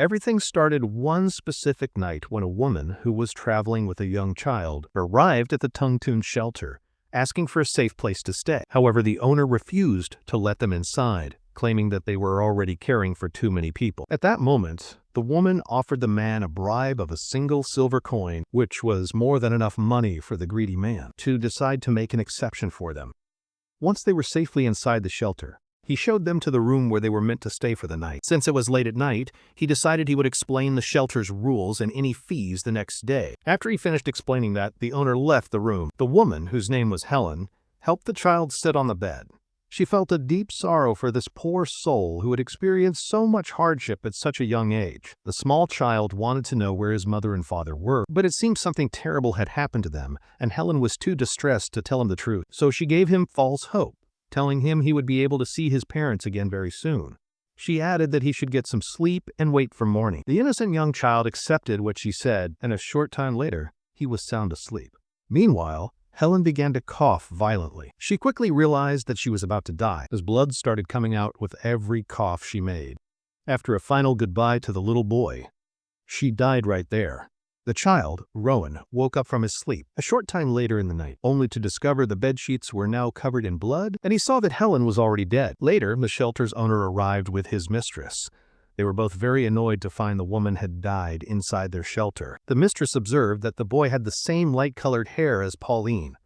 Everything started one specific night when a woman who was traveling with a young child arrived at the Tungtoon shelter, asking for a safe place to stay. However, the owner refused to let them inside, claiming that they were already caring for too many people. At that moment, the woman offered the man a bribe of a single silver coin, which was more than enough money for the greedy man, to decide to make an exception for them. Once they were safely inside the shelter, he showed them to the room where they were meant to stay for the night. Since it was late at night, he decided he would explain the shelter's rules and any fees the next day. After he finished explaining that, the owner left the room. The woman, whose name was Helen, helped the child sit on the bed. She felt a deep sorrow for this poor soul who had experienced so much hardship at such a young age. The small child wanted to know where his mother and father were, but it seemed something terrible had happened to them, and Helen was too distressed to tell him the truth. So she gave him false hope, telling him he would be able to see his parents again very soon. She added that he should get some sleep and wait for morning. The innocent young child accepted what she said, and a short time later, he was sound asleep. Meanwhile, Helen began to cough violently. She quickly realized that she was about to die, as blood started coming out with every cough she made. After a final goodbye to the little boy, she died right there. The child, Rowan, woke up from his sleep a short time later in the night, only to discover the bedsheets were now covered in blood, and he saw that Helen was already dead. Later, the shelter's owner arrived with his mistress. They were both very annoyed to find the woman had died inside their shelter. The mistress observed that the boy had the same light-colored hair as Pauline,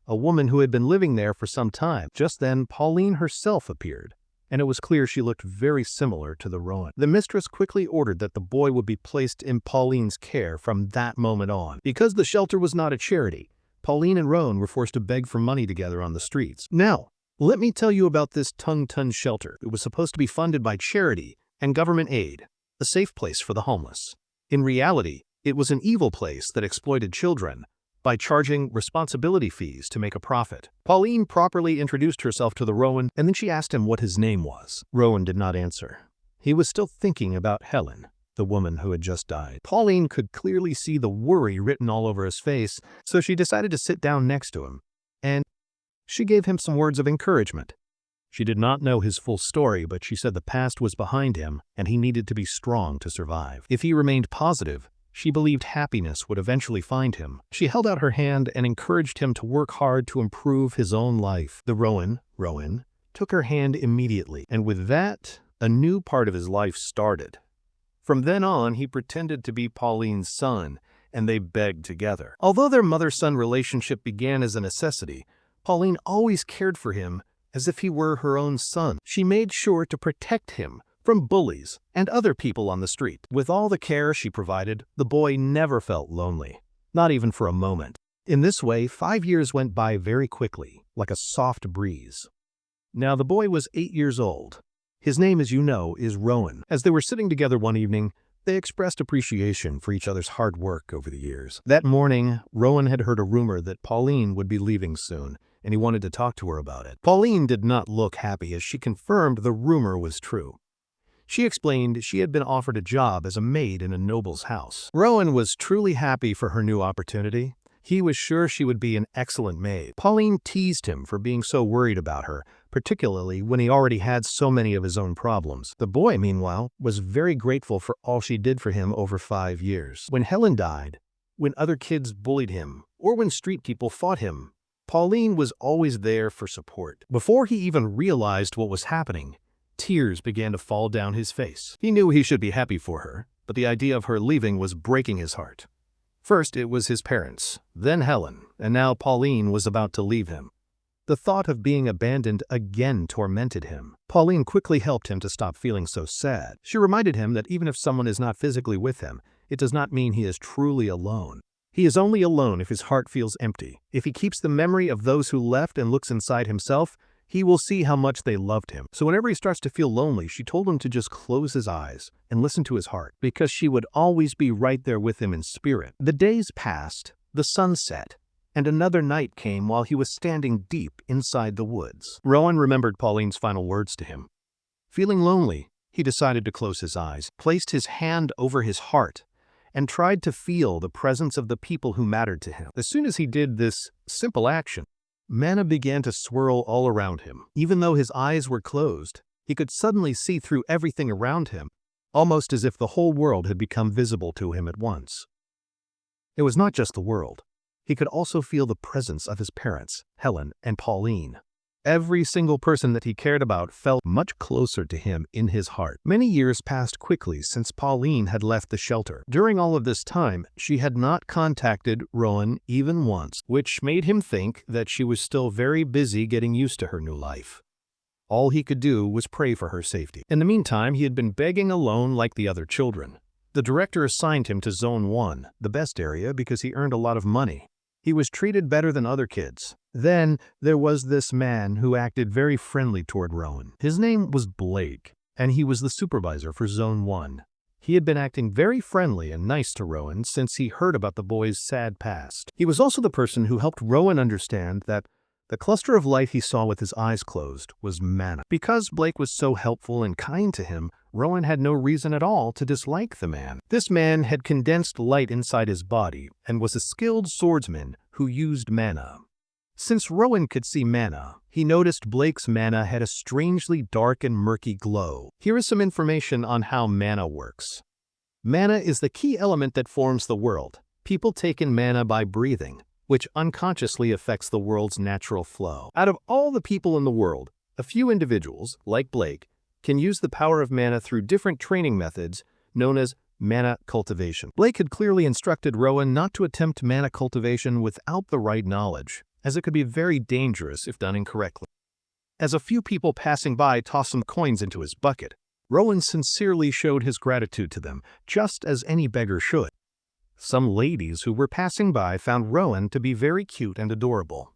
a woman who had been living there for some time. Just then, Pauline herself appeared, and it was clear she looked very similar to the Rowan. The mistress quickly ordered that the boy would be placed in Pauline's care from that moment on. Because the shelter was not a charity, Pauline and Rowan were forced to beg for money together on the streets. Now, let me tell you about this Tungtoon shelter. It was supposed to be funded by charity and government aid, a safe place for the homeless. In reality, it was an evil place that exploited children by charging responsibility fees to make a profit. Pauline properly introduced herself to the Rowan, and then she asked him what his name was. Rowan did not answer. He was still thinking about Helen, the woman who had just died. Pauline could clearly see the worry written all over his face, so she decided to sit down next to him, and she gave him some words of encouragement. She did not know his full story, but she said the past was behind him and he needed to be strong to survive. If he remained positive, she believed happiness would eventually find him. She held out her hand and encouraged him to work hard to improve his own life. The Rowan, took her hand immediately, and with that, a new part of his life started. From then on, he pretended to be Pauline's son, and they begged together. Although their mother-son relationship began as a necessity, Pauline always cared for him as if he were her own son. She made sure to protect him from bullies and other people on the street. With all the care she provided, the boy never felt lonely, not even for a moment. In this way, 5 years went by very quickly, like a soft breeze. Now the boy was 8 years old. His name, as you know, is Rowan. As they were sitting together one evening, they expressed appreciation for each other's hard work over the years. That morning, Rowan had heard a rumor that Pauline would be leaving soon, and he wanted to talk to her about it. Pauline did not look happy as she confirmed the rumor was true. She explained she had been offered a job as a maid in a noble's house. Rowan was truly happy for her new opportunity. He was sure she would be an excellent maid. Pauline teased him for being so worried about her, particularly when he already had so many of his own problems. The boy, meanwhile, was very grateful for all she did for him over 5 years. When Helen died, when other kids bullied him, or when street people fought him, Pauline was always there for support. Before he even realized what was happening, tears began to fall down his face. He knew he should be happy for her, but the idea of her leaving was breaking his heart. First it was his parents, then Helen, and now Pauline was about to leave him. The thought of being abandoned again tormented him. Pauline quickly helped him to stop feeling so sad. She reminded him that even if someone is not physically with him, it does not mean he is truly alone. He is only alone if his heart feels empty. If he keeps the memory of those who left and looks inside himself, he will see how much they loved him. So whenever he starts to feel lonely, she told him to just close his eyes and listen to his heart, because she would always be right there with him in spirit. The days passed, the sun set, and another night came while he was standing deep inside the woods. Rowan remembered Pauline's final words to him. Feeling lonely, he decided to close his eyes, placed his hand over his heart, and tried to feel the presence of the people who mattered to him. As soon as he did this simple action, mana began to swirl all around him. Even though his eyes were closed, he could suddenly see through everything around him. almost as if the whole world had become visible to him at once. It was not just the world. He could also feel the presence of his parents, Helen and Pauline. Every single person that he cared about felt much closer to him in his heart. Many years passed quickly since Pauline had left the shelter. During all of this time, she had not contacted Rowan even once, which made him think that she was still very busy getting used to her new life. All he could do was pray for her safety. In the meantime, he had been begging alone like the other children. The director assigned him to Zone 1, the best area, because he earned a lot of money. He was treated better than other kids. Then there was this man who acted very friendly toward Rowan. His name was Blake, and he was the supervisor for Zone 1. He had been acting very friendly and nice to Rowan since he heard about the boy's sad past. He was also the person who helped Rowan understand that the cluster of light he saw with his eyes closed was mana. Because Blake was so helpful and kind to him, Rowan had no reason at all to dislike the man. This man had condensed light inside his body and was a skilled swordsman who used mana. Since Rowan could see mana, he noticed Blake's mana had a strangely dark and murky glow. Here is some information on how mana works. Mana is the key element that forms the world. People take in mana by breathing, which unconsciously affects the world's natural flow. Out of all the people in the world, a few individuals, like Blake, can use the power of mana through different training methods known as mana cultivation. Blake had clearly instructed Rowan not to attempt mana cultivation without the right knowledge, as it could be very dangerous if done incorrectly. As a few people passing by tossed some coins into his bucket, Rowan sincerely showed his gratitude to them, just as any beggar should. Some ladies who were passing by found Rowan to be very cute and adorable.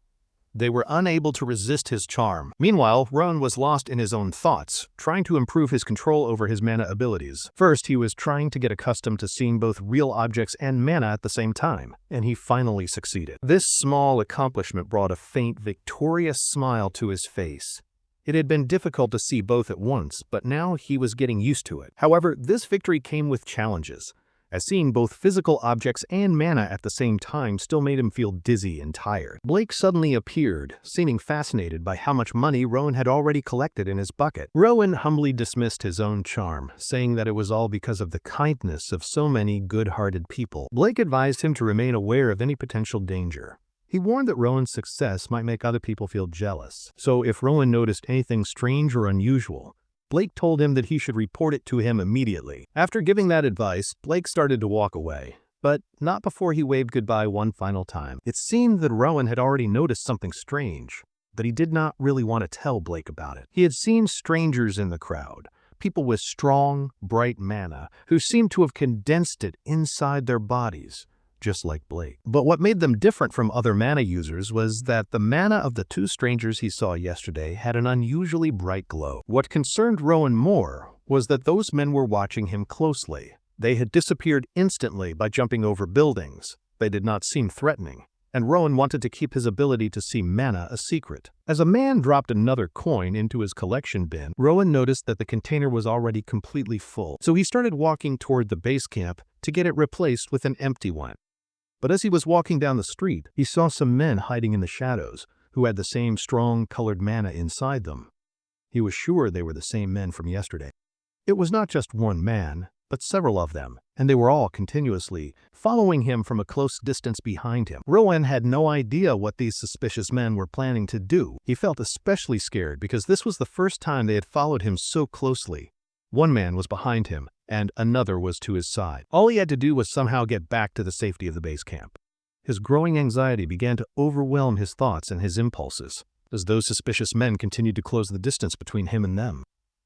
They were unable to resist his charm. Meanwhile, Rowan was lost in his own thoughts, trying to improve his control over his mana abilities. First, he was trying to get accustomed to seeing both real objects and mana at the same time, and he finally succeeded. This small accomplishment brought a faint, victorious smile to his face. It had been difficult to see both at once, but now he was getting used to it. However, this victory came with challenges, as seeing both physical objects and mana at the same time still made him feel dizzy and tired. Blake suddenly appeared, seeming fascinated by how much money Rowan had already collected in his bucket. Rowan humbly dismissed his own charm, saying that it was all because of the kindness of so many good-hearted people. Blake advised him to remain aware of any potential danger. He warned that Rowan's success might make other people feel jealous, so if Rowan noticed anything strange or unusual, Blake told him that he should report it to him immediately. After giving that advice, Blake started to walk away, but not before he waved goodbye one final time. It seemed that Rowan had already noticed something strange, but he did not really want to tell Blake about it. He had seen strangers in the crowd, people with strong, bright mana, who seemed to have condensed it inside their bodies, just like Blake. But what made them different from other mana users was that the mana of the two strangers he saw yesterday had an unusually bright glow. What concerned Rowan more was that those men were watching him closely. They had disappeared instantly by jumping over buildings. They did not seem threatening, and Rowan wanted to keep his ability to see mana a secret. As a man dropped another coin into his collection bin, Rowan noticed that the container was already completely full, so he started walking toward the base camp to get it replaced with an empty one. But as he was walking down the street, he saw some men hiding in the shadows who had the same strong colored mana inside them. He was sure they were the same men from yesterday. It was not just one man, but several of them, and they were all continuously following him from a close distance behind him. Rowan had no idea what these suspicious men were planning to do. He felt especially scared because this was the first time they had followed him so closely. One man was behind him, and another was to his side. All he had to do was somehow get back to the safety of the base camp. His growing anxiety began to overwhelm his thoughts and his impulses, as those suspicious men continued to close the distance between him and them.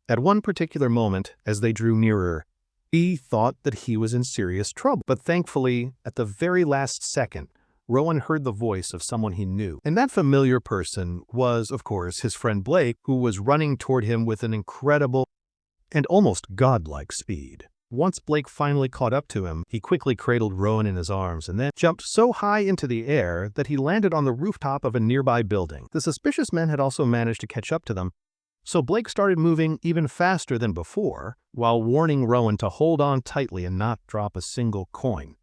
At one particular moment, as they drew nearer, he thought that he was in serious trouble. But thankfully, at the very last second, Rowan heard the voice of someone he knew. And that familiar person was, of course, his friend Blake, who was running toward him with an incredible and almost godlike speed. Once Blake finally caught up to him, he quickly cradled Rowan in his arms and then jumped so high into the air that he landed on the rooftop of a nearby building. The suspicious men had also managed to catch up to them, so Blake started moving even faster than before, while warning Rowan to hold on tightly and not drop a single coin.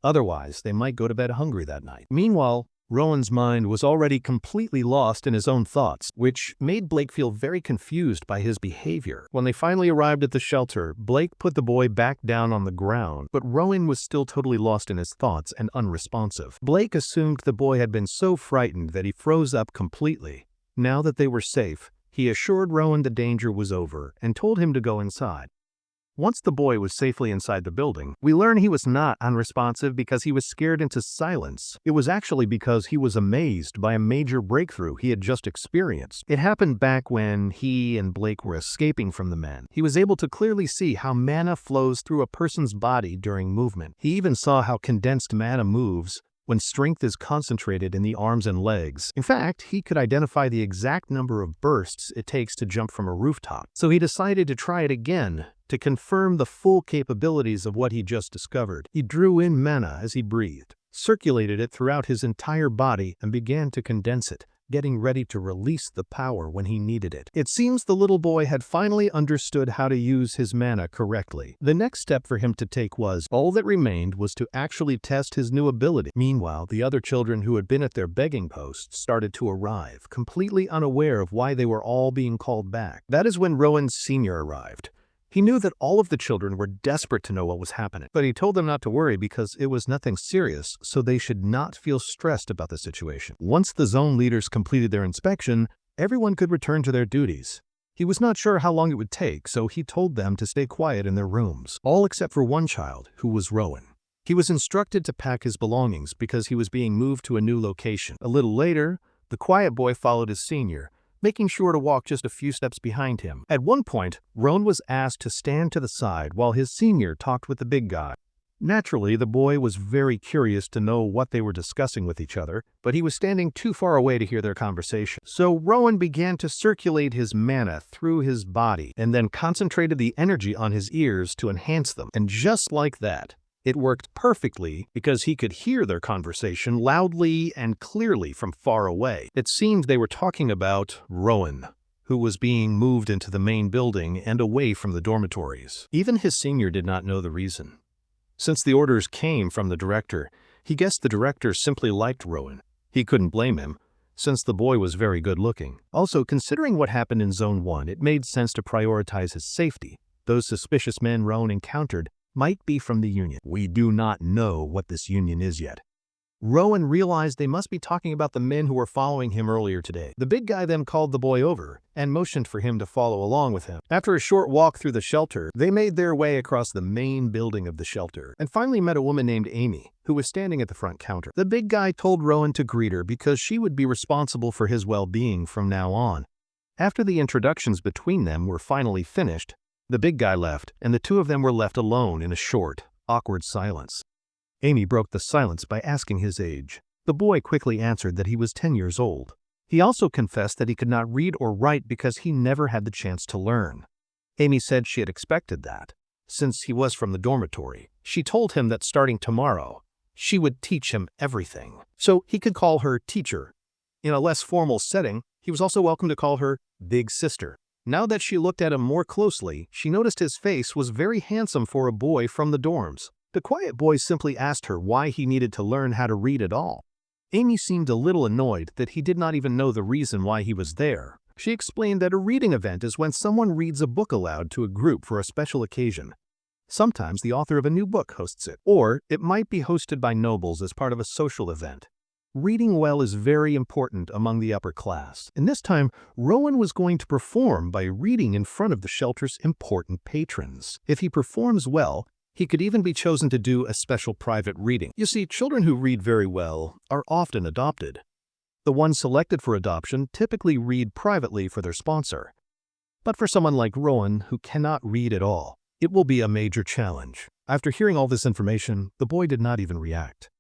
Otherwise, they might go to bed hungry that night. Meanwhile, Rowan's mind was already completely lost in his own thoughts, which made Blake feel very confused by his behavior. When they finally arrived at the shelter, Blake put the boy back down on the ground, but Rowan was still totally lost in his thoughts and unresponsive. Blake assumed the boy had been so frightened that he froze up completely. Now that they were safe, he assured Rowan the danger was over and told him to go inside. Once the boy was safely inside the building, we learn he was not unresponsive because he was scared into silence. It was actually because he was amazed by a major breakthrough he had just experienced. It happened back when he and Blake were escaping from the men. He was able to clearly see how mana flows through a person's body during movement. He even saw how condensed mana moves when strength is concentrated in the arms and legs. In fact, he could identify the exact number of bursts it takes to jump from a rooftop. So he decided to try it again to confirm the full capabilities of what he just discovered. He drew in mana as he breathed, circulated it throughout his entire body, and began to condense it, getting ready to release the power when he needed it. It seems the little boy had finally understood how to use his mana correctly. The next step for him to take was, all that remained was to actually test his new ability. Meanwhile, the other children who had been at their begging posts started to arrive, completely unaware of why they were all being called back. That is when Rowan's senior arrived. He knew that all of the children were desperate to know what was happening, but he told them not to worry because it was nothing serious, so they should not feel stressed about the situation. Once the zone leaders completed their inspection, everyone could return to their duties. He was not sure how long it would take, so he told them to stay quiet in their rooms, all except for one child, who was Rowan. He was instructed to pack his belongings because he was being moved to a new location. A little later, the quiet boy followed his senior, making sure to walk just a few steps behind him. At one point, Rowan was asked to stand to the side while his senior talked with the big guy. Naturally, the boy was very curious to know what they were discussing with each other, but he was standing too far away to hear their conversation. So Rowan began to circulate his mana through his body and then concentrated the energy on his ears to enhance them. And just like that, it worked perfectly because he could hear their conversation loudly and clearly from far away. It seemed they were talking about Rowan, who was being moved into the main building and away from the dormitories. Even his senior did not know the reason. Since the orders came from the director, he guessed the director simply liked Rowan. He couldn't blame him, since the boy was very good looking. Also, considering what happened in Zone 1, it made sense to prioritize his safety. Those suspicious men Rowan encountered might be from the Union. We do not know what this Union is yet. Rowan realized they must be talking about the men who were following him earlier today. The big guy then called the boy over and motioned for him to follow along with him. After a short walk through the shelter, they made their way across the main building of the shelter and finally met a woman named Amy, who was standing at the front counter. The big guy told Rowan to greet her because she would be responsible for his well-being from now on. After the introductions between them were finally finished, the big guy left, and the two of them were left alone in a short, awkward silence. Amy broke the silence by asking his age. The boy quickly answered that he was 10 years old. He also confessed that he could not read or write because he never had the chance to learn. Amy said she had expected that, since he was from the dormitory. She told him that starting tomorrow, she would teach him everything, so he could call her teacher. In a less formal setting, he was also welcome to call her big sister. Now that she looked at him more closely, she noticed his face was very handsome for a boy from the dorms. The quiet boy simply asked her why he needed to learn how to read at all. Amy seemed a little annoyed that he did not even know the reason why he was there. She explained that a reading event is when someone reads a book aloud to a group for a special occasion. Sometimes the author of a new book hosts it, or it might be hosted by nobles as part of a social event. Reading well is very important among the upper class, and this time, Rowan was going to perform by reading in front of the shelter's important patrons. If he performs well, he could even be chosen to do a special private reading. You see, children who read very well are often adopted. The ones selected for adoption typically read privately for their sponsor. But for someone like Rowan, who cannot read at all, it will be a major challenge. After hearing all this information, the boy did not even react.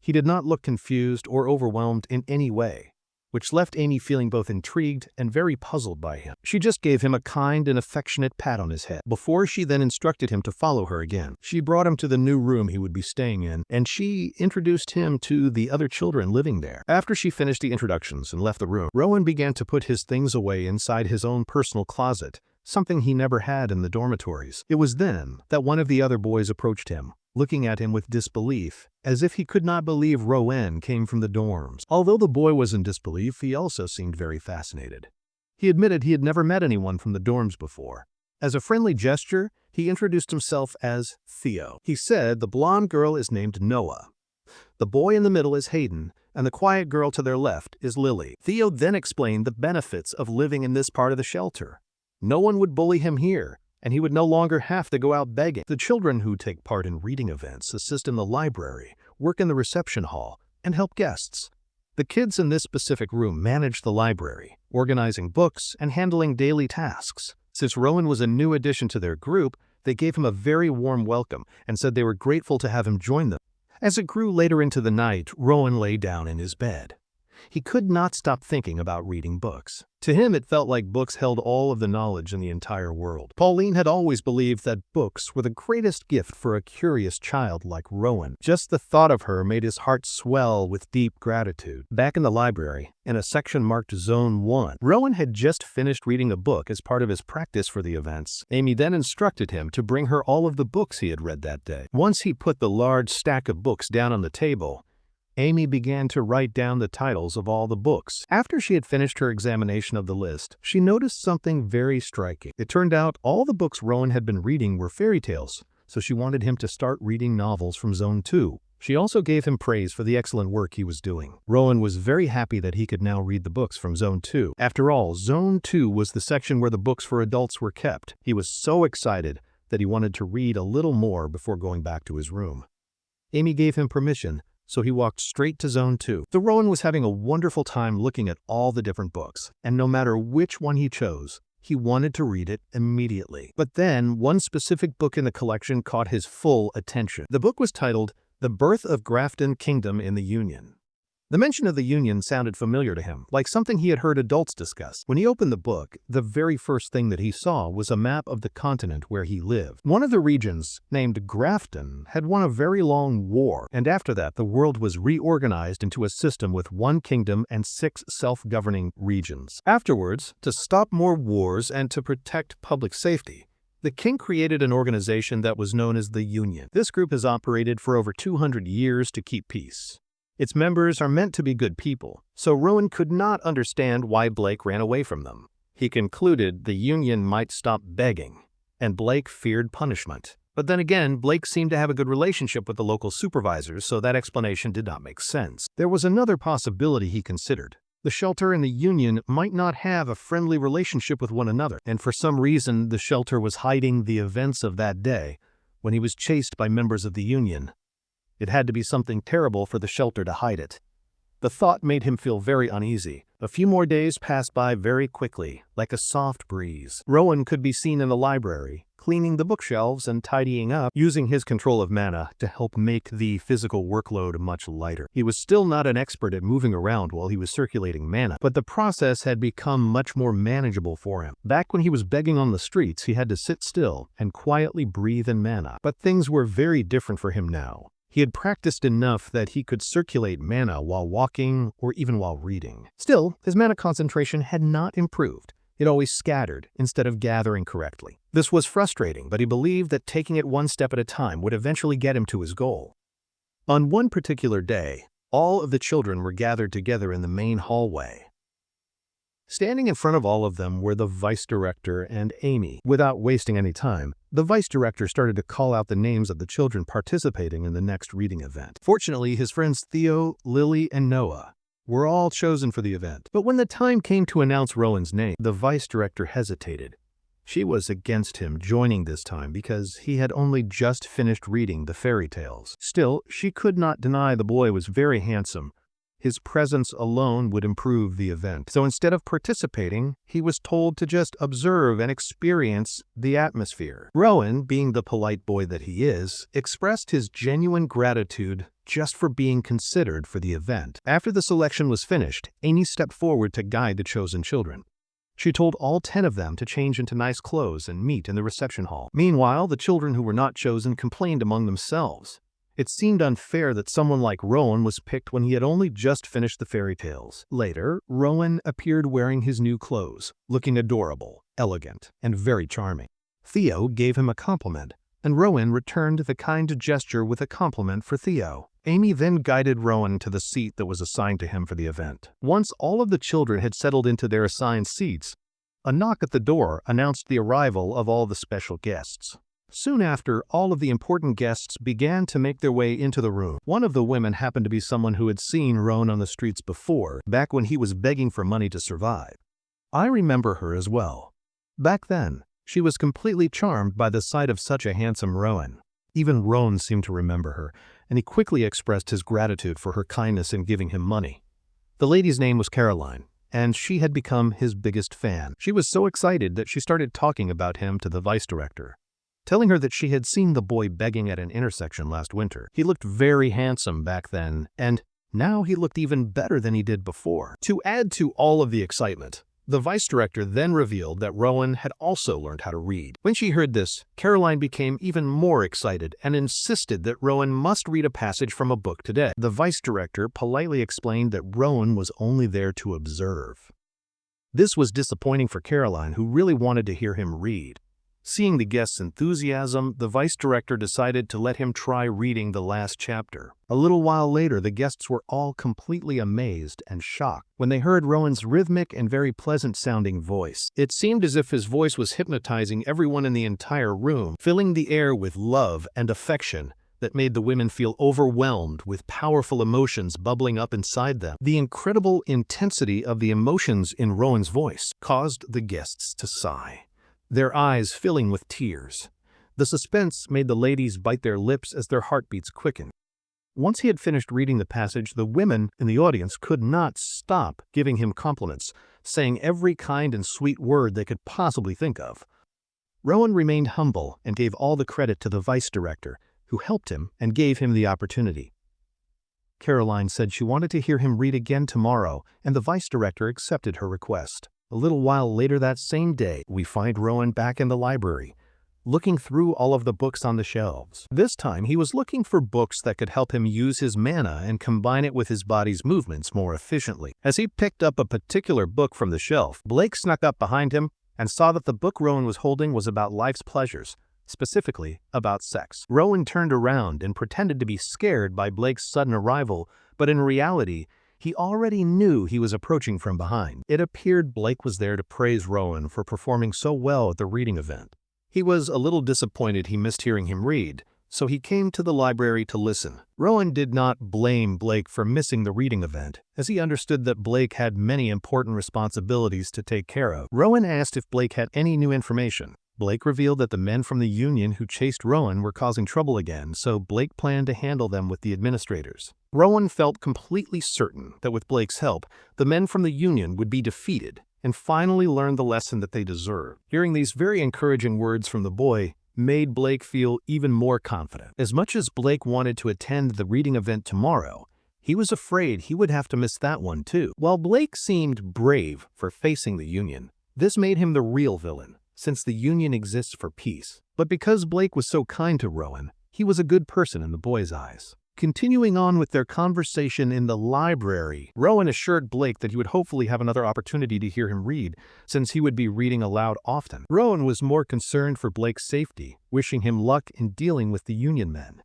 He did not look confused or overwhelmed in any way, which left Amy feeling both intrigued and very puzzled by him. She just gave him a kind and affectionate pat on his head, before she then instructed him to follow her again. She brought him to the new room he would be staying in, and she introduced him to the other children living there. After she finished the introductions and left the room, Rowan began to put his things away inside his own personal closet, something he never had in the dormitories. It was then that one of the other boys approached him, looking at him with disbelief, as if he could not believe Rowan came from the dorms. Although the boy was in disbelief, he also seemed very fascinated. He admitted he had never met anyone from the dorms before. As a friendly gesture, he introduced himself as Theo. He said the blonde girl is named Noah. The boy in the middle is Hayden, and the quiet girl to their left is Lily. Theo then explained the benefits of living in this part of the shelter. No one would bully him here, and he would no longer have to go out begging. The children who take part in reading events assist in the library, work in the reception hall, and help guests. The kids in this specific room manage the library, organizing books and handling daily tasks. Since Rowan was a new addition to their group, they gave him a very warm welcome and said they were grateful to have him join them. As it grew later into the night, Rowan lay down in his bed. He could not stop thinking about reading books. To him, it felt like books held all of the knowledge in the entire world. Pauline had always believed that books were the greatest gift for a curious child like Rowan. Just the thought of her made his heart swell with deep gratitude. Back in the library, in a section marked Zone 1, Rowan had just finished reading a book as part of his practice for the events. Amy then instructed him to bring her all of the books he had read that day. Once he put the large stack of books down on the table, Amy began to write down the titles of all the books. After she had finished her examination of the list, she noticed something very striking. It turned out all the books Rowan had been reading were fairy tales, so she wanted him to start reading novels from Zone 2. She also gave him praise for the excellent work he was doing. Rowan was very happy that he could now read the books from Zone 2. After all, Zone 2 was the section where the books for adults were kept. He was so excited that he wanted to read a little more before going back to his room. Amy gave him permission, so he walked straight to Zone 2. The Rowan was having a wonderful time looking at all the different books, and no matter which one he chose, he wanted to read it immediately. But then, one specific book in the collection caught his full attention. The book was titled The Birth of Grafton Kingdom in the Union. The mention of the Union sounded familiar to him, like something he had heard adults discuss. When he opened the book, the very first thing that he saw was a map of the continent where he lived. One of the regions, named Grafton, had won a very long war, and after that the world was reorganized into a system with one kingdom and 6 self-governing regions. Afterwards, to stop more wars and to protect public safety, the king created an organization that was known as the Union. This group has operated for over 200 years to keep peace. Its members are meant to be good people, so Rowan could not understand why Blake ran away from them. He concluded the Union might stop begging, and Blake feared punishment. But then again, Blake seemed to have a good relationship with the local supervisors, so that explanation did not make sense. There was another possibility he considered. The shelter and the Union might not have a friendly relationship with one another, and for some reason the shelter was hiding the events of that day when he was chased by members of the Union. It had to be something terrible for the shelter to hide it. The thought made him feel very uneasy. A few more days passed by very quickly, like a soft breeze. Rowan could be seen in the library, cleaning the bookshelves and tidying up, using his control of mana to help make the physical workload much lighter. He was still not an expert at moving around while he was circulating mana, but the process had become much more manageable for him. Back when he was begging on the streets, he had to sit still and quietly breathe in mana. But things were very different for him now. He had practiced enough that he could circulate mana while walking or even while reading. Still, his mana concentration had not improved. It always scattered instead of gathering correctly. This was frustrating, but he believed that taking it one step at a time would eventually get him to his goal. On one particular day, all of the children were gathered together in the main hallway. Standing in front of all of them were the vice director and Amy. Without wasting any time, the vice director started to call out the names of the children participating in the next reading event. Fortunately, his friends Theo, Lily, and Noah were all chosen for the event. But when the time came to announce Rowan's name, the vice director hesitated. She was against him joining this time because he had only just finished reading the fairy tales. Still, she could not deny the boy was very handsome. His presence alone would improve the event. So instead of participating, he was told to just observe and experience the atmosphere. Rowan, being the polite boy that he is, expressed his genuine gratitude just for being considered for the event. After the selection was finished, Amy stepped forward to guide the chosen children. She told all 10 of them to change into nice clothes and meet in the reception hall. Meanwhile, the children who were not chosen complained among themselves. It seemed unfair that someone like Rowan was picked when he had only just finished the fairy tales. Later, Rowan appeared wearing his new clothes, looking adorable, elegant, and very charming. Theo gave him a compliment, and Rowan returned the kind gesture with a compliment for Theo. Amy then guided Rowan to the seat that was assigned to him for the event. Once all of the children had settled into their assigned seats, a knock at the door announced the arrival of all the special guests. Soon after, all of the important guests began to make their way into the room. One of the women happened to be someone who had seen Rowan on the streets before, back when he was begging for money to survive. I remember her as well. Back then, she was completely charmed by the sight of such a handsome Rowan. Even Rowan seemed to remember her, and he quickly expressed his gratitude for her kindness in giving him money. The lady's name was Caroline, and she had become his biggest fan. She was so excited that she started talking about him to the vice director, telling her that she had seen the boy begging at an intersection last winter. He looked very handsome back then, and now he looked even better than he did before. To add to all of the excitement, the vice director then revealed that Rowan had also learned how to read. When she heard this, Caroline became even more excited and insisted that Rowan must read a passage from a book today. The vice director politely explained that Rowan was only there to observe. This was disappointing for Caroline, who really wanted to hear him read. Seeing the guests' enthusiasm, the vice director decided to let him try reading the last chapter. A little while later, the guests were all completely amazed and shocked when they heard Rowan's rhythmic and very pleasant-sounding voice. It seemed as if his voice was hypnotizing everyone in the entire room, filling the air with love and affection that made the women feel overwhelmed with powerful emotions bubbling up inside them. The incredible intensity of the emotions in Rowan's voice caused the guests to sigh, their eyes filling with tears. The suspense made the ladies bite their lips as their heartbeats quickened. Once he had finished reading the passage, the women in the audience could not stop giving him compliments, saying every kind and sweet word they could possibly think of. Rowan remained humble and gave all the credit to the vice director, who helped him and gave him the opportunity. Caroline said she wanted to hear him read again tomorrow, and the vice director accepted her request. A little while later that same day, we find Rowan back in the library, looking through all of the books on the shelves. This time, he was looking for books that could help him use his mana and combine it with his body's movements more efficiently. As he picked up a particular book from the shelf, Blake snuck up behind him and saw that the book Rowan was holding was about life's pleasures, specifically about sex. Rowan turned around and pretended to be scared by Blake's sudden arrival, but in reality, he already knew he was approaching from behind. It appeared Blake was there to praise Rowan for performing so well at the reading event. He was a little disappointed he missed hearing him read, so he came to the library to listen. Rowan did not blame Blake for missing the reading event, as he understood that Blake had many important responsibilities to take care of. Rowan asked if Blake had any new information. Blake revealed that the men from the union who chased Rowan were causing trouble again, so Blake planned to handle them with the administrators. Rowan felt completely certain that with Blake's help, the men from the union would be defeated and finally learn the lesson that they deserved. Hearing these very encouraging words from the boy made Blake feel even more confident. As much as Blake wanted to attend the reading event tomorrow, he was afraid he would have to miss that one too. While Blake seemed brave for facing the union, this made him the real villain, since the union exists for peace. But because Blake was so kind to Rowan, he was a good person in the boy's eyes. Continuing on with their conversation in the library, Rowan assured Blake that he would hopefully have another opportunity to hear him read, since he would be reading aloud often. Rowan was more concerned for Blake's safety, wishing him luck in dealing with the union men.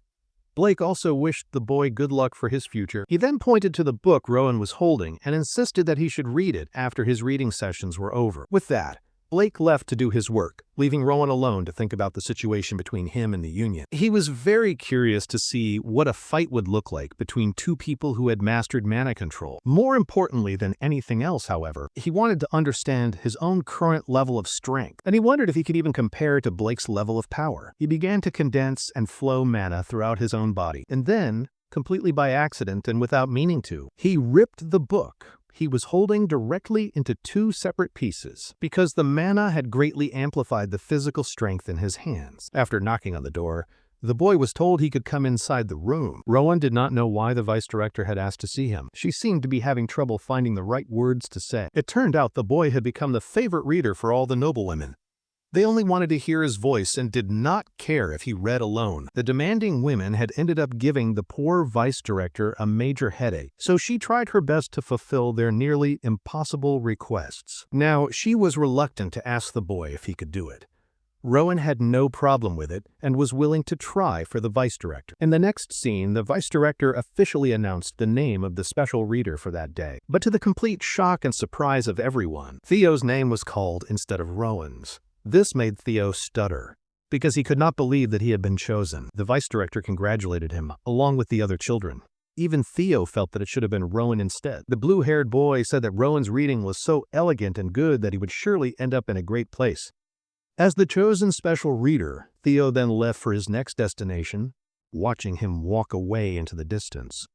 Blake also wished the boy good luck for his future. He then pointed to the book Rowan was holding and insisted that he should read it after his reading sessions were over. With that, Blake left to do his work, leaving Rowan alone to think about the situation between him and the union. He was very curious to see what a fight would look like between two people who had mastered mana control. More importantly than anything else, however, he wanted to understand his own current level of strength, and he wondered if he could even compare to Blake's level of power. He began to condense and flow mana throughout his own body, and then, completely by accident and without meaning to, he ripped the book he was holding directly into two separate pieces, because the mana had greatly amplified the physical strength in his hands. After knocking on the door, the boy was told he could come inside the room. Rowan did not know why the vice director had asked to see him. She seemed to be having trouble finding the right words to say. It turned out the boy had become the favorite reader for all the noblewomen. They only wanted to hear his voice and did not care if he read alone. The demanding women had ended up giving the poor vice director a major headache, so she tried her best to fulfill their nearly impossible requests. Now, she was reluctant to ask the boy if he could do it. Rowan had no problem with it and was willing to try for the vice director. In the next scene, the vice director officially announced the name of the special reader for that day. But to the complete shock and surprise of everyone, Theo's name was called instead of Rowan's. This made Theo stutter, because he could not believe that he had been chosen. The vice director congratulated him, along with the other children. Even Theo felt that it should have been Rowan instead. The blue-haired boy said that Rowan's reading was so elegant and good that he would surely end up in a great place. As the chosen special reader, Theo then left for his next destination, watching him walk away into the distance.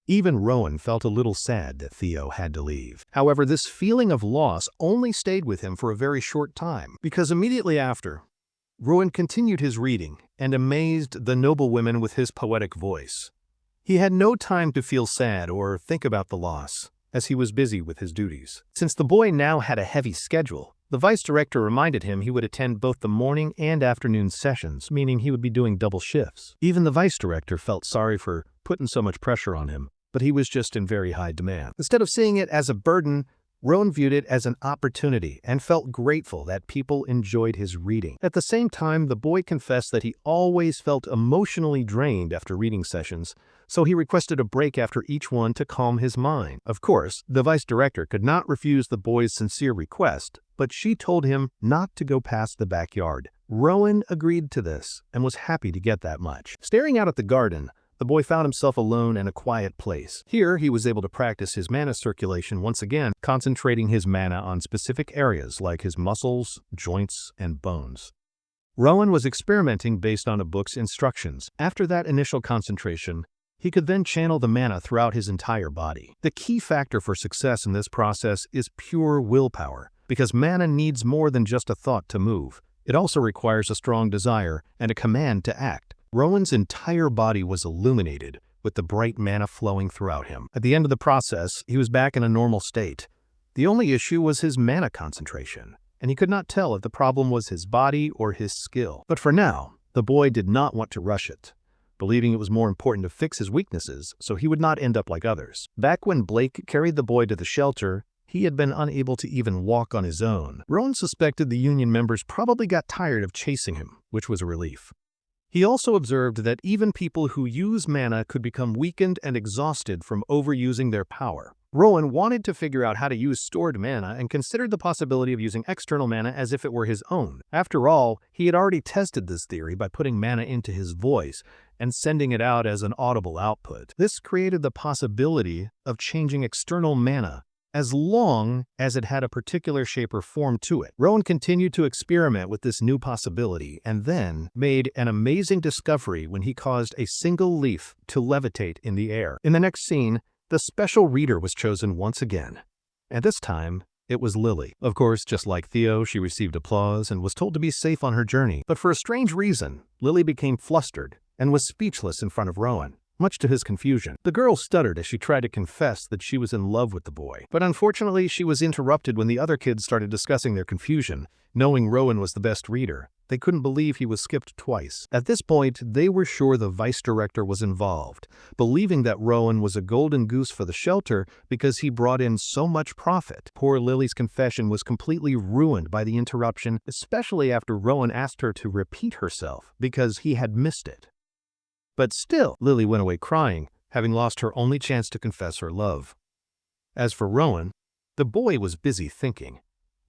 Even Rowan felt a little sad that Theo had to leave. However, this feeling of loss only stayed with him for a very short time, because immediately after, Rowan continued his reading and amazed the noblewomen with his poetic voice. He had no time to feel sad or think about the loss, as he was busy with his duties. Since the boy now had a heavy schedule, the vice director reminded him he would attend both the morning and afternoon sessions, meaning he would be doing double shifts. Even the vice director felt sorry for putting so much pressure on him, but he was just in very high demand. Instead of seeing it as a burden, Rowan viewed it as an opportunity and felt grateful that people enjoyed his reading. At the same time, the boy confessed that he always felt emotionally drained after reading sessions, so he requested a break after each one to calm his mind. Of course, the vice director could not refuse the boy's sincere request, but she told him not to go past the backyard. Rowan agreed to this and was happy to get that much. Staring out at the garden, the boy found himself alone in a quiet place. Here, he was able to practice his mana circulation once again, concentrating his mana on specific areas like his muscles, joints, and bones. Rowan was experimenting based on a book's instructions. After that initial concentration, he could then channel the mana throughout his entire body. The key factor for success in this process is pure willpower, because mana needs more than just a thought to move. It also requires a strong desire and a command to act. Rowan's entire body was illuminated, with the bright mana flowing throughout him. At the end of the process, he was back in a normal state. The only issue was his mana concentration, and he could not tell if the problem was his body or his skill. But for now, the boy did not want to rush it, believing it was more important to fix his weaknesses so he would not end up like others. Back when Blake carried the boy to the shelter, he had been unable to even walk on his own. Rowan suspected the union members probably got tired of chasing him, which was a relief. He also observed that even people who use mana could become weakened and exhausted from overusing their power. Rowan wanted to figure out how to use stored mana and considered the possibility of using external mana as if it were his own. After all, he had already tested this theory by putting mana into his voice and sending it out as an audible output. This created the possibility of changing external mana as long as it had a particular shape or form to it. Rowan continued to experiment with this new possibility and then made an amazing discovery when he caused a single leaf to levitate in the air. In the next scene, the special reader was chosen once again, and this time it was Lily. Of course, just like Theo, she received applause and was told to be safe on her journey. But for a strange reason, Lily became flustered and was speechless in front of Rowan, much to his confusion. The girl stuttered as she tried to confess that she was in love with the boy. But unfortunately, she was interrupted when the other kids started discussing their confusion. Knowing Rowan was the best reader, they couldn't believe he was skipped twice. At this point, they were sure the vice director was involved, believing that Rowan was a golden goose for the shelter because he brought in so much profit. Poor Lily's confession was completely ruined by the interruption, especially after Rowan asked her to repeat herself because he had missed it. But still, Lily went away crying, having lost her only chance to confess her love. As for Rowan, the boy was busy thinking,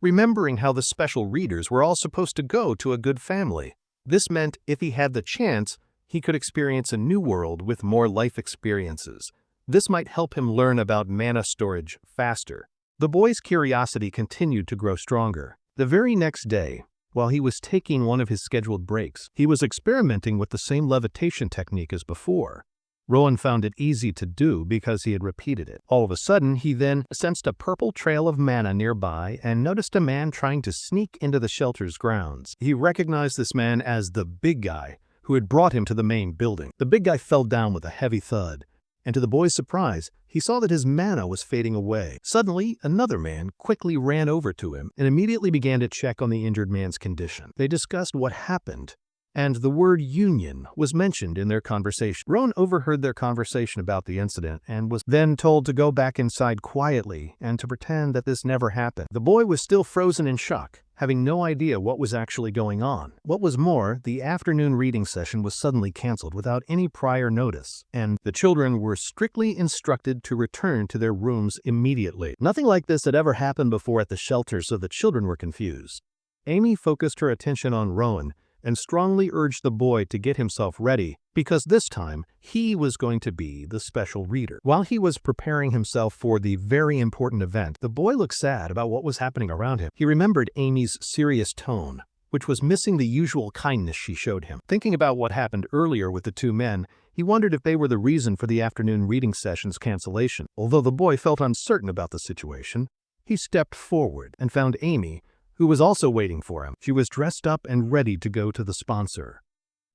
remembering how the special readers were all supposed to go to a good family. This meant if he had the chance, he could experience a new world with more life experiences. This might help him learn about mana storage faster. The boy's curiosity continued to grow stronger. The very next day, while he was taking one of his scheduled breaks, he was experimenting with the same levitation technique as before. Rowan found it easy to do because he had repeated it. All of a sudden, he then sensed a purple trail of mana nearby and noticed a man trying to sneak into the shelter's grounds. He recognized this man as the big guy who had brought him to the main building. The big guy fell down with a heavy thud, and to the boy's surprise, he saw that his mana was fading away. Suddenly, another man quickly ran over to him and immediately began to check on the injured man's condition. They discussed what happened, and the word union was mentioned in their conversation. Rowan overheard their conversation about the incident and was then told to go back inside quietly and to pretend that this never happened. The boy was still frozen in shock, having no idea what was actually going on. What was more, the afternoon reading session was suddenly canceled without any prior notice, and the children were strictly instructed to return to their rooms immediately. Nothing like this had ever happened before at the shelter, so the children were confused. Amy focused her attention on Rowan and strongly urged the boy to get himself ready, because this time he was going to be the special reader. While he was preparing himself for the very important event, the boy looked sad about what was happening around him. He remembered Amy's serious tone, which was missing the usual kindness she showed him. Thinking about what happened earlier with the two men, he wondered if they were the reason for the afternoon reading session's cancellation. Although the boy felt uncertain about the situation, he stepped forward and found Amy, who was also waiting for him. She was dressed up and ready to go to the sponsor.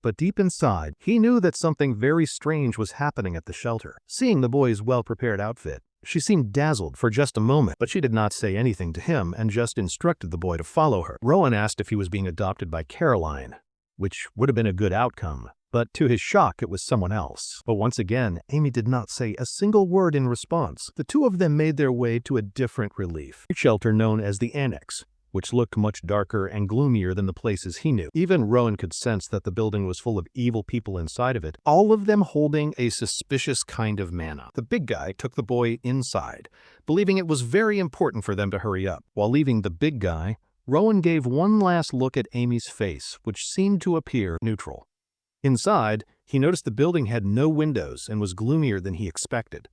But deep inside, he knew that something very strange was happening at the shelter. Seeing the boy's well-prepared outfit, she seemed dazzled for just a moment, but she did not say anything to him and just instructed the boy to follow her. Rowan asked if he was being adopted by Caroline, which would have been a good outcome. But to his shock, it was someone else. But once again, Amy did not say a single word in response. The two of them made their way to a different relief shelter known as the Annex, which looked much darker and gloomier than the places he knew. Even Rowan could sense that the building was full of evil people inside of it, all of them holding a suspicious kind of mana. The big guy took the boy inside, believing it was very important for them to hurry up. While leaving the big guy, Rowan gave one last look at Amy's face, which seemed to appear neutral. Inside, he noticed the building had no windows and was gloomier than he expected.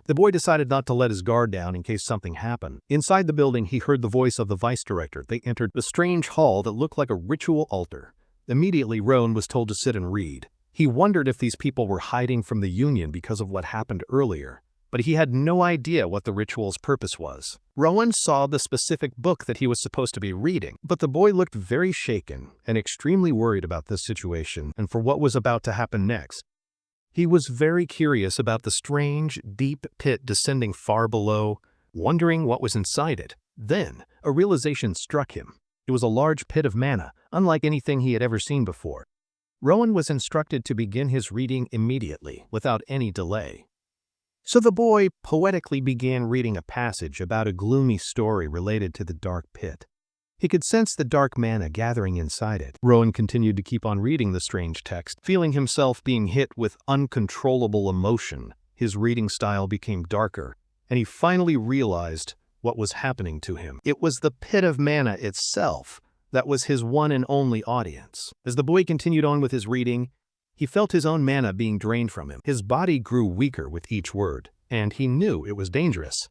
The boy decided not to let his guard down in case something happened. Inside the building, he heard the voice of the vice director. They entered the strange hall that looked like a ritual altar. Immediately, Rowan was told to sit and read. He wondered if these people were hiding from the Union because of what happened earlier, but he had no idea what the ritual's purpose was. Rowan saw the specific book that he was supposed to be reading, but the boy looked very shaken and extremely worried about this situation and for what was about to happen next. He was very curious about the strange, deep pit descending far below, wondering what was inside it. Then, a realization struck him. It was a large pit of mana, unlike anything he had ever seen before. Rowan was instructed to begin his reading immediately, without any delay. So the boy poetically began reading a passage about a gloomy story related to the dark pit. He could sense the dark mana gathering inside it. Rowan continued to keep on reading the strange text, feeling himself being hit with uncontrollable emotion. His reading style became darker, and he finally realized what was happening to him. It was the pit of mana itself that was his one and only audience. As the boy continued on with his reading, he felt his own mana being drained from him. His body grew weaker with each word, and he knew it was dangerous.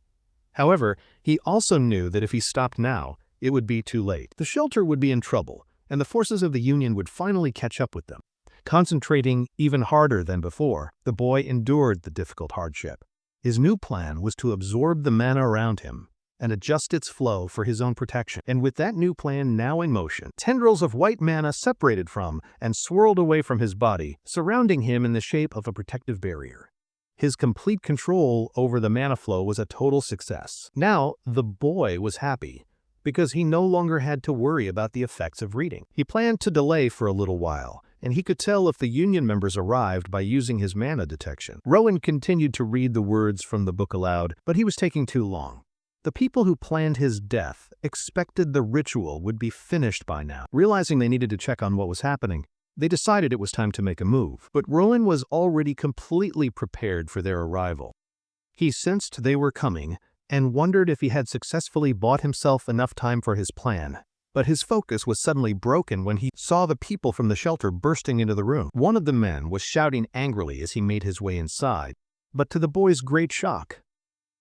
However, he also knew that if he stopped now, it would be too late. The shelter would be in trouble, and the forces of the Union would finally catch up with them. Concentrating even harder than before, the boy endured the difficult hardship. His new plan was to absorb the mana around him and adjust its flow for his own protection. And with that new plan now in motion, tendrils of white mana separated from and swirled away from his body, surrounding him in the shape of a protective barrier. His complete control over the mana flow was a total success. Now, the boy was happy, because he no longer had to worry about the effects of reading. He planned to delay for a little while, and he could tell if the Union members arrived by using his mana detection. Rowan continued to read the words from the book aloud, but he was taking too long. The people who planned his death expected the ritual would be finished by now. Realizing they needed to check on what was happening, they decided it was time to make a move. But Rowan was already completely prepared for their arrival. He sensed they were coming, and wondered if he had successfully bought himself enough time for his plan. But his focus was suddenly broken when he saw the people from the shelter bursting into the room. One of the men was shouting angrily as he made his way inside, but to the boy's great shock,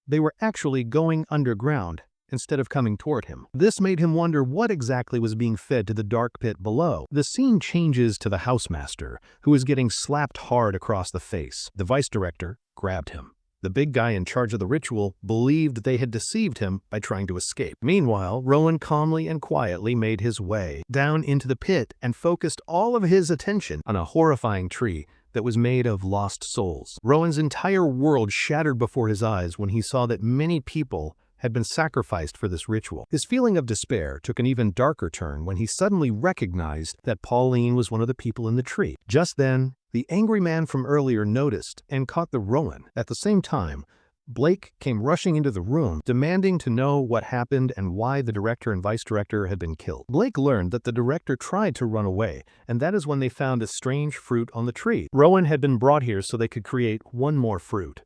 they were actually going underground instead of coming toward him. This made him wonder what exactly was being fed to the dark pit below. The scene changes to the housemaster, who is getting slapped hard across the face. The vice director grabbed him. The big guy in charge of the ritual believed they had deceived him by trying to escape. Meanwhile, Rowan calmly and quietly made his way down into the pit and focused all of his attention on a horrifying tree that was made of lost souls. Rowan's entire world shattered before his eyes when he saw that many people had been sacrificed for this ritual. His feeling of despair took an even darker turn when he suddenly recognized that Pauline was one of the people in the tree. Just then, the angry man from earlier noticed and caught the Rowan. At the same time, Blake came rushing into the room, demanding to know what happened and why the director and vice director had been killed. Blake learned that the director tried to run away, and that is when they found a strange fruit on the tree. Rowan had been brought here so they could create one more fruit.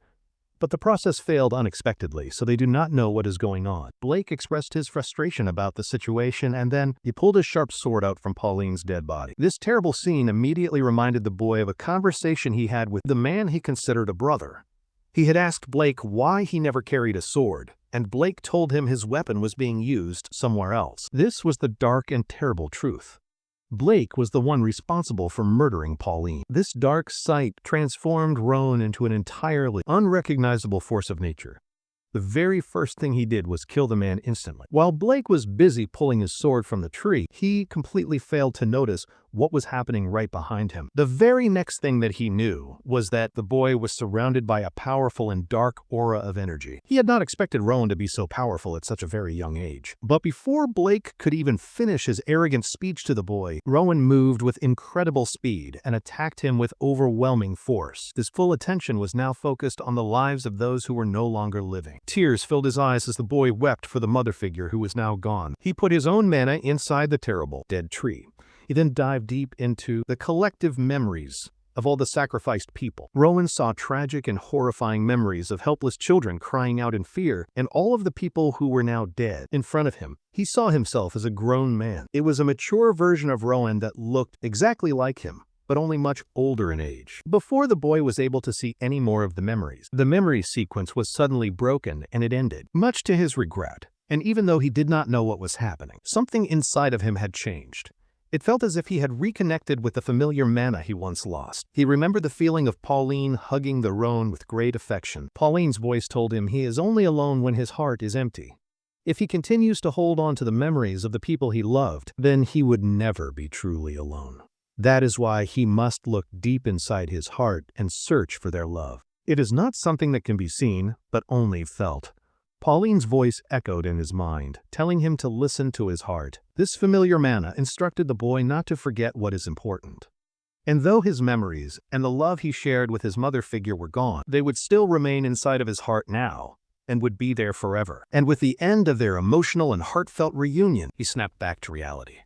But the process failed unexpectedly, so they do not know what is going on. Blake expressed his frustration about the situation, and then he pulled his sharp sword out from Pauline's dead body. This terrible scene immediately reminded the boy of a conversation he had with the man he considered a brother. He had asked Blake why he never carried a sword, and Blake told him his weapon was being used somewhere else. This was the dark and terrible truth. Blake was the one responsible for murdering Pauline. This dark sight transformed Rowan into an entirely unrecognizable force of nature. The very first thing he did was kill the man instantly. While Blake was busy pulling his sword from the tree, he completely failed to notice what was happening right behind him. The very next thing that he knew was that the boy was surrounded by a powerful and dark aura of energy. He had not expected Rowan to be so powerful at such a very young age. But before Blake could even finish his arrogant speech to the boy, Rowan moved with incredible speed and attacked him with overwhelming force. His full attention was now focused on the lives of those who were no longer living. Tears filled his eyes as the boy wept for the mother figure who was now gone. He put his own mana inside the terrible, dead tree. He then dived deep into the collective memories of all the sacrificed people. Rowan saw tragic and horrifying memories of helpless children crying out in fear, and all of the people who were now dead in front of him. He saw himself as a grown man. It was a mature version of Rowan that looked exactly like him, but only much older in age. Before the boy was able to see any more of the memory sequence was suddenly broken and it ended, much to his regret. And even though he did not know what was happening, something inside of him had changed. It felt as if he had reconnected with the familiar mana he once lost. He remembered the feeling of Pauline hugging the Rowan with great affection. Pauline's voice told him he is only alone when his heart is empty. If he continues to hold on to the memories of the people he loved, then he would never be truly alone. That is why he must look deep inside his heart and search for their love. It is not something that can be seen, but only felt. Pauline's voice echoed in his mind, telling him to listen to his heart. This familiar mana instructed the boy not to forget what is important. And though his memories and the love he shared with his mother figure were gone, they would still remain inside of his heart now, and would be there forever. And with the end of their emotional and heartfelt reunion, he snapped back to reality.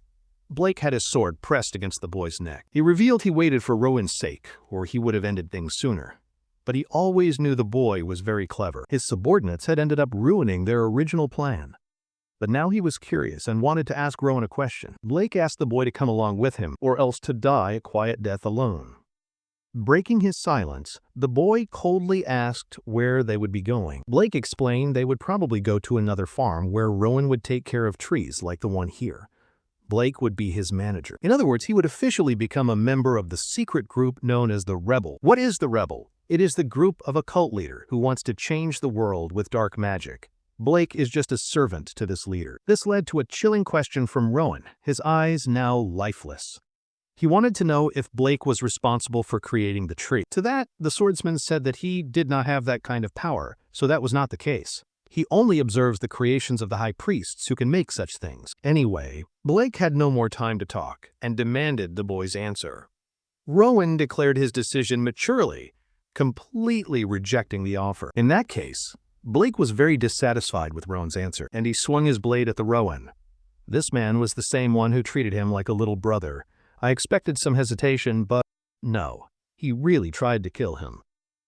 Blake had his sword pressed against the boy's neck. He revealed he waited for Rowan's sake, or he would have ended things sooner. But he always knew the boy was very clever. His subordinates had ended up ruining their original plan. But now he was curious and wanted to ask Rowan a question. Blake asked the boy to come along with him, or else to die a quiet death alone. Breaking his silence, the boy coldly asked where they would be going. Blake explained they would probably go to another farm where Rowan would take care of trees like the one here. Blake would be his manager. In other words, he would officially become a member of the secret group known as the Rebel. What is the Rebel? It is the group of a cult leader who wants to change the world with dark magic. Blake is just a servant to this leader. This led to a chilling question from Rowan, his eyes now lifeless. He wanted to know if Blake was responsible for creating the tree. To that, the swordsman said that he did not have that kind of power, so that was not the case. He only observes the creations of the high priests who can make such things. Anyway, Blake had no more time to talk and demanded the boy's answer. Rowan declared his decision maturely, completely rejecting the offer. In that case, Blake was very dissatisfied with Rowan's answer, and he swung his blade at the Rowan. This man was the same one who treated him like a little brother. I expected some hesitation, but no, he really tried to kill him.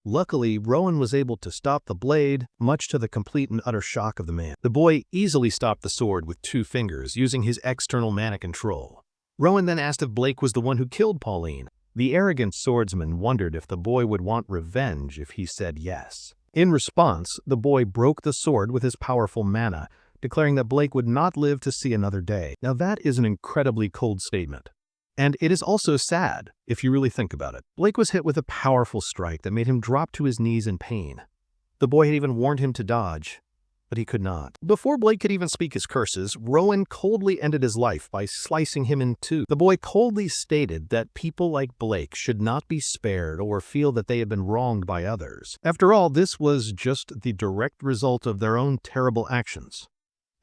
Luckily, Rowan was able to stop the blade, much to the complete and utter shock of the man. The boy easily stopped the sword with 2 fingers, using his external mana control. Rowan then asked if Blake was the one who killed Pauline. The arrogant swordsman wondered if the boy would want revenge if he said yes. In response, the boy broke the sword with his powerful mana, declaring that Blake would not live to see another day. Now that is an incredibly cold statement. And it is also sad, if you really think about it. Blake was hit with a powerful strike that made him drop to his knees in pain. The boy had even warned him to dodge, but he could not. Before Blake could even speak his curses, Rowan coldly ended his life by slicing him in 2. The boy coldly stated that people like Blake should not be spared or feel that they had been wronged by others. After all, this was just the direct result of their own terrible actions.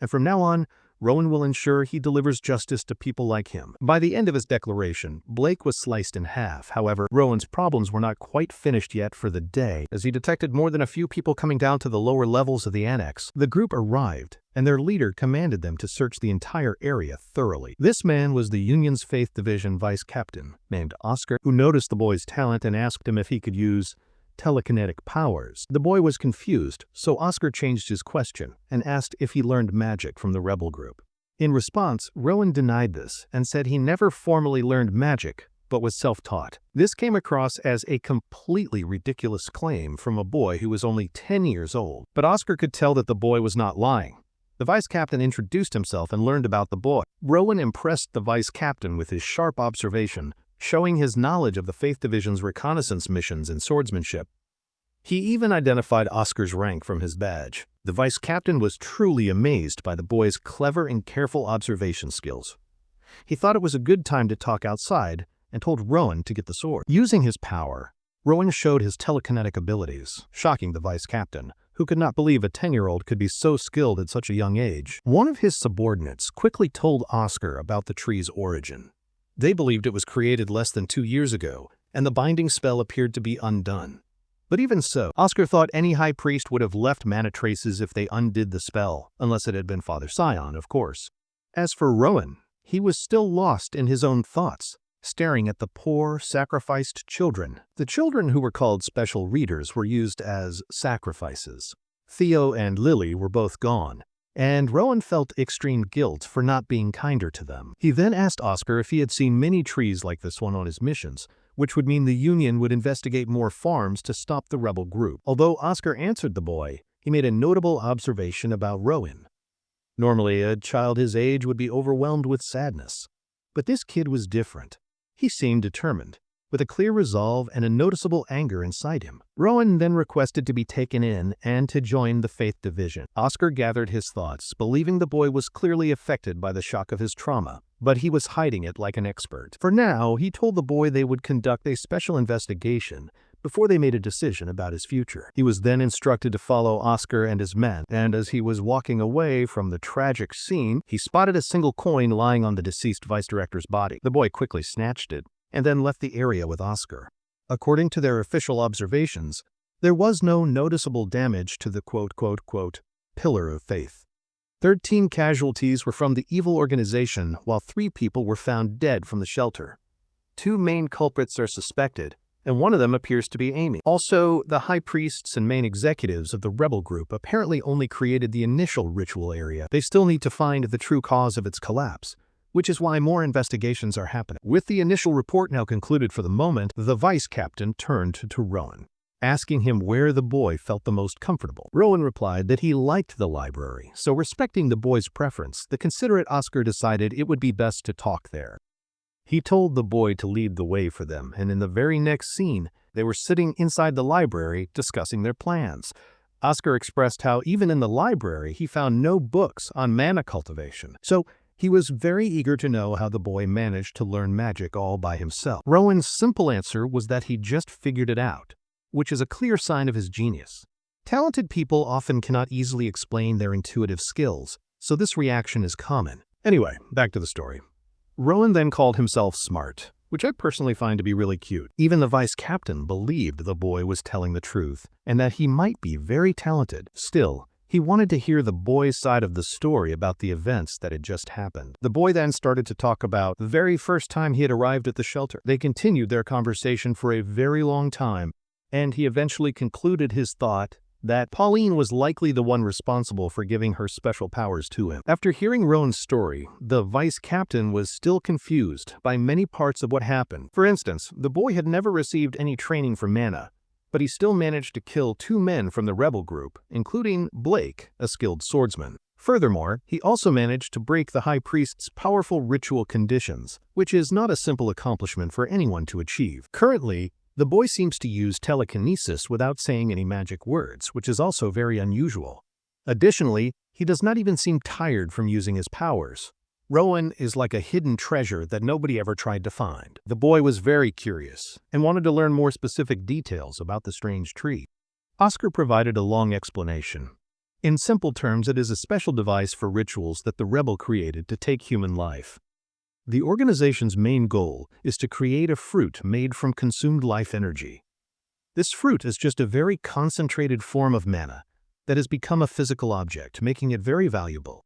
And from now on, Rowan will ensure he delivers justice to people like him. By the end of his declaration, Blake was sliced in half. However, Rowan's problems were not quite finished yet for the day, as he detected more than a few people coming down to the lower levels of the annex. The group arrived, and their leader commanded them to search the entire area thoroughly. This man was the Union's Faith Division vice captain, named Oscar, who noticed the boy's talent and asked him if he could use telekinetic powers. The boy was confused, so Oscar changed his question and asked if he learned magic from the rebel group. In response, Rowan denied this and said he never formally learned magic, but was self-taught. This came across as a completely ridiculous claim from a boy who was only 10 years old. But Oscar could tell that the boy was not lying. The vice captain introduced himself and learned about the boy. Rowan impressed the vice captain with his sharp observation, showing his knowledge of the Faith Division's reconnaissance missions and swordsmanship. He even identified Oscar's rank from his badge. The vice captain was truly amazed by the boy's clever and careful observation skills. He thought it was a good time to talk outside and told Rowan to get the sword. Using his power, Rowan showed his telekinetic abilities, shocking the vice captain, who could not believe a 10-year-old could be so skilled at such a young age. One of his subordinates quickly told Oscar about the tree's origin. They believed it was created less than 2 years ago, and the binding spell appeared to be undone. But even so, Oscar thought any high priest would have left mana traces if they undid the spell, unless it had been Father Scion, of course. As for Rowan, he was still lost in his own thoughts, staring at the poor, sacrificed children. The children who were called special readers were used as sacrifices. Theo and Lily were both gone, and Rowan felt extreme guilt for not being kinder to them. He then asked Oscar if he had seen many trees like this one on his missions, which would mean the Union would investigate more farms to stop the rebel group. Although Oscar answered the boy, he made a notable observation about Rowan. Normally, a child his age would be overwhelmed with sadness, but this kid was different. He seemed determined, with a clear resolve and a noticeable anger inside him. Rowan then requested to be taken in and to join the Faith Division. Oscar gathered his thoughts, believing the boy was clearly affected by the shock of his trauma, but he was hiding it like an expert. For now, he told the boy they would conduct a special investigation before they made a decision about his future. He was then instructed to follow Oscar and his men, and as he was walking away from the tragic scene, he spotted a single coin lying on the deceased vice director's body. The boy quickly snatched it and then left the area with Oscar. According to their official observations, there was no noticeable damage to the quote-quote-quote pillar of faith. 13 casualties were from the evil organization, while 3 people were found dead from the shelter. 2 main culprits are suspected, and one of them appears to be Amy. Also, the high priests and main executives of the rebel group apparently only created the initial ritual area. They still need to find the true cause of its collapse, which is why more investigations are happening. With the initial report now concluded for the moment, the vice captain turned to Rowan, asking him where the boy felt the most comfortable. Rowan replied that he liked the library, so respecting the boy's preference, the considerate Oscar decided it would be best to talk there. He told the boy to lead the way for them, and in the very next scene, they were sitting inside the library discussing their plans. Oscar expressed how even in the library he found no books on mana cultivation, so he was very eager to know how the boy managed to learn magic all by himself. Rowan's simple answer was that he just figured it out, which is a clear sign of his genius. Talented people often cannot easily explain their intuitive skills, so this reaction is common. Anyway, back to the story. Rowan then called himself smart, which I personally find to be really cute. Even the vice captain believed the boy was telling the truth, and that he might be very talented. Still, he wanted to hear the boy's side of the story about the events that had just happened. The boy then started to talk about the very first time he had arrived at the shelter. They continued their conversation for a very long time, and he eventually concluded his thought that Pauline was likely the one responsible for giving her special powers to him. After hearing Rowan's story, the vice captain was still confused by many parts of what happened. For instance, the boy had never received any training for mana, but he still managed to kill 2 men from the rebel group, including Blake, a skilled swordsman. Furthermore, he also managed to break the high priest's powerful ritual conditions, which is not a simple accomplishment for anyone to achieve. Currently, the boy seems to use telekinesis without saying any magic words, which is also very unusual. Additionally, he does not even seem tired from using his powers. Rowan is like a hidden treasure that nobody ever tried to find. The boy was very curious and wanted to learn more specific details about the strange tree. Oscar provided a long explanation, In simple terms, it is a special device for rituals that the rebel created to take human life. The organization's main goal is to create a fruit made from consumed life energy. This fruit is just a very concentrated form of mana that has become a physical object, making it very valuable.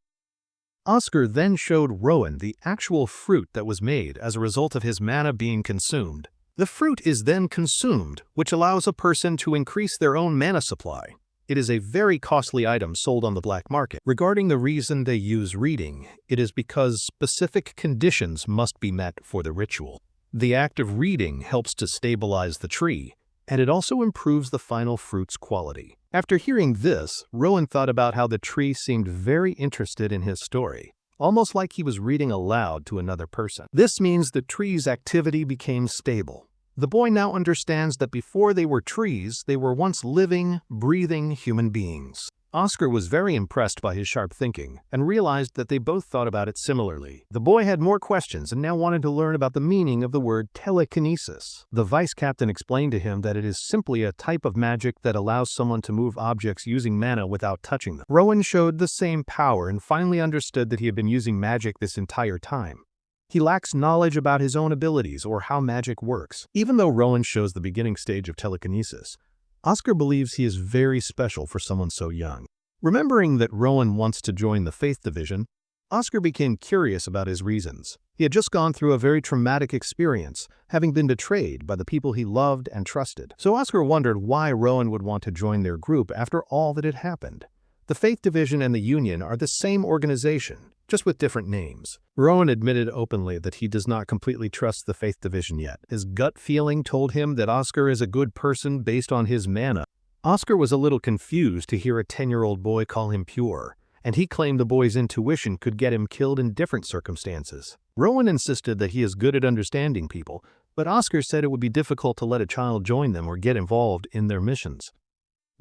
Oscar then showed Rowan the actual fruit that was made as a result of his mana being consumed. The fruit is then consumed, which allows a person to increase their own mana supply. It is a very costly item sold on the black market. Regarding the reason they use reading, it is because specific conditions must be met for the ritual. The act of reading helps to stabilize the tree, and it also improves the final fruit's quality. After hearing this, Rowan thought about how the tree seemed very interested in his story, almost like he was reading aloud to another person. This means the tree's activity became stable. The boy now understands that before they were trees, they were once living, breathing human beings. Oscar was very impressed by his sharp thinking and realized that they both thought about it similarly. The boy had more questions and now wanted to learn about the meaning of the word telekinesis. The vice captain explained to him that it is simply a type of magic that allows someone to move objects using mana without touching them. Rowan showed the same power and finally understood that he had been using magic this entire time. He lacks knowledge about his own abilities or how magic works. Even though Rowan shows the beginning stage of telekinesis, Oscar believes he is very special for someone so young. Remembering that Rowan wants to join the Faith Division, Oscar became curious about his reasons. He had just gone through a very traumatic experience, having been betrayed by the people he loved and trusted. So Oscar wondered why Rowan would want to join their group after all that had happened. The Faith Division and the Union are the same organization, just with different names. Rowan admitted openly that he does not completely trust the Faith Division yet. His gut feeling told him that Oscar is a good person based on his mana. Oscar was a little confused to hear a 10-year-old boy call him pure, and he claimed the boy's intuition could get him killed in different circumstances. Rowan insisted that he is good at understanding people, but Oscar said it would be difficult to let a child join them or get involved in their missions.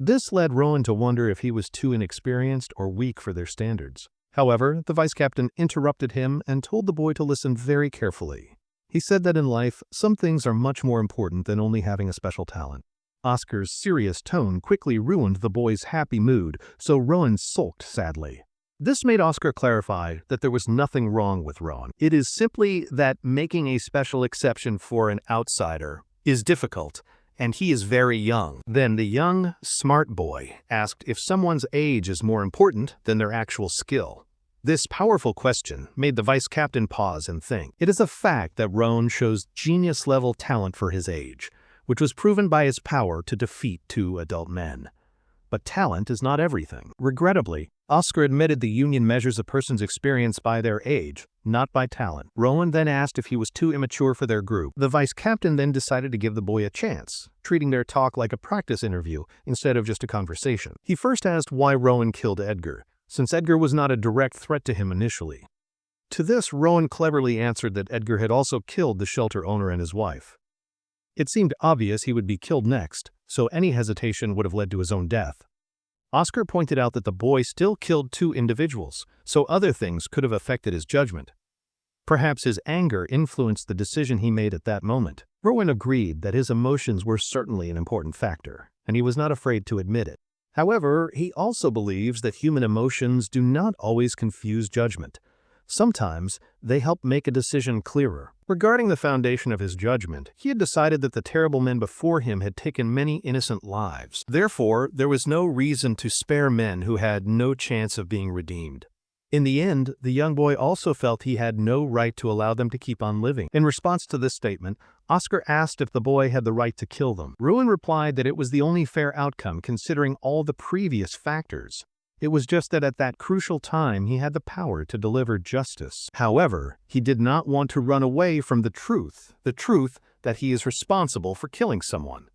This led Rowan to wonder if he was too inexperienced or weak for their standards. However, the vice captain interrupted him and told the boy to listen very carefully. He said that in life, some things are much more important than only having a special talent. Oscar's serious tone quickly ruined the boy's happy mood, so Rowan sulked sadly. This made Oscar clarify that there was nothing wrong with Rowan. It is simply that making a special exception for an outsider is difficult, and he is very young. Then the young, smart boy asked if someone's age is more important than their actual skill. This powerful question made the vice captain pause and think. It is a fact that Rowan shows genius-level talent for his age, which was proven by his power to defeat 2 adult men. But talent is not everything. Regrettably, Oscar admitted the Union measures a person's experience by their age, not by talent. Rowan then asked if he was too immature for their group. The vice captain then decided to give the boy a chance, treating their talk like a practice interview instead of just a conversation. He first asked why Rowan killed Edgar, since Edgar was not a direct threat to him initially. To this, Rowan cleverly answered that Edgar had also killed the shelter owner and his wife. It seemed obvious he would be killed next, so any hesitation would have led to his own death. Oscar pointed out that the boy still killed 2 individuals, so other things could have affected his judgment. Perhaps his anger influenced the decision he made at that moment. Rowan agreed that his emotions were certainly an important factor, and he was not afraid to admit it. However, he also believes that human emotions do not always confuse judgment. Sometimes, they help make a decision clearer. Regarding the foundation of his judgment, he had decided that the terrible men before him had taken many innocent lives. Therefore, there was no reason to spare men who had no chance of being redeemed. In the end, the young boy also felt he had no right to allow them to keep on living. In response to this statement, Oscar asked if the boy had the right to kill them. Rowan replied that it was the only fair outcome considering all the previous factors. It was just that at that crucial time he had the power to deliver justice. However, he did not want to run away from the truth that he is responsible for killing someone.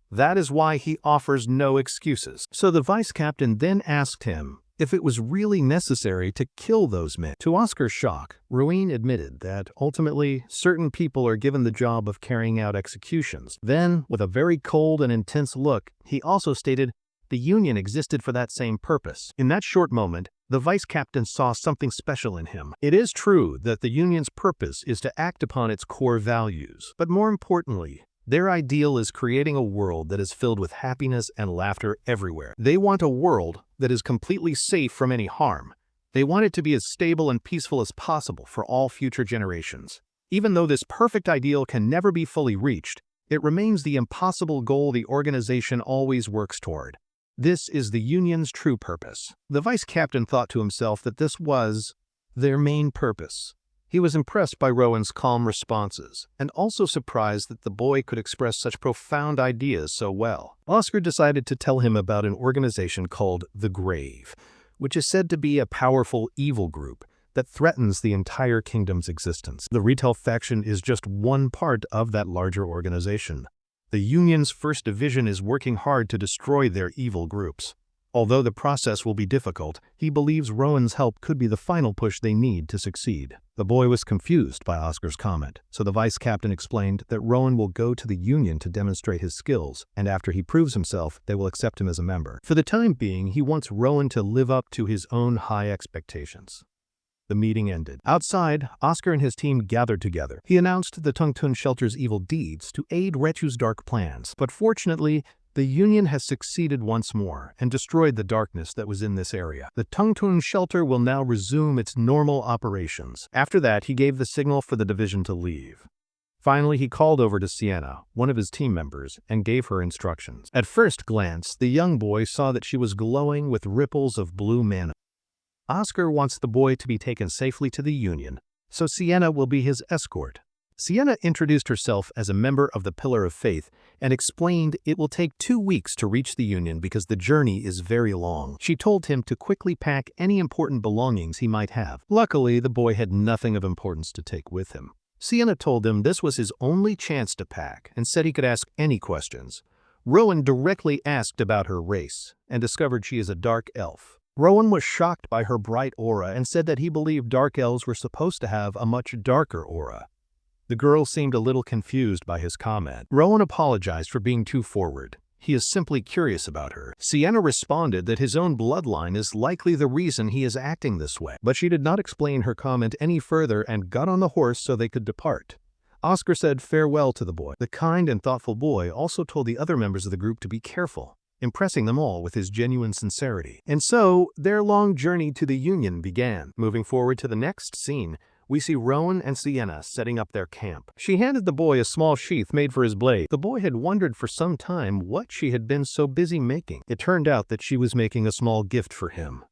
That is why he offers no excuses. So the vice captain then asked him if it was really necessary to kill those men. To Oscar's shock, Rowan admitted that ultimately certain people are given the job of carrying out executions. Then, with a very cold and intense look, he also stated the Union existed for that same purpose. In that short moment, the vice captain saw something special in him. It is true that the Union's purpose is to act upon its core values, but more importantly, Their ideal is creating a world that is filled with happiness and laughter everywhere. They want a world that is completely safe from any harm. They want it to be as stable and peaceful as possible for all future generations. Even though this perfect ideal can never be fully reached, it remains the impossible goal the organization always works toward. This is the union's true purpose. The vice captain thought to himself that this was their main purpose. He was impressed by Rowan's calm responses, and also surprised that the boy could express such profound ideas so well. Oscar decided to tell him about an organization called The Grave, which is said to be a powerful evil group that threatens the entire kingdom's existence. The retail faction is just one part of that larger organization. The Union's first division is working hard to destroy their evil groups. Although the process will be difficult, he believes Rowan's help could be the final push they need to succeed. The boy was confused by Oscar's comment, so the vice captain explained that Rowan will go to the Union to demonstrate his skills, and after he proves himself, they will accept him as a member. For the time being, he wants Rowan to live up to his own high expectations. The meeting ended. Outside, Oscar and his team gathered together. He announced the Tungtun Shelter's evil deeds to aid Rechu's dark plans, but fortunately, the Union has succeeded once more and destroyed the darkness that was in this area. The Tungtun Shelter will now resume its normal operations. After that, he gave the signal for the division to leave. Finally, he called over to Sienna, one of his team members, and gave her instructions. At first glance, the young boy saw that she was glowing with ripples of blue mana. Oscar wants the boy to be taken safely to the Union, so Sienna will be his escort. Sienna introduced herself as a member of the Pillar of Faith and explained it will take 2 weeks to reach the Union because the journey is very long. She told him to quickly pack any important belongings he might have. Luckily, the boy had nothing of importance to take with him. Sienna told him this was his only chance to pack and said he could ask any questions. Rowan directly asked about her race and discovered she is a dark elf. Rowan was shocked by her bright aura and said that he believed dark elves were supposed to have a much darker aura. The girl seemed a little confused by his comment. Rowan apologized for being too forward. He is simply curious about her. Sienna responded that his own bloodline is likely the reason he is acting this way, but she did not explain her comment any further and got on the horse so they could depart. Oscar said farewell to the boy. The kind and thoughtful boy also told the other members of the group to be careful, impressing them all with his genuine sincerity. And so, their long journey to the Union began. Moving forward to the next scene, we see Rowan and Sienna setting up their camp. She handed the boy a small sheath made for his blade. The boy had wondered for some time what she had been so busy making. It turned out that she was making a small gift for him.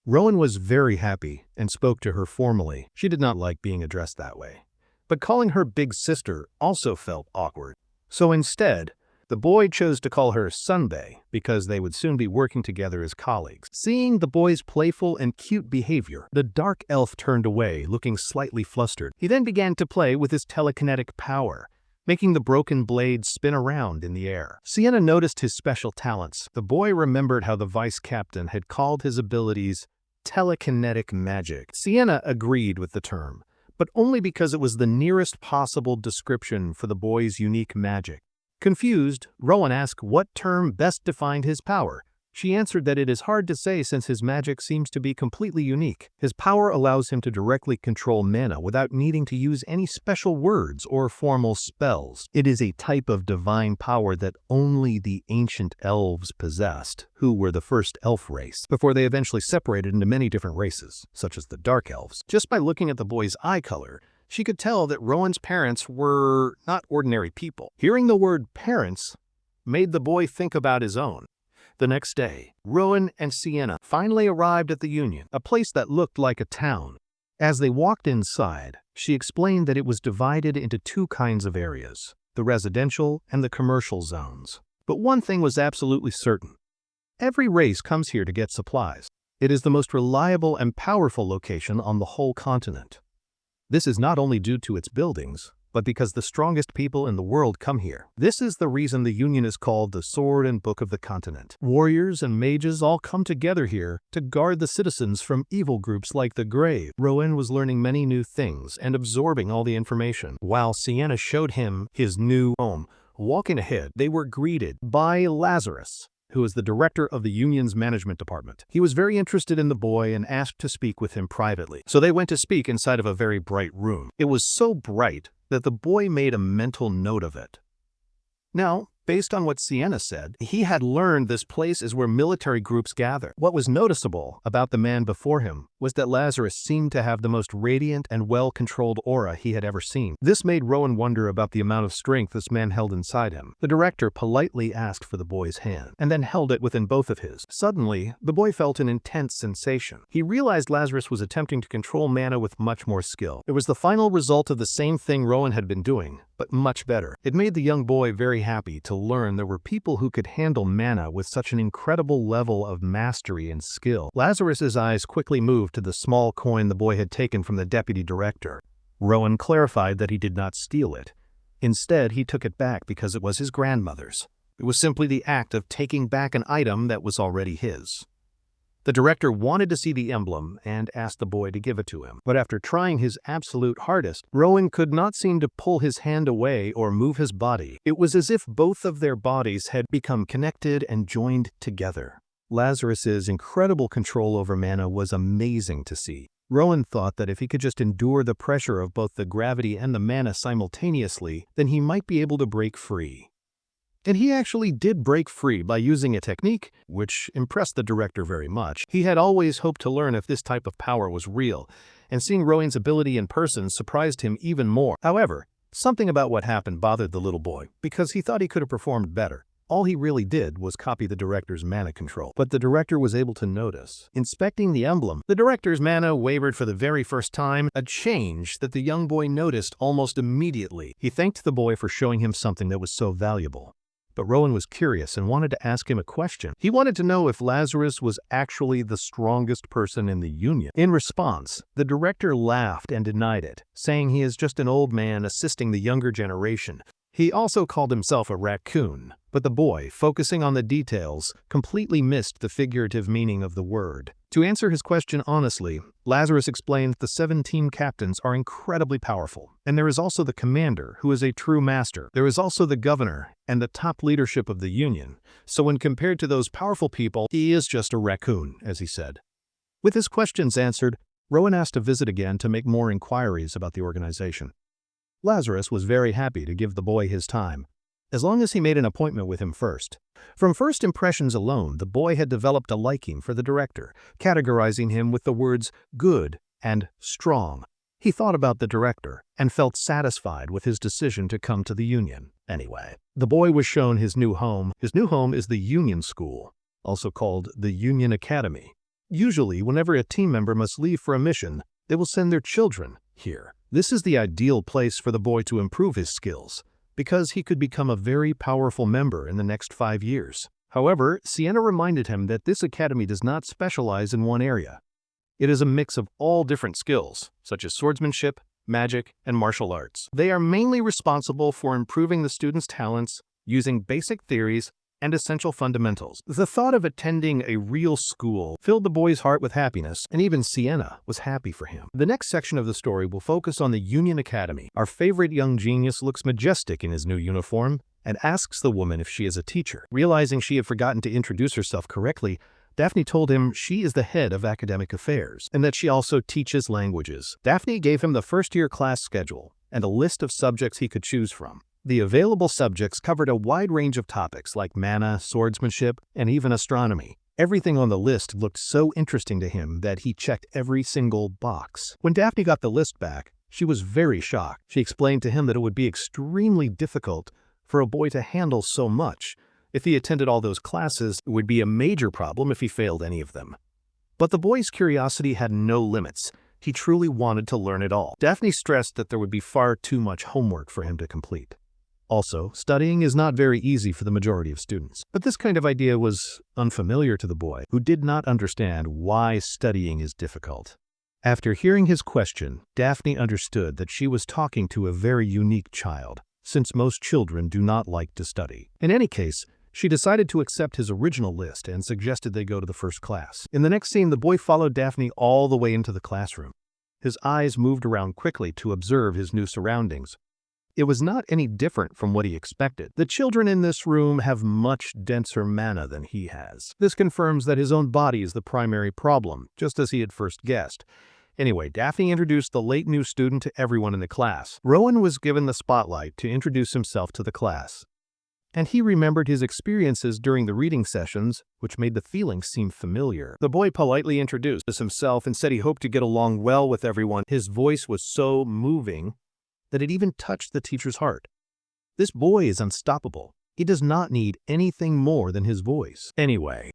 Rowan was very happy and spoke to her formally. She did not like being addressed that way. But calling her big sister also felt awkward. So instead, the boy chose to call her Sunbae because they would soon be working together as colleagues. Seeing the boy's playful and cute behavior, the dark elf turned away, looking slightly flustered. He then began to play with his telekinetic power, making the broken blade spin around in the air. Sienna noticed his special talents. The boy remembered how the vice captain had called his abilities telekinetic magic. Sienna agreed with the term, but only because it was the nearest possible description for the boy's unique magic. Confused, Rowan asked what term best defined his power. She answered that it is hard to say since his magic seems to be completely unique. His power allows him to directly control mana without needing to use any special words or formal spells. It is a type of divine power that only the ancient elves possessed, who were the first elf race, before they eventually separated into many different races, such as the dark elves. Just by looking at the boy's eye color, she could tell that Rowan's parents were not ordinary people. Hearing the word parents made the boy think about his own. The next day, Rowan and Sienna finally arrived at the Union, a place that looked like a town. As they walked inside, she explained that it was divided into 2 kinds of areas, the residential and the commercial zones. But one thing was absolutely certain. Every race comes here to get supplies. It is the most reliable and powerful location on the whole continent. This is not only due to its buildings, but because the strongest people in the world come here. This is the reason the Union is called the Sword and Book of the Continent. Warriors and mages all come together here to guard the citizens from evil groups like the Grave. Rowan was learning many new things and absorbing all the information, while Sienna showed him his new home. Walking ahead, they were greeted by Lazarus, who is the director of the Union's management department. He was very interested in the boy and asked to speak with him privately. So they went to speak inside of a very bright room. It was so bright that the boy made a mental note of it. Now, based on what Sienna said, he had learned this place is where military groups gather. What was noticeable about the man before him was that Lazarus seemed to have the most radiant and well-controlled aura he had ever seen. This made Rowan wonder about the amount of strength this man held inside him. The director politely asked for the boy's hand, and then held it within both of his. Suddenly, the boy felt an intense sensation. He realized Lazarus was attempting to control mana with much more skill. It was the final result of the same thing Rowan had been doing, but much better. It made the young boy very happy to learn there were people who could handle mana with such an incredible level of mastery and skill. Lazarus's eyes quickly moved to the small coin the boy had taken from the deputy director. Rowan clarified that he did not steal it. Instead, he took it back because it was his grandmother's. It was simply the act of taking back an item that was already his. The director wanted to see the emblem and asked the boy to give it to him. But after trying his absolute hardest, Rowan could not seem to pull his hand away or move his body. It was as if both of their bodies had become connected and joined together. Lazarus's incredible control over mana was amazing to see. Rowan thought that if he could just endure the pressure of both the gravity and the mana simultaneously, then he might be able to break free. And he actually did break free by using a technique which impressed the director very much. He had always hoped to learn if this type of power was real, and seeing Rowan's ability in person surprised him even more. However, something about what happened bothered the little boy, because he thought he could have performed better. All he really did was copy the director's mana control. But the director was able to notice. Inspecting the emblem, the director's mana wavered for the very first time, a change that the young boy noticed almost immediately. He thanked the boy for showing him something that was so valuable. But Rowan was curious and wanted to ask him a question. He wanted to know if Lazarus was actually the strongest person in the Union. In response, the director laughed and denied it, saying he is just an old man assisting the younger generation. He also called himself a raccoon, but the boy, focusing on the details, completely missed the figurative meaning of the word. To answer his question honestly, Lazarus explained the 17 captains are incredibly powerful, and there is also the commander, who is a true master. There is also the governor and the top leadership of the Union, so when compared to those powerful people, he is just a raccoon, as he said. With his questions answered, Rowan asked to visit again to make more inquiries about the organization. Lazarus was very happy to give the boy his time, as long as he made an appointment with him first. From first impressions alone, the boy had developed a liking for the director, categorizing him with the words good and strong. He thought about the director and felt satisfied with his decision to come to the Union. Anyway, the boy was shown his new home. His new home is the Union School, also called the Union Academy. Usually, whenever a team member must leave for a mission, they will send their children here. This is the ideal place for the boy to improve his skills, because he could become a very powerful member in the next 5 years. However, Sienna reminded him that this academy does not specialize in one area. It is a mix of all different skills, such as swordsmanship, magic, and martial arts. They are mainly responsible for improving the students' talents, using basic theories, and essential fundamentals. The thought of attending a real school filled the boy's heart with happiness, and even Sienna was happy for him. The next section of the story will focus on the Union Academy. Our favorite young genius looks majestic in his new uniform and asks the woman if she is a teacher. Realizing she had forgotten to introduce herself correctly, Daphne told him she is the head of academic affairs and that she also teaches languages. Daphne gave him the first-year class schedule and a list of subjects he could choose from. The available subjects covered a wide range of topics like mana, swordsmanship, and even astronomy. Everything on the list looked so interesting to him that he checked every single box. When Daphne got the list back, she was very shocked. She explained to him that it would be extremely difficult for a boy to handle so much. If he attended all those classes, it would be a major problem if he failed any of them. But the boy's curiosity had no limits. He truly wanted to learn it all. Daphne stressed that there would be far too much homework for him to complete. Also, studying is not very easy for the majority of students. But this kind of idea was unfamiliar to the boy, who did not understand why studying is difficult. After hearing his question, Daphne understood that she was talking to a very unique child, since most children do not like to study. In any case, she decided to accept his original list and suggested they go to the first class. In the next scene, the boy followed Daphne all the way into the classroom. His eyes moved around quickly to observe his new surroundings. It was not any different from what he expected. The children in this room have much denser mana than he has. This confirms that his own body is the primary problem, just as he had first guessed. Anyway, Daphne introduced the late new student to everyone in the class. Rowan was given the spotlight to introduce himself to the class. and he remembered his experiences during the reading sessions, which made the feeling seem familiar. The boy politely introduced himself and said he hoped to get along well with everyone. His voice was so moving that it even touched the teacher's heart. This boy is unstoppable. He does not need anything more than his voice. Anyway,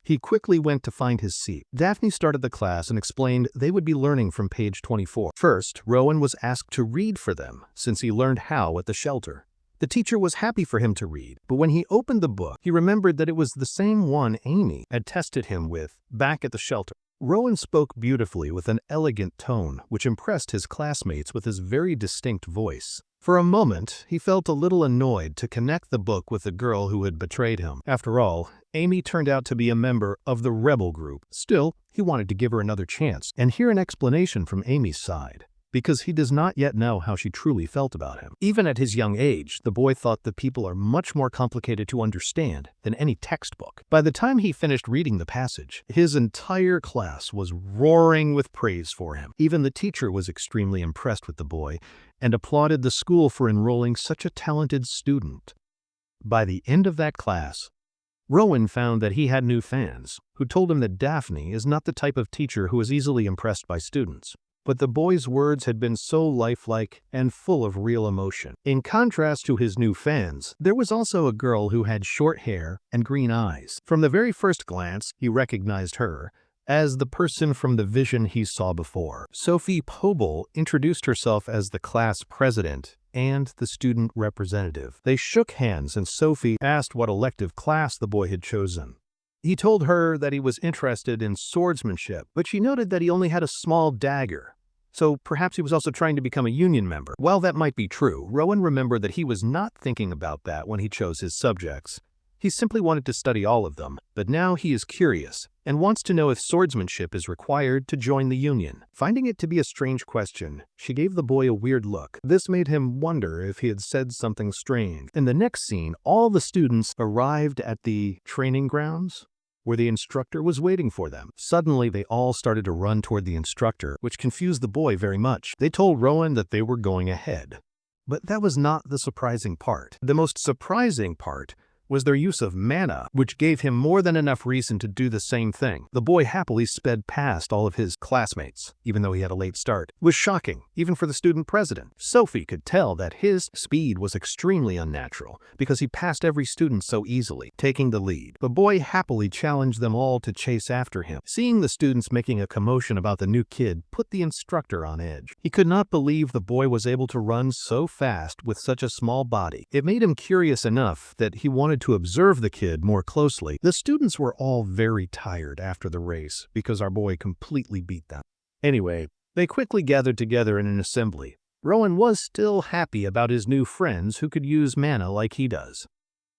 he quickly went to find his seat. Daphne started the class and explained they would be learning from page 24. First, Rowan was asked to read for them, since he learned how at the shelter. The teacher was happy for him to read, but when he opened the book, he remembered that it was the same one Amy had tested him with back at the shelter. Rowan spoke beautifully with an elegant tone, which impressed his classmates with his very distinct voice. For a moment, he felt a little annoyed to connect the book with the girl who had betrayed him. After all, Amy turned out to be a member of the rebel group. Still, he wanted to give her another chance and hear an explanation from Amy's side, because he does not yet know how she truly felt about him. Even at his young age, the boy thought that people are much more complicated to understand than any textbook. By the time he finished reading the passage, his entire class was roaring with praise for him. Even the teacher was extremely impressed with the boy and applauded the school for enrolling such a talented student. By the end of that class, Rowan found that he had new fans who told him that Daphne is not the type of teacher who is easily impressed by students. But the boy's words had been so lifelike and full of real emotion. In contrast to his new fans, there was also a girl who had short hair and green eyes. From the very first glance, he recognized her as the person from the vision he saw before. Sophie Pobel introduced herself as the class president and the student representative. They shook hands and Sophie asked what elective class the boy had chosen. He told her that he was interested in swordsmanship, but she noted that he only had a small dagger. So perhaps he was also trying to become a union member. While that might be true, Rowan remembered that he was not thinking about that when he chose his subjects. He simply wanted to study all of them, but now he is curious and wants to know if swordsmanship is required to join the union. Finding it to be a strange question, she gave the boy a weird look. This made him wonder if he had said something strange. In the next scene, all the students arrived at the training grounds where the instructor was waiting for them. Suddenly, they all started to run toward the instructor, which confused the boy very much. They told Rowan that they were going ahead. But that was not the surprising part. The most surprising part was their use of mana, which gave him more than enough reason to do the same thing. The boy happily sped past all of his classmates, even though he had a late start. It was shocking, even for the student president. Sophie could tell that his speed was extremely unnatural, because he passed every student so easily, taking the lead. The boy happily challenged them all to chase after him. Seeing the students making a commotion about the new kid put the instructor on edge. He could not believe the boy was able to run so fast with such a small body. It made him curious enough that he wanted to observe the kid more closely. The students were all very tired after the race because our boy completely beat them. Anyway, they quickly gathered together in an assembly. Rowan was still happy about his new friends who could use mana like he does.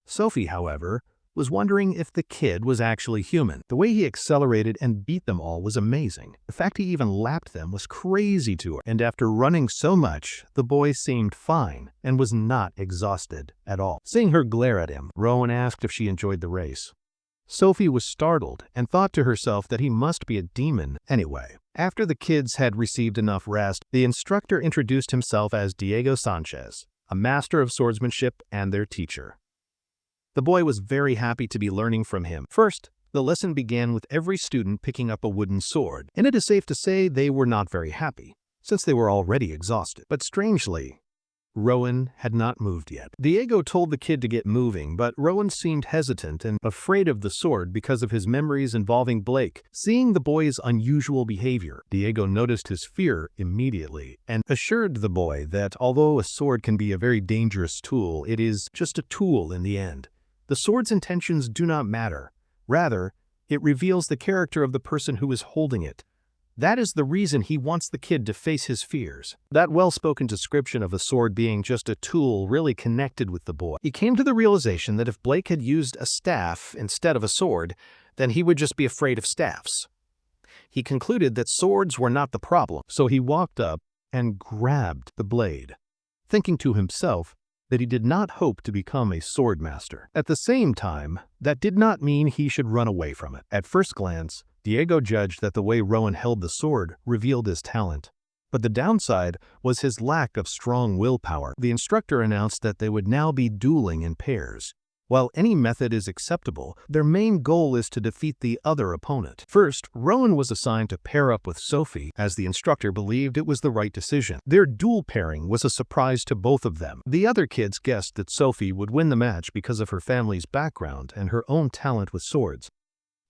Sophie, however, was wondering if the kid was actually human. The way he accelerated and beat them all was amazing. The fact he even lapped them was crazy to her. And after running so much, the boy seemed fine and was not exhausted at all. Seeing her glare at him, Rowan asked if she enjoyed the race. Sophie was startled and thought to herself that he must be a demon anyway. After the kids had received enough rest, the instructor introduced himself as Diego Sanchez, a master of swordsmanship and their teacher. The boy was very happy to be learning from him. First, the lesson began with every student picking up a wooden sword, and it is safe to say they were not very happy, since they were already exhausted. But strangely, Rowan had not moved yet. Diego told the kid to get moving, but Rowan seemed hesitant and afraid of the sword because of his memories involving Blake. Seeing the boy's unusual behavior, Diego noticed his fear immediately and assured the boy that although a sword can be a very dangerous tool, it is just a tool in the end. The sword's intentions do not matter. Rather, it reveals the character of the person who is holding it. That is the reason he wants the kid to face his fears. That well-spoken description of a sword being just a tool really connected with the boy. He came to the realization that if Blake had used a staff instead of a sword, then he would just be afraid of staffs. He concluded that swords were not the problem, so he walked up and grabbed the blade, thinking to himself that he did not hope to become a sword master. At the same time, that did not mean he should run away from it. At first glance, Diego judged that the way Rowan held the sword revealed his talent. But the downside was his lack of strong willpower. The instructor announced that they would now be dueling in pairs. While any method is acceptable, their main goal is to defeat the other opponent. First, Rowan was assigned to pair up with Sophie, as the instructor believed it was the right decision. Their dual pairing was a surprise to both of them. The other kids guessed that Sophie would win the match because of her family's background and her own talent with swords.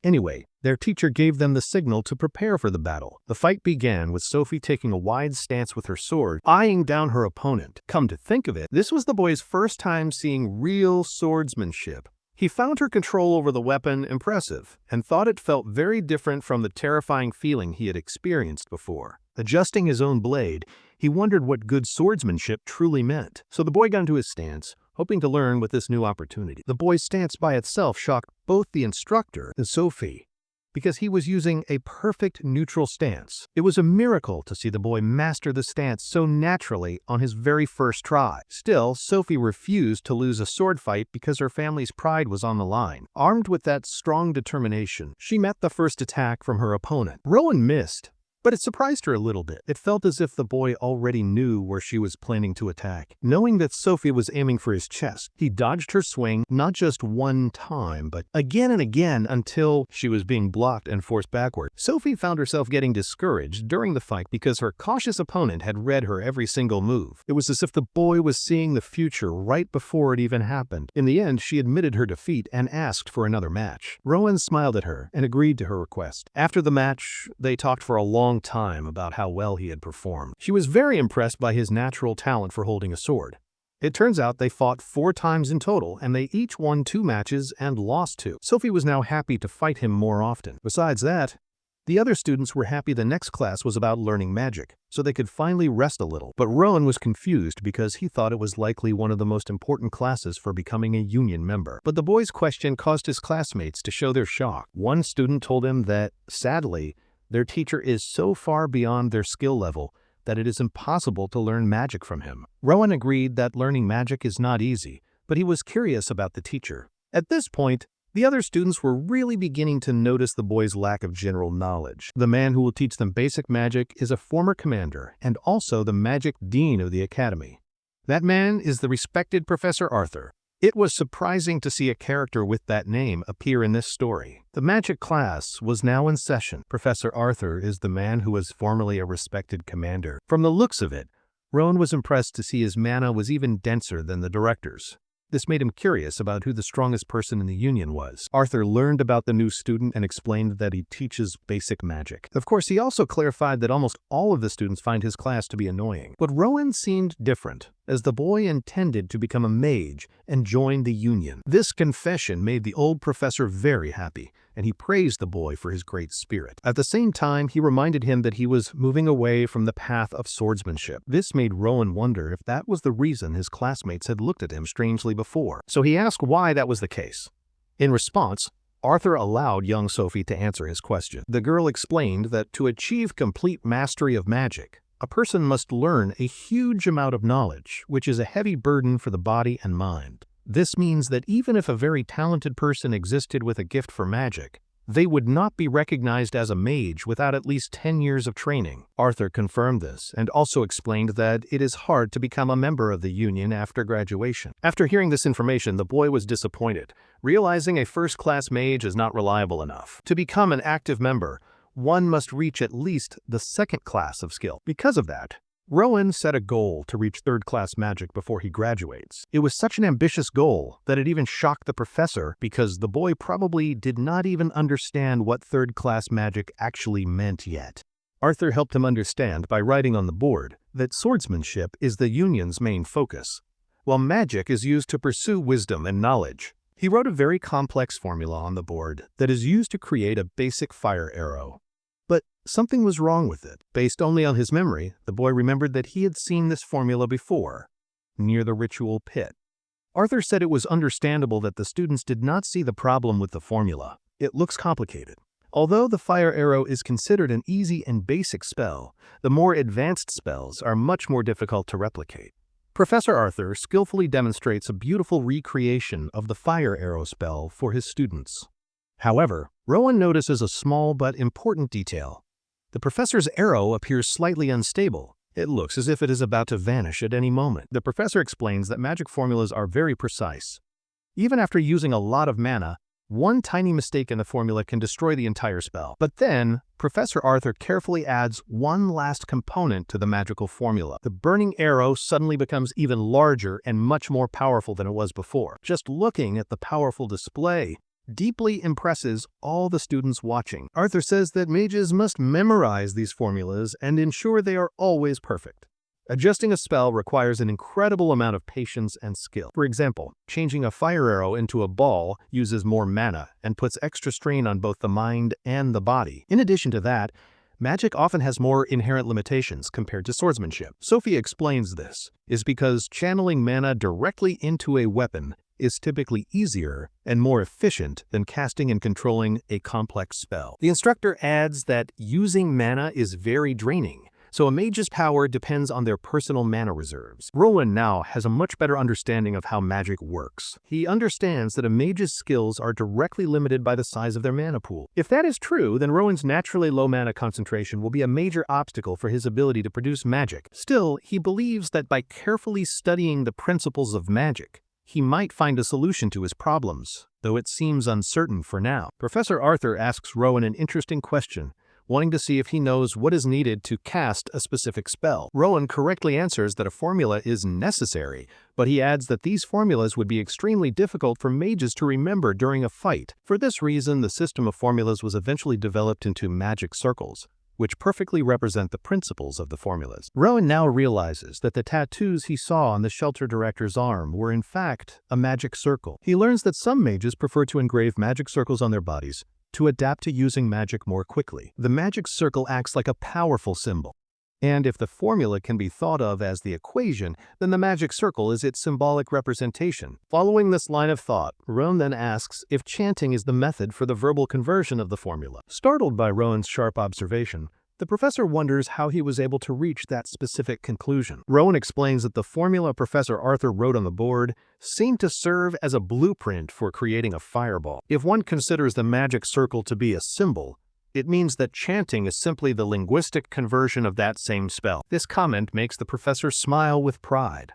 Anyway, their teacher gave them the signal to prepare for the battle. The fight began with Sophie taking a wide stance with her sword, eyeing down her opponent. Come to think of it, this was the boy's first time seeing real swordsmanship. He found her control over the weapon impressive, and thought it felt very different from the terrifying feeling he had experienced before. Adjusting his own blade, he wondered what good swordsmanship truly meant. So the boy got into his stance, hoping to learn with this new opportunity. The boy's stance by itself shocked both the instructor and Sophie, because he was using a perfect neutral stance. It was a miracle to see the boy master the stance so naturally on his very first try. Still, Sophie refused to lose a sword fight because her family's pride was on the line. Armed with that strong determination, she met the first attack from her opponent. Rowan missed, but it surprised her a little bit. It felt as if the boy already knew where she was planning to attack. Knowing that Sophie was aiming for his chest, he dodged her swing not just one time, but again and again until she was being blocked and forced backward. Sophie found herself getting discouraged during the fight because her cautious opponent had read her every single move. It was as if the boy was seeing the future right before it even happened. In the end, she admitted her defeat and asked for another match. Rowan smiled at her and agreed to her request. After the match, they talked for a long time about how well he had performed. She was very impressed by his natural talent for holding a sword. It turns out they fought 4 times in total, and they each won 2 matches and lost 2. Sophie was now happy to fight him more often. Besides that, the other students were happy the next class was about learning magic, so they could finally rest a little. But Rowan was confused because he thought it was likely one of the most important classes for becoming a union member. But the boy's question caused his classmates to show their shock. One student told him that, sadly, their teacher is so far beyond their skill level that it is impossible to learn magic from him. Rowan agreed that learning magic is not easy, but he was curious about the teacher. At this point, the other students were really beginning to notice the boy's lack of general knowledge. The man who will teach them basic magic is a former commander and also the magic dean of the academy. That man is the respected Professor Arthur. It was surprising to see a character with that name appear in this story. The magic class was now in session. Professor Arthur is the man who was formerly a respected commander. From the looks of it, Rowan was impressed to see his mana was even denser than the director's. This made him curious about who the strongest person in the union was. Arthur learned about the new student and explained that he teaches basic magic. Of course, he also clarified that almost all of the students find his class to be annoying. But Rowan seemed different, as the boy intended to become a mage and join the union. This confession made the old professor very happy, and he praised the boy for his great spirit. At the same time, he reminded him that he was moving away from the path of swordsmanship. This made Rowan wonder if that was the reason his classmates had looked at him strangely before. So he asked why that was the case. In response, Arthur allowed young Sophie to answer his question. The girl explained that to achieve complete mastery of magic, a person must learn a huge amount of knowledge, which is a heavy burden for the body and mind. This means that even if a very talented person existed with a gift for magic, they would not be recognized as a mage without at least 10 years of training. Arthur confirmed this and also explained that it is hard to become a member of the union after graduation. After hearing this information, the boy was disappointed, realizing a first-class mage is not reliable enough. To become an active member, one must reach at least the 2nd class of skill. Because of that, Rowan set a goal to reach 3rd-class magic before he graduates. It was such an ambitious goal that it even shocked the professor because the boy probably did not even understand what 3rd-class magic actually meant yet. Arthur helped him understand by writing on the board that swordsmanship is the union's main focus, while magic is used to pursue wisdom and knowledge. He wrote a very complex formula on the board that is used to create a basic fire arrow. But something was wrong with it. Based only on his memory, the boy remembered that he had seen this formula before, near the ritual pit. Arthur said it was understandable that the students did not see the problem with the formula. It looks complicated. Although the fire arrow is considered an easy and basic spell, the more advanced spells are much more difficult to replicate. Professor Arthur skillfully demonstrates a beautiful recreation of the fire arrow spell for his students. However, Rowan notices a small but important detail. The professor's arrow appears slightly unstable, It looks as if it is about to vanish at any moment. The professor explains that magic formulas are very precise. Even after using a lot of mana, one tiny mistake in the formula can destroy the entire spell. But then, Professor Arthur carefully adds one last component to the magical formula. The burning arrow suddenly becomes even larger and much more powerful than it was before. Just looking at the powerful display deeply impresses all the students watching. Arthur says that mages must memorize these formulas and ensure they are always perfect. Adjusting a spell requires an incredible amount of patience and skill. For example, changing a fire arrow into a ball uses more mana and puts extra strain on both the mind and the body. In addition to that, magic often has more inherent limitations compared to swordsmanship. Sophie explains this is because channeling mana directly into a weapon is typically easier and more efficient than casting and controlling a complex spell. The instructor adds that using mana is very draining, so a mage's power depends on their personal mana reserves. Rowan now has a much better understanding of how magic works. He understands that a mage's skills are directly limited by the size of their mana pool. If that is true, then Rowan's naturally low mana concentration will be a major obstacle for his ability to produce magic. Still, he believes that by carefully studying the principles of magic, he might find a solution to his problems, though it seems uncertain for now. Professor Arthur asks Rowan an interesting question, wanting to see if he knows what is needed to cast a specific spell. Rowan correctly answers that a formula is necessary, but he adds that these formulas would be extremely difficult for mages to remember during a fight. For this reason, the system of formulas was eventually developed into magic circles, which perfectly represent the principles of the formulas. Rowan now realizes that the tattoos he saw on the shelter director's arm were in fact a magic circle. He learns that some mages prefer to engrave magic circles on their bodies to adapt to using magic more quickly. The magic circle acts like a powerful symbol. And if the formula can be thought of as the equation, then the magic circle is its symbolic representation. Following this line of thought, Rowan then asks if chanting is the method for the verbal conversion of the formula. Startled by Rowan's sharp observation, the professor wonders how he was able to reach that specific conclusion. Rowan explains that the formula Professor Arthur wrote on the board seemed to serve as a blueprint for creating a fireball. If one considers the magic circle to be a symbol, it means that chanting is simply the linguistic conversion of that same spell. This comment makes the professor smile with pride.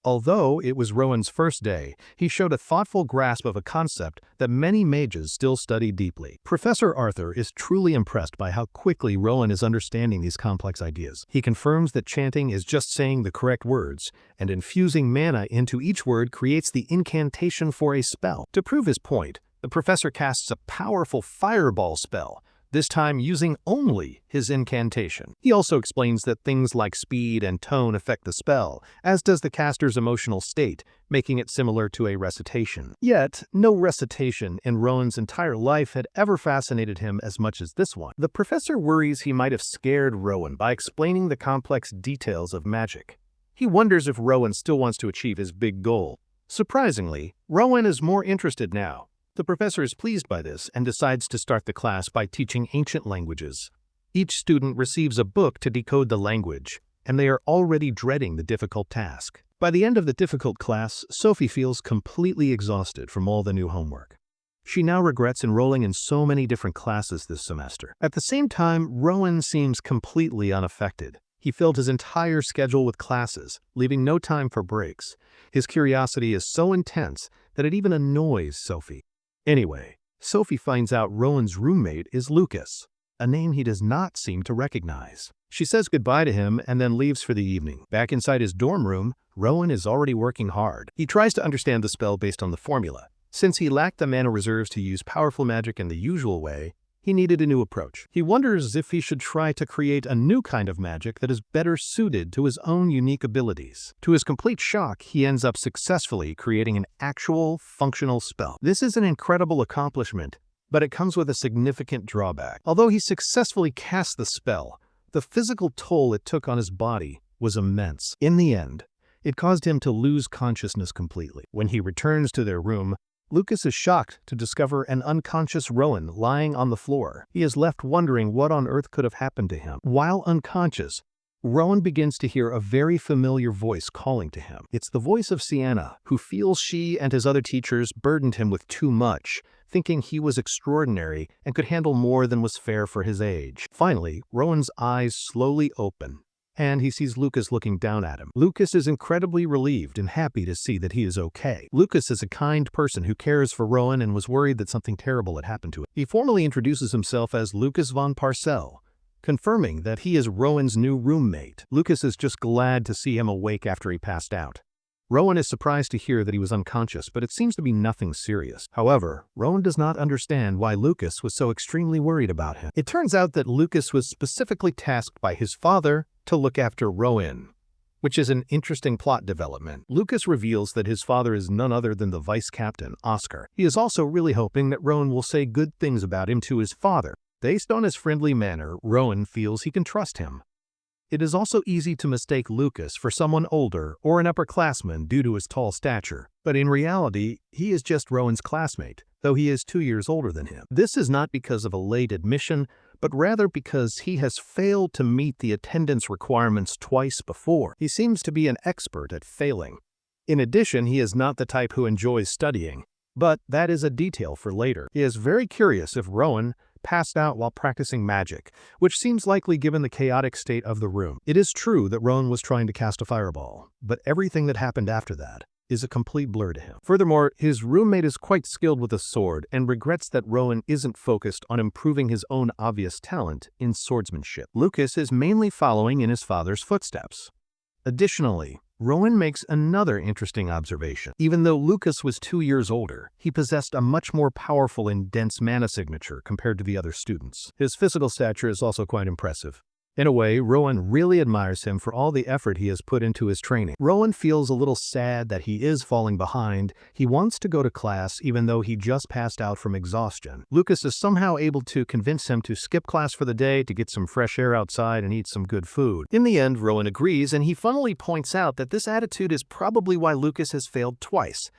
Although it was Rowan's first day, he showed a thoughtful grasp of a concept that many mages still study deeply. Professor Arthur is truly impressed by how quickly Rowan is understanding these complex ideas. He confirms that chanting is just saying the correct words, and infusing mana into each word creates the incantation for a spell. To prove his point, the professor casts a powerful fireball spell, this time using only his incantation. He also explains that things like speed and tone affect the spell, as does the caster's emotional state, making it similar to a recitation. Yet, no recitation in Rowan's entire life had ever fascinated him as much as this one. The professor worries he might have scared Rowan by explaining the complex details of magic. He wonders if Rowan still wants to achieve his big goal. Surprisingly, Rowan is more interested now. The professor is pleased by this and decides to start the class by teaching ancient languages. Each student receives a book to decode the language, and they are already dreading the difficult task. By the end of the difficult class, Sophie feels completely exhausted from all the new homework. She now regrets enrolling in so many different classes this semester. At the same time, Rowan seems completely unaffected. He filled his entire schedule with classes, leaving no time for breaks. His curiosity is so intense that it even annoys Sophie. Anyway, Sophie finds out Rowan's roommate is Lucas, a name he does not seem to recognize. She says goodbye to him and then leaves for the evening. Back inside his dorm room, Rowan is already working hard. He tries to understand the spell based on the formula. Since he lacked the mana reserves to use powerful magic in the usual way, he needed a new approach. He wonders if he should try to create a new kind of magic that is better suited to his own unique abilities. To his complete shock, he ends up successfully creating an actual, functional spell. This is an incredible accomplishment, but it comes with a significant drawback. Although he successfully cast the spell, the physical toll it took on his body was immense. In the end, it caused him to lose consciousness completely. When he returns to their room, Lucas is shocked to discover an unconscious Rowan lying on the floor. He is left wondering what on earth could have happened to him. While unconscious, Rowan begins to hear a very familiar voice calling to him. It's the voice of Sienna, who feels she and his other teachers burdened him with too much, thinking he was extraordinary and could handle more than was fair for his age. Finally, Rowan's eyes slowly open, and he sees Lucas looking down at him. Lucas is incredibly relieved and happy to see that he is okay. Lucas is a kind person who cares for Rowan and was worried that something terrible had happened to him. He formally introduces himself as Lucas von Parcell, confirming that he is Rowan's new roommate. Lucas is just glad to see him awake after he passed out. Rowan is surprised to hear that he was unconscious, but it seems to be nothing serious. However, Rowan does not understand why Lucas was so extremely worried about him. It turns out that Lucas was specifically tasked by his father to look after Rowan, which is an interesting plot development. Lucas reveals that his father is none other than the vice captain, Oscar. He is also really hoping that Rowan will say good things about him to his father. Based on his friendly manner, Rowan feels he can trust him. It is also easy to mistake Lucas for someone older or an upperclassman due to his tall stature, but in reality, he is just Rowan's classmate, though he is 2 years older than him. This is not because of a late admission, but rather because he has failed to meet the attendance requirements twice before. He seems to be an expert at failing. In addition, he is not the type who enjoys studying, but that is a detail for later. He is very curious if Rowan passed out while practicing magic, which seems likely given the chaotic state of the room. It is true that Rowan was trying to cast a fireball, but everything that happened after that is a complete blur to him. Furthermore, his roommate is quite skilled with a sword and regrets that Rowan isn't focused on improving his own obvious talent in swordsmanship. Lucas is mainly following in his father's footsteps. Additionally, Rowan makes another interesting observation. Even though Lucas was 2 years older, he possessed a much more powerful and dense mana signature compared to the other students. His physical stature is also quite impressive. In a way, Rowan really admires him for all the effort he has put into his training. Rowan feels a little sad that he is falling behind. He wants to go to class even though he just passed out from exhaustion. Lucas is somehow able to convince him to skip class for the day to get some fresh air outside and eat some good food. In the end, Rowan agrees, and he funnily points out that this attitude is probably why Lucas has failed twice.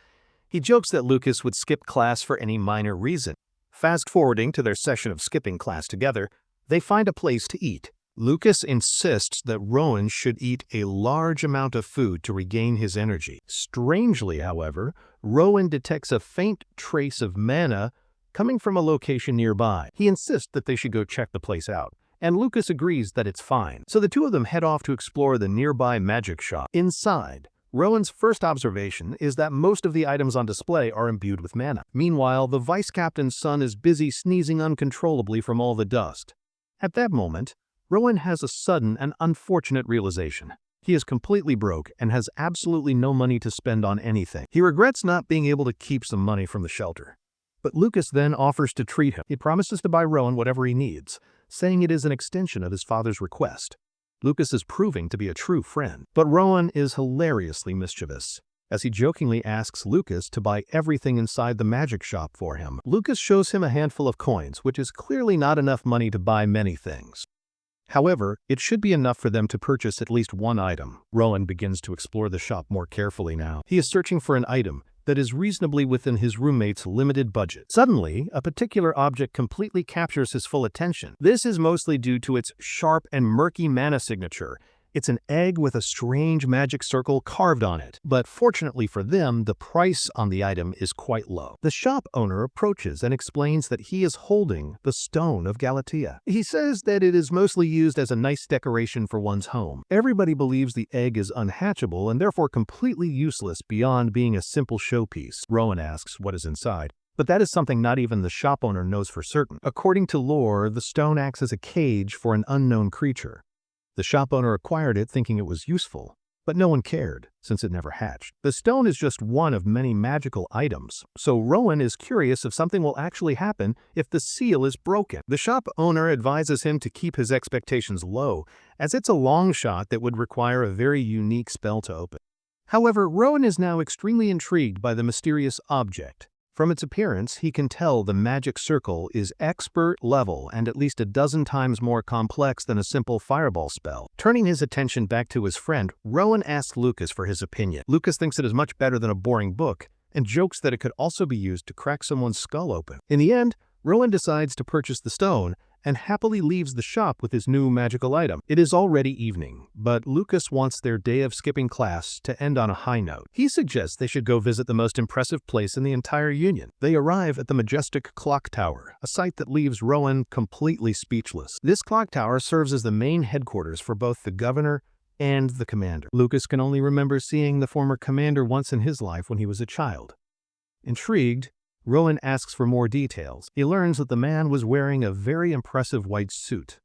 He jokes that Lucas would skip class for any minor reason. Fast forwarding to their session of skipping class together, they find a place to eat. Lucas insists that Rowan should eat a large amount of food to regain his energy. Strangely, however, Rowan detects a faint trace of mana coming from a location nearby. He insists that they should go check the place out, and Lucas agrees that it's fine. So the two of them head off to explore the nearby magic shop. Inside, Rowan's first observation is that most of the items on display are imbued with mana. Meanwhile, the vice captain's son is busy sneezing uncontrollably from all the dust. At that moment, Rowan has a sudden and unfortunate realization. He is completely broke and has absolutely no money to spend on anything. He regrets not being able to keep some money from the shelter. But Lucas then offers to treat him. He promises to buy Rowan whatever he needs, saying it is an extension of his father's request. Lucas is proving to be a true friend. But Rowan is hilariously mischievous, as he jokingly asks Lucas to buy everything inside the magic shop for him. Lucas shows him a handful of coins, which is clearly not enough money to buy many things. However, it should be enough for them to purchase at least one item. Rowan begins to explore the shop more carefully now. He is searching for an item that is reasonably within his roommate's limited budget. Suddenly, a particular object completely captures his full attention. This is mostly due to its sharp and murky mana signature. It's an egg with a strange magic circle carved on it. But fortunately for them, the price on the item is quite low. The shop owner approaches and explains that he is holding the Stone of Galatea. He says that it is mostly used as a nice decoration for one's home. Everybody believes the egg is unhatchable and therefore completely useless beyond being a simple showpiece. Rowan asks what is inside, but that is something not even the shop owner knows for certain. According to lore, the stone acts as a cage for an unknown creature. The shop owner acquired it thinking it was useful, but no one cared, since it never hatched. The stone is just one of many magical items, so Rowan is curious if something will actually happen if the seal is broken. The shop owner advises him to keep his expectations low, as it's a long shot that would require a very unique spell to open. However, Rowan is now extremely intrigued by the mysterious object. From its appearance, he can tell the magic circle is expert level and at least a dozen times more complex than a simple fireball spell. Turning his attention back to his friend, Rowan asks Lucas for his opinion. Lucas thinks it is much better than a boring book and jokes that it could also be used to crack someone's skull open. In the end, Rowan decides to purchase the stone and happily leaves the shop with his new magical item. It is already evening, but Lucas wants their day of skipping class to end on a high note. He suggests they should go visit the most impressive place in the entire Union. They arrive at the majestic clock tower, a sight that leaves Rowan completely speechless. This clock tower serves as the main headquarters for both the governor and the commander. Lucas can only remember seeing the former commander once in his life when he was a child. Intrigued, Rowan asks for more details. He learns that the man was wearing a very impressive white suit.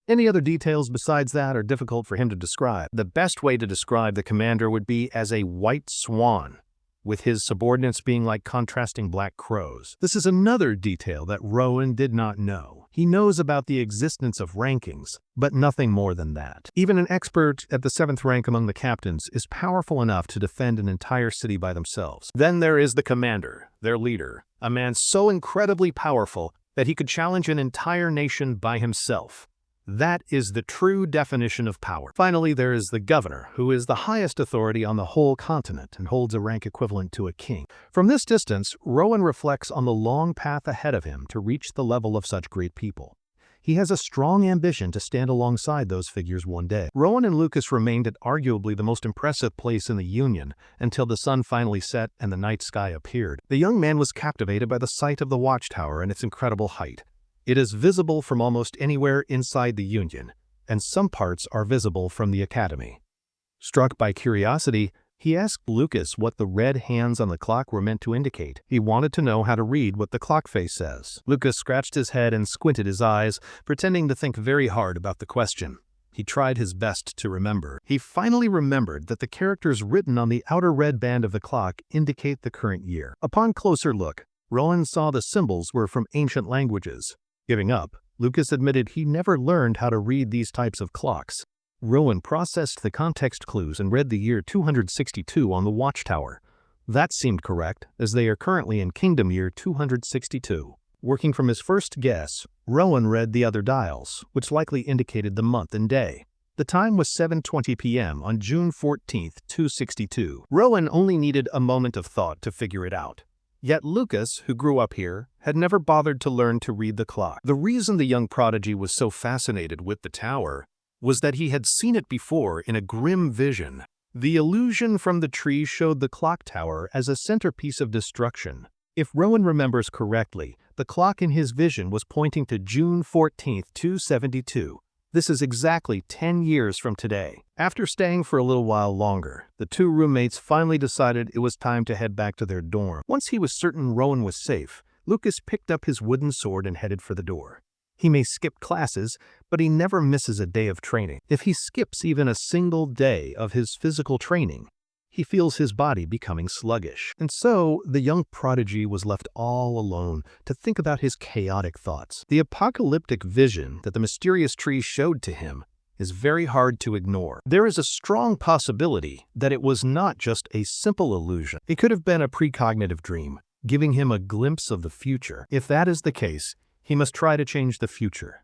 Any other details besides that are difficult for him to describe. The best way to describe the commander would be as a white swan, with his subordinates being like contrasting black crows. This is another detail that Rowan did not know. He knows about the existence of rankings, but nothing more than that. Even an expert at the 7th rank among the captains is powerful enough to defend an entire city by themselves. Then there is the commander, their leader, a man so incredibly powerful that he could challenge an entire nation by himself. That is the true definition of power. Finally, there is the governor, who is the highest authority on the whole continent and holds a rank equivalent to a king. From this distance, Rowan reflects on the long path ahead of him to reach the level of such great people. He has a strong ambition to stand alongside those figures one day. Rowan and Lucas remained at arguably the most impressive place in the Union until the sun finally set and the night sky appeared. The young man was captivated by the sight of the watchtower and its incredible height. It is visible from almost anywhere inside the Union, and some parts are visible from the Academy. Struck by curiosity, he asked Lucas what the red hands on the clock were meant to indicate. He wanted to know how to read what the clock face says. Lucas scratched his head and squinted his eyes, pretending to think very hard about the question. He tried his best to remember. He finally remembered that the characters written on the outer red band of the clock indicate the current year. Upon closer look, Rowan saw the symbols were from ancient languages. Giving up, Lucas admitted he never learned how to read these types of clocks. Rowan processed the context clues and read the year 262 on the watchtower. That seemed correct, as they are currently in Kingdom Year 262. Working from his first guess, Rowan read the other dials, which likely indicated the month and day. The time was 7:20 p.m. on June 14, 262. Rowan only needed a moment of thought to figure it out. Yet Lucas, who grew up here, had never bothered to learn to read the clock. The reason the young prodigy was so fascinated with the tower was that he had seen it before in a grim vision. The illusion from the tree showed the clock tower as a centerpiece of destruction. If Rowan remembers correctly, the clock in his vision was pointing to June 14, 272. This is exactly 10 years from today. After staying for a little while longer, the two roommates finally decided it was time to head back to their dorm. Once he was certain Rowan was safe, Lucas picked up his wooden sword and headed for the door. He may skip classes, but he never misses a day of training. If he skips even a single day of his physical training, he feels his body becoming sluggish. And so, the young prodigy was left all alone to think about his chaotic thoughts. The apocalyptic vision that the mysterious tree showed to him is very hard to ignore. There is a strong possibility that it was not just a simple illusion. It could have been a precognitive dream, giving him a glimpse of the future. If that is the case, he must try to change the future.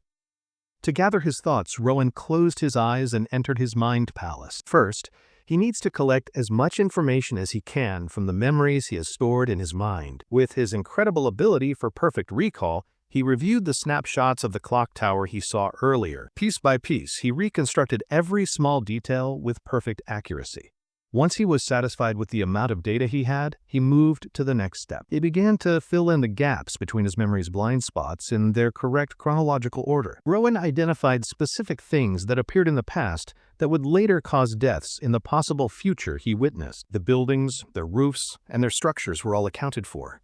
To gather his thoughts, Rowan closed his eyes and entered his mind palace. First, he needs to collect as much information as he can from the memories he has stored in his mind. With his incredible ability for perfect recall, he reviewed the snapshots of the clock tower he saw earlier. Piece by piece, he reconstructed every small detail with perfect accuracy. Once he was satisfied with the amount of data he had, he moved to the next step. He began to fill in the gaps between his memory's blind spots in their correct chronological order. Rowan identified specific things that appeared in the past that would later cause deaths in the possible future he witnessed. The buildings, their roofs, and their structures were all accounted for.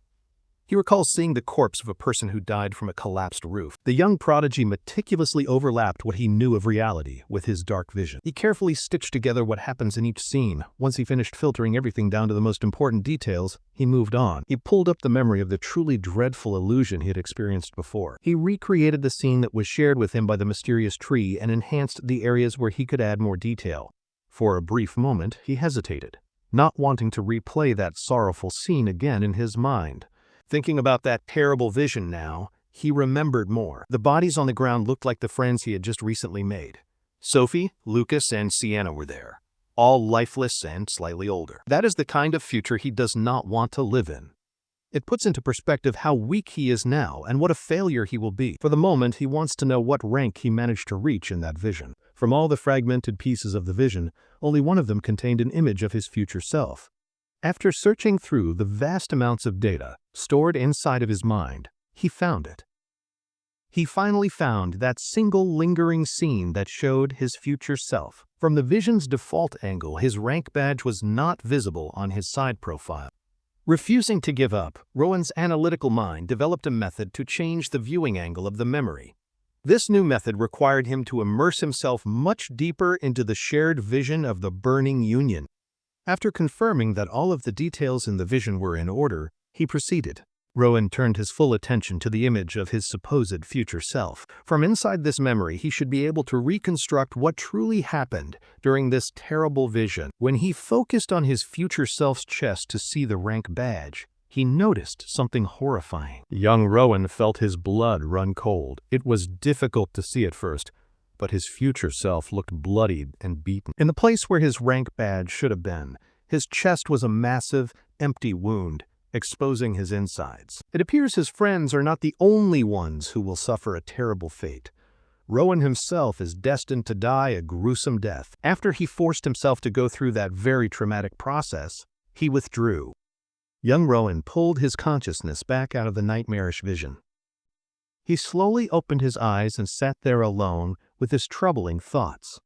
He recalls seeing the corpse of a person who died from a collapsed roof. The young prodigy meticulously overlapped what he knew of reality with his dark vision. He carefully stitched together what happens in each scene. Once he finished filtering everything down to the most important details, he moved on. He pulled up the memory of the truly dreadful illusion he had experienced before. He recreated the scene that was shared with him by the mysterious tree and enhanced the areas where he could add more detail. For a brief moment, he hesitated, not wanting to replay that sorrowful scene again in his mind. Thinking about that terrible vision now, he remembered more. The bodies on the ground looked like the friends he had just recently made. Sophie, Lucas, and Sienna were there, all lifeless and slightly older. That is the kind of future he does not want to live in. It puts into perspective how weak he is now and what a failure he will be. For the moment, he wants to know what rank he managed to reach in that vision. From all the fragmented pieces of the vision, only one of them contained an image of his future self. After searching through the vast amounts of data stored inside of his mind, he found it. He finally found that single lingering scene that showed his future self. From the vision's default angle, his rank badge was not visible on his side profile. Refusing to give up, Rowan's analytical mind developed a method to change the viewing angle of the memory. This new method required him to immerse himself much deeper into the shared vision of the burning union. After confirming that all of the details in the vision were in order, he proceeded. Rowan turned his full attention to the image of his supposed future self. From inside this memory, he should be able to reconstruct what truly happened during this terrible vision. When he focused on his future self's chest to see the rank badge, he noticed something horrifying. Young Rowan felt his blood run cold. It was difficult to see at first, but his future self looked bloodied and beaten. In the place where his rank badge should have been, his chest was a massive, empty wound, exposing his insides. It appears his friends are not the only ones who will suffer a terrible fate. Rowan himself is destined to die a gruesome death. After he forced himself to go through that very traumatic process, he withdrew. Young Rowan pulled his consciousness back out of the nightmarish vision. He slowly opened his eyes and sat there alone with his troubling thoughts.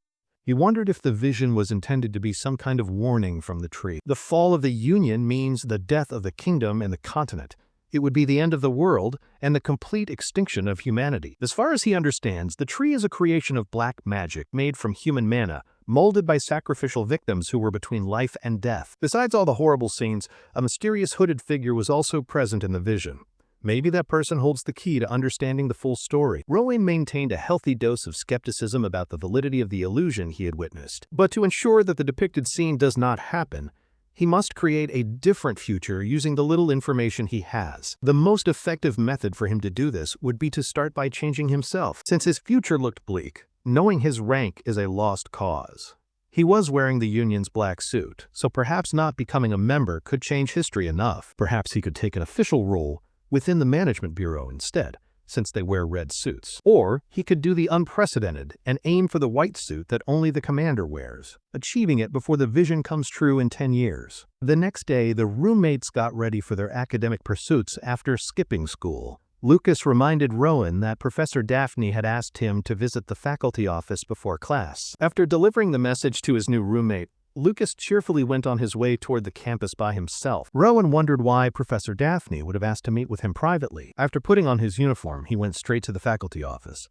He wondered if the vision was intended to be some kind of warning from the tree. The fall of the Union means the death of the kingdom and the continent. It would be the end of the world and the complete extinction of humanity. As far as he understands, the tree is a creation of black magic made from human mana, molded by sacrificial victims who were between life and death. Besides all the horrible scenes, a mysterious hooded figure was also present in the vision. Maybe that person holds the key to understanding the full story. Rowan maintained a healthy dose of skepticism about the validity of the illusion he had witnessed. But to ensure that the depicted scene does not happen, he must create a different future using the little information he has. The most effective method for him to do this would be to start by changing himself. Since his future looked bleak, knowing his rank is a lost cause. He was wearing the Union's black suit, so perhaps not becoming a member could change history enough. Perhaps he could take an official role within the management bureau instead, since they wear red suits. Or he could do the unprecedented and aim for the white suit that only the commander wears, achieving it before the vision comes true in 10 years. The next day, the roommates got ready for their academic pursuits after skipping school. Lucas reminded Rowan that Professor Daphne had asked him to visit the faculty office before class. After delivering the message to his new roommate, Lucas cheerfully went on his way toward the campus by himself. Rowan wondered why Professor Daphne would have asked to meet with him privately. After putting on his uniform, he went straight to the faculty office.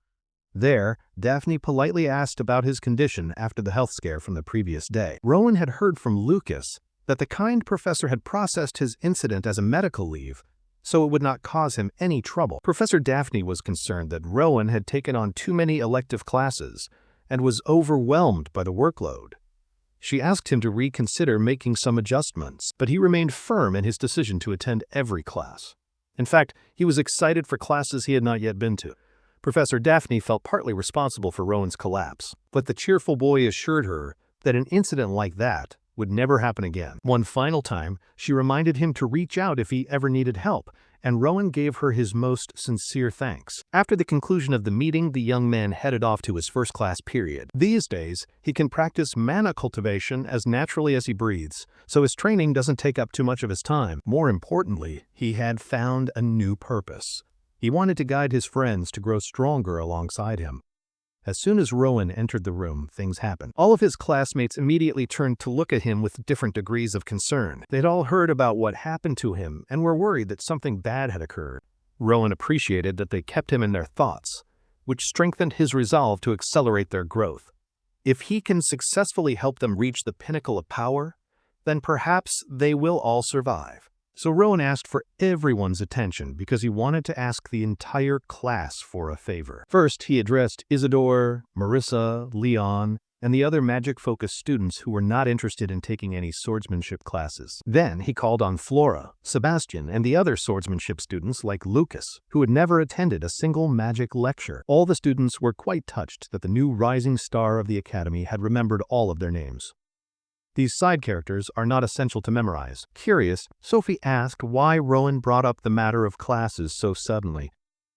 There, Daphne politely asked about his condition after the health scare from the previous day. Rowan had heard from Lucas that the kind professor had processed his incident as a medical leave, so it would not cause him any trouble. Professor Daphne was concerned that Rowan had taken on too many elective classes and was overwhelmed by the workload. She asked him to reconsider making some adjustments, but he remained firm in his decision to attend every class. In fact, he was excited for classes he had not yet been to. Professor Daphne felt partly responsible for Rowan's collapse, but the cheerful boy assured her that an incident like that would never happen again. One final time, she reminded him to reach out if he ever needed help, and Rowan gave her his most sincere thanks. After the conclusion of the meeting, the young man headed off to his first class period. These days, he can practice mana cultivation as naturally as he breathes, so his training doesn't take up too much of his time. More importantly, he had found a new purpose. He wanted to guide his friends to grow stronger alongside him. As soon as Rowan entered the room, things happened. All of his classmates immediately turned to look at him with different degrees of concern. They'd all heard about what happened to him and were worried that something bad had occurred. Rowan appreciated that they kept him in their thoughts, which strengthened his resolve to accelerate their growth. If he can successfully help them reach the pinnacle of power, then perhaps they will all survive. So Rowan asked for everyone's attention because he wanted to ask the entire class for a favor. First, he addressed Isidore, Marissa, Leon, and the other magic-focused students who were not interested in taking any swordsmanship classes. Then he called on Flora, Sebastian, and the other swordsmanship students like Lucas, who had never attended a single magic lecture. All the students were quite touched that the new rising star of the academy had remembered all of their names. These side characters are not essential to memorize. Curious, Sophie asked why Rowan brought up the matter of classes so suddenly.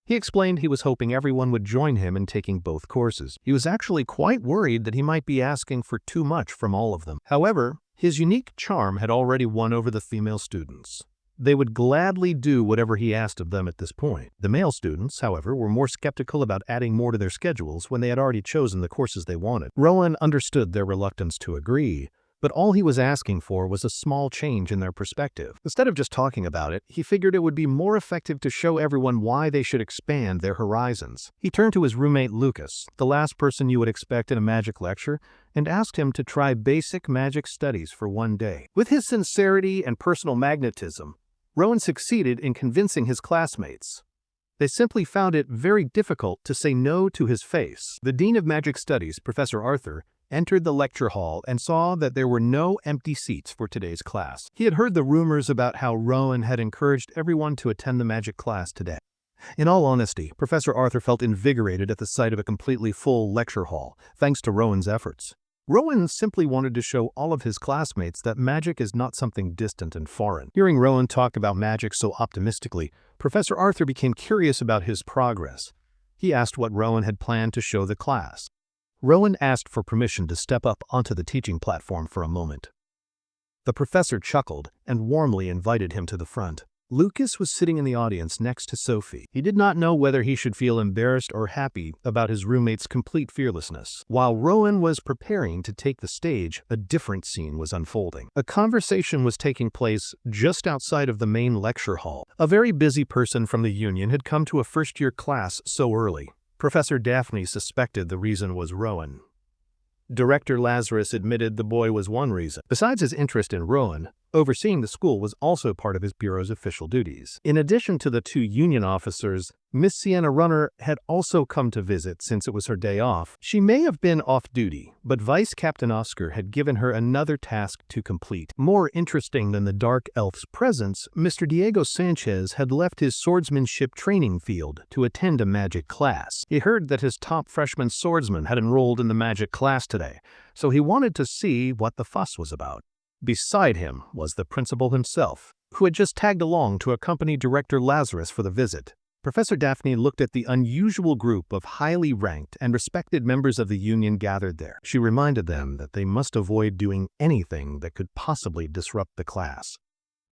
He explained he was hoping everyone would join him in taking both courses. He was actually quite worried that he might be asking for too much from all of them. However, his unique charm had already won over the female students. They would gladly do whatever he asked of them at this point. The male students, however, were more skeptical about adding more to their schedules when they had already chosen the courses they wanted. Rowan understood their reluctance to agree, but all he was asking for was a small change in their perspective. Instead of just talking about it, he figured it would be more effective to show everyone why they should expand their horizons. He turned to his roommate Lucas, the last person you would expect in a magic lecture, and asked him to try basic magic studies for one day. With his sincerity and personal magnetism, Rowan succeeded in convincing his classmates. They simply found it very difficult to say no to his face. The Dean of Magic Studies, Professor Arthur, entered the lecture hall and saw that there were no empty seats for today's class. He had heard the rumors about how Rowan had encouraged everyone to attend the magic class today. In all honesty, Professor Arthur felt invigorated at the sight of a completely full lecture hall, thanks to Rowan's efforts. Rowan simply wanted to show all of his classmates that magic is not something distant and foreign. Hearing Rowan talk about magic so optimistically, Professor Arthur became curious about his progress. He asked what Rowan had planned to show the class. Rowan asked for permission to step up onto the teaching platform for a moment. The professor chuckled and warmly invited him to the front. Lucas was sitting in the audience next to Sophie. He did not know whether he should feel embarrassed or happy about his roommate's complete fearlessness. While Rowan was preparing to take the stage, a different scene was unfolding. A conversation was taking place just outside of the main lecture hall. A very busy person from the union had come to a first-year class so early. Professor Daphne suspected the reason was Rowan. Director Lazarus admitted the boy was one reason. Besides his interest in Rowan, overseeing the school was also part of his bureau's official duties. In addition to the two union officers, Miss Sienna Runner had also come to visit since it was her day off. She may have been off duty, but Vice Captain Oscar had given her another task to complete. More interesting than the Dark Elf's presence, Mr. Diego Sanchez had left his swordsmanship training field to attend a magic class. He heard that his top freshman swordsman had enrolled in the magic class today, so he wanted to see what the fuss was about. Beside him was the principal himself, who had just tagged along to accompany Director Lazarus for the visit. Professor Daphne looked at the unusual group of highly ranked and respected members of the union gathered there. She reminded them that they must avoid doing anything that could possibly disrupt the class.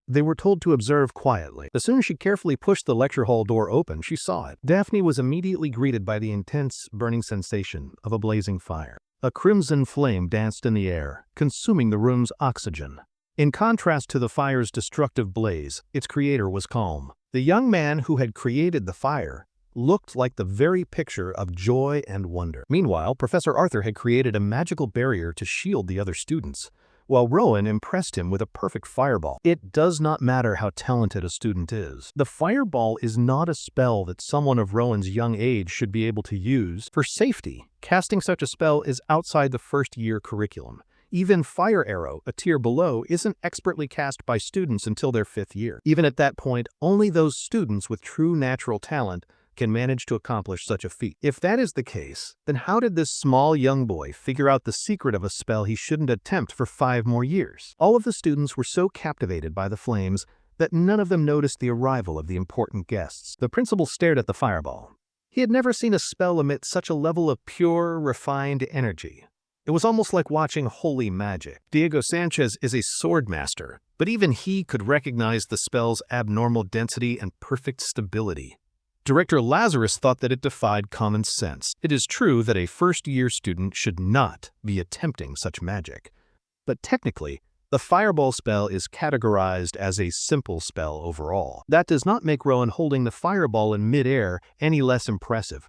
They were told to observe quietly. As soon as she carefully pushed the lecture hall door open, she saw it. Daphne was immediately greeted by the intense, burning sensation of a blazing fire. A crimson flame danced in the air, consuming the room's oxygen. In contrast to the fire's destructive blaze, its creator was calm. The young man who had created the fire looked like the very picture of joy and wonder. Meanwhile, Professor Arthur had created a magical barrier to shield the other students, while Rowan impressed him with a perfect fireball. It does not matter how talented a student is. The fireball is not a spell that someone of Rowan's young age should be able to use. For safety, casting such a spell is outside the first-year curriculum. Even Fire Arrow, a tier below, isn't expertly cast by students until their 5th year. Even at that point, only those students with true natural talent can manage to accomplish such a feat. If that is the case, then how did this small young boy figure out the secret of a spell he shouldn't attempt for 5 more years? All of the students were so captivated by the flames that none of them noticed the arrival of the important guests. The principal stared at the fireball. He had never seen a spell emit such a level of pure, refined energy. It was almost like watching holy magic. Diego Sanchez is a sword master, but even he could recognize the spell's abnormal density and perfect stability. Director Lazarus thought that it defied common sense. It is true that a first-year student should not be attempting such magic. But technically, the fireball spell is categorized as a simple spell overall. That does not make Rowan holding the fireball in mid-air any less impressive.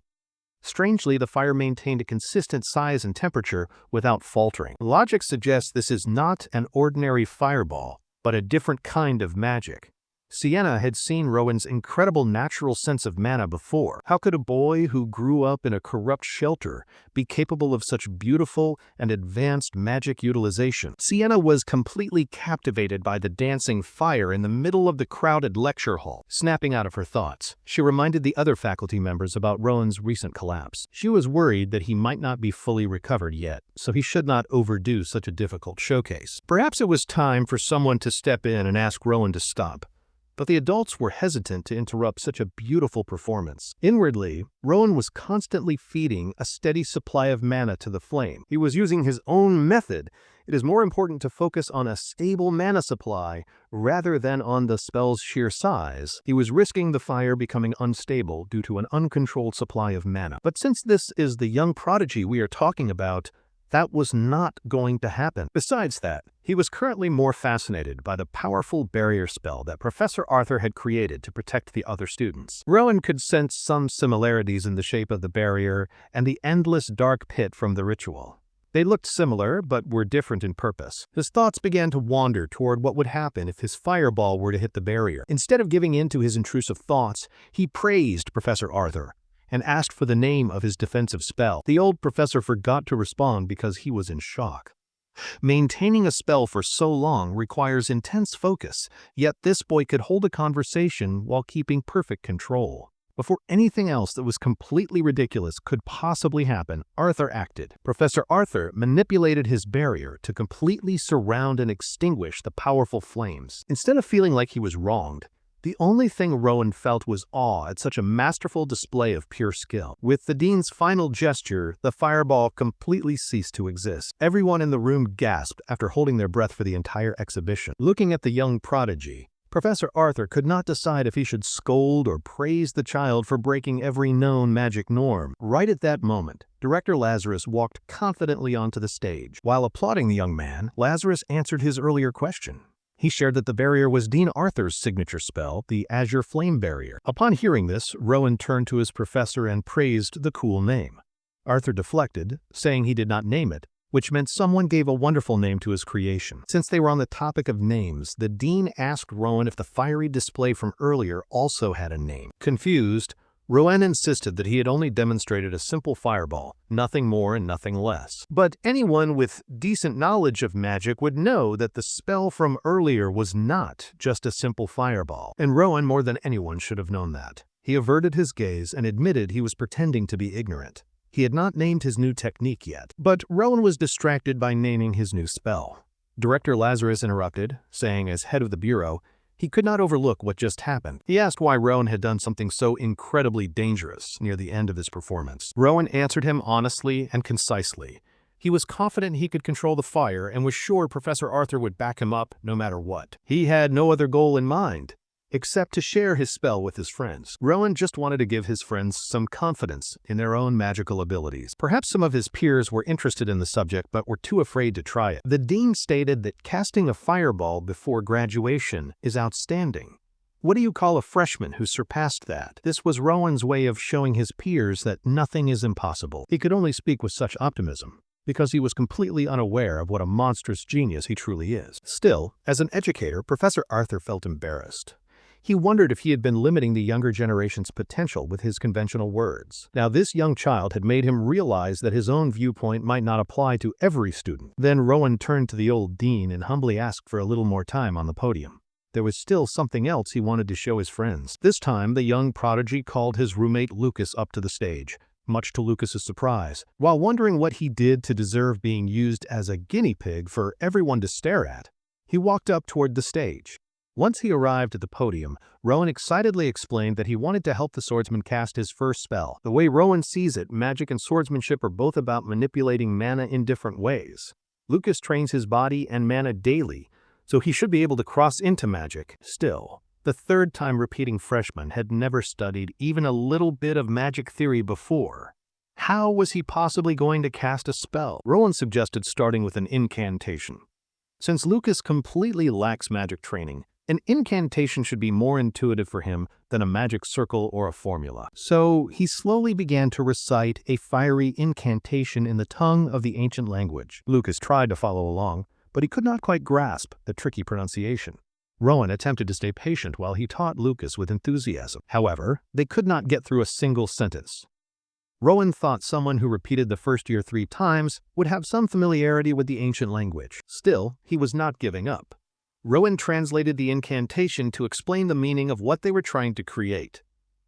Strangely, the fire maintained a consistent size and temperature without faltering. Logic suggests this is not an ordinary fireball, but a different kind of magic. Sienna had seen Rowan's incredible natural sense of mana before. How could a boy who grew up in a corrupt shelter be capable of such beautiful and advanced magic utilization? Sienna was completely captivated by the dancing fire in the middle of the crowded lecture hall. Snapping out of her thoughts, she reminded the other faculty members about Rowan's recent collapse. She was worried that he might not be fully recovered yet, so he should not overdo such a difficult showcase. Perhaps it was time for someone to step in and ask Rowan to stop. but the adults were hesitant to interrupt such a beautiful performance. Inwardly, Rowan was constantly feeding a steady supply of mana to the flame. He was using his own method. It is more important to focus on a stable mana supply rather than on the spell's sheer size. He was risking the fire becoming unstable due to an uncontrolled supply of mana. But since this is the young prodigy we are talking about, that was not going to happen. Besides that, he was currently more fascinated by the powerful barrier spell that Professor Arthur had created to protect the other students. Rowan could sense some similarities in the shape of the barrier and the endless dark pit from the ritual. They looked similar, but were different in purpose. His thoughts began to wander toward what would happen if his fireball were to hit the barrier. Instead of giving in to his intrusive thoughts, he praised Professor Arthur and asked for the name of his defensive spell. The old professor forgot to respond because he was in shock. Maintaining a spell for so long requires intense focus, yet this boy could hold a conversation while keeping perfect control. Before anything else that was completely ridiculous could possibly happen, Arthur acted. Professor Arthur manipulated his barrier to completely surround and extinguish the powerful flames. Instead of feeling like he was wronged, the only thing Rowan felt was awe at such a masterful display of pure skill. With the dean's final gesture, the fireball completely ceased to exist. Everyone in the room gasped after holding their breath for the entire exhibition. Looking at the young prodigy, Professor Arthur could not decide if he should scold or praise the child for breaking every known magic norm. Right at that moment, Director Lazarus walked confidently onto the stage. While applauding the young man, Lazarus answered his earlier question. He shared that the barrier was Dean Arthur's signature spell, the Azure Flame Barrier. Upon hearing this, Rowan turned to his professor and praised the cool name. Arthur deflected, saying he did not name it, which meant someone gave a wonderful name to his creation. Since they were on the topic of names, the dean asked Rowan if the fiery display from earlier also had a name. Confused, Rowan insisted that he had only demonstrated a simple fireball, nothing more and nothing less. But anyone with decent knowledge of magic would know that the spell from earlier was not just a simple fireball, and Rowan more than anyone should have known that. He averted his gaze and admitted he was pretending to be ignorant. He had not named his new technique yet, but Rowan was distracted by naming his new spell. Director Lazarus interrupted, saying as head of the bureau, he could not overlook what just happened. He asked why Rowan had done something so incredibly dangerous near the end of his performance. Rowan answered him honestly and concisely. He was confident he could control the fire and was sure Professor Arthur would back him up no matter what. He had no other goal in mind, except to share his spell with his friends. Rowan just wanted to give his friends some confidence in their own magical abilities. Perhaps some of his peers were interested in the subject but were too afraid to try it. The dean stated that casting a fireball before graduation is outstanding. What do you call a freshman who surpassed that? This was Rowan's way of showing his peers that nothing is impossible. He could only speak with such optimism, because he was completely unaware of what a monstrous genius he truly is. Still, as an educator, Professor Arthur felt embarrassed. He wondered if he had been limiting the younger generation's potential with his conventional words. Now, this young child had made him realize that his own viewpoint might not apply to every student. Then Rowan turned to the old dean and humbly asked for a little more time on the podium. There was still something else he wanted to show his friends. This time, the young prodigy called his roommate Lucas up to the stage, much to Lucas's surprise. While wondering what he did to deserve being used as a guinea pig for everyone to stare at, he walked up toward the stage. Once he arrived at the podium, Rowan excitedly explained that he wanted to help the swordsman cast his first spell. The way Rowan sees it, magic and swordsmanship are both about manipulating mana in different ways. Lucas trains his body and mana daily, so he should be able to cross into magic. Still, the third time repeating freshman had never studied even a little bit of magic theory before. How was he possibly going to cast a spell? Rowan suggested starting with an incantation. Since Lucas completely lacks magic training, an incantation should be more intuitive for him than a magic circle or a formula. So he slowly began to recite a fiery incantation in the tongue of the ancient language. Lucas tried to follow along, but he could not quite grasp the tricky pronunciation. Rowan attempted to stay patient while he taught Lucas with enthusiasm. However, they could not get through a single sentence. Rowan thought someone who repeated the first year 3 times would have some familiarity with the ancient language. Still, he was not giving up. Rowan translated the incantation to explain the meaning of what they were trying to create.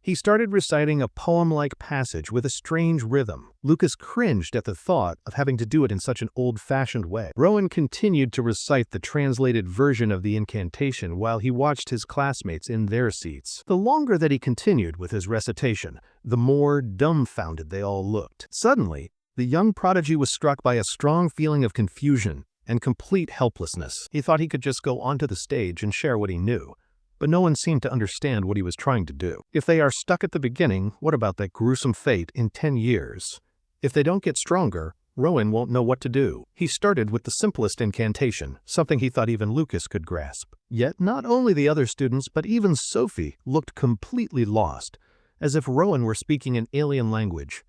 He started reciting a poem-like passage with a strange rhythm. Lucas cringed at the thought of having to do it in such an old-fashioned way. Rowan continued to recite the translated version of the incantation while he watched his classmates in their seats. The longer that he continued with his recitation, the more dumbfounded they all looked. Suddenly, the young prodigy was struck by a strong feeling of confusion and complete helplessness. He thought he could just go onto the stage and share what he knew, but no one seemed to understand what he was trying to do. If they are stuck at the beginning, what about that gruesome fate in 10 years? If they don't get stronger, Rowan won't know what to do. He started with the simplest incantation, something he thought even Lucas could grasp. Yet not only the other students, but even Sophie looked completely lost, as if Rowan were speaking an alien language.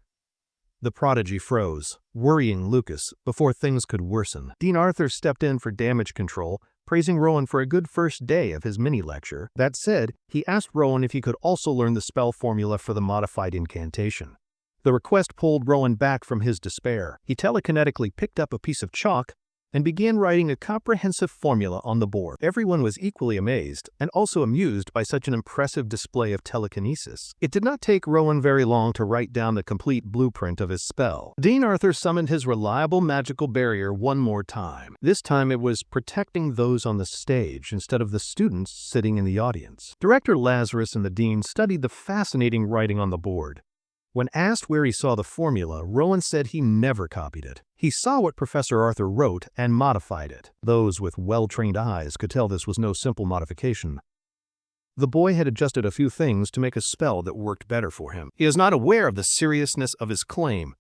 The prodigy froze, worrying Lucas before things could worsen. Dean Arthur stepped in for damage control, praising Rowan for a good first day of his mini-lecture. That said, he asked Rowan if he could also learn the spell formula for the modified incantation. The request pulled Rowan back from his despair. He telekinetically picked up a piece of chalk and began writing a comprehensive formula on the board. Everyone was equally amazed and also amused by such an impressive display of telekinesis. It did not take Rowan very long to write down the complete blueprint of his spell. Dean Arthur summoned his reliable magical barrier one more time. This time it was protecting those on the stage instead of the students sitting in the audience. Director Lazarus and the dean studied the fascinating writing on the board. When asked where he saw the formula, Rowan said he never copied it. He saw what Professor Arthur wrote and modified it. Those with well-trained eyes could tell this was no simple modification. The boy had adjusted a few things to make a spell that worked better for him. He is not aware of the seriousness of his claim,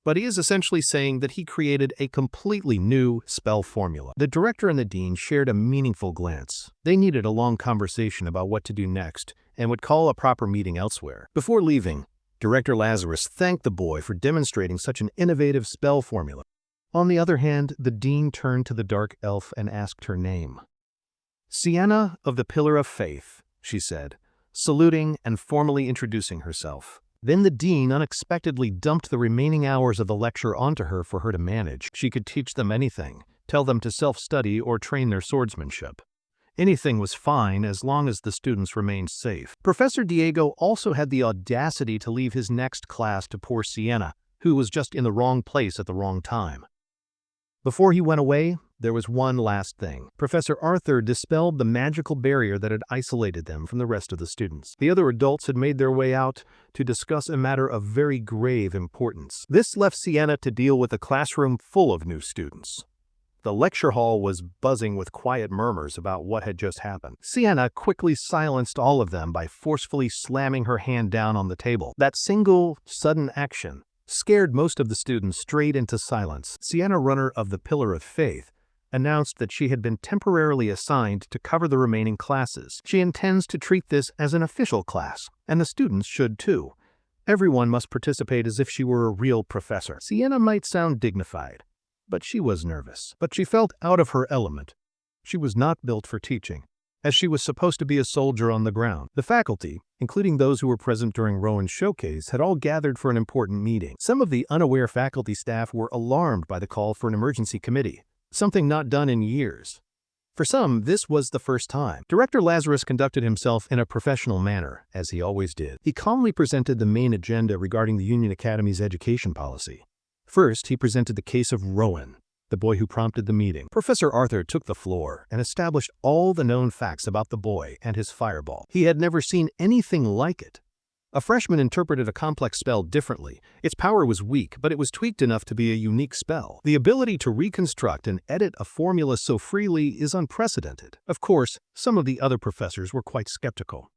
but he is essentially saying that he created a completely new spell formula. The director and the dean shared a meaningful glance. They needed a long conversation about what to do next and would call a proper meeting elsewhere. Before leaving, Director Lazarus thanked the boy for demonstrating such an innovative spell formula. On the other hand, the dean turned to the dark elf and asked her name. "Sienna of the Pillar of Faith," she said, saluting and formally introducing herself. Then the dean unexpectedly dumped the remaining hours of the lecture onto her for her to manage. She could teach them anything, tell them to self-study or train their swordsmanship. Anything was fine as long as the students remained safe. Professor Diego also had the audacity to leave his next class to poor Sienna, who was just in the wrong place at the wrong time. Before he went away, there was one last thing. Professor Arthur dispelled the magical barrier that had isolated them from the rest of the students. The other adults had made their way out to discuss a matter of very grave importance. This left Sienna to deal with a classroom full of new students. The lecture hall was buzzing with quiet murmurs about what had just happened. Sienna quickly silenced all of them by forcefully slamming her hand down on the table. That single, sudden action scared most of the students straight into silence. Sienna, runner of the Pillar of Faith, announced that she had been temporarily assigned to cover the remaining classes. She intends to treat this as an official class, and the students should too. Everyone must participate as if she were a real professor. Sienna might sound dignified, but she was nervous. But she felt out of her element. She was not built for teaching, as she was supposed to be a soldier on the ground. The faculty, including those who were present during Rowan's showcase, had all gathered for an important meeting. Some of the unaware faculty staff were alarmed by the call for an emergency committee, something not done in years. For some, this was the first time. Director Lazarus conducted himself in a professional manner, as he always did. He calmly presented the main agenda regarding the Union Academy's education policy. First, he presented the case of Rowan, the boy who prompted the meeting. Professor Arthur took the floor and established all the known facts about the boy and his fireball. He had never seen anything like it. A freshman interpreted a complex spell differently. Its power was weak, but it was tweaked enough to be a unique spell. The ability to reconstruct and edit a formula so freely is unprecedented. Of course, some of the other professors were quite skeptical.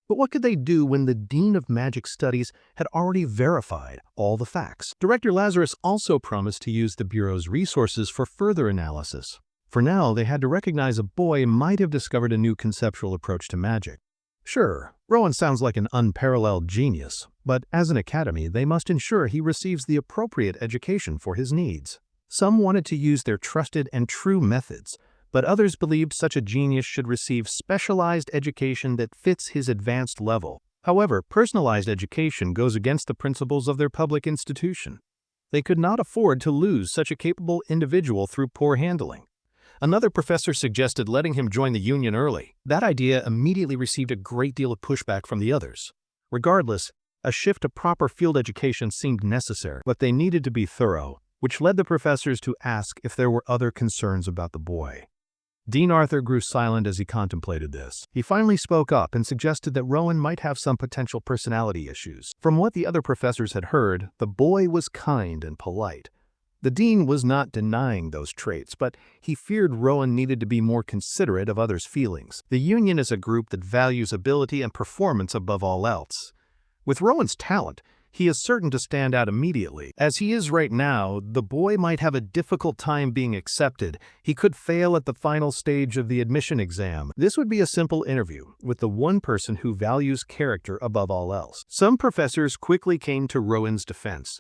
But what could they do when the Dean of Magic Studies had already verified all the facts? Director Lazarus also promised to use the Bureau's resources for further analysis. For now, they had to recognize a boy might have discovered a new conceptual approach to magic. Sure, Rowan sounds like an unparalleled genius, but as an academy, they must ensure he receives the appropriate education for his needs. Some wanted to use their trusted and true methods, but others believed such a genius should receive specialized education that fits his advanced level. However, personalized education goes against the principles of their public institution. They could not afford to lose such a capable individual through poor handling. Another professor suggested letting him join the union early. That idea immediately received a great deal of pushback from the others. Regardless, a shift to proper field education seemed necessary, but they needed to be thorough, which led the professors to ask if there were other concerns about the boy. Dean Arthur grew silent as he contemplated this. He finally spoke up and suggested that Rowan might have some potential personality issues. From what the other professors had heard, the boy was kind and polite. The dean was not denying those traits, but he feared Rowan needed to be more considerate of others' feelings. The union is a group that values ability and performance above all else. With Rowan's talent, he is certain to stand out immediately. As he is right now, the boy might have a difficult time being accepted. He could fail at the final stage of the admission exam. This would be a simple interview with the one person who values character above all else. Some professors quickly came to Rowan's defense.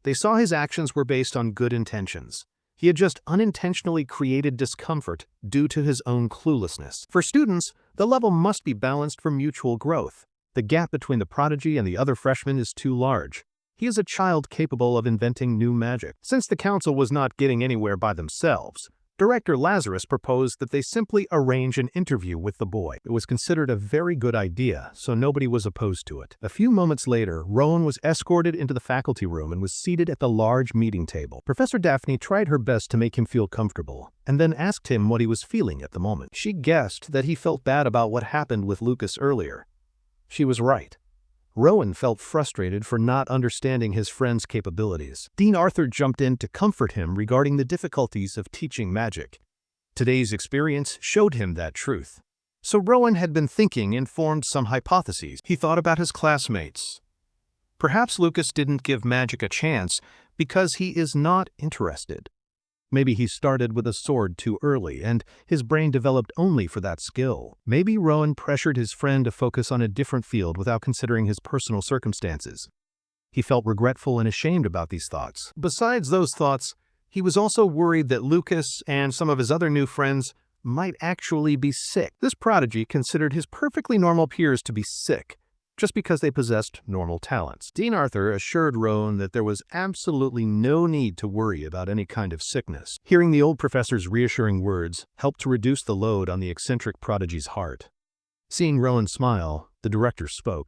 They saw his actions were based on good intentions. He had just unintentionally created discomfort due to his own cluelessness. For students, the level must be balanced for mutual growth. The gap between the prodigy and the other freshmen is too large. He is a child capable of inventing new magic. Since the council was not getting anywhere by themselves, Director Lazarus proposed that they simply arrange an interview with the boy. It was considered a very good idea, so nobody was opposed to it. A few moments later, Rowan was escorted into the faculty room and was seated at the large meeting table. Professor Daphne tried her best to make him feel comfortable, and then asked him what he was feeling at the moment. She guessed that he felt bad about what happened with Lucas earlier. She was right. Rowan felt frustrated for not understanding his friend's capabilities. Dean Arthur jumped in to comfort him regarding the difficulties of teaching magic. Today's experience showed him that truth. So Rowan had been thinking and formed some hypotheses. He thought about his classmates. Perhaps Lucas didn't give magic a chance because he is not interested. Maybe he started with a sword too early, and his brain developed only for that skill. Maybe Rowan pressured his friend to focus on a different field without considering his personal circumstances. He felt regretful and ashamed about these thoughts. Besides those thoughts, he was also worried that Lucas and some of his other new friends might actually be sick. This prodigy considered his perfectly normal peers to be sick, just because they possessed normal talents. Dean Arthur assured Rowan that there was absolutely no need to worry about any kind of sickness. Hearing the old professor's reassuring words helped to reduce the load on the eccentric prodigy's heart. Seeing Rowan smile, the director spoke.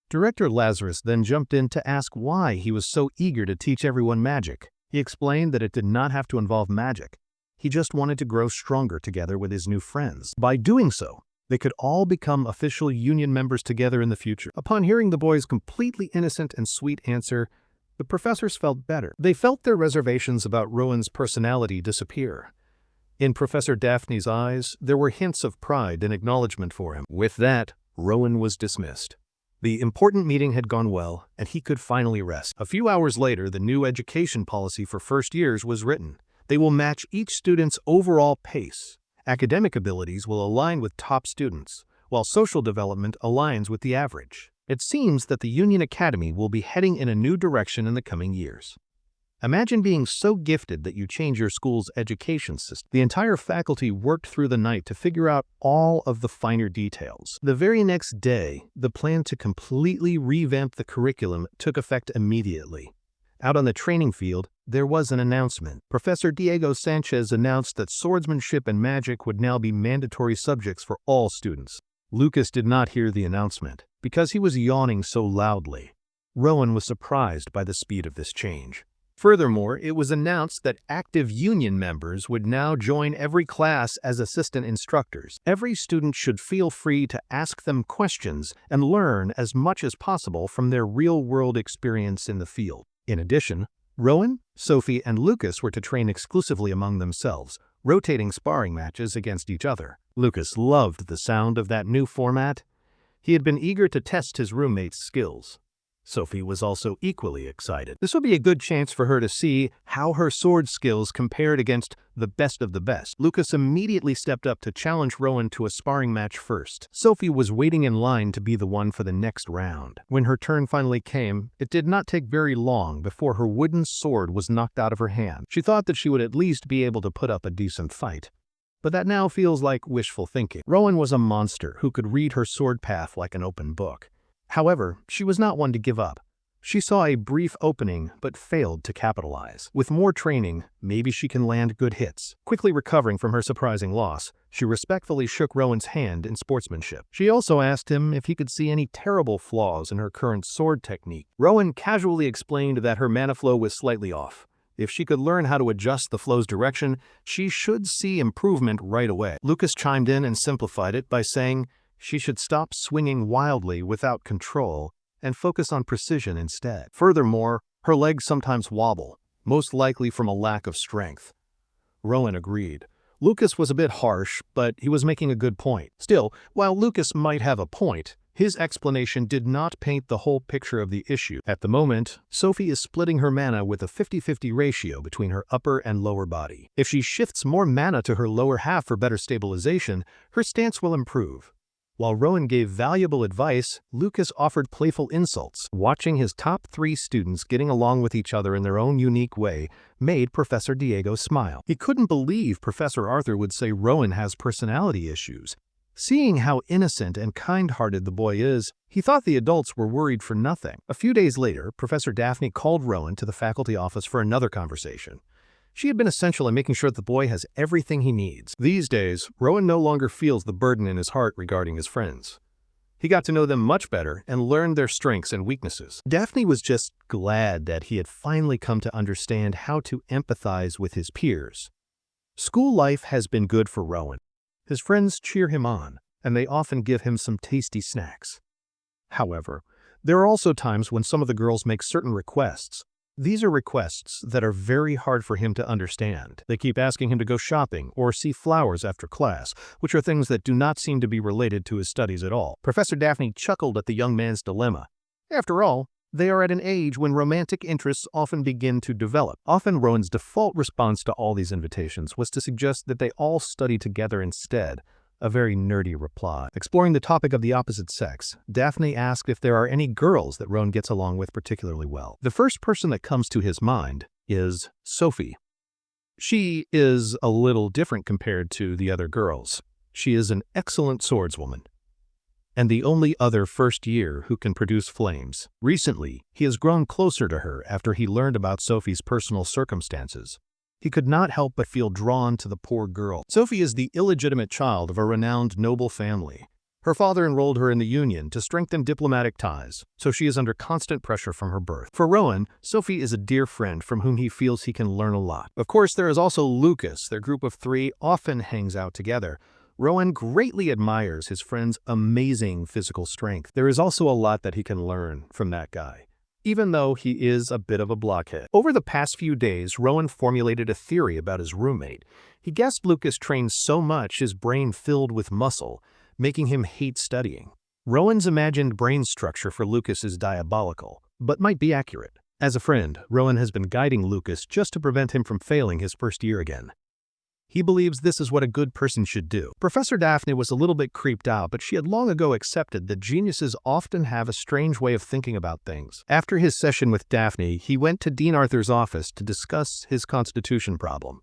Director Lazarus then jumped in to ask why he was so eager to teach everyone magic. He explained that it did not have to involve magic. He just wanted to grow stronger together with his new friends. By doing so, they could all become official union members together in the future. Upon hearing the boy's completely innocent and sweet answer, the professors felt better. They felt their reservations about Rowan's personality disappear. In Professor Daphne's eyes, there were hints of pride and acknowledgement for him. With that, Rowan was dismissed. The important meeting had gone well, and he could finally rest. A few hours later, the new education policy for first years was written. They will match each student's overall pace. Academic abilities will align with top students, while social development aligns with the average. It seems that the Union Academy will be heading in a new direction in the coming years. Imagine being so gifted that you change your school's education system. The entire faculty worked through the night to figure out all of the finer details. The very next day, the plan to completely revamp the curriculum took effect immediately. Out on the training field, there was an announcement. Professor Diego Sanchez announced that swordsmanship and magic would now be mandatory subjects for all students. Lucas did not hear the announcement because he was yawning so loudly. Rowan was surprised by the speed of this change. Furthermore, it was announced that active union members would now join every class as assistant instructors. Every student should feel free to ask them questions and learn as much as possible from their real-world experience in the field. In addition, Rowan, Sophie, and Lucas were to train exclusively among themselves, rotating sparring matches against each other. Lucas loved the sound of that new format. He had been eager to test his roommate's skills. Sophie was also equally excited. This would be a good chance for her to see how her sword skills compared against the best of the best. Lucas immediately stepped up to challenge Rowan to a sparring match first. Sophie was waiting in line to be the one for the next round. When her turn finally came, it did not take very long before her wooden sword was knocked out of her hand. She thought that she would at least be able to put up a decent fight. But that now feels like wishful thinking. Rowan was a monster who could read her sword path like an open book. However, she was not one to give up. She saw a brief opening but failed to capitalize. With more training, maybe she can land good hits. Quickly recovering from her surprising loss, she respectfully shook Rowan's hand in sportsmanship. She also asked him if he could see any terrible flaws in her current sword technique. Rowan casually explained that her mana flow was slightly off. If she could learn how to adjust the flow's direction, she should see improvement right away. Lucas chimed in and simplified it by saying she should stop swinging wildly without control and focus on precision instead. Furthermore, her legs sometimes wobble, most likely from a lack of strength. Rowan agreed. Lucas was a bit harsh, but he was making a good point. Still, while Lucas might have a point, his explanation did not paint the whole picture of the issue. At the moment, Sophie is splitting her mana with a 50-50 ratio between her upper and lower body. If she shifts more mana to her lower half for better stabilization, her stance will improve. While Rowan gave valuable advice, Lucas offered playful insults. Watching his top 3 students getting along with each other in their own unique way made Professor Diego smile. He couldn't believe Professor Arthur would say Rowan has personality issues. Seeing how innocent and kind-hearted the boy is, he thought the adults were worried for nothing. A few days later, Professor Daphne called Rowan to the faculty office for another conversation. She had been essential in making sure that the boy has everything he needs. These days, Rowan no longer feels the burden in his heart regarding his friends. He got to know them much better and learned their strengths and weaknesses. Daphne was just glad that he had finally come to understand how to empathize with his peers. School life has been good for Rowan. His friends cheer him on, and they often give him some tasty snacks. However, there are also times when some of the girls make certain requests. These are requests that are very hard for him to understand. They keep asking him to go shopping or see flowers after class, which are things that do not seem to be related to his studies at all. Professor Daphne chuckled at the young man's dilemma. After all, they are at an age when romantic interests often begin to develop. Often Rowan's default response to all these invitations was to suggest that they all study together instead, a very nerdy reply. Exploring the topic of the opposite sex, Daphne asked if there are any girls that Rowan gets along with particularly well. The first person that comes to his mind is Sophie. She is a little different compared to the other girls. She is an excellent swordswoman, and the only other first year who can produce flames. Recently, he has grown closer to her after he learned about Sophie's personal circumstances. He could not help but feel drawn to the poor girl. Sophie is the illegitimate child of a renowned noble family. Her father enrolled her in the Union to strengthen diplomatic ties, so she is under constant pressure from her birth. For Rowan, Sophie is a dear friend from whom he feels he can learn a lot. Of course, there is also Lucas. Their group of 3 often hangs out together. Rowan greatly admires his friend's amazing physical strength. There is also a lot that he can learn from that guy, even though he is a bit of a blockhead. Over the past few days, Rowan formulated a theory about his roommate. He guessed Lucas trained so much his brain filled with muscle, making him hate studying. Rowan's imagined brain structure for Lucas is diabolical, but might be accurate. As a friend, Rowan has been guiding Lucas just to prevent him from failing his first year again. He believes this is what a good person should do. Professor Daphne was a little bit creeped out, but she had long ago accepted that geniuses often have a strange way of thinking about things. After his session with Daphne, he went to Dean Arthur's office to discuss his constitution problem.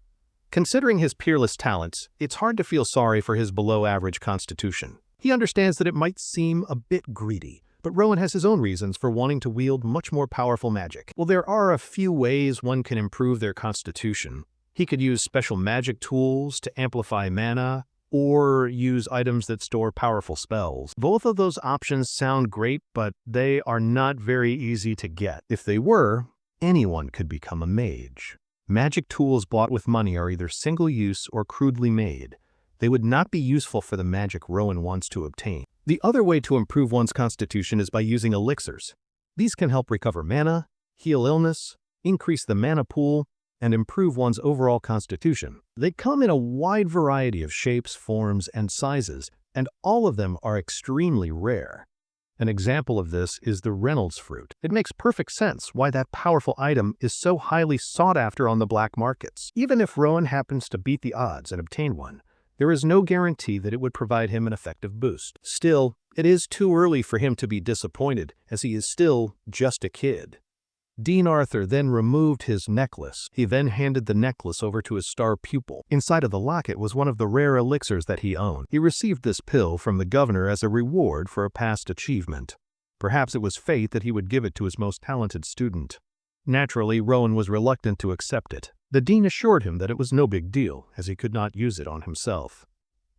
Considering his peerless talents, it's hard to feel sorry for his below-average constitution. He understands that it might seem a bit greedy, but Rowan has his own reasons for wanting to wield much more powerful magic. Well, there are a few ways one can improve their constitution. He could use special magic tools to amplify mana, or use items that store powerful spells. Both of those options sound great, but they are not very easy to get. If they were, anyone could become a mage. Magic tools bought with money are either single-use or crudely made. They would not be useful for the magic Rowan wants to obtain. The other way to improve one's constitution is by using elixirs. These can help recover mana, heal illness, increase the mana pool, and improve one's overall constitution. They come in a wide variety of shapes, forms, and sizes, and all of them are extremely rare. An example of this is the Reynolds fruit. It makes perfect sense why that powerful item is so highly sought after on the black markets. Even if Rowan happens to beat the odds and obtain one, there is no guarantee that it would provide him an effective boost. Still, it is too early for him to be disappointed, as he is still just a kid. Dean Arthur then removed his necklace. He then handed the necklace over to his star pupil. Inside of the locket was one of the rare elixirs that he owned. He received this pill from the governor as a reward for a past achievement. Perhaps it was fate that he would give it to his most talented student. Naturally, Rowan was reluctant to accept it. The dean assured him that it was no big deal, as he could not use it on himself.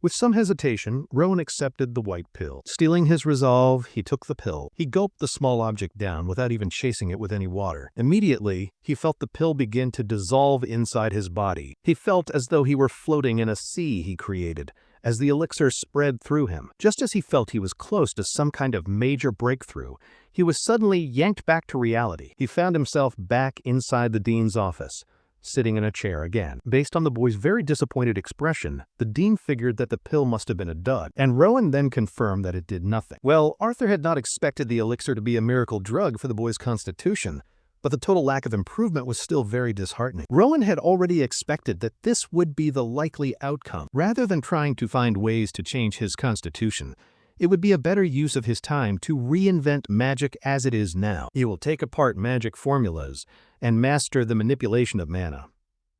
With some hesitation, Rowan accepted the white pill. Steeling his resolve, he took the pill. He gulped the small object down without even chasing it with any water. Immediately, he felt the pill begin to dissolve inside his body. He felt as though he were floating in a sea he created, as the elixir spread through him. Just as he felt he was close to some kind of major breakthrough, he was suddenly yanked back to reality. He found himself back inside the dean's office, sitting in a chair again. Based on the boy's very disappointed expression, the dean figured that the pill must have been a dud, and Rowan then confirmed that it did nothing. Well, Arthur had not expected the elixir to be a miracle drug for the boy's constitution, but the total lack of improvement was still very disheartening. Rowan had already expected that this would be the likely outcome. Rather than trying to find ways to change his constitution, it would be a better use of his time to reinvent magic as it is now. He will take apart magic formulas and master the manipulation of mana.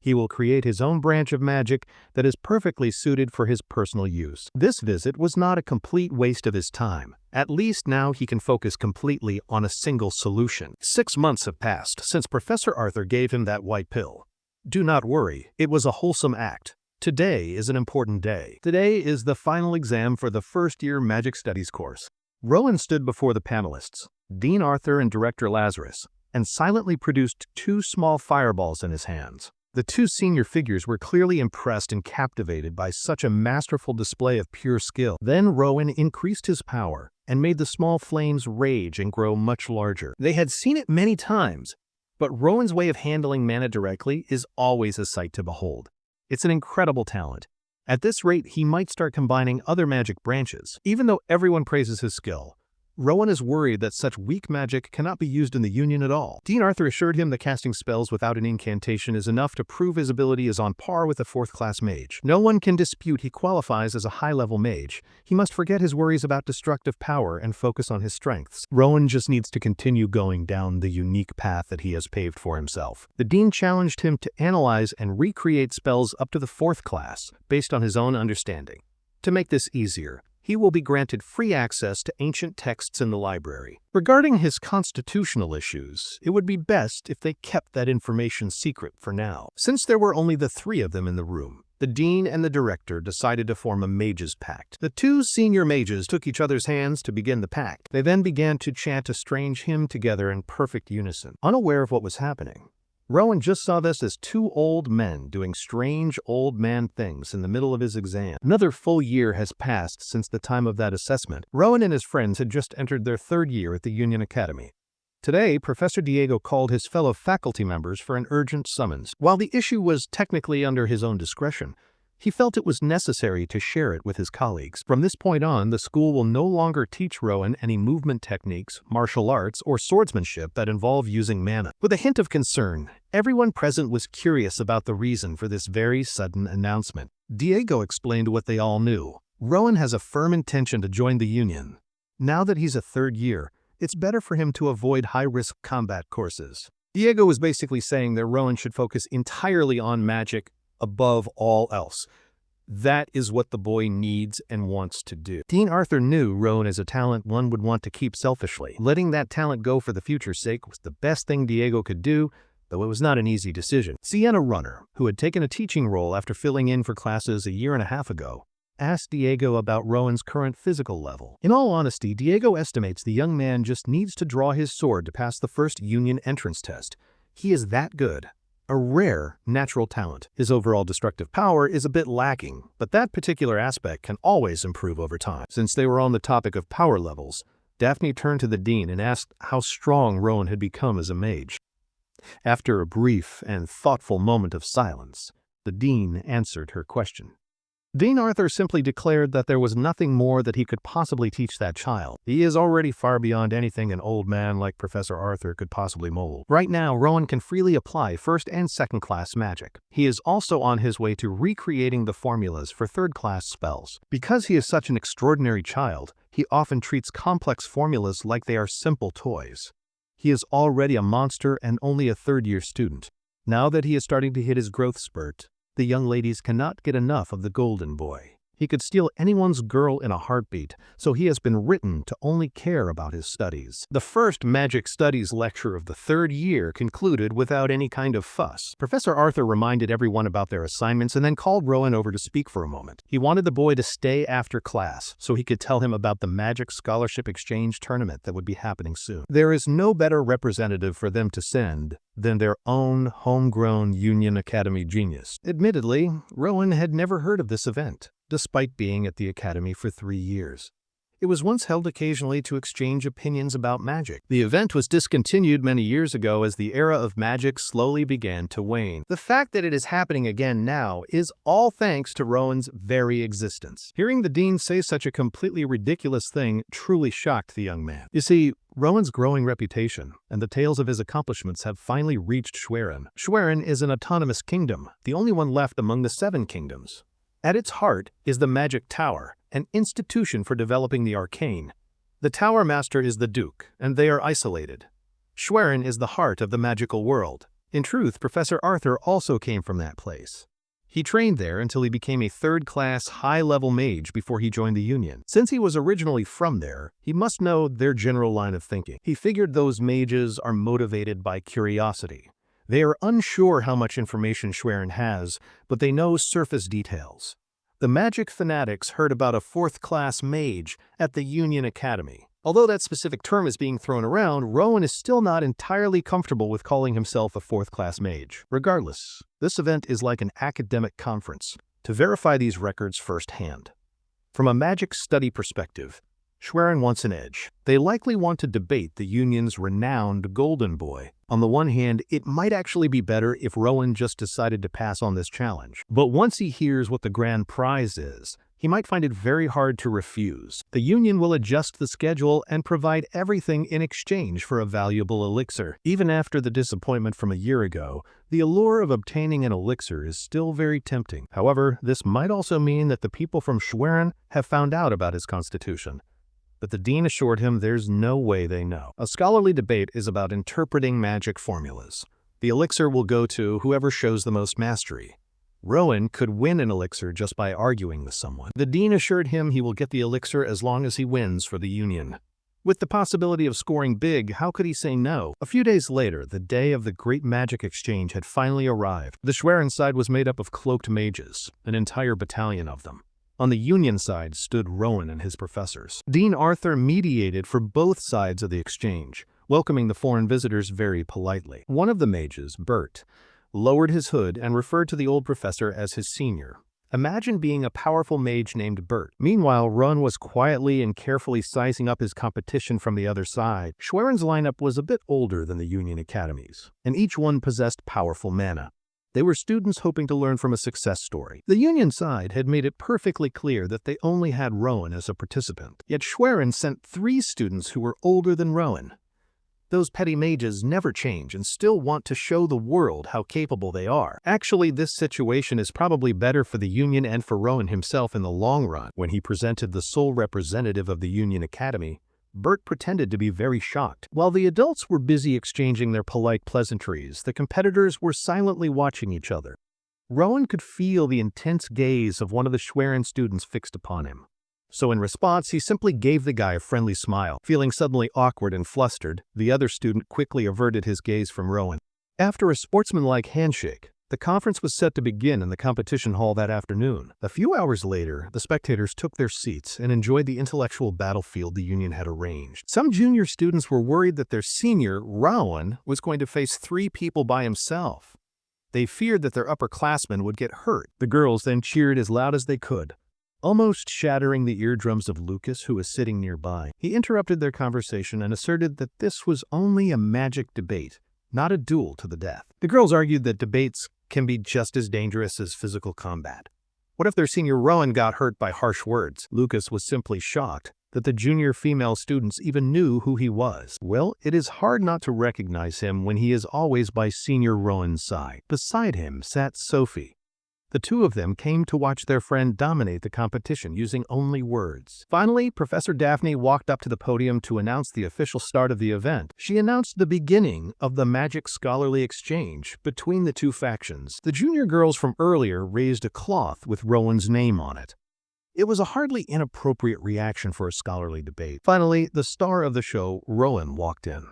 He will create his own branch of magic that is perfectly suited for his personal use. This visit was not a complete waste of his time. At least now he can focus completely on a single solution. 6 months have passed since Professor Arthur gave him that white pill. Do not worry, it was a wholesome act. Today is an important day. Today is the final exam for the first-year Magic Studies course. Rowan stood before the panelists, Dean Arthur and Director Lazarus, and silently produced 2 small fireballs in his hands. The 2 senior figures were clearly impressed and captivated by such a masterful display of pure skill. Then Rowan increased his power and made the small flames rage and grow much larger. They had seen it many times, but Rowan's way of handling mana directly is always a sight to behold. It's an incredible talent. At this rate, he might start combining other magic branches. Even though everyone praises his skill, Rowan is worried that such weak magic cannot be used in the Union at all. Dean Arthur assured him that casting spells without an incantation is enough to prove his ability is on par with a 4th-class mage. No one can dispute he qualifies as a high-level mage. He must forget his worries about destructive power and focus on his strengths. Rowan just needs to continue going down the unique path that he has paved for himself. The dean challenged him to analyze and recreate spells up to the 4th class, based on his own understanding. To make this easier, he will be granted free access to ancient texts in the library. Regarding his constitutional issues, it would be best if they kept that information secret for now. Since there were only the 3 of them in the room, the dean and the director decided to form a mages' pact. The 2 senior mages took each other's hands to begin the pact. They then began to chant a strange hymn together in perfect unison. Unaware of what was happening, Rowan just saw this as 2 old men doing strange old man things in the middle of his exam. Another full year has passed since the time of that assessment. Rowan and his friends had just entered their 3rd year at the Union Academy. Today, Professor Diego called his fellow faculty members for an urgent summons. While the issue was technically under his own discretion, he felt it was necessary to share it with his colleagues. From this point on, the school will no longer teach Rowan any movement techniques, martial arts, or swordsmanship that involve using mana. With a hint of concern, everyone present was curious about the reason for this very sudden announcement. Diego explained what they all knew. Rowan has a firm intention to join the Union. Now that he's a 3rd year, it's better for him to avoid high-risk combat courses. Diego was basically saying that Rowan should focus entirely on magic above all else. That is what the boy needs and wants to do. Dean Arthur knew Rowan is a talent one would want to keep selfishly. Letting that talent go for the future's sake was the best thing Diego could do, though it was not an easy decision. Sienna Runner, who had taken a teaching role after filling in for classes a year and a half ago, asked Diego about Rowan's current physical level. In all honesty, Diego estimates the young man just needs to draw his sword to pass the first Union entrance test. He is that good. A rare natural talent. His overall destructive power is a bit lacking, but that particular aspect can always improve over time. Since they were on the topic of power levels, Daphne turned to the dean and asked how strong Rowan had become as a mage. After a brief and thoughtful moment of silence, the dean answered her question. Dean Arthur simply declared that there was nothing more that he could possibly teach that child. He is already far beyond anything an old man like Professor Arthur could possibly mold. Right now, Rowan can freely apply 1st and 2nd class magic. He is also on his way to recreating the formulas for 3rd class spells. Because he is such an extraordinary child, he often treats complex formulas like they are simple toys. He is already a monster and only a 3rd year student. Now that he is starting to hit his growth spurt, the young ladies cannot get enough of the golden boy. He could steal anyone's girl in a heartbeat, so he has been written to only care about his studies. The first magic studies lecture of the third year concluded without any kind of fuss. Professor Arthur reminded everyone about their assignments and then called Rowan over to speak for a moment. He wanted the boy to stay after class so he could tell him about the Magic Scholarship Exchange tournament that would be happening soon. There is no better representative for them to send than their own homegrown Union Academy genius. Admittedly, Rowan had never heard of this event, despite being at the Academy for 3 years. It was once held occasionally to exchange opinions about magic. The event was discontinued many years ago as the era of magic slowly began to wane. The fact that it is happening again now is all thanks to Rowan's very existence. Hearing the dean say such a completely ridiculous thing truly shocked the young man. You see, Rowan's growing reputation and the tales of his accomplishments have finally reached Schwerin. Schwerin is an autonomous kingdom, the only one left among the 7 kingdoms. At its heart is the Magic Tower, an institution for developing the arcane. The Tower Master is the Duke, and they are isolated. Schwerin is the heart of the magical world. In truth, Professor Arthur also came from that place. He trained there until he became a third-class, high-level mage before he joined the Union. Since he was originally from there, he must know their general line of thinking. He figured those mages are motivated by curiosity. They are unsure how much information Schwerin has, but they know surface details. The magic fanatics heard about a 4th-class mage at the Union Academy. Although that specific term is being thrown around, Rowan is still not entirely comfortable with calling himself a 4th-class mage. Regardless, this event is like an academic conference to verify these records firsthand. From a magic study perspective, Schwerin wants an edge. They likely want to debate the Union's renowned Golden Boy. On the one hand, it might actually be better if Rowan just decided to pass on this challenge. But once he hears what the grand prize is, he might find it very hard to refuse. The Union will adjust the schedule and provide everything in exchange for a valuable elixir. Even after the disappointment from a year ago, the allure of obtaining an elixir is still very tempting. However, this might also mean that the people from Schwerin have found out about his constitution. But the dean assured him there's no way they know. A scholarly debate is about interpreting magic formulas. The elixir will go to whoever shows the most mastery. Rowan could win an elixir just by arguing with someone. The dean assured him he will get the elixir as long as he wins for the Union. With the possibility of scoring big, how could he say no? A few days later, the day of the Great Magic Exchange had finally arrived. The Schwerin side was made up of cloaked mages, an entire battalion of them. On the Union side stood Rowan and his professors. Dean Arthur mediated for both sides of the exchange, welcoming the foreign visitors very politely. One of the mages, Bert, lowered his hood and referred to the old professor as his senior. Imagine being a powerful mage named Bert. Meanwhile, Rowan was quietly and carefully sizing up his competition from the other side. Schwerin's lineup was a bit older than the Union Academies, and each one possessed powerful mana. They were students hoping to learn from a success story. The Union side had made it perfectly clear that they only had Rowan as a participant. Yet Schwerin sent 3 students who were older than Rowan. Those petty mages never change and still want to show the world how capable they are. Actually, this situation is probably better for the Union and for Rowan himself in the long run. When he presented the sole representative of the Union Academy, Bert pretended to be very shocked. While the adults were busy exchanging their polite pleasantries, the competitors were silently watching each other. Rowan could feel the intense gaze of one of the Schwerin students fixed upon him. So in response, he simply gave the guy a friendly smile. Feeling suddenly awkward and flustered, the other student quickly averted his gaze from Rowan. After a sportsmanlike handshake, the conference was set to begin in the competition hall that afternoon. A few hours later, the spectators took their seats and enjoyed the intellectual battlefield the Union had arranged. Some junior students were worried that their senior, Rowan, was going to face 3 people by himself. They feared that their upperclassmen would get hurt. The girls then cheered as loud as they could, almost shattering the eardrums of Lucas, who was sitting nearby. He interrupted their conversation and asserted that this was only a magic debate, not a duel to the death. The girls argued that debates can be just as dangerous as physical combat. What if their senior Rowan got hurt by harsh words? Lucas was simply shocked that the junior female students even knew who he was. Well, it is hard not to recognize him when he is always by senior Rowan's side. Beside him sat Sophie. The two of them came to watch their friend dominate the competition using only words. Finally, Professor Daphne walked up to the podium to announce the official start of the event. She announced the beginning of the magic scholarly exchange between the two factions. The junior girls from earlier raised a cloth with Rowan's name on it. It was a hardly inappropriate reaction for a scholarly debate. Finally, the star of the show, Rowan, walked in.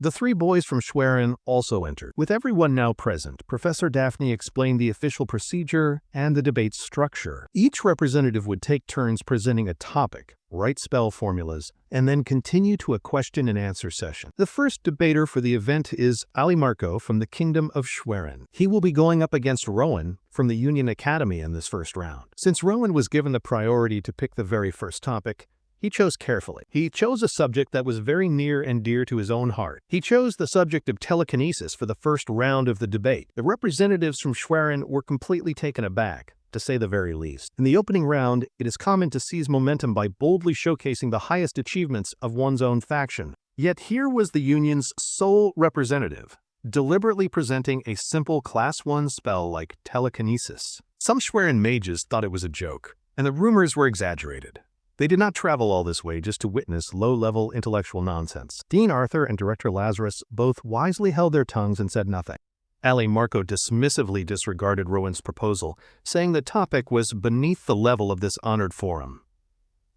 The three boys from Schwerin also entered. With everyone now present, Professor Daphne explained the official procedure and the debate's structure. Each representative would take turns presenting a topic, write spell formulas, and then continue to a question-and-answer session. The first debater for the event is Ali Marco from the Kingdom of Schwerin. He will be going up against Rowan from the Union Academy in this first round. Since Rowan was given the priority to pick the very first topic, he chose carefully. He chose a subject that was very near and dear to his own heart. He chose the subject of telekinesis for the first round of the debate. The representatives from Schwerin were completely taken aback, to say the very least. In the opening round, it is common to seize momentum by boldly showcasing the highest achievements of one's own faction. Yet here was the Union's sole representative, deliberately presenting a simple Class 1 spell like telekinesis. Some Schwerin mages thought it was a joke, and the rumors were exaggerated. They did not travel all this way just to witness low-level intellectual nonsense. Dean Arthur and Director Lazarus both wisely held their tongues and said nothing. Ali Marco dismissively disregarded Rowan's proposal, saying the topic was beneath the level of this honored forum.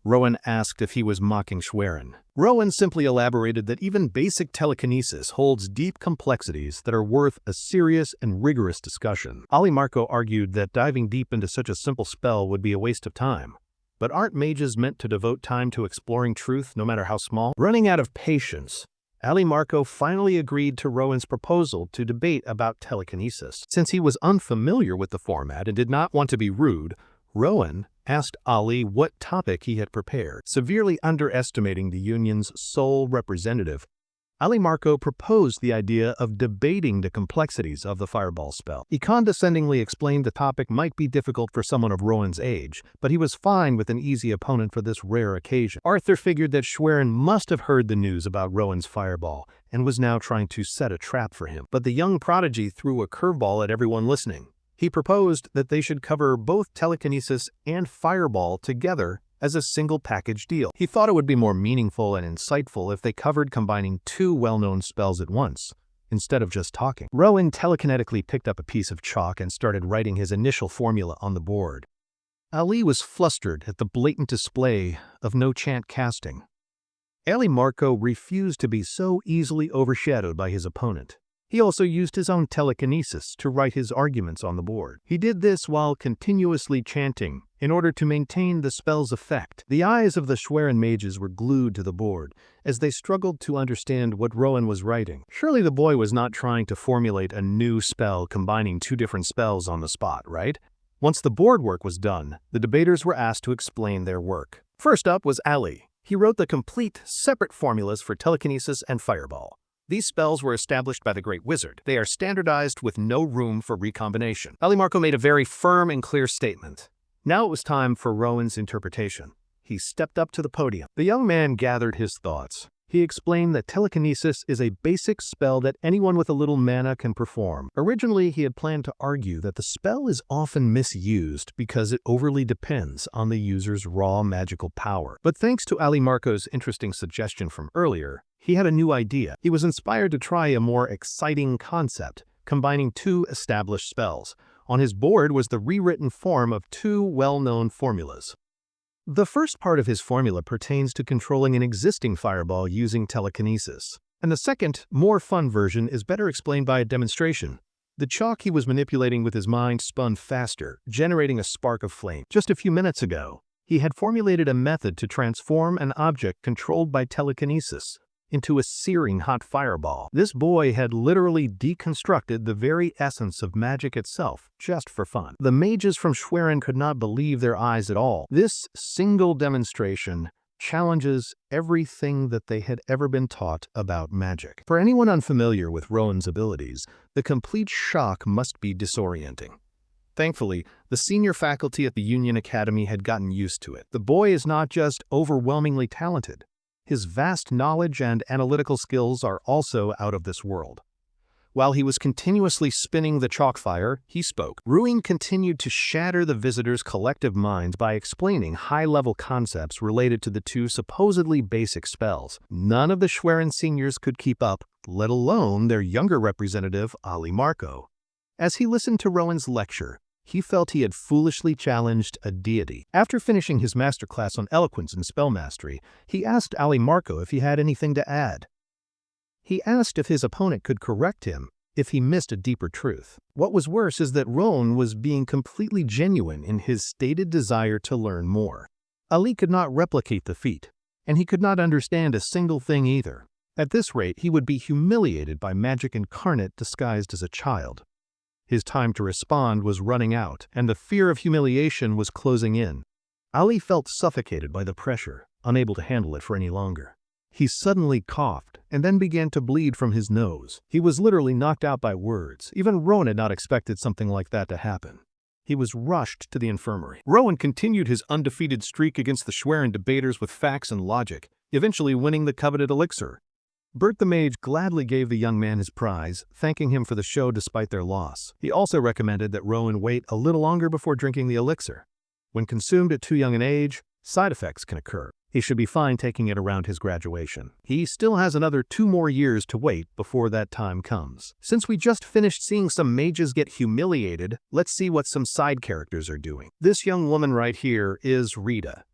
Rowan asked if he was mocking Schwerin. Rowan simply elaborated that even basic telekinesis holds deep complexities that are worth a serious and rigorous discussion. Ali Marco argued that diving deep into such a simple spell would be a waste of time. But aren't mages meant to devote time to exploring truth, no matter how small? Running out of patience, Ali Marco finally agreed to Rowan's proposal to debate about telekinesis. Since he was unfamiliar with the format and did not want to be rude, Rowan asked Ali what topic he had prepared. Severely underestimating the Union's sole representative, Ali Marco proposed the idea of debating the complexities of the fireball spell. He condescendingly explained the topic might be difficult for someone of Rowan's age, but he was fine with an easy opponent for this rare occasion. Arthur figured that Schwerin must have heard the news about Rowan's fireball and was now trying to set a trap for him. But the young prodigy threw a curveball at everyone listening. He proposed that they should cover both telekinesis and fireball together as a single package deal. He thought it would be more meaningful and insightful if they covered combining two well-known spells at once, instead of just talking. Rowan telekinetically picked up a piece of chalk and started writing his initial formula on the board. Ali was flustered at the blatant display of no-chant casting. Ali Marco refused to be so easily overshadowed by his opponent. He also used his own telekinesis to write his arguments on the board. He did this while continuously chanting in order to maintain the spell's effect. The eyes of the Schwerin mages were glued to the board as they struggled to understand what Rowan was writing. Surely the boy was not trying to formulate a new spell combining two different spells on the spot, right? Once the board work was done, the debaters were asked to explain their work. First up was Ali. He wrote the complete, separate formulas for telekinesis and fireball. These spells were established by the Great Wizard. They are standardized with no room for recombination. Ali Marco made a very firm and clear statement. Now it was time for Rowan's interpretation. He stepped up to the podium. The young man gathered his thoughts. He explained that telekinesis is a basic spell that anyone with a little mana can perform. Originally, he had planned to argue that the spell is often misused because it overly depends on the user's raw magical power. But thanks to Ali Marco's interesting suggestion from earlier, he had a new idea. He was inspired to try a more exciting concept, combining two established spells. On his board was the rewritten form of two well-known formulas. The first part of his formula pertains to controlling an existing fireball using telekinesis, and the second, more fun version is better explained by a demonstration. The chalk he was manipulating with his mind spun faster, generating a spark of flame. Just a few minutes ago, he had formulated a method to transform an object controlled by telekinesis into a searing hot fireball. This boy had literally deconstructed the very essence of magic itself, just for fun. The mages from Schwerin could not believe their eyes at all. This single demonstration challenges everything that they had ever been taught about magic. For anyone unfamiliar with Rowan's abilities, the complete shock must be disorienting. Thankfully, the senior faculty at the Union Academy had gotten used to it. The boy is not just overwhelmingly talented. His vast knowledge and analytical skills are also out of this world. While he was continuously spinning the chalk fire, he spoke. Rowan continued to shatter the visitors' collective minds by explaining high-level concepts related to the two supposedly basic spells. None of the Schwerin seniors could keep up, let alone their younger representative, Ali Marco. As he listened to Rowan's lecture, He felt he had foolishly challenged a deity. After finishing his masterclass on eloquence and spell mastery, he asked Ali Marco if he had anything to add. He asked if his opponent could correct him if he missed a deeper truth. What was worse is that Rowan was being completely genuine in his stated desire to learn more. Ali could not replicate the feat, and he could not understand a single thing either. At this rate, he would be humiliated by magic incarnate disguised as a child. His time to respond was running out, and the fear of humiliation was closing in. Ali felt suffocated by the pressure, unable to handle it for any longer. He suddenly coughed, and then began to bleed from his nose. He was literally knocked out by words. Even Rowan had not expected something like that to happen. He was rushed to the infirmary. Rowan continued his undefeated streak against the Schwerin debaters with facts and logic, eventually winning the coveted elixir. Bert the Mage gladly gave the young man his prize, thanking him for the show despite their loss. He also recommended that Rowan wait a little longer before drinking the elixir. When consumed at too young an age, side effects can occur. He should be fine taking it around his graduation. He still has another 2 more years to wait before that time comes. Since we just finished seeing some mages get humiliated, let's see what some side characters are doing. This young woman right here is Rita.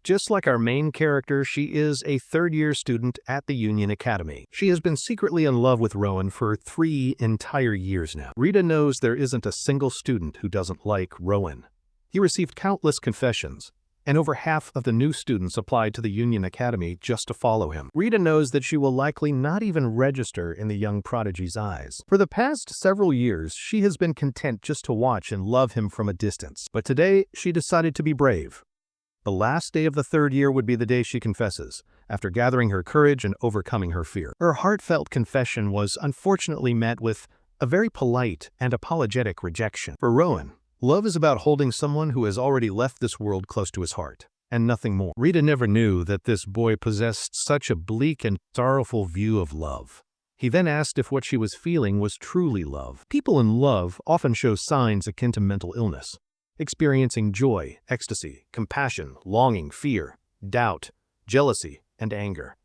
Just like our main character, she is a third-year student at the Union Academy. She has been secretly in love with Rowan for 3 entire years now. Rita knows there isn't a single student who doesn't like Rowan. He received countless confessions, and over half of the new students applied to the Union Academy just to follow him. Rita knows that she will likely not even register in the young prodigy's eyes. For the past several years, she has been content just to watch and love him from a distance. But today, she decided to be brave. The last day of the 3rd year would be the day she confesses, after gathering her courage and overcoming her fear. Her heartfelt confession was unfortunately met with a very polite and apologetic rejection. For Rowan, love is about holding someone who has already left this world close to his heart, and nothing more. Rita never knew that this boy possessed such a bleak and sorrowful view of love. He then asked if what she was feeling was truly love. People in love often show signs akin to mental illness, experiencing joy, ecstasy, compassion, longing, fear, doubt, jealousy, and anger.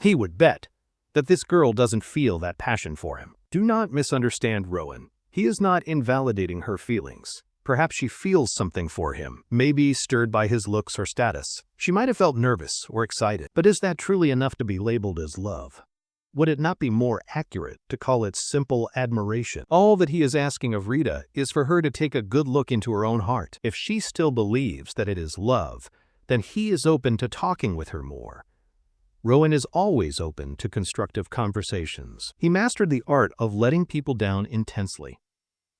He would bet that this girl doesn't feel that passion for him. Do not misunderstand Rowan. He is not invalidating her feelings. Perhaps she feels something for him, maybe stirred by his looks or status. She might have felt nervous or excited, but is that truly enough to be labeled as love? Would it not be more accurate to call it simple admiration? All that he is asking of Rita is for her to take a good look into her own heart. If she still believes that it is love, then he is open to talking with her more. Rowan is always open to constructive conversations. He mastered the art of letting people down intensely.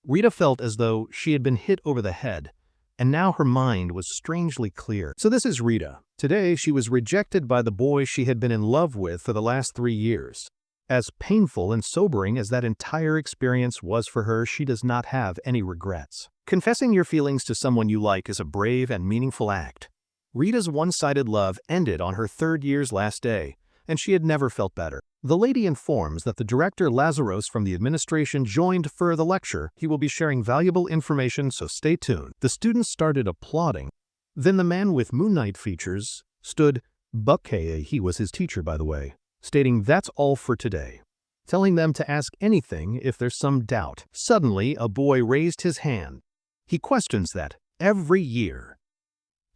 Rita felt as though she had been hit over the head, and now her mind was strangely clear. So this is Rita. Today, she was rejected by the boy she had been in love with for the last 3 years. As painful and sobering as that entire experience was for her, she does not have any regrets. Confessing your feelings to someone you like is a brave and meaningful act. Rita's one-sided love ended on her 3rd year's last day, and she had never felt better. The lady informs that the director Lazaros from the administration joined for the lecture. He will be sharing valuable information, so stay tuned. The students started applauding. Then the man with Moon Knight features stood Buckeye, he was his teacher by the way, stating that's all for today, telling them to ask anything if there's some doubt. Suddenly, a boy raised his hand. He questions that every year.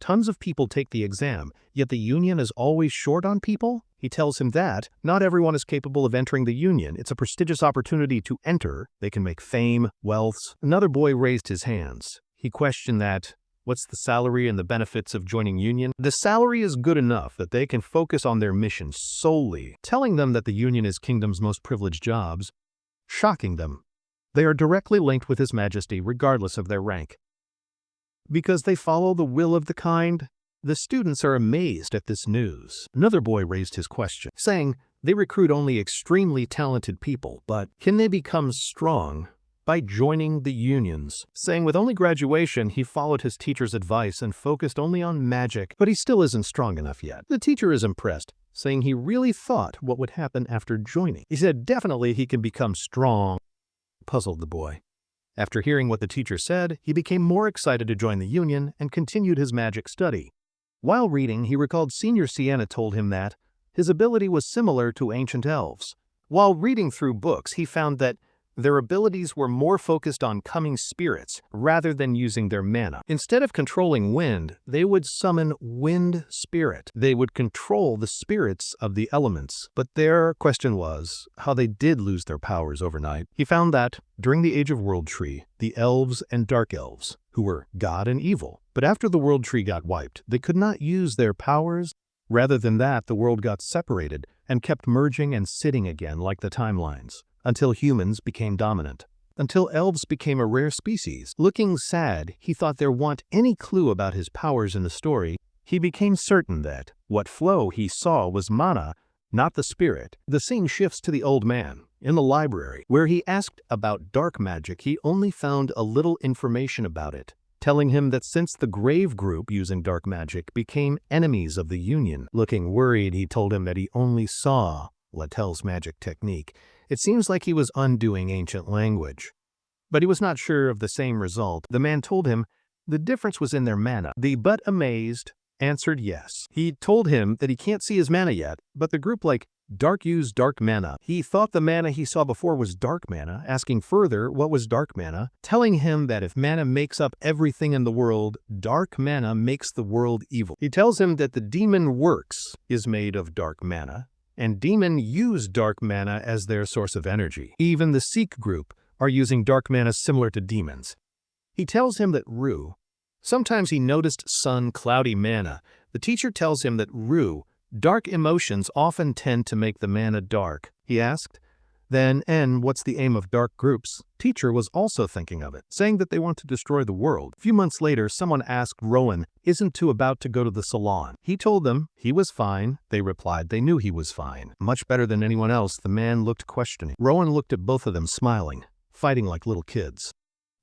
Tons of people take the exam, yet the union is always short on people? He tells him that not everyone is capable of entering the union. It's a prestigious opportunity to enter. They can make fame, wealth. Another boy raised his hands. He questioned that, what's the salary and the benefits of joining union? The salary is good enough that they can focus on their mission solely, telling them that the union is kingdom's most privileged jobs, shocking them. They are directly linked with His Majesty regardless of their rank. Because they follow the will of the kind, the students are amazed at this news. Another boy raised his question, saying they recruit only extremely talented people, but can they become strong by joining the unions? Saying with only graduation, he followed his teacher's advice and focused only on magic, but he still isn't strong enough yet. The teacher is impressed, saying he really thought what would happen after joining. He said definitely he can become strong. Puzzled the boy. After hearing what the teacher said, he became more excited to join the union and continued his magic study. While reading, he recalled Senior Sienna told him that his ability was similar to ancient elves. While reading through books, he found that Their abilities were more focused on coming spirits rather than using their mana. Instead of controlling wind, they would summon wind spirit. They would control the spirits of the elements. But their question was how they did lose their powers overnight. He found that, during the Age of World Tree, the elves and dark elves, who were God and evil. But after the World Tree got wiped, they could not use their powers. Rather than that, the world got separated and kept merging and sitting again like the timelines, until humans became dominant, until elves became a rare species. Looking sad, he thought there wasn't any clue about his powers in the story. He became certain that what flow he saw was mana, not the spirit. The scene shifts to the old man, in the library, where he asked about dark magic. He only found a little information about it, telling him that since the Grave group using dark magic became enemies of the Union. Looking worried, he told him that he only saw Latel's magic technique. It seems like he was undoing ancient language. But he was not sure of the same result. The man told him the difference was in their mana. The but amazed answered yes. He told him that he can't see his mana yet, but the group like dark used dark mana. He thought the mana he saw before was dark mana, asking further what was dark mana, telling him that if mana makes up everything in the world, dark mana makes the world evil. He tells him that the demon works is made of dark mana, and demon use dark mana as their source of energy. Even the Sikh group are using dark mana similar to demons. He tells him that sometimes he noticed sun cloudy mana. The teacher tells him that dark emotions often tend to make the mana dark. He asked, then, and what's the aim of dark groups? Teacher was also thinking of it, saying that they want to destroy the world. A few months later, someone asked Rowan, isn't too about to go to the salon? He told them he was fine. They replied they knew he was fine. Much better than anyone else, the man looked questioning. Rowan looked at both of them smiling, fighting like little kids.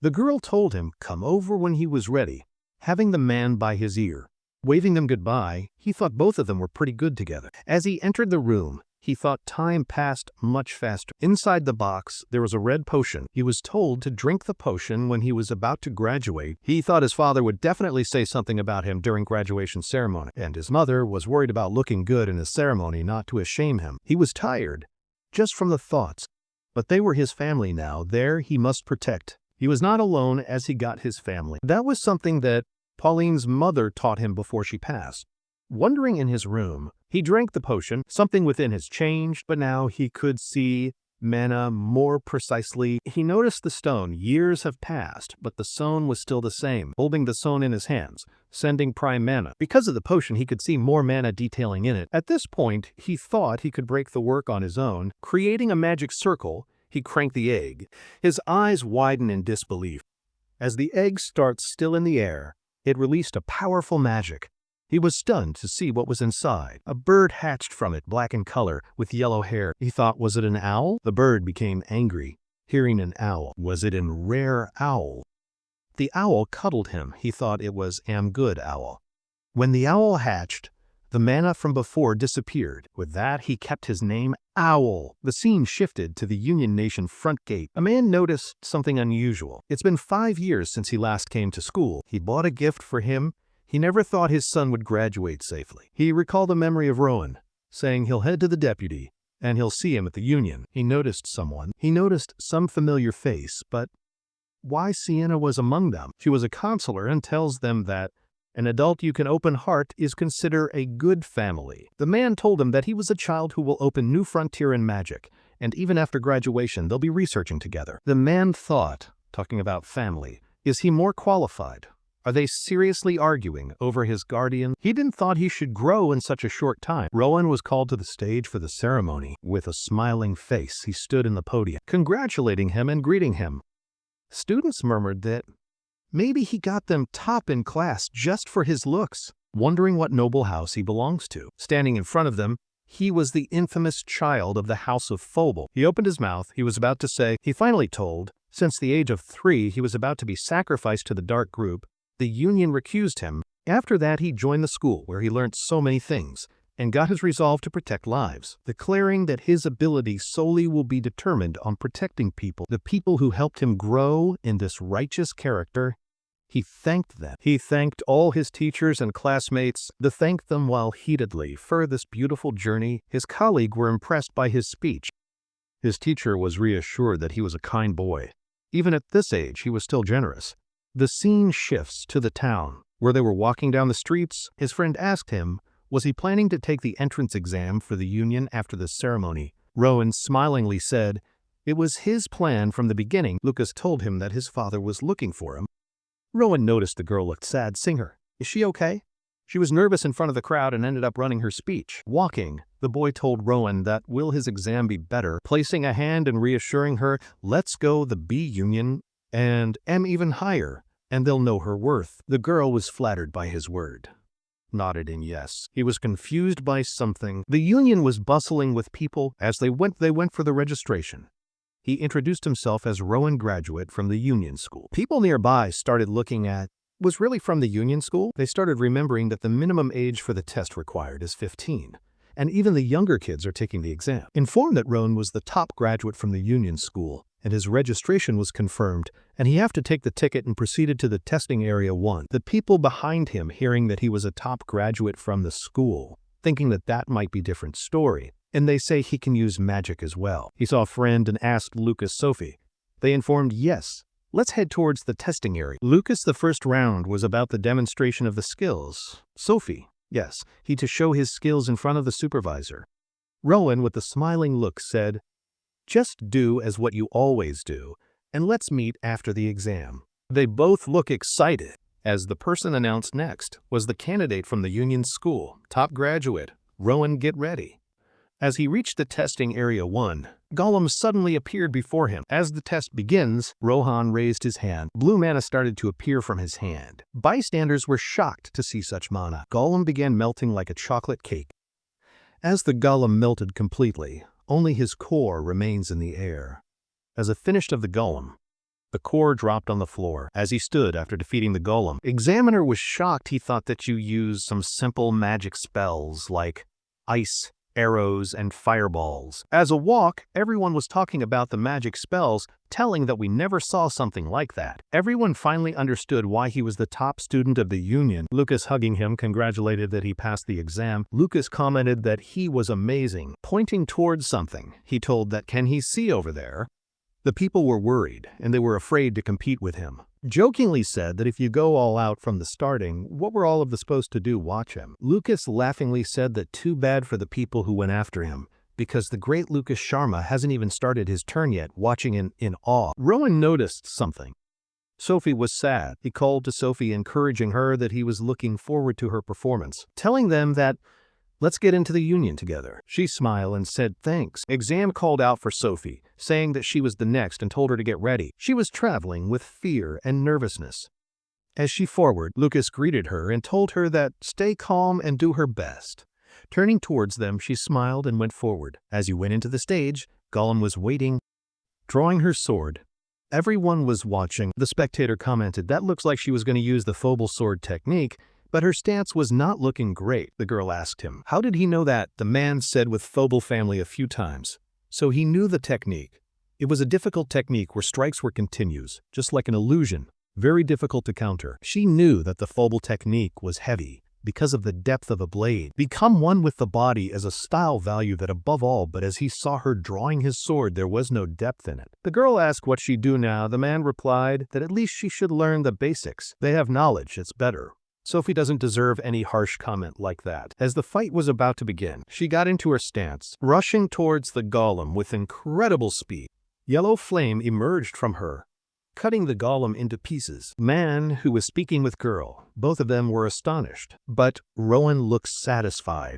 The girl told him come over when he was ready, having the man by his ear. Waving them goodbye, he thought both of them were pretty good together. As he entered the room, he thought time passed much faster. Inside the box, there was a red potion. He was told to drink the potion when he was about to graduate. He thought his father would definitely say something about him during graduation ceremony, and his mother was worried about looking good in his ceremony, not to shame him. He was tired, just from the thoughts. But they were his family now. There he must protect. He was not alone as he got his family. That was something that Pauline's mother taught him before she passed. Wandering in his room, he drank the potion. Something within has changed, but now he could see mana more precisely. He noticed the stone. Years have passed, but the stone was still the same, holding the stone in his hands, sending prime mana. Because of the potion, he could see more mana detailing in it. At this point, he thought he could break the work on his own. Creating a magic circle, he cranked the egg. His eyes widened in disbelief. As the egg starts still in the air, it released a powerful magic. He was stunned to see what was inside. A bird hatched from it, black in color, with yellow hair. He thought, was it an owl? The bird became angry, hearing an owl. Was it a rare owl? The owl cuddled him. He thought it was am good owl. When the owl hatched, the mana from before disappeared. With that, he kept his name Owl. The scene shifted to the Union Nation front gate. A man noticed something unusual. It's been 5 years since he last came to school. He bought a gift for him. He never thought his son would graduate safely. He recalled the memory of Rowan, saying he'll head to the deputy and he'll see him at the Union. He noticed someone. He noticed some familiar face, but why Sienna was among them? She was a counselor and tells them that an adult you can open heart is considered a good family. The man told him that he was a child who will open new frontier in magic, and even after graduation they'll be researching together. The man thought, talking about family, is he more qualified? Are they seriously arguing over his guardian? He didn't thought he should grow in such a short time. Rowan was called to the stage for the ceremony. With a smiling face, he stood in the podium, congratulating him and greeting him. Students murmured that maybe he got them top in class just for his looks, wondering what noble house he belongs to. Standing in front of them, he was the infamous child of the House of Phobal. He opened his mouth. He was about to say, he finally told, since the age of 3, he was about to be sacrificed to the dark group. The Union recused him. After that, he joined the school where he learned so many things and got his resolve to protect lives, declaring that his ability solely will be determined on protecting people, the people who helped him grow in this righteous character. He thanked them. He thanked all his teachers and classmates. He thanked them while heatedly for this beautiful journey. His colleagues were impressed by his speech. His teacher was reassured that he was a kind boy. Even at this age, he was still generous. The scene shifts to the town. Where they were walking down the streets, his friend asked him, was he planning to take the entrance exam for the union after the ceremony? Rowan smilingly said, it was his plan from the beginning. Lucas told him that his father was looking for him. Rowan noticed the girl looked sad. Singer, is she okay? She was nervous in front of the crowd and ended up running her speech. Walking, the boy told Rowan that will his exam be better, placing a hand and reassuring her, let's go the B union and M even higher, and they'll know her worth. The girl was flattered by his word. Nodded in yes. He was confused by something. The union was bustling with people. As they went for the registration. He introduced himself as Rowan graduate from the union school. People nearby started looking at, was really from the union school? They started remembering that the minimum age for the test required is 15. And even the younger kids are taking the exam. Informed that Rowan was the top graduate from the union school, and his registration was confirmed, and he had to take the ticket and proceeded to the testing area 1. The people behind him, hearing that he was a top graduate from the school, thinking that that might be different story, and they say he can use magic as well. He saw a friend and asked Lucas Sophie. They informed, yes, let's head towards the testing area. Lucas, the first round was about the demonstration of the skills. Sophie, yes, he to show his skills in front of the supervisor. Rowan, with a smiling look, said, just do as what you always do, and let's meet after the exam. They both look excited, as the person announced next was the candidate from the union school, top graduate. Rowan, get ready. As he reached the testing area 1, Gollum suddenly appeared before him. As the test begins, Rohan raised his hand. Blue mana started to appear from his hand. Bystanders were shocked to see such mana. Gollum began melting like a chocolate cake. As the Gollum melted completely, only his core remains in the air. As a finish of the Golem, the core dropped on the floor. As he stood after defeating the Golem, Examiner was shocked. He thought that you used some simple magic spells like ice, arrows, and fireballs. As a walk, everyone was talking about the magic spells, telling that we never saw something like that. Everyone finally understood why he was the top student of the union. Lucas, hugging him, congratulated that he passed the exam. Lucas commented that he was amazing. Pointing towards something, he told that, can he see over there? The people were worried, and they were afraid to compete with him. Jokingly said that if you go all out from the starting, what were all of the supposed to do? Watch him. Lucas laughingly said that too bad for the people who went after him, because the great Lucas Sharma hasn't even started his turn yet, watching in awe. Rowan noticed something. Sophie was sad. He called to Sophie, encouraging her that he was looking forward to her performance, telling them that, let's get into the union together. She smiled and said thanks. Exam called out for Sophie, saying that she was the next and told her to get ready. She was traveling with fear and nervousness. As she forward, Lucas greeted her and told her that stay calm and do her best. Turning towards them, she smiled and went forward. As you went into the stage, Gollum was waiting, drawing her sword. Everyone was watching. The spectator commented, that looks like she was going to use the Phobal sword technique, but her stance was not looking great. The girl asked him, how did he know that? The man said with Phobal family a few times. So he knew the technique. It was a difficult technique where strikes were continues, just like an illusion, very difficult to counter. She knew that the Phobal technique was heavy because of the depth of a blade. Become one with the body as a style value that above all, but as he saw her drawing his sword, there was no depth in it. The girl asked what she'd do now. The man replied that at least she should learn the basics. They have knowledge, it's better. Sophie doesn't deserve any harsh comment like that. As the fight was about to begin, she got into her stance, rushing towards the Golem with incredible speed. Yellow flame emerged from her, cutting the Golem into pieces. Man, who was speaking with girl, both of them were astonished, but Rowan looked satisfied.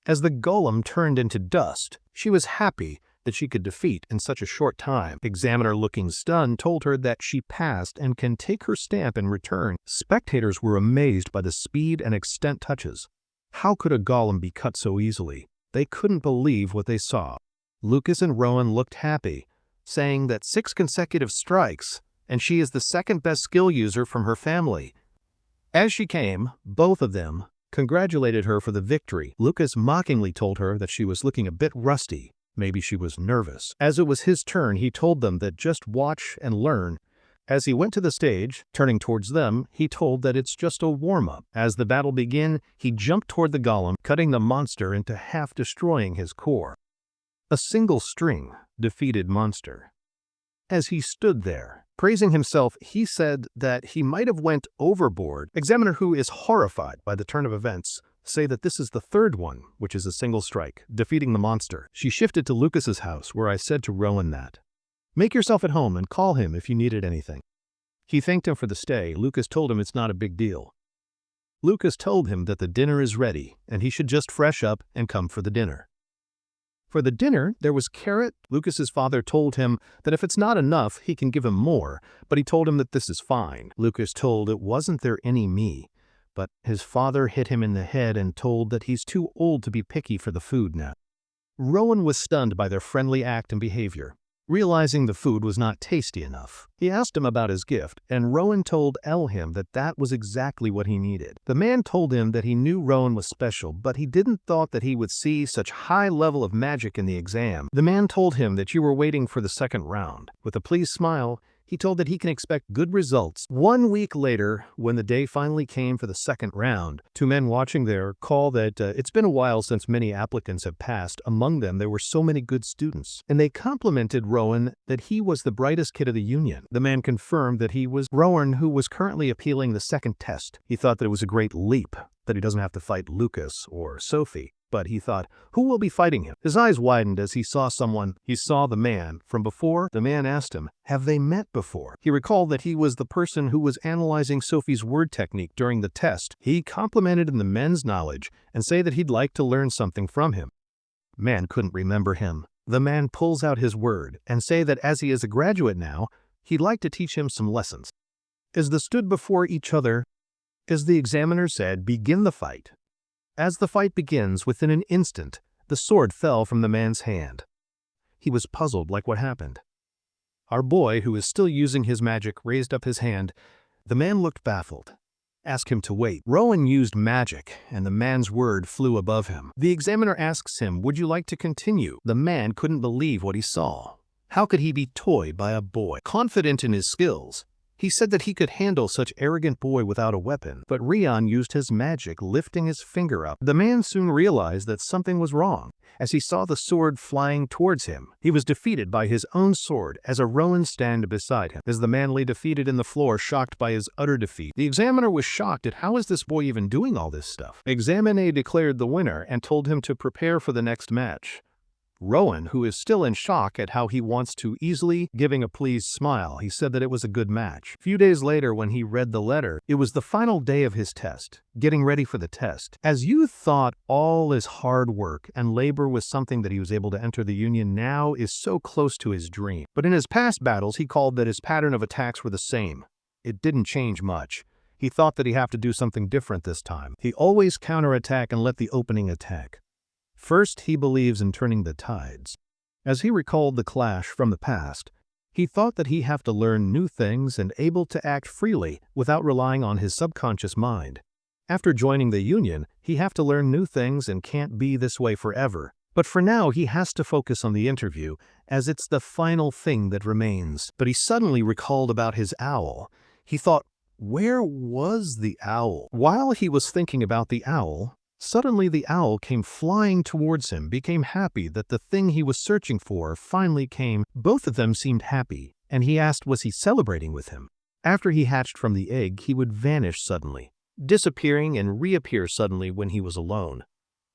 As the Golem turned into dust, she was happy that she could defeat in such a short time. Examiner, looking stunned, told her that she passed and can take her stamp in return. Spectators were amazed by the speed and extent touches. How could a Golem be cut so easily? They couldn't believe what they saw. Lucas and Rowan looked happy, saying that 6 consecutive strikes, and she is the second best skill user from her family. As she came, both of them congratulated her for the victory. Lucas mockingly told her that she was looking a bit rusty. Maybe she was nervous. As it was his turn, he told them that just watch and learn. As he went to the stage, turning towards them, he told that it's just a warm-up. As the battle began, he jumped toward the Golem, cutting the monster into half, destroying his core. A single string defeated monster. As he stood there, praising himself, he said that he might have went overboard. Examiner, who is horrified by the turn of events, say that this is the third one, which is a single strike, defeating the monster. She shifted to Lucas's house, where I said to Rowan that, "Make yourself at home and call him if you needed anything." He thanked him for the stay. Lucas told him it's not a big deal. Lucas told him that the dinner is ready, and he should just fresh up and come for the dinner. For the dinner, there was carrot. Lucas's father told him that if it's not enough, he can give him more, but he told him that this is fine. Lucas told it wasn't there any me, but his father hit him in the head and told that he's too old to be picky for the food now. Rowan was stunned by their friendly act and behavior. Realizing the food was not tasty enough, he asked him about his gift, and Rowan told him that that was exactly what he needed. The man told him that he knew Rowan was special, but he didn't thought that he would see such high level of magic in the exam. The man told him that you were waiting for the second round. With a pleased smile, he told that he can expect good results. 1 week later, when the day finally came for the second round, two men watching there call that it's been a while since many applicants have passed. Among them, there were so many good students. And they complimented Rowan that he was the brightest kid of the union. The man confirmed that he was Rowan, who was currently appealing the second test. He thought that it was a great leap, that he doesn't have to fight Lucas or Sophie. But he thought, who will be fighting him? His eyes widened as he saw someone. He saw the man from before. The man asked him, have they met before? He recalled that he was the person who was analyzing Sophie's word technique during the test. He complimented the man's knowledge and said that he'd like to learn something from him. Man couldn't remember him. The man pulls out his word and say that as he is a graduate now, he'd like to teach him some lessons. As they stood before each other, as the examiner said, begin the fight. As the fight begins, within an instant, the sword fell from the man's hand. He was puzzled like what happened. Our boy, who is still using his magic, raised up his hand. The man looked baffled. Asked him to wait. Rowan used magic, and the man's word flew above him. The examiner asks him, would you like to continue? The man couldn't believe what he saw. How could he be toyed by a boy? Confident in his skills, he said that he could handle such arrogant boy without a weapon, but Rion used his magic, lifting his finger up. The man soon realized that something was wrong. As he saw the sword flying towards him, he was defeated by his own sword as a Rowan stand beside him. As the man lay defeated in the floor, shocked by his utter defeat, the examiner was shocked at how is this boy even doing all this stuff. Examiner declared the winner and told him to prepare for the next match. Rowan, who is still in shock at how he wants to easily, giving a pleased smile, he said that it was a good match. A few days later, when he read the letter, it was the final day of his test, getting ready for the test. As you thought all his hard work and labor was something that he was able to enter the Union now is so close to his dream. But in his past battles, he called that his pattern of attacks were the same. It didn't change much. He thought that he'd have to do something different this time. He always counterattack and let the opening attack. First, he believes in turning the tides. As he recalled the clash from the past, he thought that he'd have to learn new things and able to act freely without relying on his subconscious mind. After joining the Union, he'd have to learn new things and can't be this way forever. But for now, he has to focus on the interview, as it's the final thing that remains. But he suddenly recalled about his owl. He thought, where was the owl? While he was thinking about the owl, suddenly the owl came flying towards him, became happy that the thing he was searching for finally came. Both of them seemed happy, and he asked was he celebrating with him. After he hatched from the egg, he would vanish suddenly, disappearing and reappear suddenly when he was alone.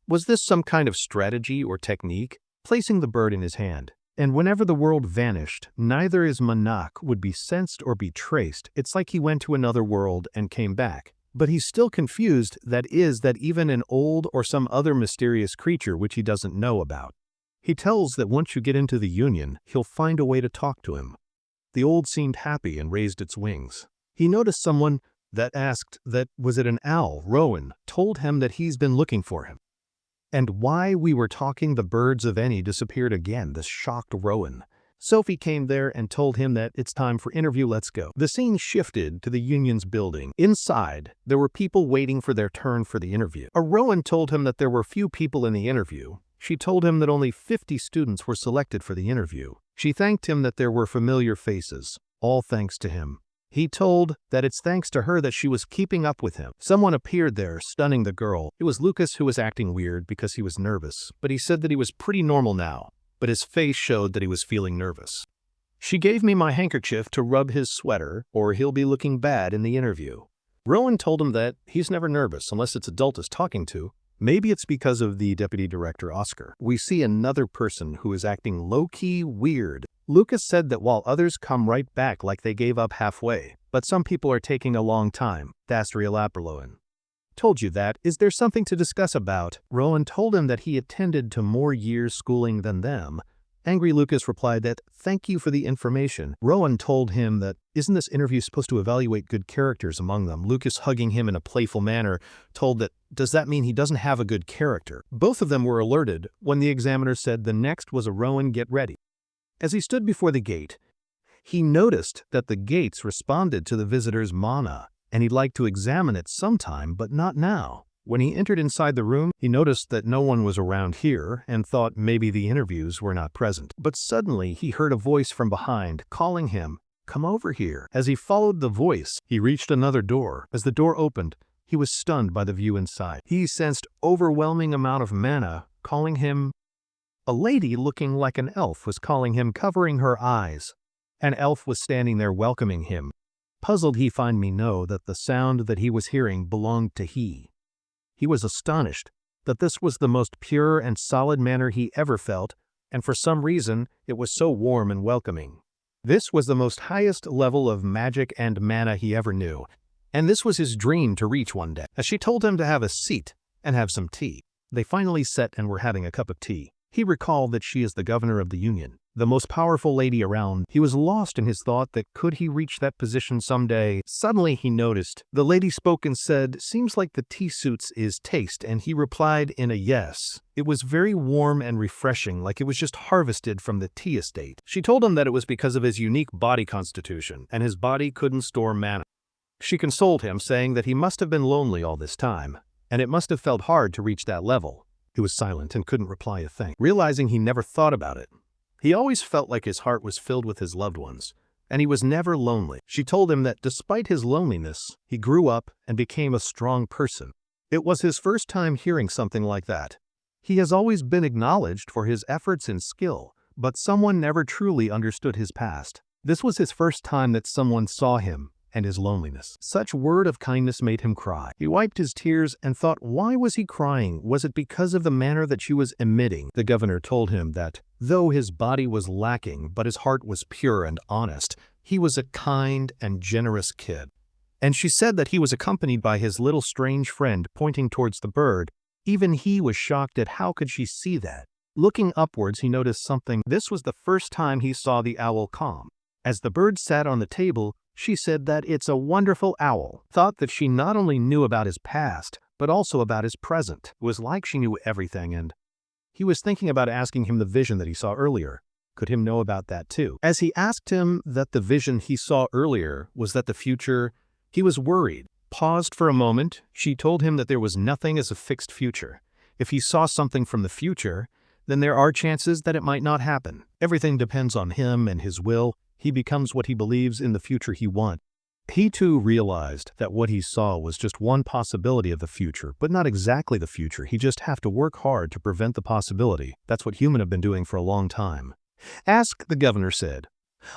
Was this some kind of strategy or technique? Placing the bird in his hand. And whenever the world vanished, neither his manak would be sensed or be traced. It's like he went to another world and came back. But he's still confused, that even an old or some other mysterious creature which he doesn't know about. He tells that once you get into the Union, he'll find a way to talk to him. The old seemed happy and raised its wings. He noticed someone that asked that was it an owl. Rowan told him that he's been looking for him. And why we were talking, the birds of any disappeared again, this shocked Rowan. Sophie came there and told him that it's time for interview, let's go. The scene shifted to the Union's building. Inside, there were people waiting for their turn for the interview. A Rowan told him that there were few people in the interview. She told him that only 50 students were selected for the interview. She thanked him that there were familiar faces, all thanks to him. He told that it's thanks to her that she was keeping up with him. Someone appeared there, stunning the girl. It was Lucas, who was acting weird because he was nervous, but he said that he was pretty normal now. but his face showed that he was feeling nervous. She gave me my handkerchief to rub his sweater, or he'll be looking bad in the interview. Rowan told him that he's never nervous unless it's adults talking to. Maybe it's because of the deputy director, Oscar. We see another person who is acting low-key weird. Lucas said that while others come right back like they gave up halfway, but some people are taking a long time. That's real Apperloin. Told you that. Is there something to discuss about? Rowan told him that he attended to more years schooling than them. Angry Lucas replied that, thank you for the information. Rowan told him that, isn't this interview supposed to evaluate good characters among them? Lucas, hugging him in a playful manner, told that, does that mean he doesn't have a good character? Both of them were alerted when the examiner said the next was a Rowan get ready. As he stood before the gate, he noticed that the gates responded to the visitor's mana, and he'd like to examine it sometime, but not now. When he entered inside the room, he noticed that no one was around here and thought maybe the interviews were not present. But suddenly he heard a voice from behind calling him, come over here. As he followed the voice, he reached another door. As the door opened, he was stunned by the view inside. He sensed overwhelming amount of mana calling him. A lady looking like an elf was calling him, covering her eyes. An elf was standing there welcoming him. Puzzled, he find me know that the sound that he was hearing belonged to he. He was astonished that this was the most pure and solid manner he ever felt, and for some reason it was so warm and welcoming. This was the most highest level of magic and mana he ever knew, and this was his dream to reach one day. As she told him to have a seat and have some tea, they finally sat and were having a cup of tea. He recalled that she is the governor of the union, the most powerful lady around. He was lost in his thought that could he reach that position someday. Suddenly he noticed. The lady spoke and said, seems like the tea suits is taste, and he replied in a yes. It was very warm and refreshing, like it was just harvested from the tea estate. She told him that it was because of his unique body constitution, and his body couldn't store mana. She consoled him, saying that he must have been lonely all this time, and it must have felt hard to reach that level. He was silent and couldn't reply a thing, realizing he never thought about it. He always felt like his heart was filled with his loved ones, and he was never lonely. She told him that despite his loneliness, he grew up and became a strong person. It was his first time hearing something like that. He has always been acknowledged for his efforts and skill, but someone never truly understood his past. This was his first time that someone saw him and his loneliness. Such word of kindness made him cry. He wiped his tears and thought, why was he crying? Was it because of the manner that she was emitting? The governor told him that, though his body was lacking, but his heart was pure and honest, he was a kind and generous kid. And she said that he was accompanied by his little strange friend, pointing towards the bird. Even he was shocked at how could she see that. Looking upwards, he noticed something. This was the first time he saw the owl calm. As the bird sat on the table, she said that it's a wonderful owl. Thought that she not only knew about his past, but also about his present. It was like she knew everything, and he was thinking about asking him the vision that he saw earlier. Could him know about that too? As he asked him that the vision he saw earlier was that the future, he was worried. Paused for a moment, she told him that there was nothing as a fixed future. If he saw something from the future, then there are chances that it might not happen. Everything depends on him and his will. He becomes what he believes in the future he wants. He too realized that what he saw was just one possibility of the future, but not exactly the future. He just have to work hard to prevent the possibility. That's what humans have been doing for a long time. Ask, the governor said.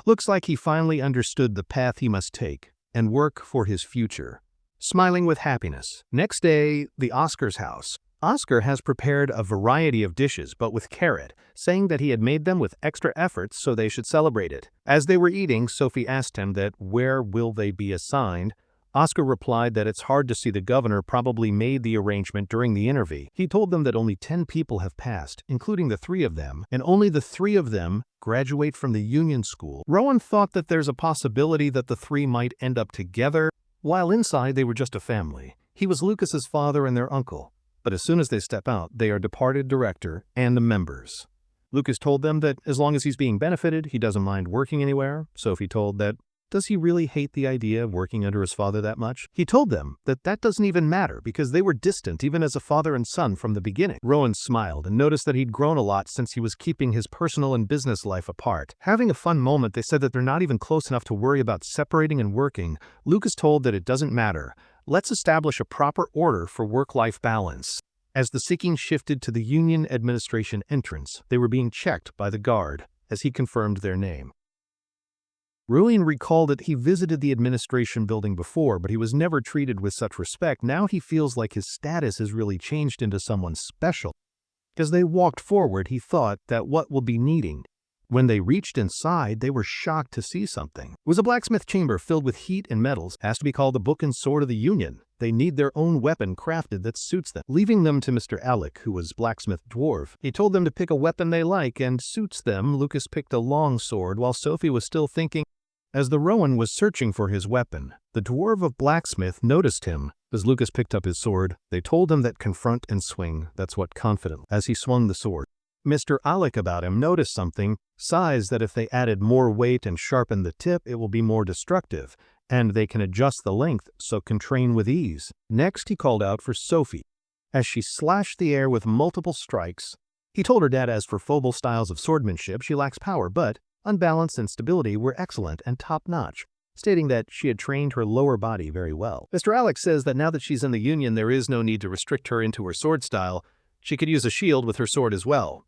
Looks like he finally understood the path he must take and work for his future. Smiling with happiness. Next day, the Oscar's house. Oscar has prepared a variety of dishes, but with carrot, saying that he had made them with extra efforts so they should celebrate it. As they were eating, Sophie asked him that where will they be assigned. Oscar replied that it's hard to see. The governor probably made the arrangement during the interview. He told them that only 10 people have passed, including the 3 of them, and only the 3 of them graduate from the union school. Rowan thought that there's a possibility that the 3 might end up together, while inside they were just a family. He was Lucas's father and their uncle. But as soon as they step out, they are departed director and the members. Lucas told them that as long as he's being benefited, he doesn't mind working anywhere. Sophie told that, does he really hate the idea of working under his father that much? He told them that that doesn't even matter because they were distant even as a father and son from the beginning. Rowan smiled and noticed that he'd grown a lot since he was keeping his personal and business life apart. Having a fun moment, they said that they're not even close enough to worry about separating and working. Lucas told that it doesn't matter. Let's establish a proper order for work-life balance. As the seeking shifted to the Union Administration entrance, they were being checked by the guard as he confirmed their name. Ruin recalled that he visited the administration building before, but he was never treated with such respect. Now he feels like his status has really changed into someone special. As they walked forward, he thought that what will be needing. When they reached inside, they were shocked to see something. It was a blacksmith chamber filled with heat and metals. It has to be called the Book and Sword of the Union. They need their own weapon crafted that suits them. Leaving them to Mr. Alec, who was blacksmith dwarf, he told them to pick a weapon they like and suits them. Lucas picked a long sword while Sophie was still thinking. As the Rowan was searching for his weapon, the dwarf of blacksmith noticed him. As Lucas picked up his sword, they told him that confront and swing, that's what confident. As he swung the sword, Mr. Alec about him noticed something, sighs that if they added more weight and sharpened the tip, it will be more destructive, and they can adjust the length so can train with ease. Next, he called out for Sophie. As she slashed the air with multiple strikes, he told her that as for Phobal styles of swordmanship, she lacks power, but unbalance and stability were excellent and top-notch, stating that she had trained her lower body very well. Mr. Alec says that now that she's in the Union, there is no need to restrict her into her sword style. She could use a shield with her sword as well.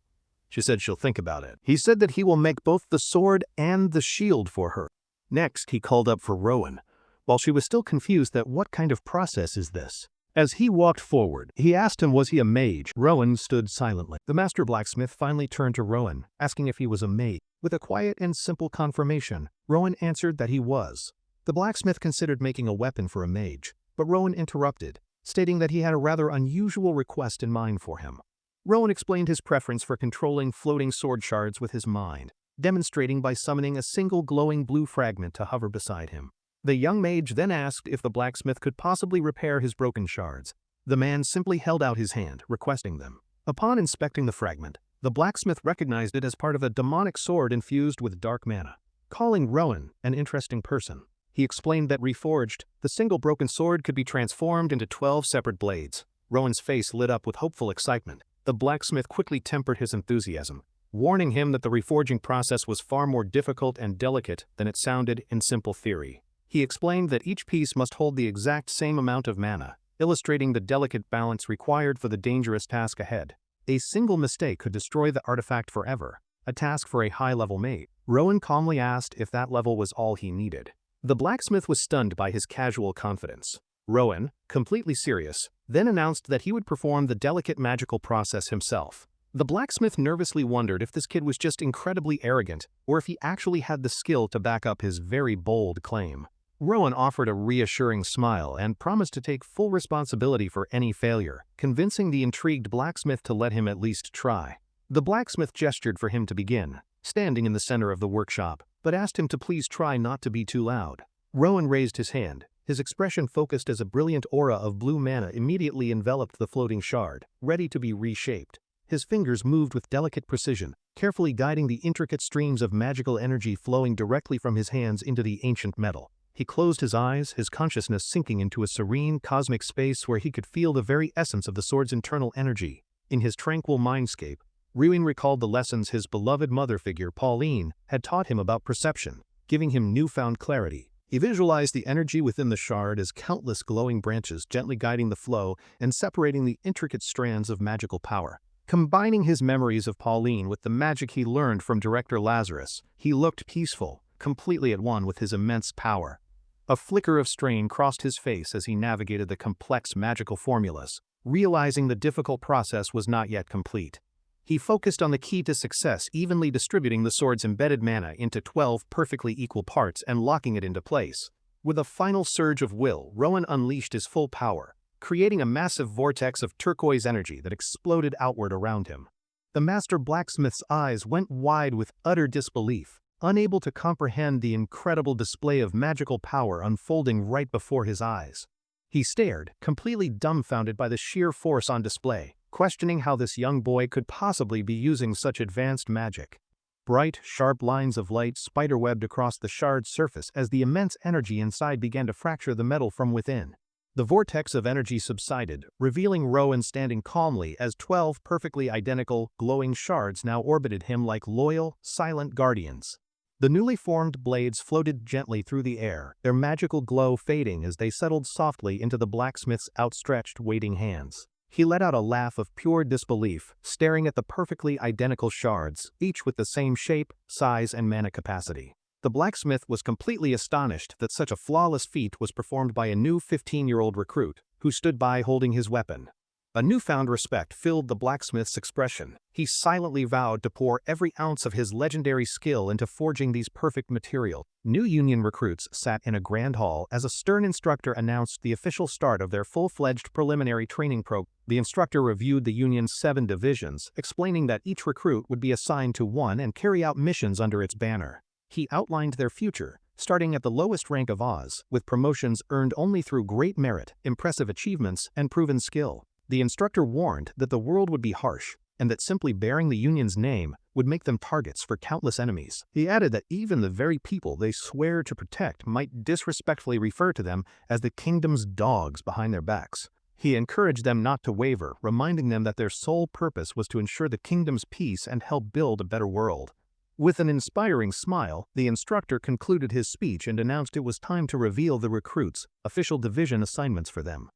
She said she'll think about it. He said that he will make both the sword and the shield for her. Next, he called up for Rowan, while she was still confused that what kind of process is this. As he walked forward, he asked him was he a mage. Rowan stood silently. The master blacksmith finally turned to Rowan, asking if he was a mage. With a quiet and simple confirmation, Rowan answered that he was. The blacksmith considered making a weapon for a mage, but Rowan interrupted, stating that he had a rather unusual request in mind for him. Rowan explained his preference for controlling floating sword shards with his mind, demonstrating by summoning a single glowing blue fragment to hover beside him. The young mage then asked if the blacksmith could possibly repair his broken shards. The man simply held out his hand, requesting them. Upon inspecting the fragment, the blacksmith recognized it as part of a demonic sword infused with dark mana. Calling Rowan an interesting person, he explained that reforged, the single broken sword could be transformed into 12 separate blades. Rowan's face lit up with hopeful excitement. The blacksmith quickly tempered his enthusiasm, warning him that the reforging process was far more difficult and delicate than it sounded in simple theory. He explained that each piece must hold the exact same amount of mana, illustrating the delicate balance required for the dangerous task ahead. A single mistake could destroy the artifact forever, a task for a high-level mage. Rowan calmly asked if that level was all he needed. The blacksmith was stunned by his casual confidence. Rowan, completely serious, then announced that he would perform the delicate magical process himself. The blacksmith nervously wondered if this kid was just incredibly arrogant or if he actually had the skill to back up his very bold claim. Rowan offered a reassuring smile and promised to take full responsibility for any failure, convincing the intrigued blacksmith to let him at least try. The blacksmith gestured for him to begin, standing in the center of the workshop, but asked him to please try not to be too loud. Rowan raised his hand. His expression focused as a brilliant aura of blue mana immediately enveloped the floating shard, ready to be reshaped. His fingers moved with delicate precision, carefully guiding the intricate streams of magical energy flowing directly from his hands into the ancient metal. He closed his eyes, his consciousness sinking into a serene cosmic space where he could feel the very essence of the sword's internal energy. In his tranquil mindscape, Ruin recalled the lessons his beloved mother figure, Pauline, had taught him about perception, giving him newfound clarity. He visualized the energy within the shard as countless glowing branches gently guiding the flow and separating the intricate strands of magical power. Combining his memories of Pauline with the magic he learned from Director Lazarus, he looked peaceful, completely at one with his immense power. A flicker of strain crossed his face as he navigated the complex magical formulas, realizing the difficult process was not yet complete. He focused on the key to success, evenly distributing the sword's embedded mana into 12 perfectly equal parts and locking it into place. With a final surge of will, Rowan unleashed his full power, creating a massive vortex of turquoise energy that exploded outward around him. The master blacksmith's eyes went wide with utter disbelief, unable to comprehend the incredible display of magical power unfolding right before his eyes. He stared, completely dumbfounded by the sheer force on display, questioning how this young boy could possibly be using such advanced magic. Bright, sharp lines of light spiderwebbed across the shard's surface as the immense energy inside began to fracture the metal from within. The vortex of energy subsided, revealing Rowan standing calmly as 12 perfectly identical, glowing shards now orbited him like loyal, silent guardians. The newly formed blades floated gently through the air, their magical glow fading as they settled softly into the blacksmith's outstretched, waiting hands. He let out a laugh of pure disbelief, staring at the perfectly identical shards, each with the same shape, size, and mana capacity. The blacksmith was completely astonished that such a flawless feat was performed by a new 15-year-old recruit, who stood by holding his weapon. A newfound respect filled the blacksmith's expression. He silently vowed to pour every ounce of his legendary skill into forging these perfect materials. New Union recruits sat in a grand hall as a stern instructor announced the official start of their full-fledged preliminary training program. The instructor reviewed the Union's 7 divisions, explaining that each recruit would be assigned to one and carry out missions under its banner. He outlined their future, starting at the lowest rank of Oz, with promotions earned only through great merit, impressive achievements, and proven skill. The instructor warned that the world would be harsh, and that simply bearing the Union's name would make them targets for countless enemies. He added that even the very people they swear to protect might disrespectfully refer to them as the kingdom's dogs behind their backs. He encouraged them not to waver, reminding them that their sole purpose was to ensure the kingdom's peace and help build a better world. With an inspiring smile, the instructor concluded his speech and announced it was time to reveal the recruits' official division assignments for them.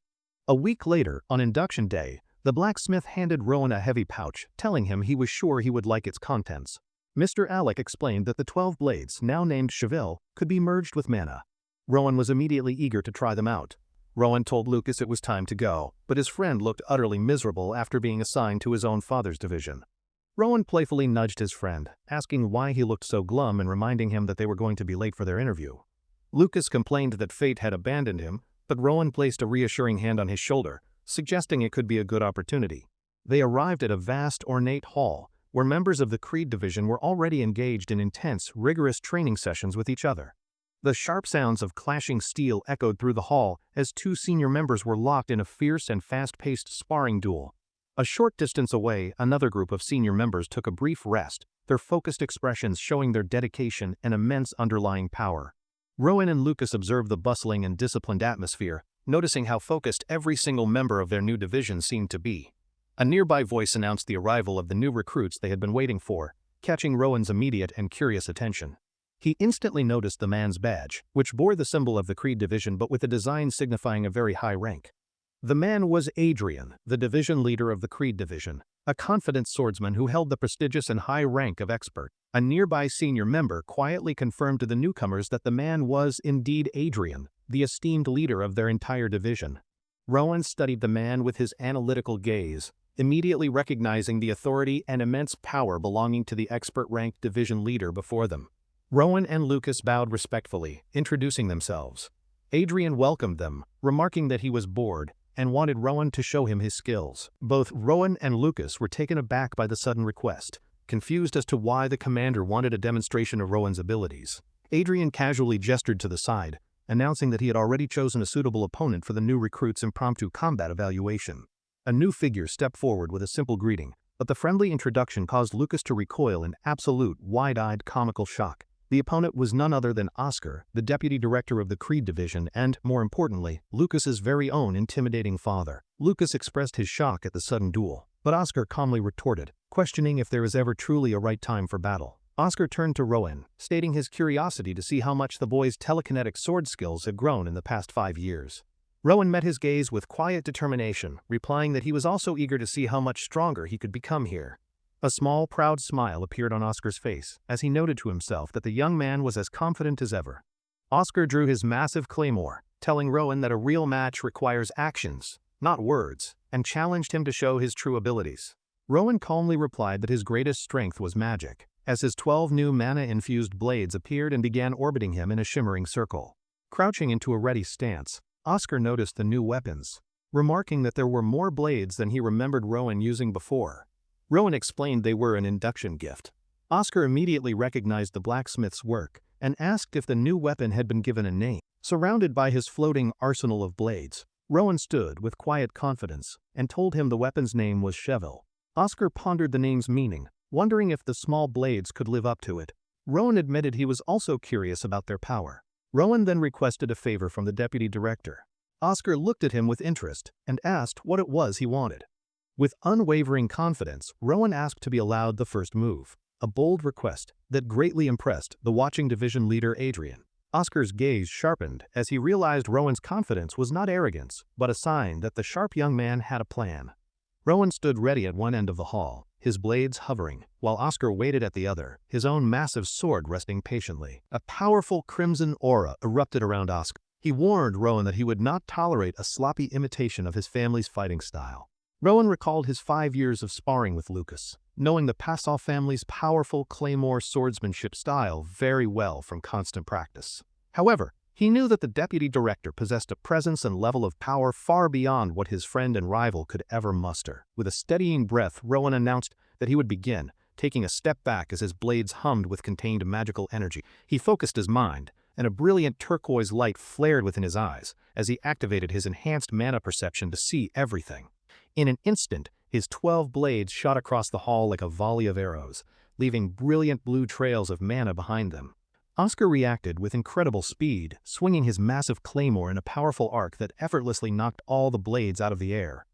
A week later, on induction day, the blacksmith handed Rowan a heavy pouch, telling him he was sure he would like its contents. Mr. Alec explained that the 12 blades, now named Cheville, could be merged with mana. Rowan was immediately eager to try them out. Rowan told Lucas it was time to go, but his friend looked utterly miserable after being assigned to his own father's division. Rowan playfully nudged his friend, asking why he looked so glum and reminding him that they were going to be late for their interview. Lucas complained that fate had abandoned him, but Rowan placed a reassuring hand on his shoulder, suggesting it could be a good opportunity. They arrived at a vast, ornate hall, where members of the Creed division were already engaged in intense, rigorous training sessions with each other. The sharp sounds of clashing steel echoed through the hall as 2 senior members were locked in a fierce and fast-paced sparring duel. A short distance away, another group of senior members took a brief rest, their focused expressions showing their dedication and immense underlying power. Rowan and Lucas observed the bustling and disciplined atmosphere, noticing how focused every single member of their new division seemed to be. A nearby voice announced the arrival of the new recruits they had been waiting for, catching Rowan's immediate and curious attention. He instantly noticed the man's badge, which bore the symbol of the Creed division but with a design signifying a very high rank. The man was Adrian, the division leader of the Creed division, a confident swordsman who held the prestigious and high rank of expert. A nearby senior member quietly confirmed to the newcomers that the man was indeed Adrian, the esteemed leader of their entire division. Rowan studied the man with his analytical gaze, immediately recognizing the authority and immense power belonging to the expert-ranked division leader before them. Rowan and Lucas bowed respectfully, introducing themselves. Adrian welcomed them, remarking that he was bored and wanted Rowan to show him his skills. Both Rowan and Lucas were taken aback by the sudden request, confused as to why the commander wanted a demonstration of Rowan's abilities. Adrian casually gestured to the side, announcing that he had already chosen a suitable opponent for the new recruit's impromptu combat evaluation. A new figure stepped forward with a simple greeting, but the friendly introduction caused Lucas to recoil in absolute, wide-eyed comical shock. The opponent was none other than Oscar, the deputy director of the Creed division and, more importantly, Lucas's very own intimidating father. Lucas expressed his shock at the sudden duel, but Oscar calmly retorted, questioning if there is ever truly a right time for battle. Oscar turned to Rowan, stating his curiosity to see how much the boy's telekinetic sword skills had grown in the past 5 years. Rowan met his gaze with quiet determination, replying that he was also eager to see how much stronger he could become here. A small, proud smile appeared on Oscar's face as he noted to himself that the young man was as confident as ever. Oscar drew his massive claymore, telling Rowan that a real match requires actions, not words, and challenged him to show his true abilities. Rowan calmly replied that his greatest strength was magic, as his 12 new mana-infused blades appeared and began orbiting him in a shimmering circle. Crouching into a ready stance, Oscar noticed the new weapons, remarking that there were more blades than he remembered Rowan using before. Rowan explained they were an induction gift. Oscar immediately recognized the blacksmith's work and asked if the new weapon had been given a name. Surrounded by his floating arsenal of blades, Rowan stood with quiet confidence and told him the weapon's name was Cheville. Oscar pondered the name's meaning, wondering if the small blades could live up to it. Rowan admitted he was also curious about their power. Rowan then requested a favor from the deputy director. Oscar looked at him with interest and asked what it was he wanted. With unwavering confidence, Rowan asked to be allowed the first move, a bold request that greatly impressed the watching division leader Adrian. Oscar's gaze sharpened as he realized Rowan's confidence was not arrogance, but a sign that the sharp young man had a plan. Rowan stood ready at one end of the hall, his blades hovering, while Oscar waited at the other, his own massive sword resting patiently. A powerful crimson aura erupted around Oscar. He warned Rowan that he would not tolerate a sloppy imitation of his family's fighting style. Rowan recalled his 5 years of sparring with Lucas, knowing the Passoff family's powerful claymore swordsmanship style very well from constant practice. However, he knew that the deputy director possessed a presence and level of power far beyond what his friend and rival could ever muster. With a steadying breath, Rowan announced that he would begin, taking a step back as his blades hummed with contained magical energy. He focused his mind, and a brilliant turquoise light flared within his eyes as he activated his enhanced mana perception to see everything. In an instant, his 12 blades shot across the hall like a volley of arrows, leaving brilliant blue trails of mana behind them. Oscar reacted with incredible speed, swinging his massive claymore in a powerful arc that effortlessly knocked all the blades out of the air.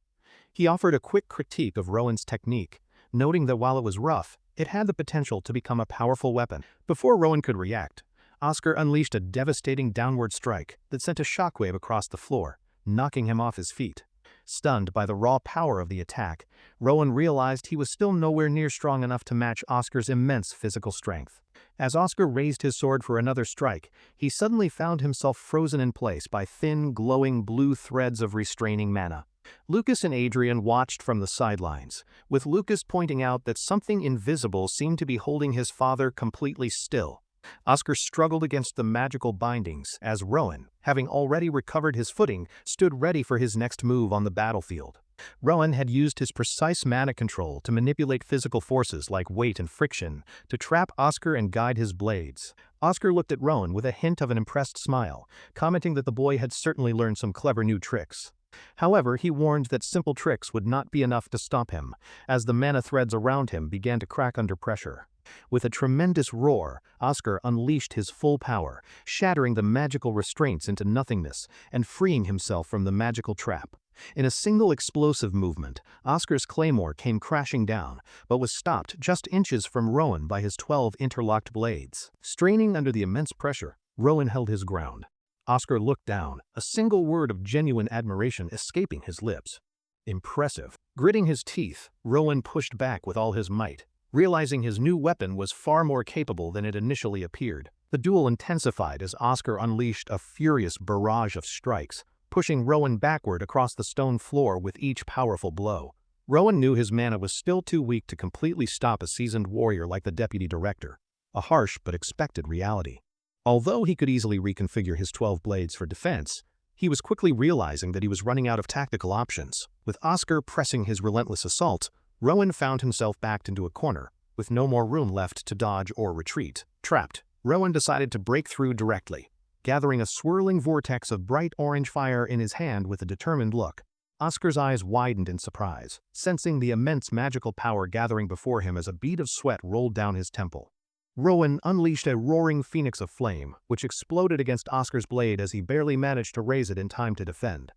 He offered a quick critique of Rowan's technique, noting that while it was rough, it had the potential to become a powerful weapon. Before Rowan could react, Oscar unleashed a devastating downward strike that sent a shockwave across the floor, knocking him off his feet. Stunned by the raw power of the attack, Rowan realized he was still nowhere near strong enough to match Oscar's immense physical strength. As Oscar raised his sword for another strike, he suddenly found himself frozen in place by thin, glowing blue threads of restraining mana. Lucas and Adrian watched from the sidelines, with Lucas pointing out that something invisible seemed to be holding his father completely still. Oscar struggled against the magical bindings as Rowan, having already recovered his footing, stood ready for his next move on the battlefield. Rowan had used his precise mana control to manipulate physical forces like weight and friction to trap Oscar and guide his blades. Oscar looked at Rowan with a hint of an impressed smile, commenting that the boy had certainly learned some clever new tricks. However, he warned that simple tricks would not be enough to stop him, as the mana threads around him began to crack under pressure. With a tremendous roar, Oscar unleashed his full power, shattering the magical restraints into nothingness and freeing himself from the magical trap. In a single explosive movement, Oscar's claymore came crashing down, but was stopped just inches from Rowan by his 12 interlocked blades. Straining under the immense pressure, Rowan held his ground. Oscar looked down, a single word of genuine admiration escaping his lips. Impressive. Gritting his teeth, Rowan pushed back with all his might, realizing his new weapon was far more capable than it initially appeared. The duel intensified as Oscar unleashed a furious barrage of strikes, pushing Rowan backward across the stone floor with each powerful blow. Rowan knew his mana was still too weak to completely stop a seasoned warrior like the deputy director, a harsh but expected reality. Although he could easily reconfigure his 12 blades for defense, he was quickly realizing that he was running out of tactical options. With Oscar pressing his relentless assault, Rowan found himself backed into a corner, with no more room left to dodge or retreat. Trapped, Rowan decided to break through directly, gathering a swirling vortex of bright orange fire in his hand with a determined look. Oscar's eyes widened in surprise, sensing the immense magical power gathering before him as a bead of sweat rolled down his temple. Rowan unleashed a roaring phoenix of flame, which exploded against Oscar's blade as he barely managed to raise it in time to defend.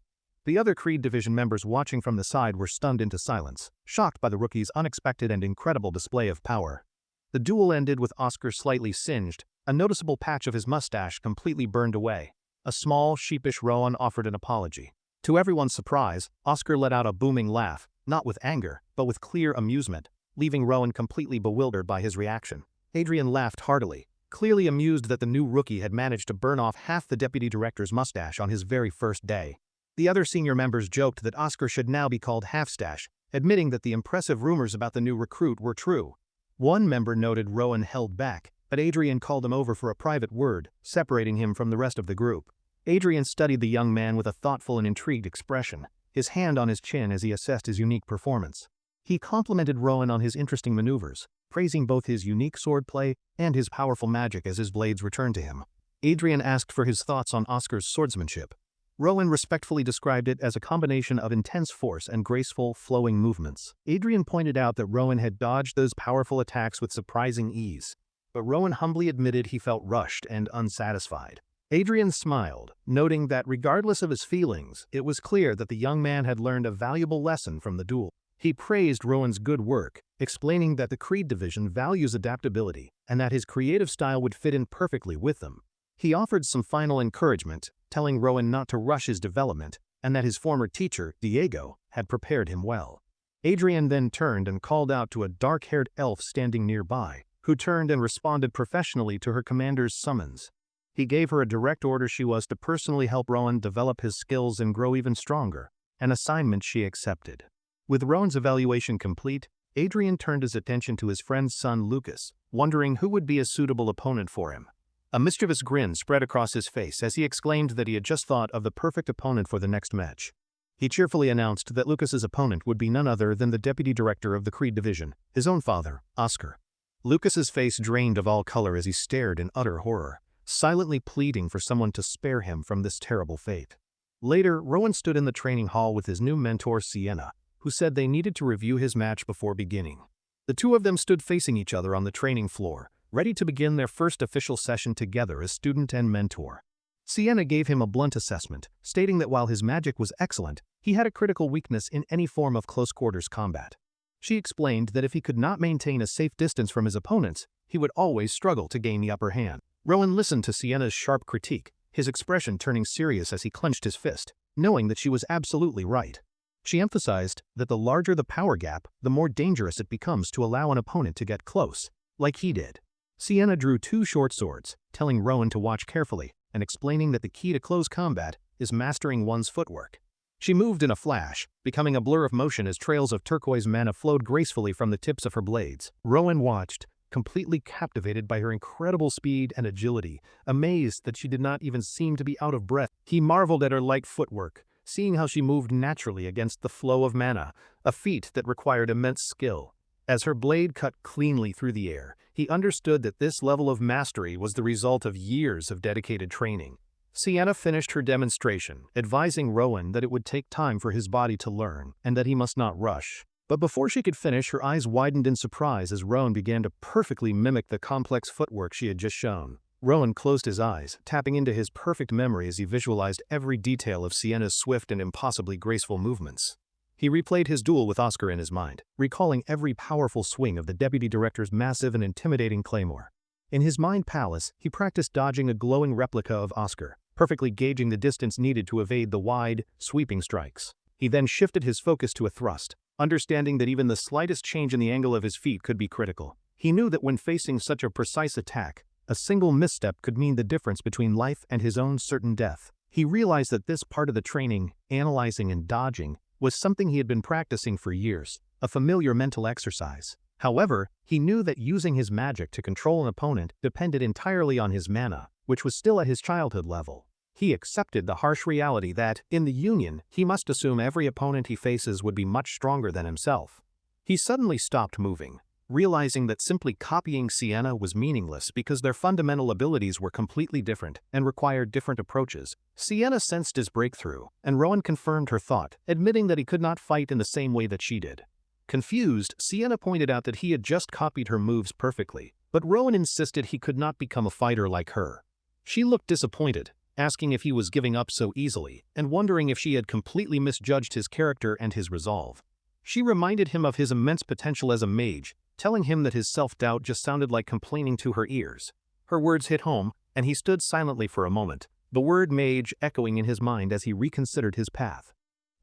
The other Creed Division members watching from the side were stunned into silence, shocked by the rookie's unexpected and incredible display of power. The duel ended with Oscar slightly singed, a noticeable patch of his mustache completely burned away. A small, sheepish Rowan offered an apology. To everyone's surprise, Oscar let out a booming laugh, not with anger, but with clear amusement, leaving Rowan completely bewildered by his reaction. Adrian laughed heartily, clearly amused that the new rookie had managed to burn off half the deputy director's mustache on his very first day. The other senior members joked that Oscar should now be called Half-Stash, admitting that the impressive rumors about the new recruit were true. One member noted Rowan held back, but Adrian called him over for a private word, separating him from the rest of the group. Adrian studied the young man with a thoughtful and intrigued expression, his hand on his chin as he assessed his unique performance. He complimented Rowan on his interesting maneuvers, praising both his unique swordplay and his powerful magic as his blades returned to him. Adrian asked for his thoughts on Oscar's swordsmanship. Rowan respectfully described it as a combination of intense force and graceful, flowing movements. Adrian pointed out that Rowan had dodged those powerful attacks with surprising ease, but Rowan humbly admitted he felt rushed and unsatisfied. Adrian smiled, noting that regardless of his feelings, it was clear that the young man had learned a valuable lesson from the duel. He praised Rowan's good work, explaining that the Creed Division values adaptability and that his creative style would fit in perfectly with them. He offered some final encouragement, telling Rowan not to rush his development and that his former teacher, Diego, had prepared him well. Adrian then turned and called out to a dark-haired elf standing nearby, who turned and responded professionally to her commander's summons. He gave her a direct order she was to personally help Rowan develop his skills and grow even stronger, an assignment she accepted. With Rowan's evaluation complete, Adrian turned his attention to his friend's son Lucas, wondering who would be a suitable opponent for him. A mischievous grin spread across his face as he exclaimed that he had just thought of the perfect opponent for the next match. He cheerfully announced that Lucas's opponent would be none other than the deputy director of the Creed division, his own father, Oscar. Lucas's face drained of all color as he stared in utter horror, silently pleading for someone to spare him from this terrible fate. Later, Rowan stood in the training hall with his new mentor Sienna, who said they needed to review his match before beginning. The two of them stood facing each other on the training floor, ready to begin their first official session together as student and mentor. Sienna gave him a blunt assessment, stating that while his magic was excellent, he had a critical weakness in any form of close-quarters combat. She explained that if he could not maintain a safe distance from his opponents, he would always struggle to gain the upper hand. Rowan listened to Sienna's sharp critique, his expression turning serious as he clenched his fist, knowing that she was absolutely right. She emphasized that the larger the power gap, the more dangerous it becomes to allow an opponent to get close, like he did. Sienna drew two short swords, telling Rowan to watch carefully, and explaining that the key to close combat is mastering one's footwork. She moved in a flash, becoming a blur of motion as trails of turquoise mana flowed gracefully from the tips of her blades. Rowan watched, completely captivated by her incredible speed and agility, amazed that she did not even seem to be out of breath. He marveled at her light footwork, seeing how she moved naturally against the flow of mana, a feat that required immense skill. As her blade cut cleanly through the air, he understood that this level of mastery was the result of years of dedicated training. Sienna finished her demonstration, advising Rowan that it would take time for his body to learn, and that he must not rush. But before she could finish, her eyes widened in surprise as Rowan began to perfectly mimic the complex footwork she had just shown. Rowan closed his eyes, tapping into his perfect memory as he visualized every detail of Sienna's swift and impossibly graceful movements. He replayed his duel with Oscar in his mind, recalling every powerful swing of the deputy director's massive and intimidating claymore. In his mind palace, he practiced dodging a glowing replica of Oscar, perfectly gauging the distance needed to evade the wide, sweeping strikes. He then shifted his focus to a thrust, understanding that even the slightest change in the angle of his feet could be critical. He knew that when facing such a precise attack, a single misstep could mean the difference between life and his own certain death. He realized that this part of the training, analyzing and dodging, was something he had been practicing for years, a familiar mental exercise. However, he knew that using his magic to control an opponent depended entirely on his mana, which was still at his childhood level. He accepted the harsh reality that, in the Union, he must assume every opponent he faces would be much stronger than himself. He suddenly stopped moving, realizing that simply copying Sienna was meaningless because their fundamental abilities were completely different and required different approaches. Sienna sensed his breakthrough, and Rowan confirmed her thought, admitting that he could not fight in the same way that she did. Confused, Sienna pointed out that he had just copied her moves perfectly, but Rowan insisted he could not become a fighter like her. She looked disappointed, asking if he was giving up so easily, and wondering if she had completely misjudged his character and his resolve. She reminded him of his immense potential as a mage, telling him that his self-doubt just sounded like complaining to her ears. Her words hit home, and he stood silently for a moment, the word mage echoing in his mind as he reconsidered his path.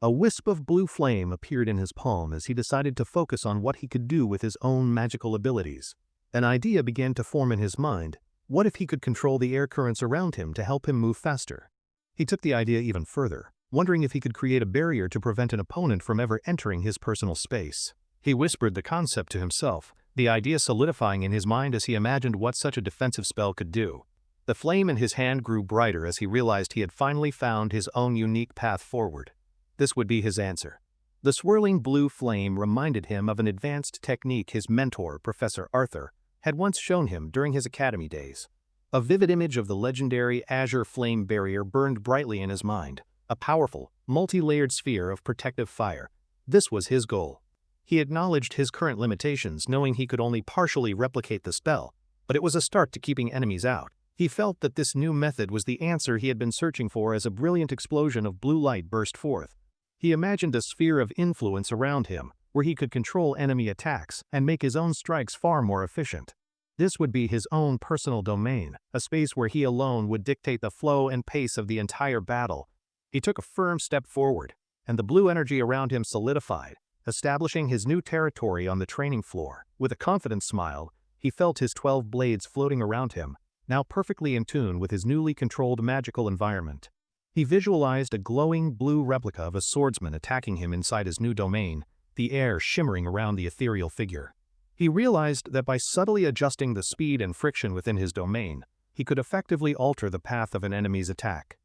A wisp of blue flame appeared in his palm as he decided to focus on what he could do with his own magical abilities. An idea began to form in his mind. What if he could control the air currents around him to help him move faster? He took the idea even further, wondering if he could create a barrier to prevent an opponent from ever entering his personal space. He whispered the concept to himself, the idea solidifying in his mind as he imagined what such a defensive spell could do. The flame in his hand grew brighter as he realized he had finally found his own unique path forward. This would be his answer. The swirling blue flame reminded him of an advanced technique his mentor, Professor Arthur, had once shown him during his academy days. A vivid image of the legendary azure flame barrier burned brightly in his mind, a powerful, multi-layered sphere of protective fire. This was his goal. He acknowledged his current limitations, knowing he could only partially replicate the spell, but it was a start to keeping enemies out. He felt that this new method was the answer he had been searching for as a brilliant explosion of blue light burst forth. He imagined a sphere of influence around him, where he could control enemy attacks and make his own strikes far more efficient. This would be his own personal domain, a space where he alone would dictate the flow and pace of the entire battle. He took a firm step forward, and the blue energy around him solidified, establishing his new territory on the training floor. With a confident smile, he felt his 12 blades floating around him, now perfectly in tune with his newly controlled magical environment. He visualized a glowing blue replica of a swordsman attacking him inside his new domain, the air shimmering around the ethereal figure. He realized that by subtly adjusting the speed and friction within his domain, he could effectively alter the path of an enemy's attack.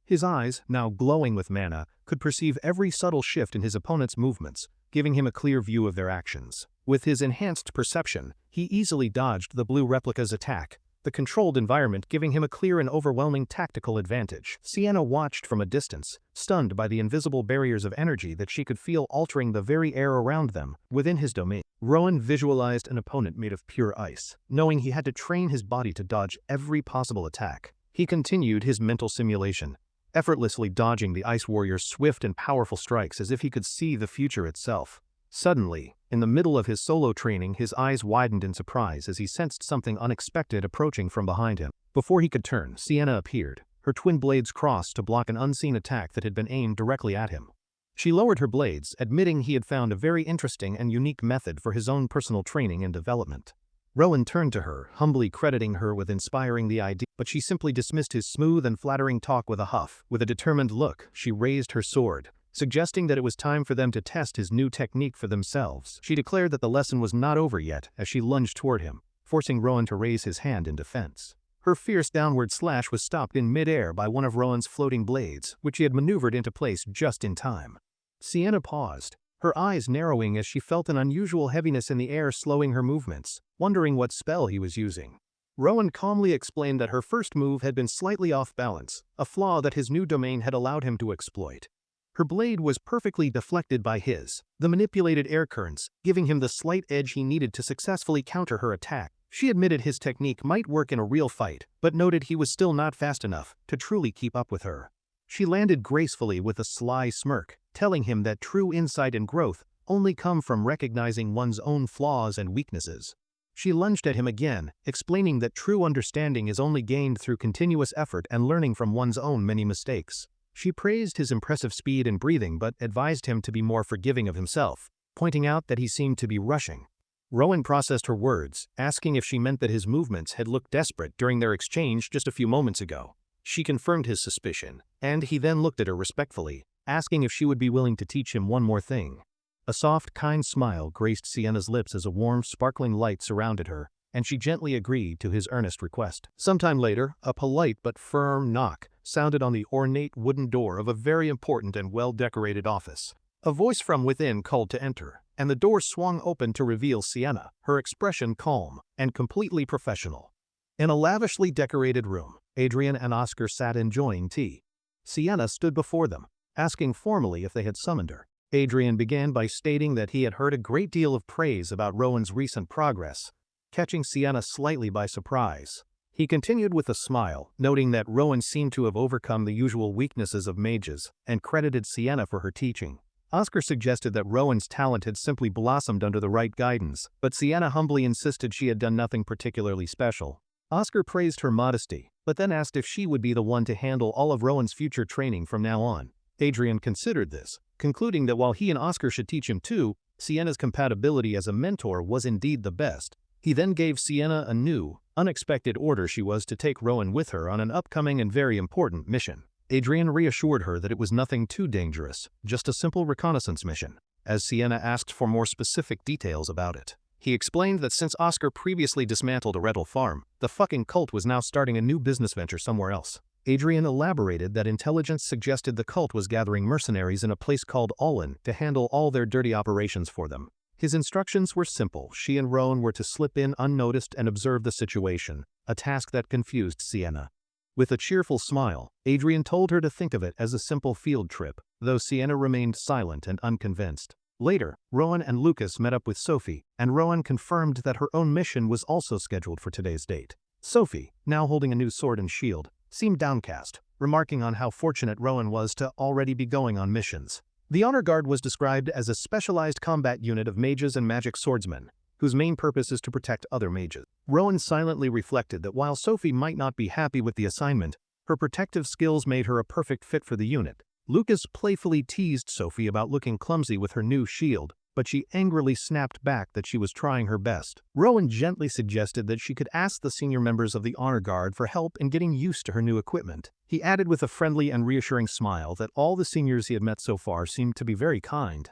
His eyes, now glowing with mana, could perceive every subtle shift in his opponent's movements, giving him a clear view of their actions. With his enhanced perception, he easily dodged the blue replica's attack, the controlled environment giving him a clear and overwhelming tactical advantage. Sienna watched from a distance, stunned by the invisible barriers of energy that she could feel altering the very air around them, within his domain. Rowan visualized an opponent made of pure ice, knowing he had to train his body to dodge every possible attack. He continued his mental simulation, effortlessly dodging the Ice Warrior's swift and powerful strikes as if he could see the future itself. Suddenly, in the middle of his solo training, his eyes widened in surprise as he sensed something unexpected approaching from behind him. Before he could turn, Sienna appeared, her twin blades crossed to block an unseen attack that had been aimed directly at him. She lowered her blades, admitting he had found a very interesting and unique method for his own personal training and development. Rowan turned to her, humbly crediting her with inspiring the idea, but she simply dismissed his smooth and flattering talk with a huff. With a determined look, she raised her sword, suggesting that it was time for them to test his new technique for themselves. She declared that the lesson was not over yet as she lunged toward him, forcing Rowan to raise his hand in defense. Her fierce downward slash was stopped in mid-air by one of Rowan's floating blades, which he had maneuvered into place just in time. Sienna paused, her eyes narrowing as she felt an unusual heaviness in the air slowing her movements, wondering what spell he was using. Rowan calmly explained that her first move had been slightly off balance, a flaw that his new domain had allowed him to exploit. Her blade was perfectly deflected by his, the manipulated air currents, giving him the slight edge he needed to successfully counter her attack. She admitted his technique might work in a real fight, but noted he was still not fast enough to truly keep up with her. She landed gracefully with a sly smirk, telling him that true insight and growth only come from recognizing one's own flaws and weaknesses. She lunged at him again, explaining that true understanding is only gained through continuous effort and learning from one's own many mistakes. She praised his impressive speed and breathing but advised him to be more forgiving of himself, pointing out that he seemed to be rushing. Rowan processed her words, asking if she meant that his movements had looked desperate during their exchange just a few moments ago. She confirmed his suspicion, and he then looked at her respectfully, asking if she would be willing to teach him one more thing. A soft, kind smile graced Sienna's lips as a warm, sparkling light surrounded her, and she gently agreed to his earnest request. Sometime later, a polite but firm knock sounded on the ornate wooden door of a very important and well-decorated office. A voice from within called to enter, and the door swung open to reveal Sienna, her expression calm and completely professional. In a lavishly decorated room, Adrian and Oscar sat enjoying tea. Sienna stood before them, asking formally if they had summoned her. Adrian began by stating that he had heard a great deal of praise about Rowan's recent progress, catching Sienna slightly by surprise. He continued with a smile, noting that Rowan seemed to have overcome the usual weaknesses of mages, and credited Sienna for her teaching. Oscar suggested that Rowan's talent had simply blossomed under the right guidance, but Sienna humbly insisted she had done nothing particularly special. Oscar praised her modesty, but then asked if she would be the one to handle all of Rowan's future training from now on. Adrian considered this, concluding that while he and Oscar should teach him too, Sienna's compatibility as a mentor was indeed the best. He then gave Sienna a new, unexpected order: she was to take Rowan with her on an upcoming and very important mission. Adrian reassured her that it was nothing too dangerous, just a simple reconnaissance mission, as Sienna asked for more specific details about it. He explained that since Oscar previously dismantled a rental farm, the fucking cult was now starting a new business venture somewhere else. Adrian elaborated that intelligence suggested the cult was gathering mercenaries in a place called Olin to handle all their dirty operations for them. His instructions were simple: she and Rowan were to slip in unnoticed and observe the situation, a task that confused Sienna. With a cheerful smile, Adrian told her to think of it as a simple field trip, though Sienna remained silent and unconvinced. Later, Rowan and Lucas met up with Sophie, and Rowan confirmed that her own mission was also scheduled for today's date. Sophie, now holding a new sword and shield, seemed downcast, remarking on how fortunate Rowan was to already be going on missions. The Honor Guard was described as a specialized combat unit of mages and magic swordsmen, whose main purpose is to protect other mages. Rowan silently reflected that while Sophie might not be happy with the assignment, her protective skills made her a perfect fit for the unit. Lucas playfully teased Sophie about looking clumsy with her new shield, but she angrily snapped back that she was trying her best. Rowan gently suggested that she could ask the senior members of the honor guard for help in getting used to her new equipment. He added with a friendly and reassuring smile that all the seniors he had met so far seemed to be very kind.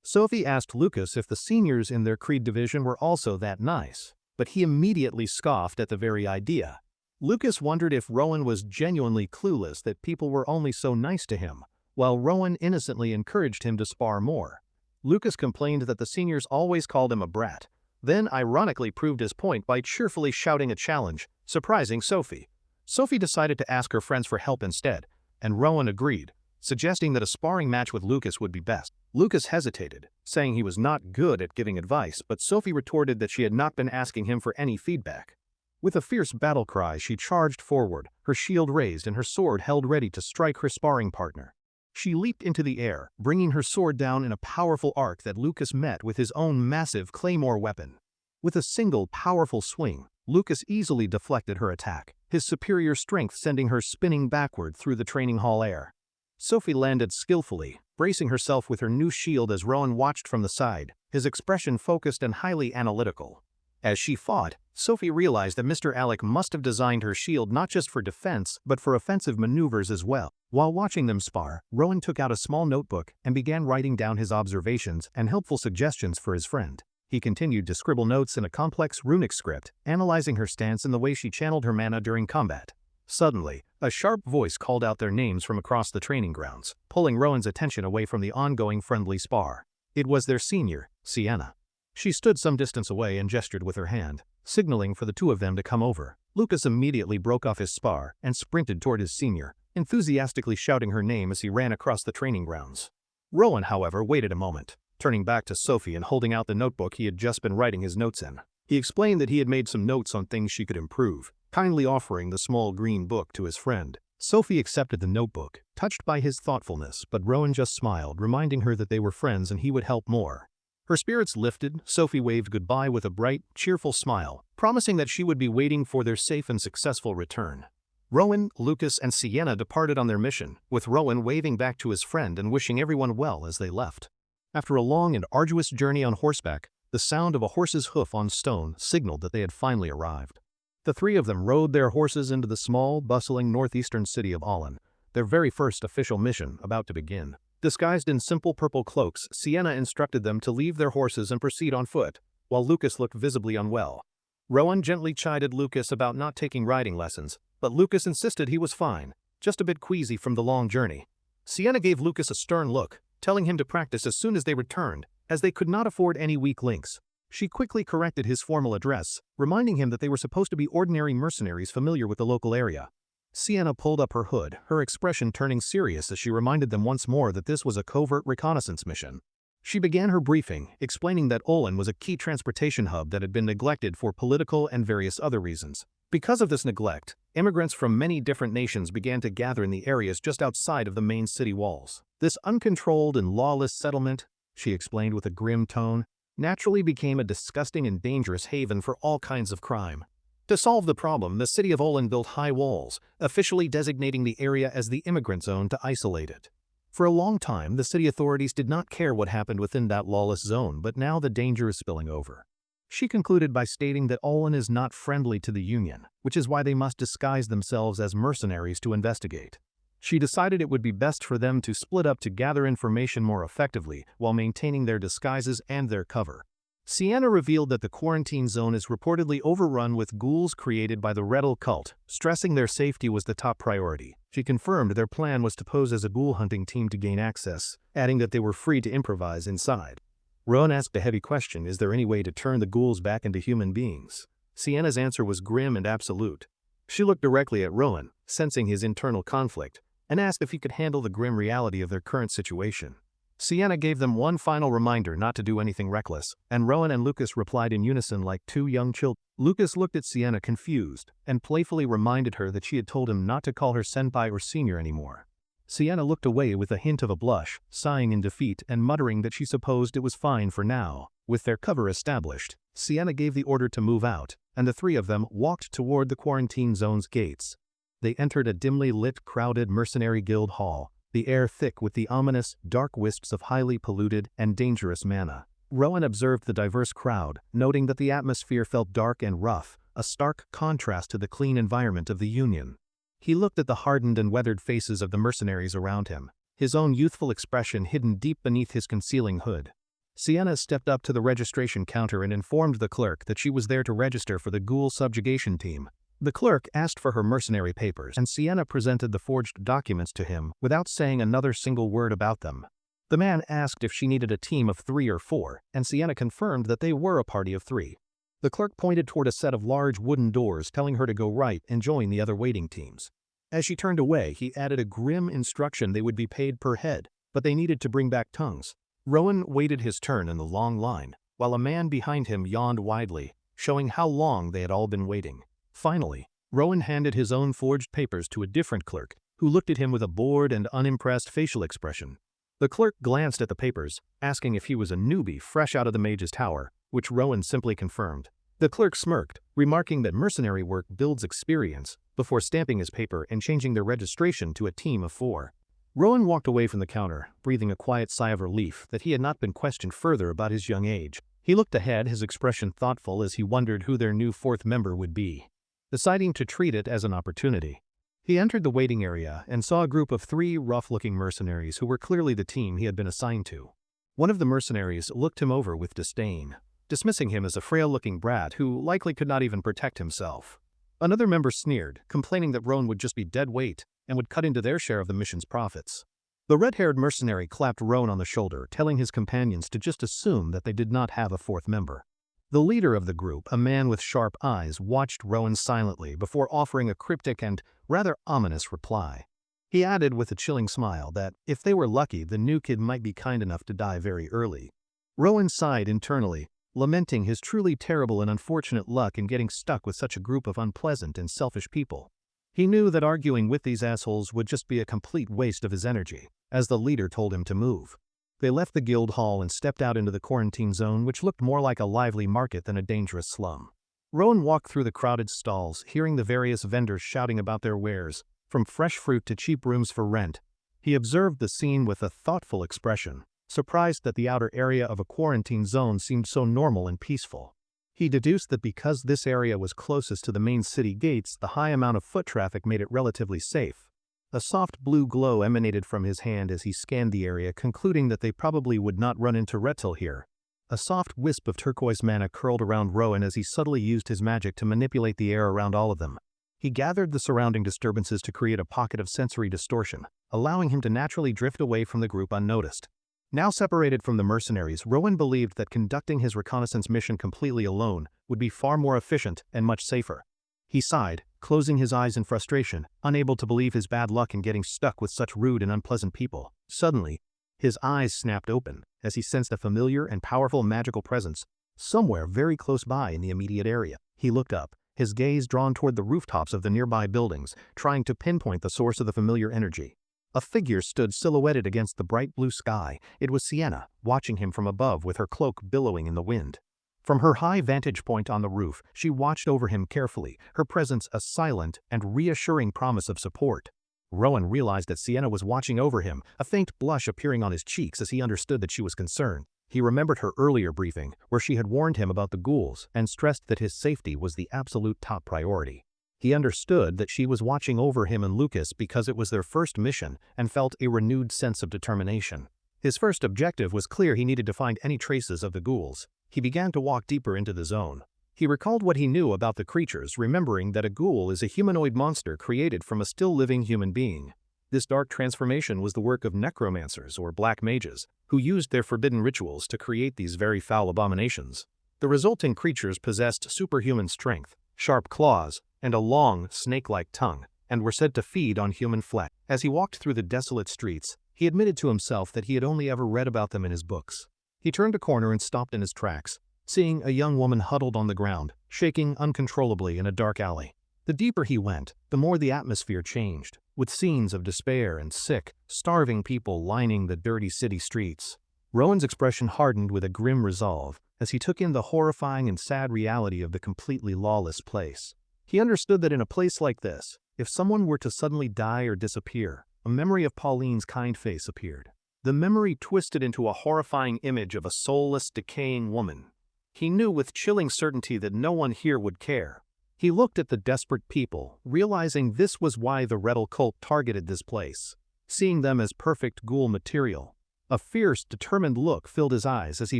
Sophie asked Lucas if the seniors in their Creed division were also that nice, but he immediately scoffed at the very idea. Lucas wondered if Rowan was genuinely clueless that people were only so nice to him, while Rowan innocently encouraged him to spar more. Lucas complained that the seniors always called him a brat, then ironically proved his point by cheerfully shouting a challenge, surprising Sophie. Sophie decided to ask her friends for help instead, and Rowan agreed, suggesting that a sparring match with Lucas would be best. Lucas hesitated, saying he was not good at giving advice, but Sophie retorted that she had not been asking him for any feedback. With a fierce battle cry, she charged forward, her shield raised and her sword held ready to strike her sparring partner. She leaped into the air, bringing her sword down in a powerful arc that Lucas met with his own massive claymore weapon. With a single powerful swing, Lucas easily deflected her attack, his superior strength sending her spinning backward through the training hall air. Sophie landed skillfully, bracing herself with her new shield as Rowan watched from the side, his expression focused and highly analytical. As she fought, Sophie realized that Mr. Alec must have designed her shield not just for defense but for offensive maneuvers as well. While watching them spar, Rowan took out a small notebook and began writing down his observations and helpful suggestions for his friend. He continued to scribble notes in a complex runic script, analyzing her stance and the way she channeled her mana during combat. Suddenly, a sharp voice called out their names from across the training grounds, pulling Rowan's attention away from the ongoing friendly spar. It was their senior, Sienna. She stood some distance away and gestured with her hand, signaling for the two of them to come over. Lucas immediately broke off his spar and sprinted toward his senior, enthusiastically shouting her name as he ran across the training grounds. Rowan, however, waited a moment, turning back to Sophie and holding out the notebook he had just been writing his notes in. He explained that he had made some notes on things she could improve, kindly offering the small green book to his friend. Sophie accepted the notebook, touched by his thoughtfulness, but Rowan just smiled, reminding her that they were friends and he would help more. Her spirits lifted, Sophie waved goodbye with a bright, cheerful smile, promising that she would be waiting for their safe and successful return. Rowan, Lucas, and Sienna departed on their mission, with Rowan waving back to his friend and wishing everyone well as they left. After a long and arduous journey on horseback, the sound of a horse's hoof on stone signaled that they had finally arrived. The three of them rode their horses into the small, bustling northeastern city of Olin, their very first official mission about to begin. Disguised in simple purple cloaks, Sienna instructed them to leave their horses and proceed on foot, while Lucas looked visibly unwell. Rowan gently chided Lucas about not taking riding lessons, but Lucas insisted he was fine, just a bit queasy from the long journey. Sienna gave Lucas a stern look, telling him to practice as soon as they returned, as they could not afford any weak links. She quickly corrected his formal address, reminding him that they were supposed to be ordinary mercenaries familiar with the local area. Sienna pulled up her hood, her expression turning serious as she reminded them once more that this was a covert reconnaissance mission. She began her briefing, explaining that Olin was a key transportation hub that had been neglected for political and various other reasons. Because of this neglect, immigrants from many different nations began to gather in the areas just outside of the main city walls. This uncontrolled and lawless settlement, she explained with a grim tone, naturally became a disgusting and dangerous haven for all kinds of crime. To solve the problem, the city of Olin built high walls, officially designating the area as the immigrant zone to isolate it. For a long time, the city authorities did not care what happened within that lawless zone, but now the danger is spilling over. She concluded by stating that Olin is not friendly to the Union, which is why they must disguise themselves as mercenaries to investigate. She decided it would be best for them to split up to gather information more effectively while maintaining their disguises and their cover. Sienna revealed that the quarantine zone is reportedly overrun with ghouls created by the Rettel cult, stressing their safety was the top priority. She confirmed their plan was to pose as a ghoul hunting team to gain access, adding that they were free to improvise inside. Rowan asked a heavy question: is there any way to turn the ghouls back into human beings? Sienna's answer was grim and absolute. She looked directly at Rowan, sensing his internal conflict, and asked if he could handle the grim reality of their current situation. Sienna gave them one final reminder not to do anything reckless, and Rowan and Lucas replied in unison like two young children. Lucas looked at Sienna confused, and playfully reminded her that she had told him not to call her senpai or senior anymore. Sienna looked away with a hint of a blush, sighing in defeat and muttering that she supposed it was fine for now. With their cover established, Sienna gave the order to move out, and the three of them walked toward the quarantine zone's gates. They entered a dimly lit, crowded mercenary guild hall, the air thick with the ominous, dark wisps of highly polluted and dangerous mana. Rowan observed the diverse crowd, noting that the atmosphere felt dark and rough, a stark contrast to the clean environment of the Union. He looked at the hardened and weathered faces of the mercenaries around him, his own youthful expression hidden deep beneath his concealing hood. Sienna stepped up to the registration counter and informed the clerk that she was there to register for the ghoul subjugation team. The clerk asked for her mercenary papers, and Sienna presented the forged documents to him without saying another single word about them. The man asked if she needed a team of 3 or 4, and Sienna confirmed that they were a party of 3. The clerk pointed toward a set of large wooden doors, telling her to go right and join the other waiting teams. As she turned away, he added a grim instruction they would be paid per head, but they needed to bring back tongues. Rowan waited his turn in the long line, while a man behind him yawned widely, showing how long they had all been waiting. Finally, Rowan handed his own forged papers to a different clerk, who looked at him with a bored and unimpressed facial expression. The clerk glanced at the papers, asking if he was a newbie fresh out of the mage's tower, which Rowan simply confirmed. The clerk smirked, remarking that mercenary work builds experience, before stamping his paper and changing their registration to a team of 4. Rowan walked away from the counter, breathing a quiet sigh of relief that he had not been questioned further about his young age. He looked ahead, his expression thoughtful as he wondered who their new 4th member would be, deciding to treat it as an opportunity. He entered the waiting area and saw a group of 3 rough-looking mercenaries who were clearly the team he had been assigned to. One of the mercenaries looked him over with disdain, dismissing him as a frail-looking brat who likely could not even protect himself. Another member sneered, complaining that Rowan would just be dead weight and would cut into their share of the mission's profits. The red-haired mercenary clapped Rowan on the shoulder, telling his companions to just assume that they did not have a 4th member. The leader of the group, a man with sharp eyes, watched Rowan silently before offering a cryptic and rather ominous reply. He added with a chilling smile that, if they were lucky, the new kid might be kind enough to die very early. Rowan sighed internally, lamenting his truly terrible and unfortunate luck in getting stuck with such a group of unpleasant and selfish people. He knew that arguing with these assholes would just be a complete waste of his energy, as the leader told him to move. They left the guild hall and stepped out into the quarantine zone, which looked more like a lively market than a dangerous slum. Rowan walked through the crowded stalls, hearing the various vendors shouting about their wares, from fresh fruit to cheap rooms for rent. He observed the scene with a thoughtful expression, surprised that the outer area of a quarantine zone seemed so normal and peaceful. He deduced that because this area was closest to the main city gates, the high amount of foot traffic made it relatively safe. A soft blue glow emanated from his hand as he scanned the area, concluding that they probably would not run into reptile here. A soft wisp of turquoise mana curled around Rowan as he subtly used his magic to manipulate the air around all of them. He gathered the surrounding disturbances to create a pocket of sensory distortion, allowing him to naturally drift away from the group unnoticed. Now separated from the mercenaries, Rowan believed that conducting his reconnaissance mission completely alone would be far more efficient and much safer. He sighed, closing his eyes in frustration, unable to believe his bad luck in getting stuck with such rude and unpleasant people. Suddenly, his eyes snapped open as he sensed a familiar and powerful magical presence somewhere very close by in the immediate area. He looked up, his gaze drawn toward the rooftops of the nearby buildings, trying to pinpoint the source of the familiar energy. A figure stood silhouetted against the bright blue sky. It was Sienna, watching him from above with her cloak billowing in the wind. From her high vantage point on the roof, she watched over him carefully, her presence a silent and reassuring promise of support. Rowan realized that Sienna was watching over him, a faint blush appearing on his cheeks as he understood that she was concerned. He remembered her earlier briefing, where she had warned him about the ghouls and stressed that his safety was the absolute top priority. He understood that she was watching over him and Lucas because it was their first mission and felt a renewed sense of determination. His first objective was clear: he needed to find any traces of the ghouls. He began to walk deeper into the zone. He recalled what he knew about the creatures, remembering that a ghoul is a humanoid monster created from a still-living human being. This dark transformation was the work of necromancers or black mages, who used their forbidden rituals to create these very foul abominations. The resulting creatures possessed superhuman strength, sharp claws, and a long, snake-like tongue, and were said to feed on human flesh. As he walked through the desolate streets, he admitted to himself that he had only ever read about them in his books. He turned a corner and stopped in his tracks, seeing a young woman huddled on the ground, shaking uncontrollably in a dark alley. The deeper he went, the more the atmosphere changed, with scenes of despair and sick, starving people lining the dirty city streets. Rowan's expression hardened with a grim resolve as he took in the horrifying and sad reality of the completely lawless place. He understood that in a place like this, if someone were to suddenly die or disappear, a memory of Pauline's kind face appeared. The memory twisted into a horrifying image of a soulless, decaying woman. He knew with chilling certainty that no one here would care. He looked at the desperate people, realizing this was why the rebel cult targeted this place, seeing them as perfect ghoul material. A fierce, determined look filled his eyes as he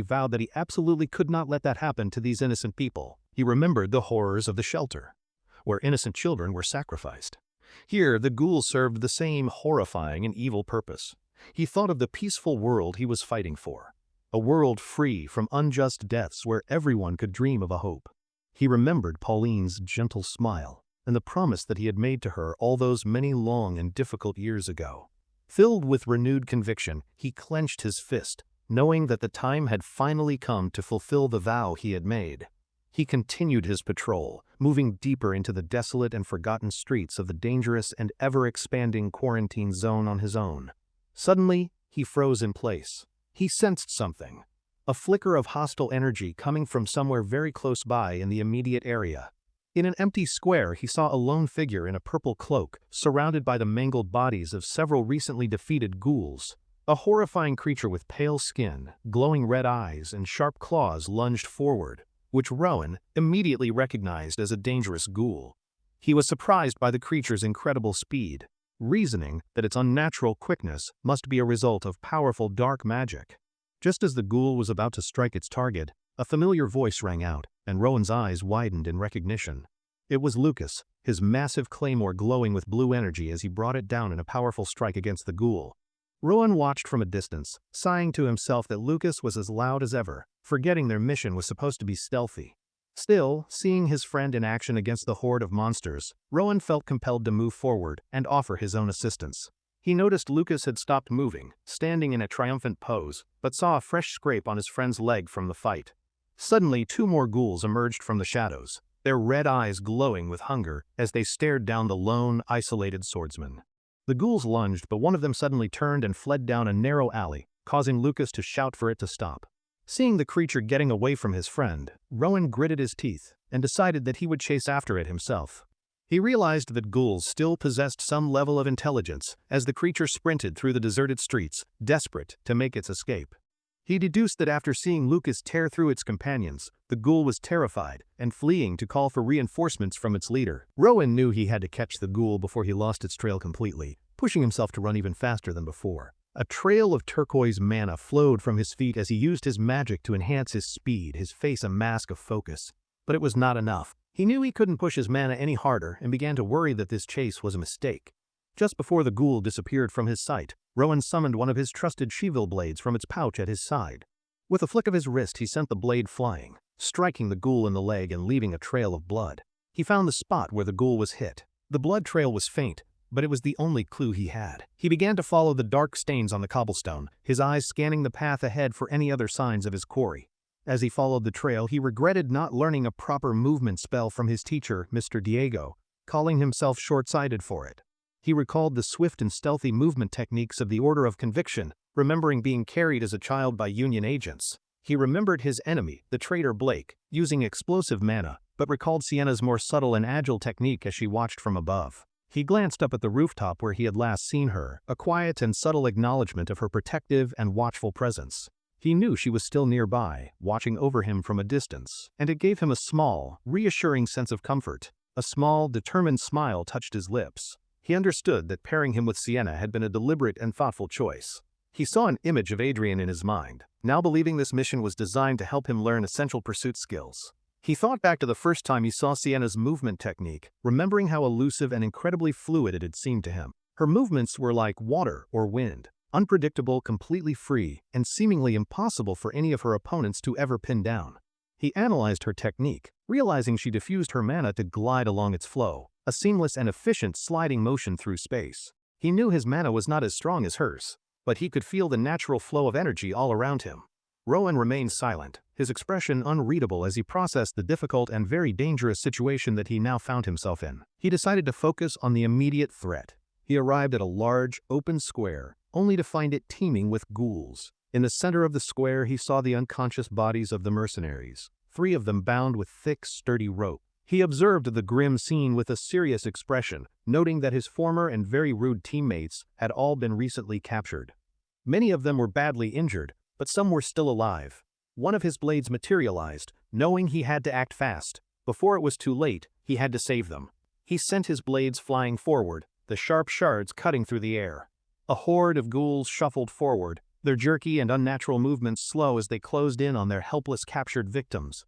vowed that he absolutely could not let that happen to these innocent people. He remembered the horrors of the shelter, where innocent children were sacrificed. Here, the ghouls served the same horrifying and evil purpose. He thought of the peaceful world he was fighting for, a world free from unjust deaths where everyone could dream of a hope. He remembered Pauline's gentle smile and the promise that he had made to her all those many long and difficult years ago. Filled with renewed conviction, he clenched his fist, knowing that the time had finally come to fulfill the vow he had made. He continued his patrol, moving deeper into the desolate and forgotten streets of the dangerous and ever-expanding quarantine zone on his own. Suddenly, he froze in place. He sensed something. A flicker of hostile energy coming from somewhere very close by in the immediate area. In an empty square, he saw a lone figure in a purple cloak, surrounded by the mangled bodies of several recently defeated ghouls. A horrifying creature with pale skin, glowing red eyes, and sharp claws lunged forward, which Rowan immediately recognized as a dangerous ghoul. He was surprised by the creature's incredible speed, reasoning that its unnatural quickness must be a result of powerful dark magic. Just as the ghoul was about to strike its target, a familiar voice rang out, and Rowan's eyes widened in recognition. It was Lucas, his massive claymore glowing with blue energy as he brought it down in a powerful strike against the ghoul. Rowan watched from a distance, sighing to himself that Lucas was as loud as ever, forgetting their mission was supposed to be stealthy. Still, seeing his friend in action against the horde of monsters, Rowan felt compelled to move forward and offer his own assistance. He noticed Lucas had stopped moving, standing in a triumphant pose, but saw a fresh scrape on his friend's leg from the fight. Suddenly, two more ghouls emerged from the shadows, their red eyes glowing with hunger as they stared down the lone, isolated swordsman. The ghouls lunged, but one of them suddenly turned and fled down a narrow alley, causing Lucas to shout for it to stop. Seeing the creature getting away from his friend, Rowan gritted his teeth and decided that he would chase after it himself. He realized that ghouls still possessed some level of intelligence as the creature sprinted through the deserted streets, desperate to make its escape. He deduced that after seeing Lucas tear through its companions, the ghoul was terrified and fleeing to call for reinforcements from its leader. Rowan knew he had to catch the ghoul before he lost its trail completely, pushing himself to run even faster than before. A trail of turquoise mana flowed from his feet as he used his magic to enhance his speed, his face a mask of focus. But it was not enough. He knew he couldn't push his mana any harder and began to worry that this chase was a mistake. Just before the ghoul disappeared from his sight, Rowan summoned one of his trusted Shivil blades from its pouch at his side. With a flick of his wrist, he sent the blade flying, striking the ghoul in the leg and leaving a trail of blood. He found the spot where the ghoul was hit. The blood trail was faint, but it was the only clue he had. He began to follow the dark stains on the cobblestone, his eyes scanning the path ahead for any other signs of his quarry. As he followed the trail, he regretted not learning a proper movement spell from his teacher, Mr. Diego, calling himself short-sighted for it. He recalled the swift and stealthy movement techniques of the Order of Conviction, remembering being carried as a child by Union agents. He remembered his enemy, the traitor Blake, using explosive mana, but recalled Sienna's more subtle and agile technique as she watched from above. He glanced up at the rooftop where he had last seen her, a quiet and subtle acknowledgement of her protective and watchful presence. He knew she was still nearby, watching over him from a distance, and it gave him a small, reassuring sense of comfort. A small, determined smile touched his lips. He understood that pairing him with Sienna had been a deliberate and thoughtful choice. He saw an image of Adrian in his mind, now believing this mission was designed to help him learn essential pursuit skills. He thought back to the first time he saw Sienna's movement technique, remembering how elusive and incredibly fluid it had seemed to him. Her movements were like water or wind, unpredictable, completely free, and seemingly impossible for any of her opponents to ever pin down. He analyzed her technique, realizing she diffused her mana to glide along its flow, a seamless and efficient sliding motion through space. He knew his mana was not as strong as hers, but he could feel the natural flow of energy all around him. Rowan remained silent, his expression unreadable as he processed the difficult and very dangerous situation that he now found himself in. He decided to focus on the immediate threat. He arrived at a large, open square, only to find it teeming with ghouls. In the center of the square, he saw the unconscious bodies of the mercenaries, 3 of them bound with thick, sturdy rope. He observed the grim scene with a serious expression, noting that his former and very rude teammates had all been recently captured. Many of them were badly injured, but some were still alive. One of his blades materialized, knowing he had to act fast. Before it was too late, he had to save them. He sent his blades flying forward, the sharp shards cutting through the air. A horde of ghouls shuffled forward, their jerky and unnatural movements slow as they closed in on their helpless captured victims.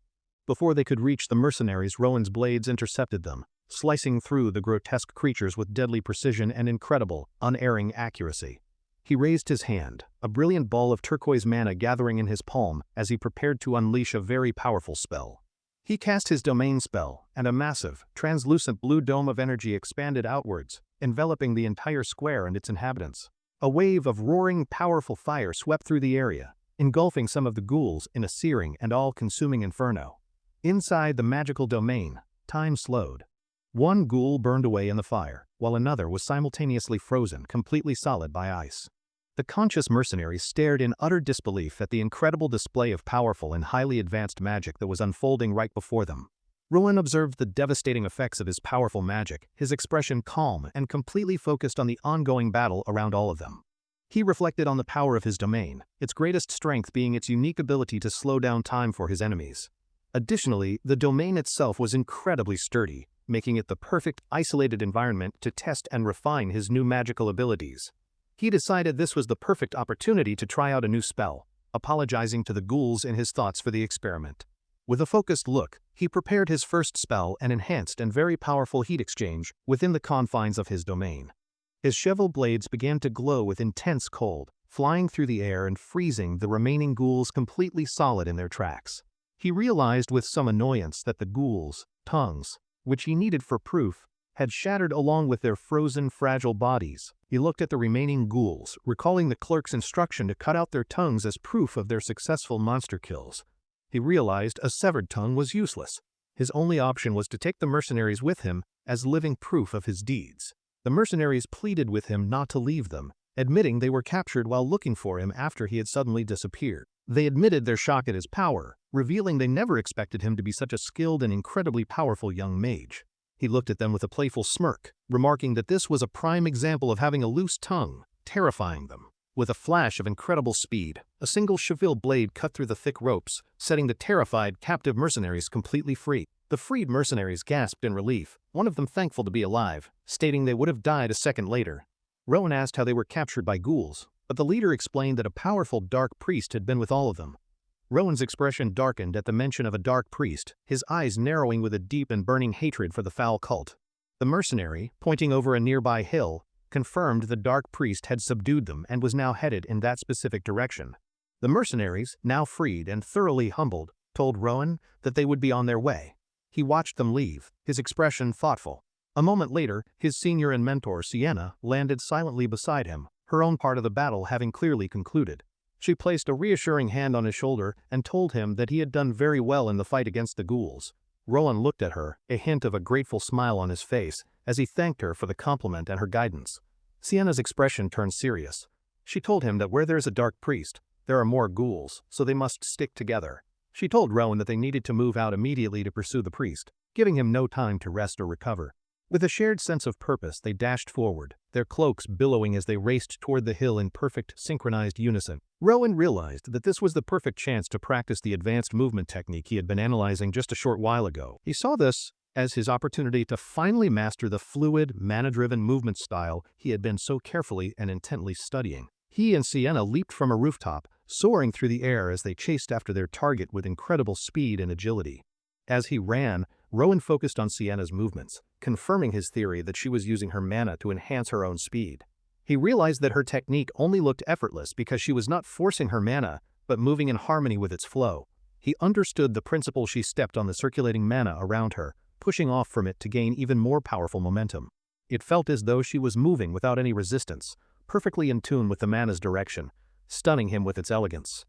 Before they could reach the mercenaries, Rowan's blades intercepted them, slicing through the grotesque creatures with deadly precision and incredible, unerring accuracy. He raised his hand, a brilliant ball of turquoise mana gathering in his palm as he prepared to unleash a very powerful spell. He cast his domain spell, and a massive, translucent blue dome of energy expanded outwards, enveloping the entire square and its inhabitants. A wave of roaring, powerful fire swept through the area, engulfing some of the ghouls in a searing and all-consuming inferno. Inside the magical domain, time slowed. One ghoul burned away in the fire, while another was simultaneously frozen, completely solid by ice. The conscious mercenaries stared in utter disbelief at the incredible display of powerful and highly advanced magic that was unfolding right before them. Rowan observed the devastating effects of his powerful magic, his expression calm and completely focused on the ongoing battle around all of them. He reflected on the power of his domain, its greatest strength being its unique ability to slow down time for his enemies. Additionally, the domain itself was incredibly sturdy, making it the perfect isolated environment to test and refine his new magical abilities. He decided this was the perfect opportunity to try out a new spell, apologizing to the ghouls in his thoughts for the experiment. With a focused look, he prepared his first spell, an enhanced and very powerful heat exchange, within the confines of his domain. His shovel blades began to glow with intense cold, flying through the air and freezing the remaining ghouls completely solid in their tracks. He realized with some annoyance that the ghouls' tongues, which he needed for proof, had shattered along with their frozen, fragile bodies. He looked at the remaining ghouls, recalling the clerk's instruction to cut out their tongues as proof of their successful monster kills. He realized a severed tongue was useless. His only option was to take the mercenaries with him as living proof of his deeds. The mercenaries pleaded with him not to leave them, admitting they were captured while looking for him after he had suddenly disappeared. They admitted their shock at his power, revealing they never expected him to be such a skilled and incredibly powerful young mage. He looked at them with a playful smirk, remarking that this was a prime example of having a loose tongue, terrifying them. With a flash of incredible speed, a single cheval blade cut through the thick ropes, setting the terrified, captive mercenaries completely free. The freed mercenaries gasped in relief, one of them thankful to be alive, stating they would have died a second later. Rowan asked how they were captured by ghouls, but the leader explained that a powerful dark priest had been with all of them. Rowan's expression darkened at the mention of a dark priest, his eyes narrowing with a deep and burning hatred for the foul cult. The mercenary, pointing over a nearby hill, confirmed the dark priest had subdued them and was now headed in that specific direction. The mercenaries, now freed and thoroughly humbled, told Rowan that they would be on their way. He watched them leave, his expression thoughtful. A moment later, his senior and mentor, Sienna, landed silently beside him, her own part of the battle having clearly concluded. She placed a reassuring hand on his shoulder and told him that he had done very well in the fight against the ghouls. Rowan looked at her, a hint of a grateful smile on his face, as he thanked her for the compliment and her guidance. Sienna's expression turned serious. She told him that where there's a dark priest, there are more ghouls, so they must stick together. She told Rowan that they needed to move out immediately to pursue the priest, giving him no time to rest or recover. With a shared sense of purpose, they dashed forward, their cloaks billowing as they raced toward the hill in perfect, synchronized unison. Rowan realized that this was the perfect chance to practice the advanced movement technique he had been analyzing just a short while ago. He saw this as his opportunity to finally master the fluid, mana-driven movement style he had been so carefully and intently studying. He and Sienna leaped from a rooftop, soaring through the air as they chased after their target with incredible speed and agility. As he ran, Rowan focused on Sienna's movements, confirming his theory that she was using her mana to enhance her own speed. He realized that her technique only looked effortless because she was not forcing her mana, but moving in harmony with its flow. He understood the principle she stepped on the circulating mana around her, pushing off from it to gain even more powerful momentum. It felt as though she was moving without any resistance, perfectly in tune with the mana's direction, stunning him with its elegance.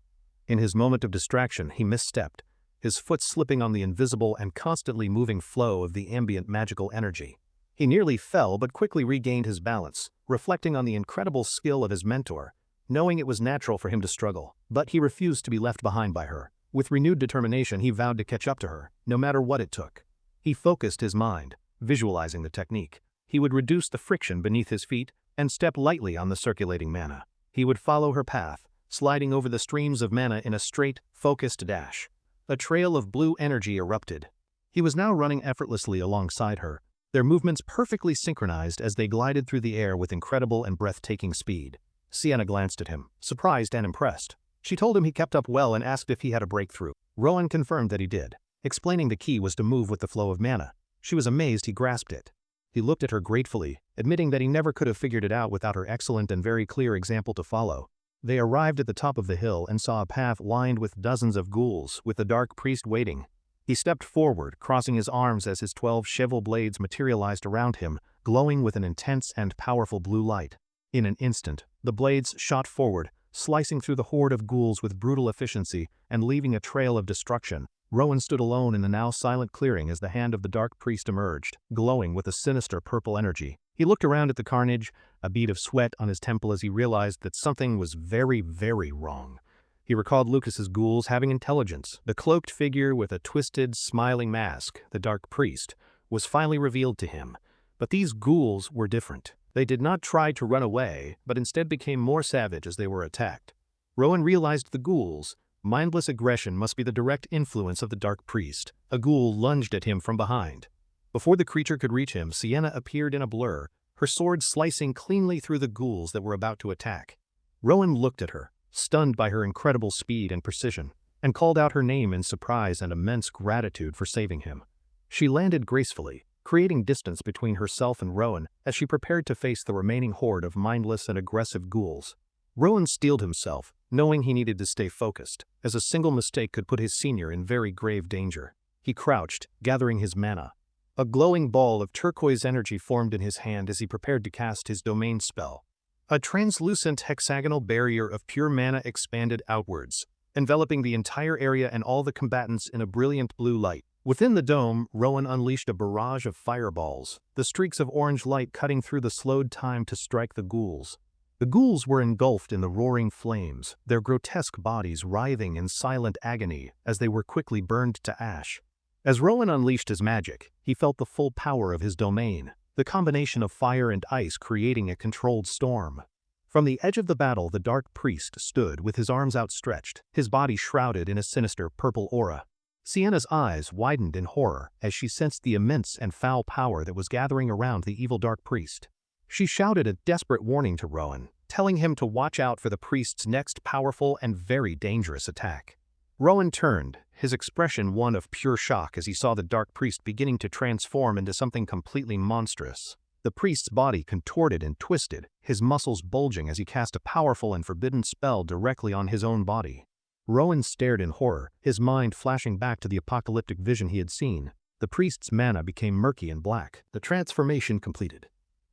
In his moment of distraction, he misstepped, his foot slipping on the invisible and constantly moving flow of the ambient magical energy. He nearly fell but quickly regained his balance, reflecting on the incredible skill of his mentor, knowing it was natural for him to struggle, but he refused to be left behind by her. With renewed determination, he vowed to catch up to her, no matter what it took. He focused his mind, visualizing the technique. He would reduce the friction beneath his feet and step lightly on the circulating mana. He would follow her path, sliding over the streams of mana in a straight, focused dash. A trail of blue energy erupted. He was now running effortlessly alongside her, their movements perfectly synchronized as they glided through the air with incredible and breathtaking speed. Sienna glanced at him, surprised and impressed. She told him he kept up well and asked if he had a breakthrough. Rowan confirmed that he did, explaining the key was to move with the flow of mana. She was amazed he grasped it. He looked at her gratefully, admitting that he never could have figured it out without her excellent and very clear example to follow. They arrived at the top of the hill and saw a path lined with dozens of ghouls, with the dark priest waiting. He stepped forward, crossing his arms as his 12 shovel blades materialized around him, glowing with an intense and powerful blue light. In an instant, the blades shot forward, slicing through the horde of ghouls with brutal efficiency and leaving a trail of destruction. Rowan stood alone in the now silent clearing as the hand of the dark priest emerged, glowing with a sinister purple energy. He looked around at the carnage, a bead of sweat on his temple as he realized that something was very, very wrong. He recalled Lucas's ghouls having intelligence. The cloaked figure with a twisted, smiling mask, the dark priest, was finally revealed to him. But these ghouls were different. They did not try to run away, but instead became more savage as they were attacked. Rowan realized the ghouls' mindless aggression must be the direct influence of the dark priest. A ghoul lunged at him from behind. Before the creature could reach him, Sienna appeared in a blur, her sword slicing cleanly through the ghouls that were about to attack. Rowan looked at her, stunned by her incredible speed and precision, and called out her name in surprise and immense gratitude for saving him. She landed gracefully, creating distance between herself and Rowan as she prepared to face the remaining horde of mindless and aggressive ghouls. Rowan steeled himself, knowing he needed to stay focused, as a single mistake could put his senior in very grave danger. He crouched, gathering his mana. A glowing ball of turquoise energy formed in his hand as he prepared to cast his domain spell. A translucent hexagonal barrier of pure mana expanded outwards, enveloping the entire area and all the combatants in a brilliant blue light. Within the dome, Rowan unleashed a barrage of fireballs, the streaks of orange light cutting through the slowed time to strike the ghouls. The ghouls were engulfed in the roaring flames, their grotesque bodies writhing in silent agony as they were quickly burned to ash. As Rowan unleashed his magic, he felt the full power of his domain, the combination of fire and ice creating a controlled storm. From the edge of the battle, the dark priest stood with his arms outstretched, his body shrouded in a sinister purple aura. Sienna's eyes widened in horror as she sensed the immense and foul power that was gathering around the evil dark priest. She shouted a desperate warning to Rowan, telling him to watch out for the priest's next powerful and very dangerous attack. Rowan turned, his expression one of pure shock as he saw the dark priest beginning to transform into something completely monstrous. The priest's body contorted and twisted, his muscles bulging as he cast a powerful and forbidden spell directly on his own body. Rowan stared in horror, his mind flashing back to the apocalyptic vision he had seen. The priest's mana became murky and black, the transformation completed.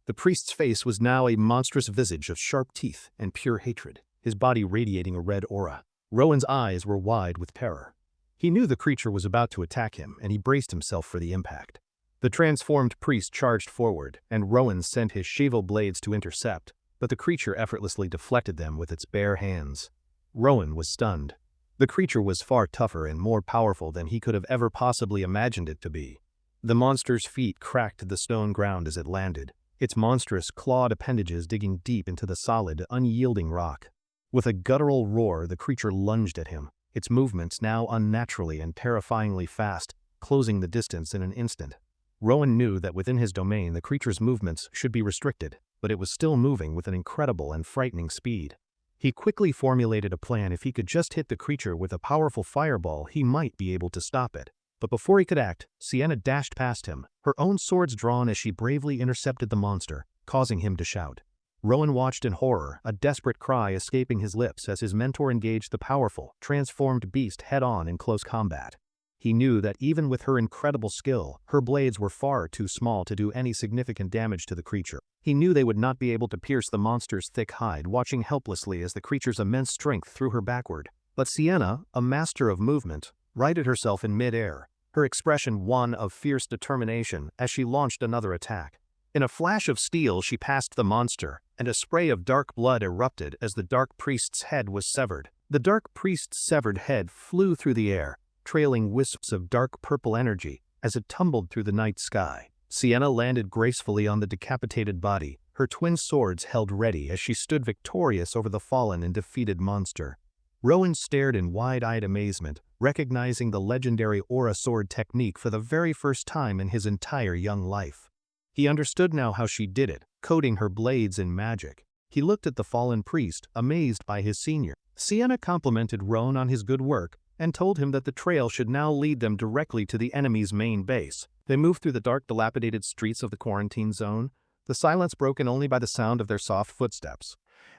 The priest's face was now a monstrous visage of sharp teeth and pure hatred, his body radiating a red aura. Rowan's eyes were wide with terror. He knew the creature was about to attack him, and he braced himself for the impact. The transformed priest charged forward, and Rowan sent his shovel blades to intercept, but the creature effortlessly deflected them with its bare hands. Rowan was stunned. The creature was far tougher and more powerful than he could have ever possibly imagined it to be. The monster's feet cracked the stone ground as it landed, its monstrous clawed appendages digging deep into the solid, unyielding rock. With a guttural roar, the creature lunged at him, its movements now unnaturally and terrifyingly fast, closing the distance in an instant. Rowan knew that within his domain the creature's movements should be restricted, but it was still moving with an incredible and frightening speed. He quickly formulated a plan. If he could just hit the creature with a powerful fireball, he might be able to stop it. But before he could act, Sienna dashed past him, her own swords drawn as she bravely intercepted the monster, causing him to shout. Rowan watched in horror, a desperate cry escaping his lips as his mentor engaged the powerful, transformed beast head-on in close combat. He knew that even with her incredible skill, her blades were far too small to do any significant damage to the creature. He knew they would not be able to pierce the monster's thick hide, watching helplessly as the creature's immense strength threw her backward. But Sienna, a master of movement, righted herself in mid-air, her expression one of fierce determination as she launched another attack. In a flash of steel, she passed the monster, and a spray of dark blood erupted as the dark priest's head was severed. The dark priest's severed head flew through the air, trailing wisps of dark purple energy as it tumbled through the night sky. Sienna landed gracefully on the decapitated body, her twin swords held ready as she stood victorious over the fallen and defeated monster. Rowan stared in wide-eyed amazement, recognizing the legendary aura sword technique for the very first time in his entire young life. He understood now how she did it, coating her blades in magic. He looked at the fallen priest, amazed by his senior. Sienna complimented Rowan on his good work and told him that the trail should now lead them directly to the enemy's main base. They moved through the dark, dilapidated streets of the quarantine zone, the silence broken only by the sound of their soft footsteps.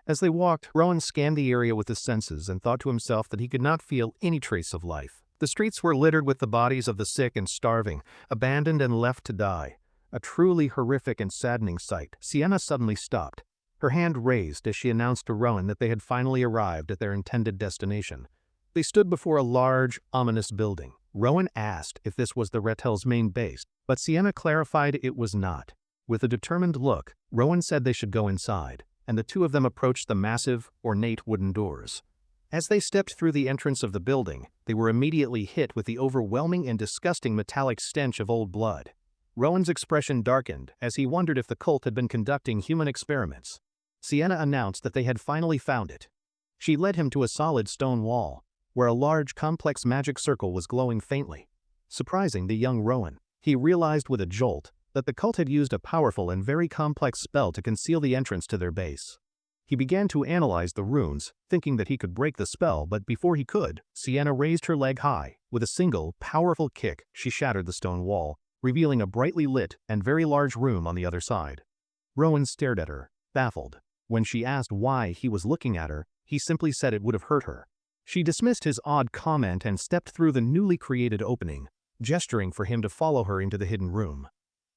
As they walked, Rowan scanned the area with his senses and thought to himself that he could not feel any trace of life. The streets were littered with the bodies of the sick and starving, abandoned and left to die. A truly horrific and saddening sight. Sienna suddenly stopped, her hand raised as she announced to Rowan that they had finally arrived at their intended destination. They stood before a large, ominous building. Rowan asked if this was the Rettel's main base, but Sienna clarified it was not. With a determined look, Rowan said they should go inside, and the two of them approached the massive, ornate wooden doors. As they stepped through the entrance of the building, they were immediately hit with the overwhelming and disgusting metallic stench of old blood. Rowan's expression darkened as he wondered if the cult had been conducting human experiments. Sienna announced that they had finally found it. She led him to a solid stone wall, where a large, complex magic circle was glowing faintly. Surprising the young Rowan, he realized with a jolt that the cult had used a powerful and very complex spell to conceal the entrance to their base. He began to analyze the runes, thinking that he could break the spell, but before he could, Sienna raised her leg high. With a single, powerful kick, she shattered the stone wall, revealing a brightly lit and very large room on the other side. Rowan stared at her, baffled. When she asked why he was looking at her, he simply said it would have hurt her. She dismissed his odd comment and stepped through the newly created opening, gesturing for him to follow her into the hidden room.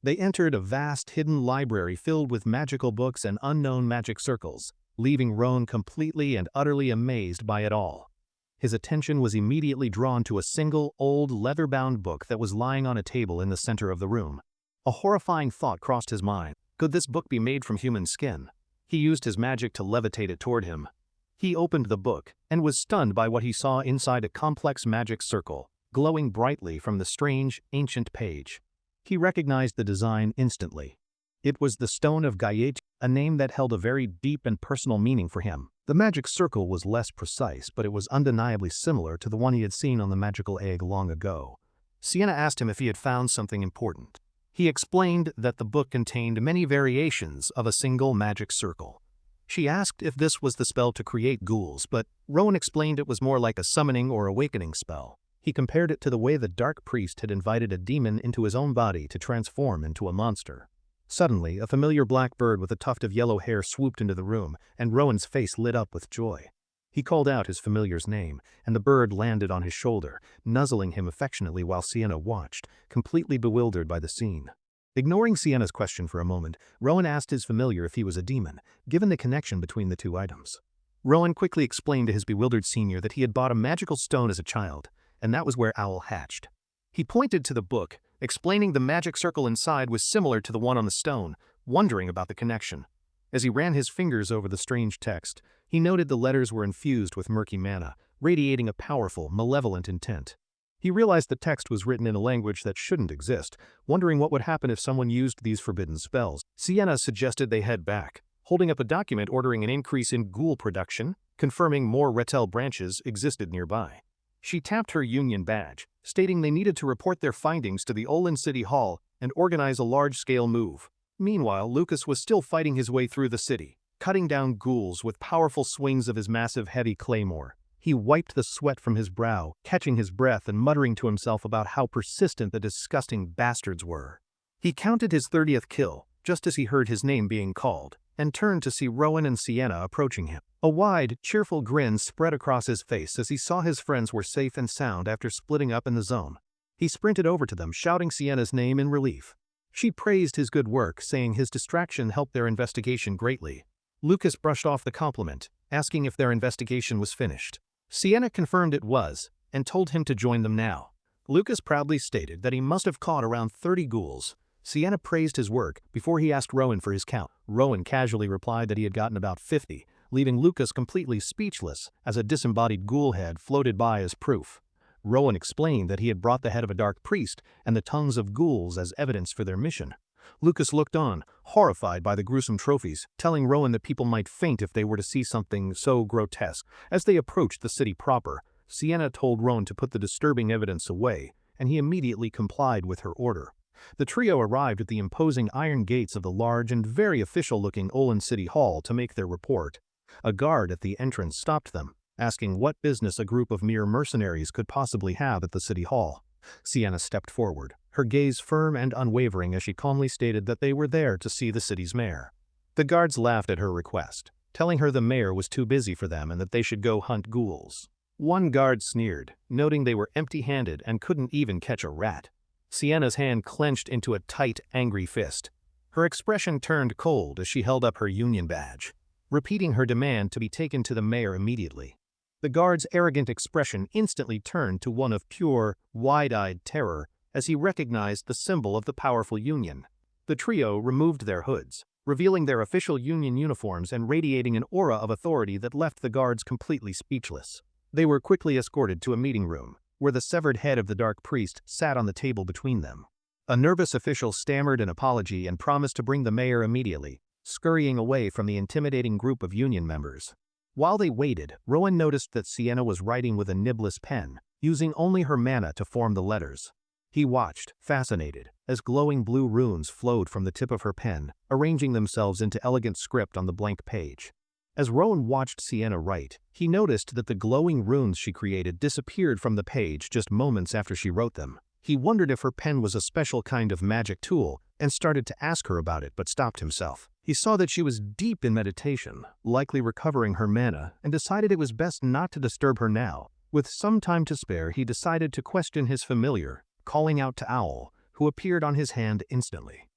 They entered a vast hidden library filled with magical books and unknown magic circles, leaving Rowan completely and utterly amazed by it all. His attention was immediately drawn to a single, old, leather-bound book that was lying on a table in the center of the room. A horrifying thought crossed his mind. Could this book be made from human skin? He used his magic to levitate it toward him. He opened the book and was stunned by what he saw inside a complex magic circle, glowing brightly from the strange, ancient page. He recognized the design instantly. It was the Stone of Gaiet, a name that held a very deep and personal meaning for him. The magic circle was less precise, but it was undeniably similar to the one he had seen on the magical egg long ago. Sienna asked him if he had found something important. He explained that the book contained many variations of a single magic circle. She asked if this was the spell to create ghouls, but Rowan explained it was more like a summoning or awakening spell. He compared it to the way the dark priest had invited a demon into his own body to transform into a monster. Suddenly, a familiar black bird with a tuft of yellow hair swooped into the room, and Rowan's face lit up with joy. He called out his familiar's name, and the bird landed on his shoulder, nuzzling him affectionately while Sienna watched, completely bewildered by the scene. Ignoring Sienna's question for a moment, Rowan asked his familiar if he was a demon, given the connection between the two items. Rowan quickly explained to his bewildered senior that he had bought a magical stone as a child, and that was where Owl hatched. He pointed to the book, explaining the magic circle inside was similar to the one on the stone, wondering about the connection. As he ran his fingers over the strange text, he noted the letters were infused with murky mana, radiating a powerful, malevolent intent. He realized the text was written in a language that shouldn't exist, wondering what would happen if someone used these forbidden spells. Sienna suggested they head back, holding up a document ordering an increase in ghoul production, confirming more Rettel branches existed nearby. She tapped her union badge, stating they needed to report their findings to the Olin City Hall and organize a large-scale move. Meanwhile, Lucas was still fighting his way through the city, cutting down ghouls with powerful swings of his massive heavy claymore. He wiped the sweat from his brow, catching his breath and muttering to himself about how persistent the disgusting bastards were. He counted his 30th kill, just as he heard his name being called, and turned to see Rowan and Sienna approaching him. A wide, cheerful grin spread across his face as he saw his friends were safe and sound after splitting up in the zone. He sprinted over to them, shouting Sienna's name in relief. She praised his good work, saying his distraction helped their investigation greatly. Lucas brushed off the compliment, asking if their investigation was finished. Sienna confirmed it was, and told him to join them now. Lucas proudly stated that he must have caught around 30 ghouls. Sienna praised his work before he asked Rowan for his count. Rowan casually replied that he had gotten about 50, leaving Lucas completely speechless as a disembodied ghoul head floated by as proof. Rowan explained that he had brought the head of a dark priest and the tongues of ghouls as evidence for their mission. Lucas looked on, horrified by the gruesome trophies, telling Rowan that people might faint if they were to see something so grotesque. As they approached the city proper, Sienna told Rowan to put the disturbing evidence away, and he immediately complied with her order. The trio arrived at the imposing iron gates of the large and very official-looking Olin City Hall to make their report. A guard at the entrance stopped them, asking what business a group of mere mercenaries could possibly have at the city hall. Sienna stepped forward, her gaze firm and unwavering as she calmly stated that they were there to see the city's mayor. The guards laughed at her request, telling her the mayor was too busy for them and that they should go hunt ghouls. One guard sneered, noting they were empty-handed and couldn't even catch a rat. Sienna's hand clenched into a tight, angry fist. Her expression turned cold as she held up her union badge, repeating her demand to be taken to the mayor immediately. The guard's arrogant expression instantly turned to one of pure, wide-eyed terror as he recognized the symbol of the powerful union. The trio removed their hoods, revealing their official union uniforms and radiating an aura of authority that left the guards completely speechless. They were quickly escorted to a meeting room, where the severed head of the dark priest sat on the table between them. A nervous official stammered an apology and promised to bring the mayor immediately, scurrying away from the intimidating group of union members. While they waited, Rowan noticed that Sienna was writing with a nibless pen, using only her mana to form the letters. He watched, fascinated, as glowing blue runes flowed from the tip of her pen, arranging themselves into elegant script on the blank page. As Rowan watched Sienna write, he noticed that the glowing runes she created disappeared from the page just moments after she wrote them. He wondered if her pen was a special kind of magic tool and started to ask her about it but stopped himself. He saw that she was deep in meditation, likely recovering her mana, and decided it was best not to disturb her now. With some time to spare, he decided to question his familiar, calling out to Owl, who appeared on his hand instantly.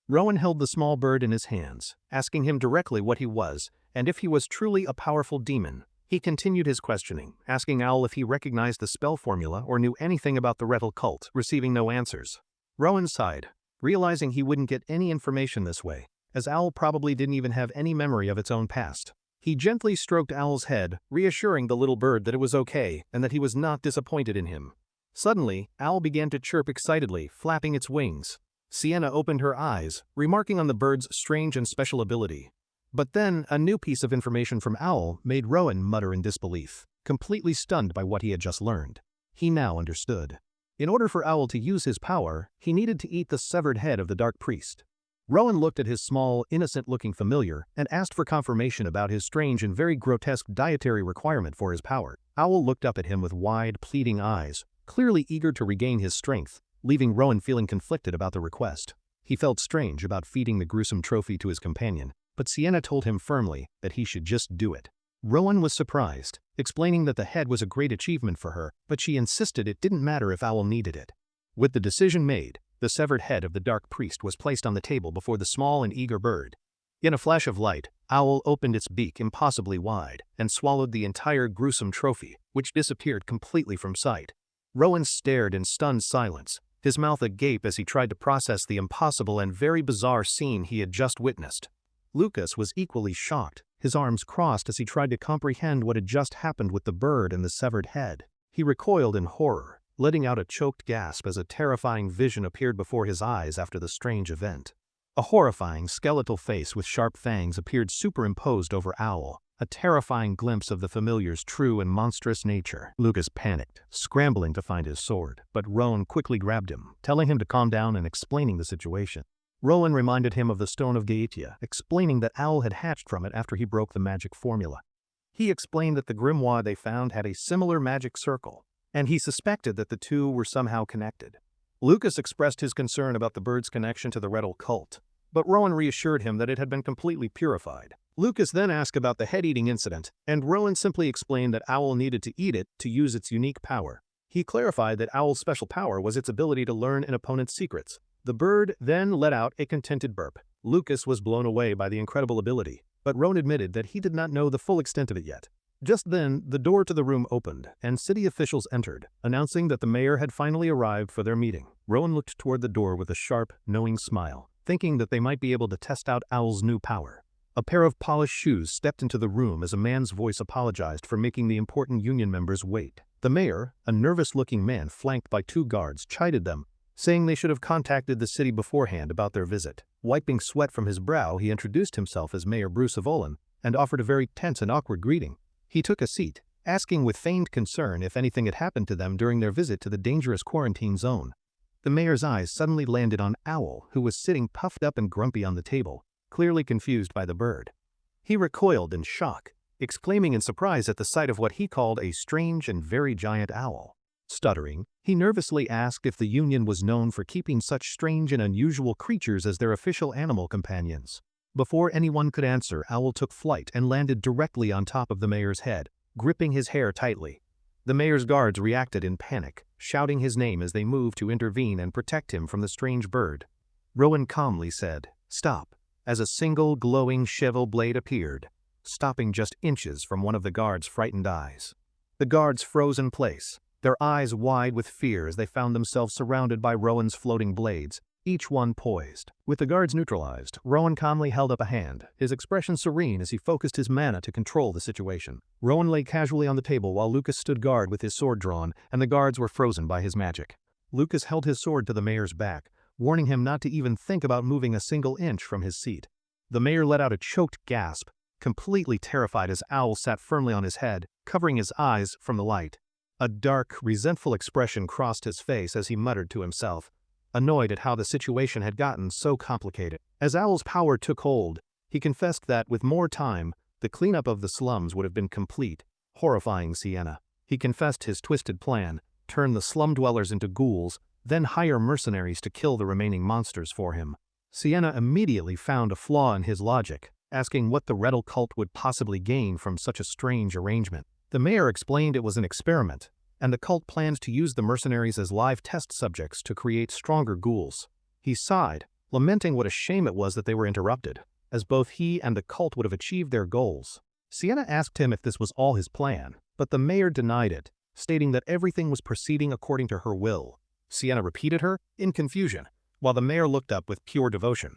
Rowan held the small bird in his hands, asking him directly what he was, and if he was truly a powerful demon. He continued his questioning, asking Owl if he recognized the spell formula or knew anything about the Rettel cult, receiving no answers. Rowan sighed, realizing he wouldn't get any information this way, as Owl probably didn't even have any memory of its own past. He gently stroked Owl's head, reassuring the little bird that it was okay and that he was not disappointed in him. Suddenly, Owl began to chirp excitedly, flapping its wings. Sienna opened her eyes, remarking on the bird's strange and special ability. But then, a new piece of information from Owl made Rowan mutter in disbelief, completely stunned by what he had just learned. He now understood. In order for Owl to use his power, he needed to eat the severed head of the dark priest. Rowan looked at his small, innocent-looking familiar and asked for confirmation about his strange and very grotesque dietary requirement for his power. Owl looked up at him with wide, pleading eyes, clearly eager to regain his strength, leaving Rowan feeling conflicted about the request. He felt strange about feeding the gruesome trophy to his companion, but Sienna told him firmly that he should just do it. Rowan was surprised, explaining that the head was a great achievement for her, but she insisted it didn't matter if Owl needed it. With the decision made, the severed head of the dark priest was placed on the table before the small and eager bird. In a flash of light, Owl opened its beak impossibly wide and swallowed the entire gruesome trophy, which disappeared completely from sight. Rowan stared in stunned silence, his mouth agape as he tried to process the impossible and very bizarre scene he had just witnessed. Lucas was equally shocked, his arms crossed as he tried to comprehend what had just happened with the bird and the severed head. He recoiled in horror, letting out a choked gasp as a terrifying vision appeared before his eyes after the strange event. A horrifying skeletal face with sharp fangs appeared superimposed over Owl, a terrifying glimpse of the familiar's true and monstrous nature. Lucas panicked, scrambling to find his sword, but Rowan quickly grabbed him, telling him to calm down and explaining the situation. Rowan reminded him of the Stone of Gaetia, explaining that Owl had hatched from it after he broke the magic formula. He explained that the grimoire they found had a similar magic circle, and he suspected that the two were somehow connected. Lucas expressed his concern about the bird's connection to the Rettel cult, but Rowan reassured him that it had been completely purified. Lucas then asked about the head-eating incident, and Rowan simply explained that Owl needed to eat it to use its unique power. He clarified that Owl's special power was its ability to learn an opponent's secrets. The bird then let out a contented burp. Lucas was blown away by the incredible ability, but Rowan admitted that he did not know the full extent of it yet. Just then, the door to the room opened, and city officials entered, announcing that the mayor had finally arrived for their meeting. Rowan looked toward the door with a sharp, knowing smile, thinking that they might be able to test out Owl's new power. A pair of polished shoes stepped into the room as a man's voice apologized for making the important union members wait. The mayor, a nervous-looking man flanked by two guards, chided them, saying they should have contacted the city beforehand about their visit. Wiping sweat from his brow, he introduced himself as Mayor Bruce of Olin and offered a very tense and awkward greeting. He took a seat, asking with feigned concern if anything had happened to them during their visit to the dangerous quarantine zone. The mayor's eyes suddenly landed on Owl, who was sitting puffed up and grumpy on the table, clearly confused by the bird. He recoiled in shock, exclaiming in surprise at the sight of what he called a strange and very giant owl. Stuttering, he nervously asked if the Union was known for keeping such strange and unusual creatures as their official animal companions. Before anyone could answer, Owl took flight and landed directly on top of the mayor's head, gripping his hair tightly. The mayor's guards reacted in panic, shouting his name as they moved to intervene and protect him from the strange bird. Rowan calmly said, "Stop," as a single glowing cheval blade appeared, stopping just inches from one of the guards' frightened eyes. The guards froze in place, their eyes wide with fear as they found themselves surrounded by Rowan's floating blades, each one poised. With the guards neutralized, Rowan calmly held up a hand, his expression serene as he focused his mana to control the situation. Rowan lay casually on the table while Lucas stood guard with his sword drawn, and the guards were frozen by his magic. Lucas held his sword to the mayor's back, warning him not to even think about moving a single inch from his seat. The mayor let out a choked gasp, completely terrified as Owl sat firmly on his head, covering his eyes from the light. A dark, resentful expression crossed his face as he muttered to himself, annoyed at how the situation had gotten so complicated. As Owl's power took hold, he confessed that, with more time, the cleanup of the slums would have been complete, horrifying Sienna. He confessed his twisted plan, turn the slum dwellers into ghouls, then hire mercenaries to kill the remaining monsters for him. Sienna immediately found a flaw in his logic, asking what the Rettel cult would possibly gain from such a strange arrangement. The mayor explained it was an experiment, and the cult planned to use the mercenaries as live test subjects to create stronger ghouls. He sighed, lamenting what a shame it was that they were interrupted, as both he and the cult would have achieved their goals. Sienna asked him if this was all his plan, but the mayor denied it, stating that everything was proceeding according to her will. Sienna repeated her, in confusion, while the mayor looked up with pure devotion,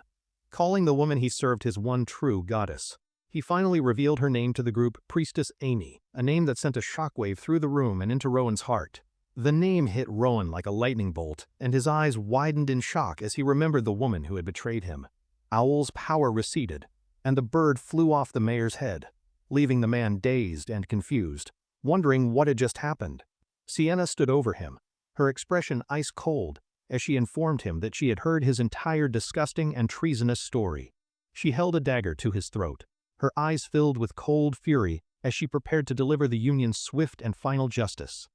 calling the woman he served his one true goddess. He finally revealed her name to the group, Priestess Amy, a name that sent a shockwave through the room and into Rowan's heart. The name hit Rowan like a lightning bolt, and his eyes widened in shock as he remembered the woman who had betrayed him. Owl's power receded, and the bird flew off the mayor's head, leaving the man dazed and confused, wondering what had just happened. Sienna stood over him, her expression ice cold, as she informed him that she had heard his entire disgusting and treasonous story. She held a dagger to his throat, her eyes filled with cold fury as she prepared to deliver the Union's swift and final justice.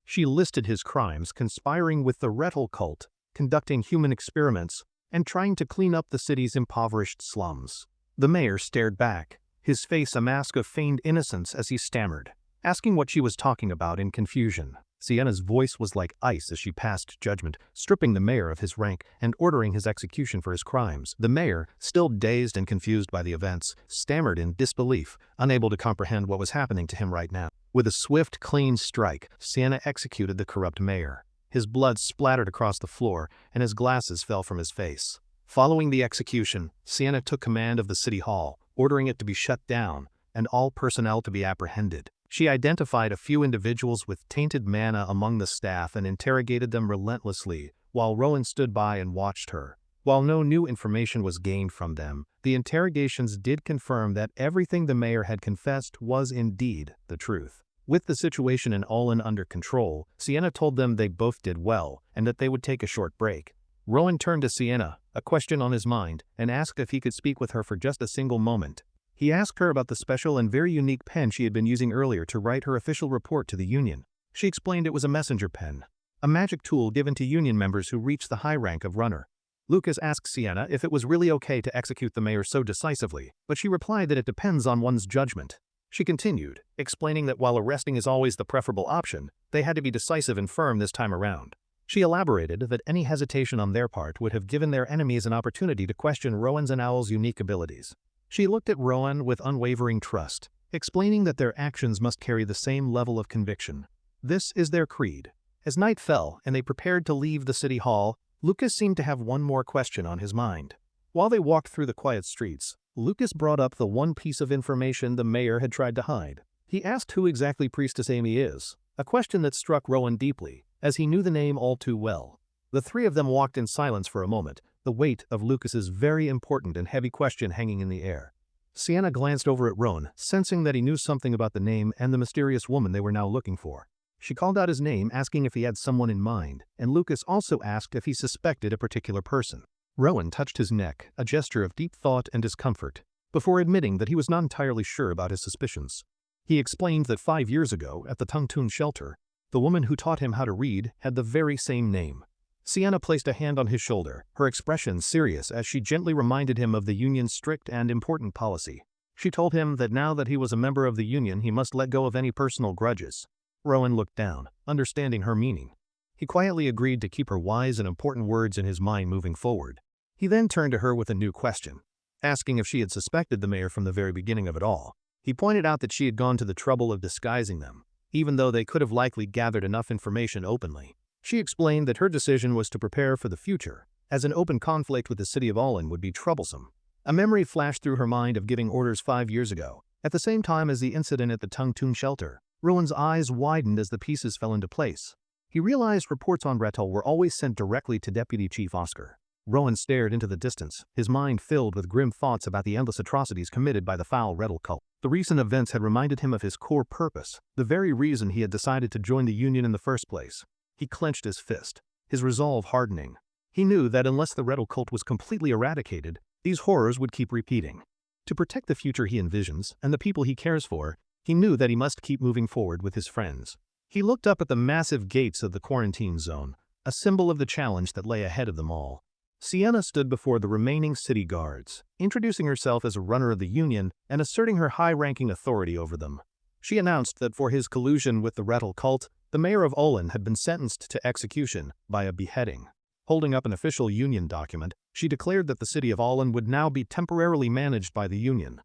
She listed his crimes, conspiring with the Rettel cult, conducting human experiments, and trying to clean up the city's impoverished slums. The mayor stared back, his face a mask of feigned innocence as he stammered, asking what she was talking about in confusion. Sienna's voice was like ice as she passed judgment, stripping the mayor of his rank and ordering his execution for his crimes. The mayor, still dazed and confused by the events, stammered in disbelief, unable to comprehend what was happening to him right now. With a swift, clean strike, Sienna executed the corrupt mayor. His blood splattered across the floor, and his glasses fell from his face. Following the execution, Sienna took command of the city hall, ordering it to be shut down and all personnel to be apprehended. She identified a few individuals with tainted mana among the staff and interrogated them relentlessly, while Rowan stood by and watched her. While no new information was gained from them, the interrogations did confirm that everything the mayor had confessed was indeed the truth. With the situation in Olin under control, Sienna told them they both did well and that they would take a short break. Rowan turned to Sienna, a question on his mind, and asked if he could speak with her for just a single moment. He asked her about the special and very unique pen she had been using earlier to write her official report to the Union. She explained it was a messenger pen, a magic tool given to Union members who reached the high rank of runner. Lucas asked Sienna if it was really okay to execute the mayor so decisively, but she replied that it depends on one's judgment. She continued, explaining that while arresting is always the preferable option, they had to be decisive and firm this time around. She elaborated that any hesitation on their part would have given their enemies an opportunity to question Rowan's and Owl's unique abilities. She looked at Rowan with unwavering trust, explaining that their actions must carry the same level of conviction. This is their creed. As night fell and they prepared to leave the city hall, Lucas seemed to have one more question on his mind. While they walked through the quiet streets, Lucas brought up the one piece of information the mayor had tried to hide. He asked who exactly Priestess Amy is, a question that struck Rowan deeply, as he knew the name all too well. The three of them walked in silence for a moment, the weight of Lucas's very important and heavy question hanging in the air. Sienna glanced over at Rowan, sensing that he knew something about the name and the mysterious woman they were now looking for. She called out his name, asking if he had someone in mind, and Lucas also asked if he suspected a particular person. Rowan touched his neck, a gesture of deep thought and discomfort, before admitting that he was not entirely sure about his suspicions. He explained that 5 years ago, at the Tungtoon shelter, the woman who taught him how to read had the very same name. Sienna placed a hand on his shoulder, her expression serious as she gently reminded him of the union's strict and important policy. She told him that now that he was a member of the union, he must let go of any personal grudges. Rowan looked down, understanding her meaning. He quietly agreed to keep her wise and important words in his mind moving forward. He then turned to her with a new question, asking if she had suspected the mayor from the very beginning of it all. He pointed out that she had gone to the trouble of disguising them, even though they could have likely gathered enough information openly. She explained that her decision was to prepare for the future, as an open conflict with the city of Allin would be troublesome. A memory flashed through her mind of giving orders 5 years ago, at the same time as the incident at the Tungtoon shelter. Rowan's eyes widened as the pieces fell into place. He realized reports on Rettel were always sent directly to Deputy Chief Oscar. Rowan stared into the distance, his mind filled with grim thoughts about the endless atrocities committed by the foul Rettel cult. The recent events had reminded him of his core purpose, the very reason he had decided to join the union in the first place. He clenched his fist, his resolve hardening. He knew that unless the Rettel cult was completely eradicated, these horrors would keep repeating. To protect the future he envisions and the people he cares for, he knew that he must keep moving forward with his friends. He looked up at the massive gates of the quarantine zone, a symbol of the challenge that lay ahead of them all. Sienna stood before the remaining city guards, introducing herself as a runner of the union and asserting her high-ranking authority over them. She announced that for his collusion with the Rettel cult, the mayor of Allin had been sentenced to execution by a beheading. Holding up an official union document, she declared that the city of Allin would now be temporarily managed by the union.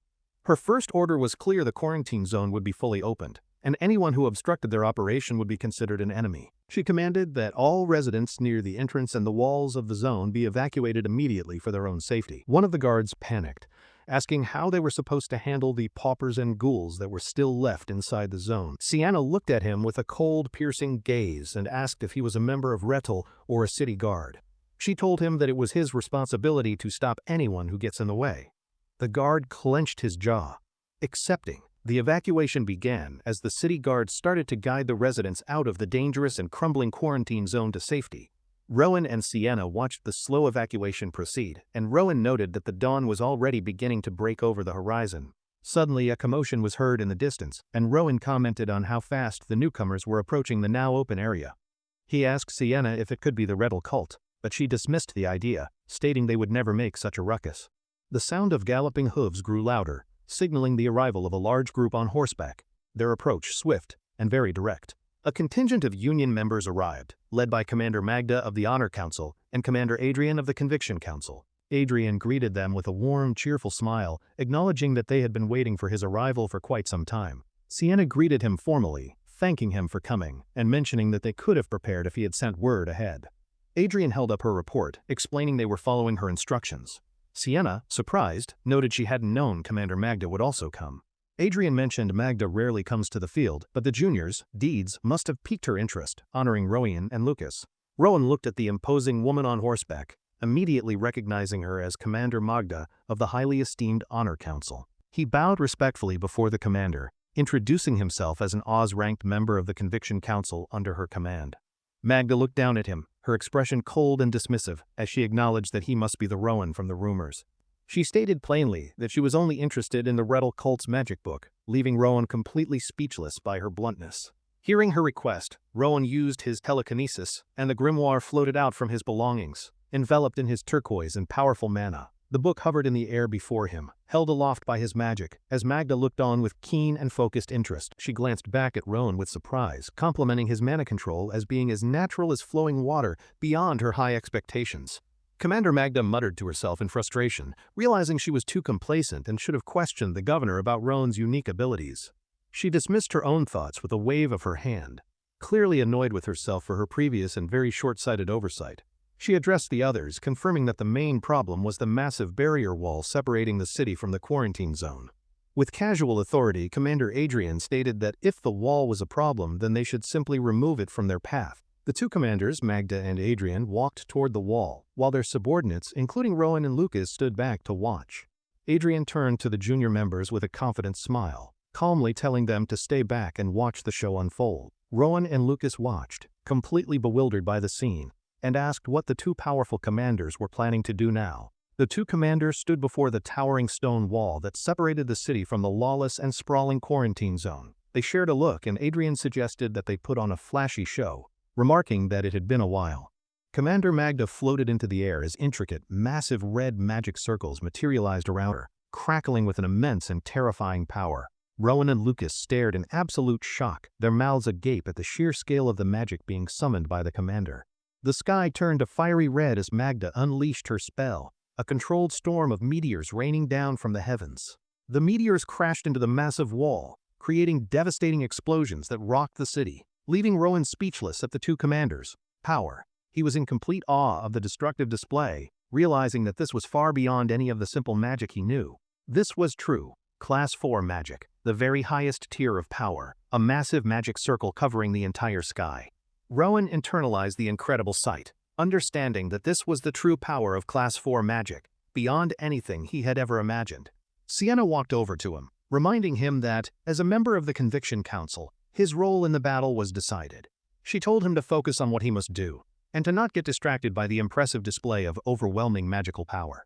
Her first order was clear: the quarantine zone would be fully opened, and anyone who obstructed their operation would be considered an enemy. She commanded that all residents near the entrance and the walls of the zone be evacuated immediately for their own safety. One of the guards panicked, asking how they were supposed to handle the paupers and ghouls that were still left inside the zone. Sienna looked at him with a cold, piercing gaze and asked if he was a member of Rettel or a city guard. She told him that it was his responsibility to stop anyone who gets in the way. The guard clenched his jaw, accepting. The evacuation began as the city guard started to guide the residents out of the dangerous and crumbling quarantine zone to safety. Rowan and Sienna watched the slow evacuation proceed, and Rowan noted that the dawn was already beginning to break over the horizon. Suddenly, a commotion was heard in the distance, and Rowan commented on how fast the newcomers were approaching the now open area. He asked Sienna if it could be the Rettel cult, but she dismissed the idea, stating they would never make such a ruckus. The sound of galloping hooves grew louder, signaling the arrival of a large group on horseback, their approach swift and very direct. A contingent of Union members arrived, led by Commander Magda of the Honor Council and Commander Adrian of the Conviction Council. Adrian greeted them with a warm, cheerful smile, acknowledging that they had been waiting for his arrival for quite some time. Sienna greeted him formally, thanking him for coming, and mentioning that they could have prepared if he had sent word ahead. Adrian held up her report, explaining they were following her instructions. Sienna, surprised, noted she hadn't known Commander Magda would also come. Adrian mentioned Magda rarely comes to the field, but the juniors, Deeds, must have piqued her interest, honoring Rowan and Lucas. Rowan looked at the imposing woman on horseback, immediately recognizing her as Commander Magda of the highly esteemed Honor Council. He bowed respectfully before the commander, introducing himself as an Oz-ranked member of the Conviction Council under her command. Magda looked down at him, her expression cold and dismissive, as she acknowledged that he must be the Rowan from the rumors. She stated plainly that she was only interested in the Rettel cult's magic book, leaving Rowan completely speechless by her bluntness. Hearing her request, Rowan used his telekinesis, and the grimoire floated out from his belongings, enveloped in his turquoise and powerful mana. The book hovered in the air before him, held aloft by his magic. As Magda looked on with keen and focused interest, she glanced back at Rowan with surprise, complimenting his mana control as being as natural as flowing water, beyond her high expectations. Commander Magda muttered to herself in frustration, realizing she was too complacent and should have questioned the governor about Rowan's unique abilities. She dismissed her own thoughts with a wave of her hand, clearly annoyed with herself for her previous and very short-sighted oversight. She addressed the others, confirming that the main problem was the massive barrier wall separating the city from the quarantine zone. With casual authority, Commander Adrian stated that if the wall was a problem, then they should simply remove it from their path. The two commanders, Magda and Adrian, walked toward the wall, while their subordinates, including Rowan and Lucas, stood back to watch. Adrian turned to the junior members with a confident smile, calmly telling them to stay back and watch the show unfold. Rowan and Lucas watched, completely bewildered by the scene, and asked what the two powerful commanders were planning to do now. The two commanders stood before the towering stone wall that separated the city from the lawless and sprawling quarantine zone. They shared a look, and Adrian suggested that they put on a flashy show, remarking that it had been a while. Commander Magda floated into the air as intricate, massive red magic circles materialized around her, crackling with an immense and terrifying power. Rowan and Lucas stared in absolute shock, their mouths agape at the sheer scale of the magic being summoned by the commander. The sky turned a fiery red as Magda unleashed her spell, a controlled storm of meteors raining down from the heavens. The meteors crashed into the massive wall, creating devastating explosions that rocked the city, leaving Rowan speechless at the two commanders' power. He was in complete awe of the destructive display, realizing that this was far beyond any of the simple magic he knew. This was true Class 4 magic, the very highest tier of power, a massive magic circle covering the entire sky. Rowan internalized the incredible sight, understanding that this was the true power of Class 4 magic, beyond anything he had ever imagined. Sienna walked over to him, reminding him that, as a member of the Conviction Council, his role in the battle was decided. She told him to focus on what he must do, and to not get distracted by the impressive display of overwhelming magical power.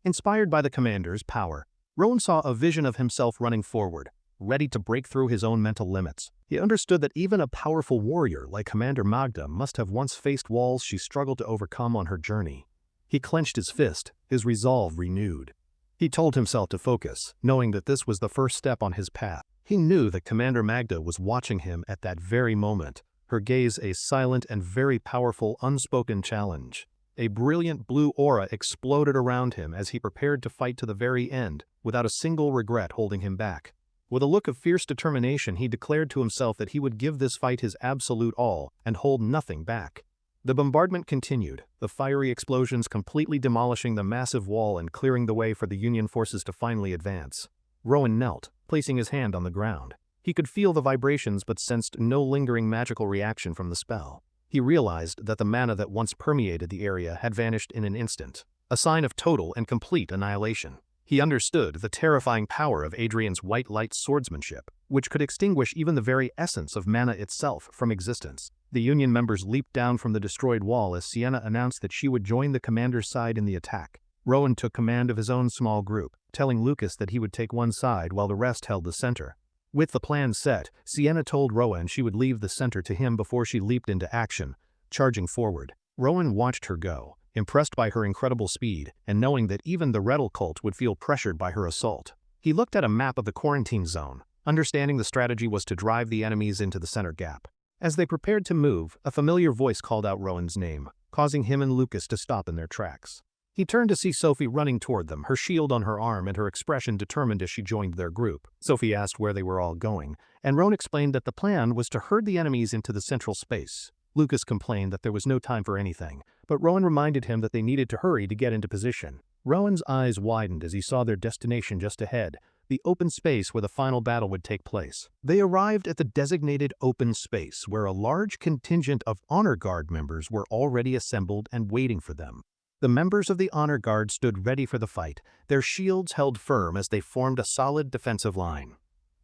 Inspired by the commander's power, Rowan saw a vision of himself running forward, ready to break through his own mental limits. He understood that even a powerful warrior like Commander Magda must have once faced walls she struggled to overcome on her journey. He clenched his fist, his resolve renewed. He told himself to focus, knowing that this was the first step on his path. He knew that Commander Magda was watching him at that very moment, her gaze a silent and very powerful unspoken challenge. A brilliant blue aura exploded around him as he prepared to fight to the very end, without a single regret holding him back. With a look of fierce determination, he declared to himself that he would give this fight his absolute all and hold nothing back. The bombardment continued, the fiery explosions completely demolishing the massive wall and clearing the way for the Union forces to finally advance. Rowan knelt, placing his hand on the ground. He could feel the vibrations but sensed no lingering magical reaction from the spell. He realized that the mana that once permeated the area had vanished in an instant, a sign of total and complete annihilation. He understood the terrifying power of Adrian's white light swordsmanship, which could extinguish even the very essence of mana itself from existence. The Union members leaped down from the destroyed wall as Sienna announced that she would join the commander's side in the attack. Rowan took command of his own small group, telling Lucas that he would take one side while the rest held the center. With the plan set, Sienna told Rowan she would leave the center to him before she leaped into action, charging forward. Rowan watched her go, impressed by her incredible speed and knowing that even the Rettel cult would feel pressured by her assault. He looked at a map of the quarantine zone, understanding the strategy was to drive the enemies into the center gap. As they prepared to move, a familiar voice called out Rowan's name, causing him and Lucas to stop in their tracks. He turned to see Sophie running toward them, her shield on her arm and her expression determined as she joined their group. Sophie asked where they were all going, and Rowan explained that the plan was to herd the enemies into the central space. Lucas complained that there was no time for anything, but Rowan reminded him that they needed to hurry to get into position. Rowan's eyes widened as he saw their destination just ahead, the open space where the final battle would take place. They arrived at the designated open space where a large contingent of Honor Guard members were already assembled and waiting for them. The members of the Honor Guard stood ready for the fight, their shields held firm as they formed a solid defensive line.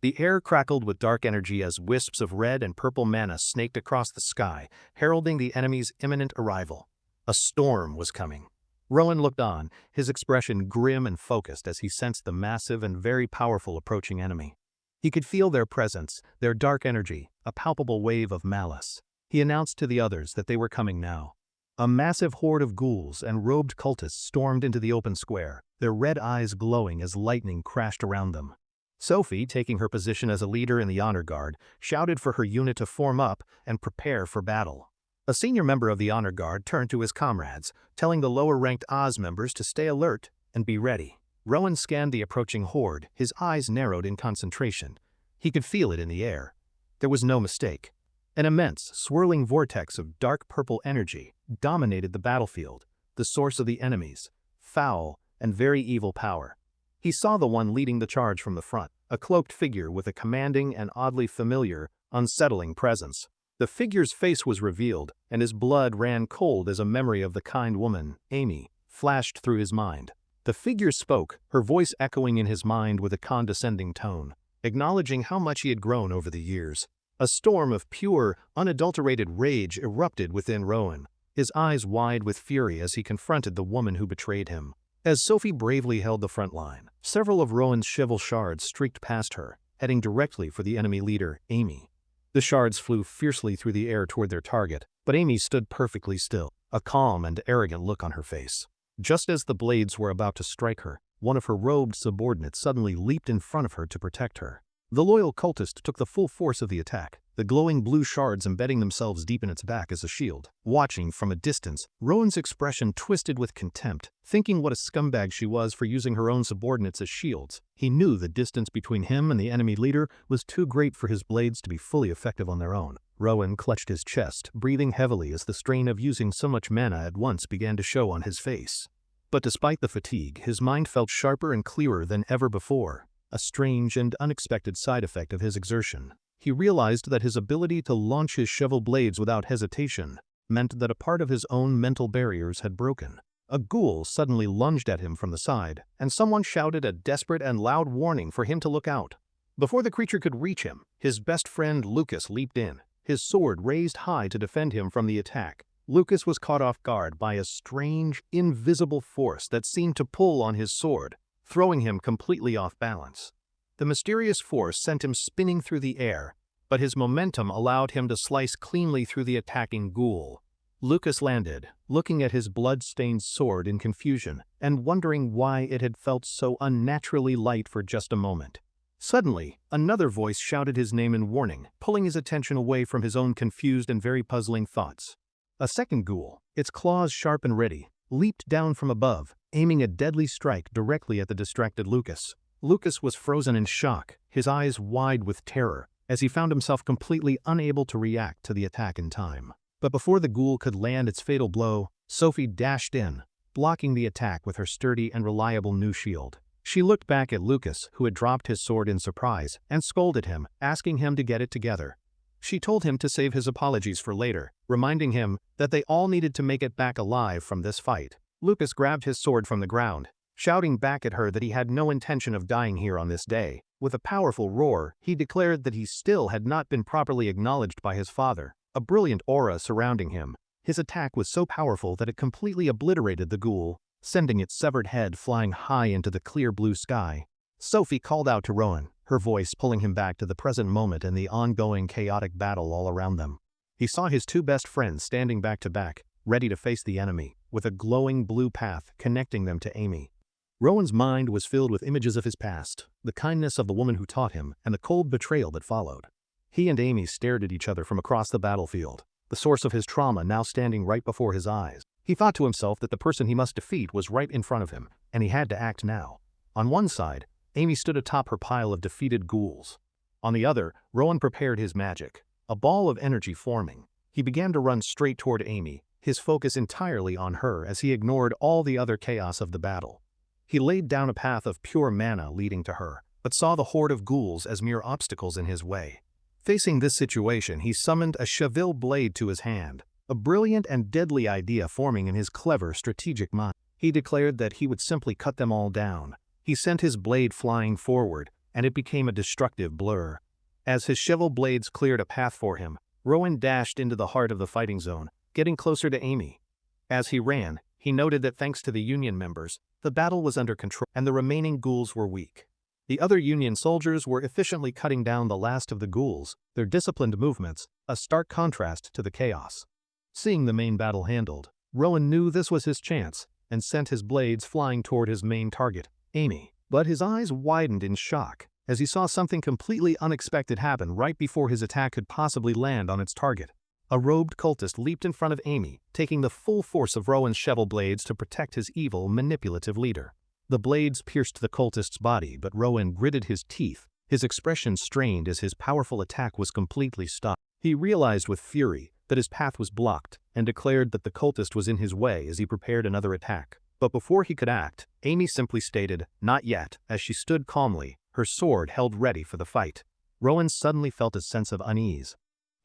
The air crackled with dark energy as wisps of red and purple mana snaked across the sky, heralding the enemy's imminent arrival. A storm was coming. Rowan looked on, his expression grim and focused as he sensed the massive and very powerful approaching enemy. He could feel their presence, their dark energy, a palpable wave of malice. He announced to the others that they were coming now. A massive horde of ghouls and robed cultists stormed into the open square, their red eyes glowing as lightning crashed around them. Sophie, taking her position as a leader in the Honor Guard, shouted for her unit to form up and prepare for battle. A senior member of the Honor Guard turned to his comrades, telling the lower-ranked Oz members to stay alert and be ready. Rowan scanned the approaching horde, his eyes narrowed in concentration. He could feel it in the air. There was no mistake. An immense, swirling vortex of dark purple energy dominated the battlefield, the source of the enemy's foul and very evil power. He saw the one leading the charge from the front, a cloaked figure with a commanding and oddly familiar, unsettling presence. The figure's face was revealed, and his blood ran cold as a memory of the kind woman, Amy, flashed through his mind. The figure spoke, her voice echoing in his mind with a condescending tone, acknowledging how much he had grown over the years. A storm of pure, unadulterated rage erupted within Rowan, his eyes wide with fury as he confronted the woman who betrayed him. As Sophie bravely held the front line, several of Rowan's cheval shards streaked past her, heading directly for the enemy leader, Amy. The shards flew fiercely through the air toward their target, but Amy stood perfectly still, a calm and arrogant look on her face. Just as the blades were about to strike her, one of her robed subordinates suddenly leaped in front of her to protect her. The loyal cultist took the full force of the attack, the glowing blue shards embedding themselves deep in its back as a shield. Watching from a distance, Rowan's expression twisted with contempt, thinking what a scumbag she was for using her own subordinates as shields. He knew the distance between him and the enemy leader was too great for his blades to be fully effective on their own. Rowan clutched his chest, breathing heavily as the strain of using so much mana at once began to show on his face. But despite the fatigue, his mind felt sharper and clearer than ever before, a strange and unexpected side effect of his exertion. He realized that his ability to launch his shovel blades without hesitation meant that a part of his own mental barriers had broken. A ghoul suddenly lunged at him from the side, and someone shouted a desperate and loud warning for him to look out. Before the creature could reach him, his best friend Lucas leaped in, his sword raised high to defend him from the attack. Lucas was caught off guard by a strange, invisible force that seemed to pull on his sword, throwing him completely off balance. The mysterious force sent him spinning through the air, but his momentum allowed him to slice cleanly through the attacking ghoul. Lucas landed, looking at his blood-stained sword in confusion and wondering why it had felt so unnaturally light for just a moment. Suddenly, another voice shouted his name in warning, pulling his attention away from his own confused and very puzzling thoughts. A second ghoul, its claws sharp and ready, leaped down from above, aiming a deadly strike directly at the distracted Lucas. Lucas was frozen in shock, his eyes wide with terror, as he found himself completely unable to react to the attack in time. But before the ghoul could land its fatal blow, Sophie dashed in, blocking the attack with her sturdy and reliable new shield. She looked back at Lucas, who had dropped his sword in surprise, and scolded him, asking him to get it together. She told him to save his apologies for later, reminding him that they all needed to make it back alive from this fight. Lucas grabbed his sword from the ground, shouting back at her that he had no intention of dying here on this day. With a powerful roar, he declared that he still had not been properly acknowledged by his father, a brilliant aura surrounding him. His attack was so powerful that it completely obliterated the ghoul, sending its severed head flying high into the clear blue sky. Sophie called out to Rowan, her voice pulling him back to the present moment and the ongoing chaotic battle all around them. He saw his two best friends standing back to back, ready to face the enemy, with a glowing blue path connecting them to Amy. Rowan's mind was filled with images of his past, the kindness of the woman who taught him, and the cold betrayal that followed. He and Amy stared at each other from across the battlefield, the source of his trauma now standing right before his eyes. He thought to himself that the person he must defeat was right in front of him, and he had to act now. On one side, Amy stood atop her pile of defeated ghouls. On the other, Rowan prepared his magic, a ball of energy forming. He began to run straight toward Amy, his focus entirely on her as he ignored all the other chaos of the battle. He laid down a path of pure mana leading to her, but saw the horde of ghouls as mere obstacles in his way. Facing this situation, he summoned a cheval blade to his hand, a brilliant and deadly idea forming in his clever, strategic mind. He declared that he would simply cut them all down. He sent his blade flying forward, and it became a destructive blur. As his cheval blades cleared a path for him, Rowan dashed into the heart of the fighting zone, getting closer to Amy. As he ran, he noted that thanks to the Union members, the battle was under control and the remaining ghouls were weak. The other Union soldiers were efficiently cutting down the last of the ghouls, their disciplined movements, a stark contrast to the chaos. Seeing the main battle handled, Rowan knew this was his chance, and sent his blades flying toward his main target, Amy. But his eyes widened in shock as he saw something completely unexpected happen right before his attack could possibly land on its target. A robed cultist leaped in front of Amy, taking the full force of Rowan's cheval blades to protect his evil, manipulative leader. The blades pierced the cultist's body, but Rowan gritted his teeth, his expression strained as his powerful attack was completely stopped. He realized with fury that his path was blocked, and declared that the cultist was in his way as he prepared another attack. But before he could act, Amy simply stated, "Not yet," as she stood calmly, her sword held ready for the fight. Rowan suddenly felt a sense of unease.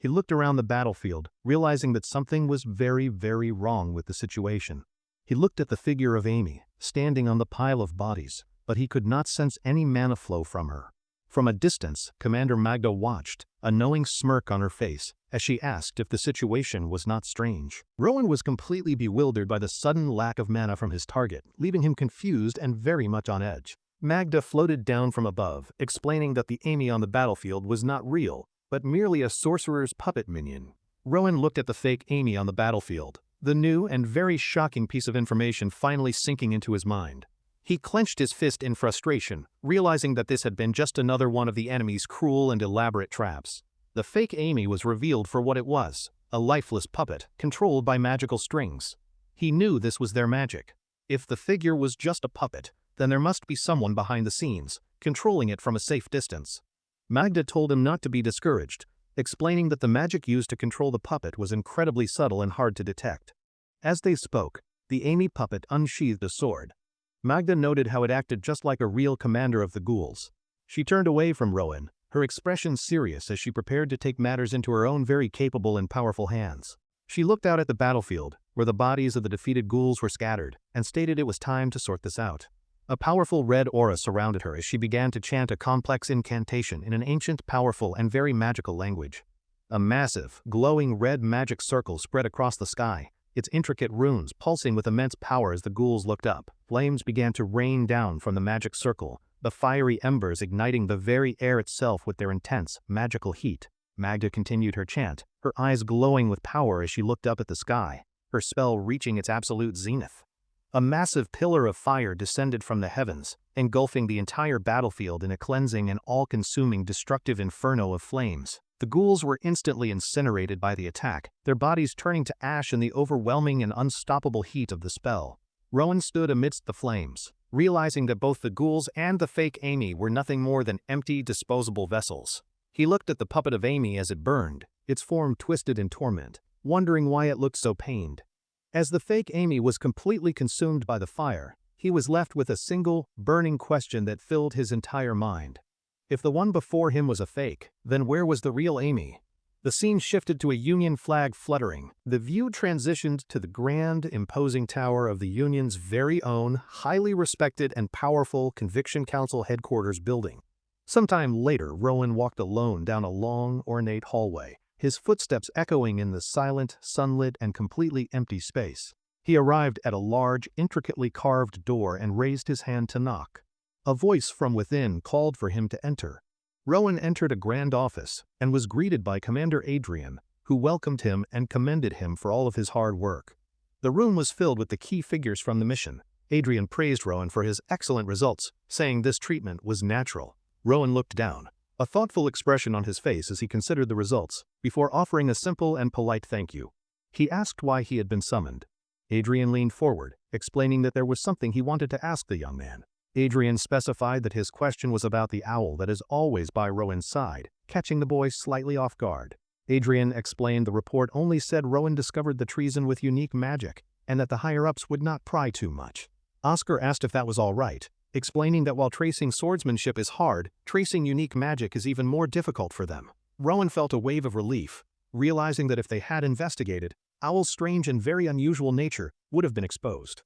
He looked around the battlefield, realizing that something was very, very wrong with the situation. He looked at the figure of Amy, standing on the pile of bodies, but he could not sense any mana flow from her. From a distance, Commander Magda watched, a knowing smirk on her face, as she asked if the situation was not strange. Rowan was completely bewildered by the sudden lack of mana from his target, leaving him confused and very much on edge. Magda floated down from above, explaining that the Amy on the battlefield was not real, but merely a sorcerer's puppet minion. Rowan looked at the fake Amy on the battlefield, the new and very shocking piece of information finally sinking into his mind. He clenched his fist in frustration, realizing that this had been just another one of the enemy's cruel and elaborate traps. The fake Amy was revealed for what it was, a lifeless puppet controlled by magical strings. He knew this was their magic. If the figure was just a puppet, then there must be someone behind the scenes, controlling it from a safe distance. Magda told him not to be discouraged, explaining that the magic used to control the puppet was incredibly subtle and hard to detect. As they spoke, the Amy puppet unsheathed a sword. Magda noted how it acted just like a real commander of the ghouls. She turned away from Rowan, her expression serious as she prepared to take matters into her own very capable and powerful hands. She looked out at the battlefield, where the bodies of the defeated ghouls were scattered, and stated it was time to sort this out. A powerful red aura surrounded her as she began to chant a complex incantation in an ancient, powerful, and very magical language. A massive, glowing red magic circle spread across the sky, its intricate runes pulsing with immense power as the ghouls looked up. Flames began to rain down from the magic circle, the fiery embers igniting the very air itself with their intense, magical heat. Magda continued her chant, her eyes glowing with power as she looked up at the sky, her spell reaching its absolute zenith. A massive pillar of fire descended from the heavens, engulfing the entire battlefield in a cleansing and all-consuming destructive inferno of flames. The ghouls were instantly incinerated by the attack, their bodies turning to ash in the overwhelming and unstoppable heat of the spell. Rowan stood amidst the flames, realizing that both the ghouls and the fake Amy were nothing more than empty, disposable vessels. He looked at the puppet of Amy as it burned, its form twisted in torment, wondering why it looked so pained. As the fake Amy was completely consumed by the fire, he was left with a single, burning question that filled his entire mind. If the one before him was a fake, then where was the real Amy? The scene shifted to a Union flag fluttering. The view transitioned to the grand, imposing tower of the Union's very own, highly respected and powerful Conviction Council headquarters building. Sometime later, Rowan walked alone down a long, ornate hallway, his footsteps echoing in the silent, sunlit, and completely empty space. He arrived at a large, intricately carved door and raised his hand to knock. A voice from within called for him to enter. Rowan entered a grand office and was greeted by Commander Adrian, who welcomed him and commended him for all of his hard work. The room was filled with the key figures from the mission. Adrian praised Rowan for his excellent results, saying this treatment was natural. Rowan looked down, a thoughtful expression on his face as he considered the results, before offering a simple and polite thank you. He asked why he had been summoned. Adrian leaned forward, explaining that there was something he wanted to ask the young man. Adrian specified that his question was about the owl that is always by Rowan's side, catching the boy slightly off guard. Adrian explained the report only said Rowan discovered the treason with unique magic, and that the higher-ups would not pry too much. Oscar asked if that was all right, explaining that while tracing swordsmanship is hard, tracing unique magic is even more difficult for them. Rowan felt a wave of relief, realizing that if they had investigated, Owl's strange and very unusual nature would have been exposed.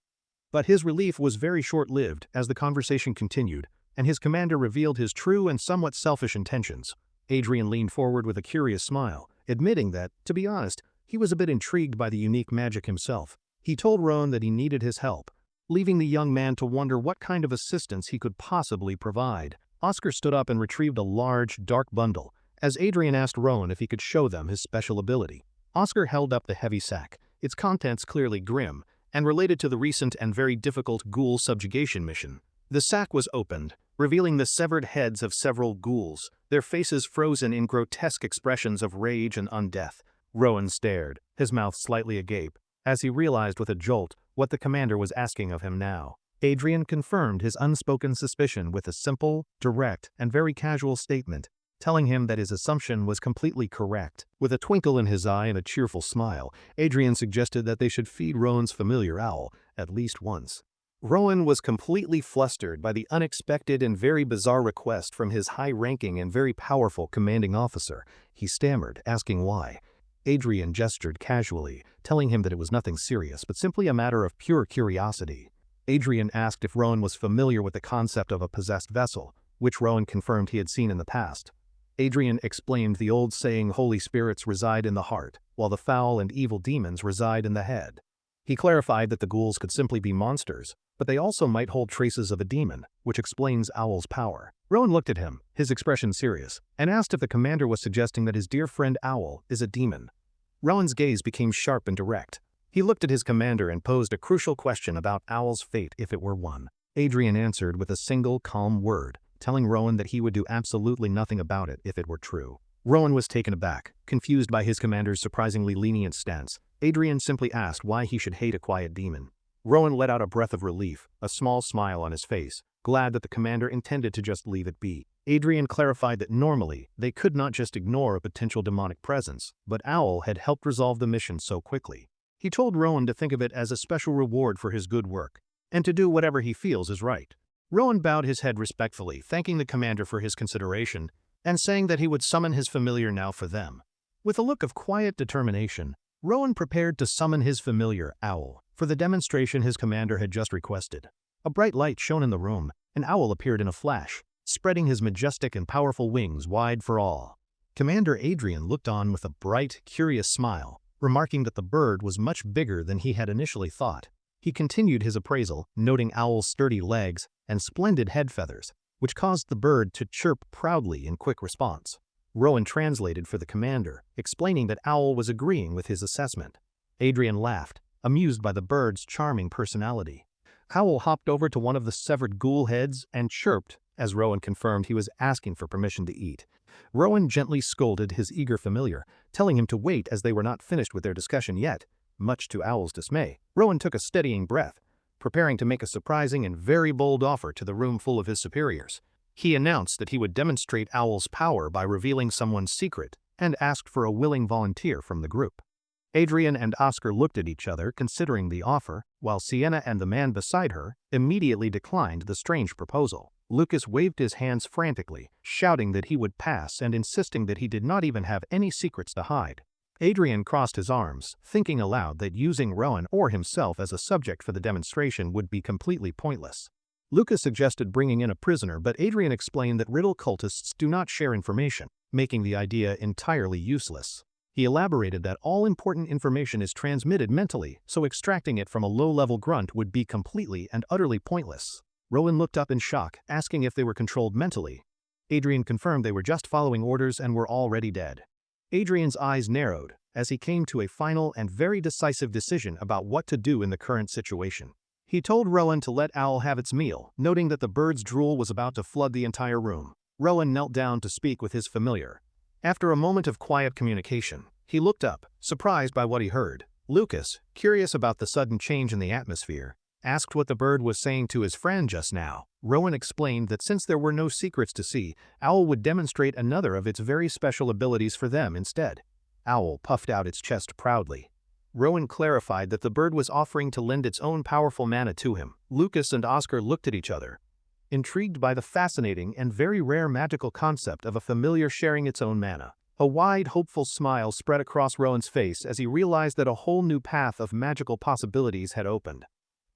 But his relief was very short-lived as the conversation continued, and his commander revealed his true and somewhat selfish intentions. Adrian leaned forward with a curious smile, admitting that, to be honest, he was a bit intrigued by the unique magic himself. He told Rowan that he needed his help, leaving the young man to wonder what kind of assistance he could possibly provide. Oscar stood up and retrieved a large, dark bundle, as Adrian asked Rowan if he could show them his special ability. Oscar held up the heavy sack, its contents clearly grim, and related to the recent and very difficult ghoul subjugation mission. The sack was opened, revealing the severed heads of several ghouls, their faces frozen in grotesque expressions of rage and undeath. Rowan stared, his mouth slightly agape, as he realized with a jolt what the commander was asking of him now. Adrian confirmed his unspoken suspicion with a simple, direct, and very casual statement, telling him that his assumption was completely correct. With a twinkle in his eye and a cheerful smile, Adrian suggested that they should feed Rowan's familiar owl at least once. Rowan was completely flustered by the unexpected and very bizarre request from his high-ranking and very powerful commanding officer. He stammered, asking why. Adrian gestured casually, telling him that it was nothing serious but simply a matter of pure curiosity. Adrian asked if Rowan was familiar with the concept of a possessed vessel, which Rowan confirmed he had seen in the past. Adrian explained the old saying Holy Spirits reside in the heart, while the foul and evil demons reside in the head. He clarified that the ghouls could simply be monsters, but they also might hold traces of a demon, which explains Owl's power. Rowan looked at him, his expression serious, and asked if the commander was suggesting that his dear friend Owl is a demon. Rowan's gaze became sharp and direct. He looked at his commander and posed a crucial question about Owl's fate if it were one. Adrian answered with a single calm word, telling Rowan that he would do absolutely nothing about it if it were true. Rowan was taken aback, confused by his commander's surprisingly lenient stance. Adrian simply asked why he should hate a quiet demon. Rowan let out a breath of relief, a small smile on his face, glad that the commander intended to just leave it be. Adrian clarified that normally, they could not just ignore a potential demonic presence, but Owl had helped resolve the mission so quickly. He told Rowan to think of it as a special reward for his good work, and to do whatever he feels is right. Rowan bowed his head respectfully, thanking the commander for his consideration, and saying that he would summon his familiar now for them. With a look of quiet determination, Rowan prepared to summon his familiar, Owl, for the demonstration his commander had just requested. A bright light shone in the room, and Owl appeared in a flash, spreading his majestic and powerful wings wide for all. Commander Adrian looked on with a bright, curious smile, remarking that the bird was much bigger than he had initially thought. He continued his appraisal, noting Owl's sturdy legs and splendid head feathers, which caused the bird to chirp proudly in quick response. Rowan translated for the commander, explaining that Owl was agreeing with his assessment. Adrian laughed, amused by the bird's charming personality. Owl hopped over to one of the severed ghoul heads and chirped, as Rowan confirmed he was asking for permission to eat. Rowan gently scolded his eager familiar, telling him to wait as they were not finished with their discussion yet. Much to Owl's dismay, Rowan took a steadying breath, preparing to make a surprising and very bold offer to the room full of his superiors. He announced that he would demonstrate Owl's power by revealing someone's secret, and asked for a willing volunteer from the group. Adrian and Oscar looked at each other, considering the offer, while Sienna and the man beside her immediately declined the strange proposal. Lucas waved his hands frantically, shouting that he would pass and insisting that he did not even have any secrets to hide. Adrian crossed his arms, thinking aloud that using Rowan or himself as a subject for the demonstration would be completely pointless. Lucas suggested bringing in a prisoner, but Adrian explained that riddle cultists do not share information, making the idea entirely useless. He elaborated that all important information is transmitted mentally, so extracting it from a low-level grunt would be completely and utterly pointless. Rowan looked up in shock, asking if they were controlled mentally. Adrian confirmed they were just following orders and were already dead. Adrian's eyes narrowed as he came to a final and very decisive decision about what to do in the current situation. He told Rowan to let Owl have its meal, noting that the bird's drool was about to flood the entire room. Rowan knelt down to speak with his familiar. After a moment of quiet communication, he looked up, surprised by what he heard. Lucas, curious about the sudden change in the atmosphere, asked what the bird was saying to his friend just now. Rowan explained that since there were no secrets to see, Owl would demonstrate another of its very special abilities for them instead. Owl puffed out its chest proudly. Rowan clarified that the bird was offering to lend its own powerful mana to him. Lucas and Oscar looked at each other, intrigued by the fascinating and very rare magical concept of a familiar sharing its own mana. A wide, hopeful smile spread across Rowan's face as he realized that a whole new path of magical possibilities had opened.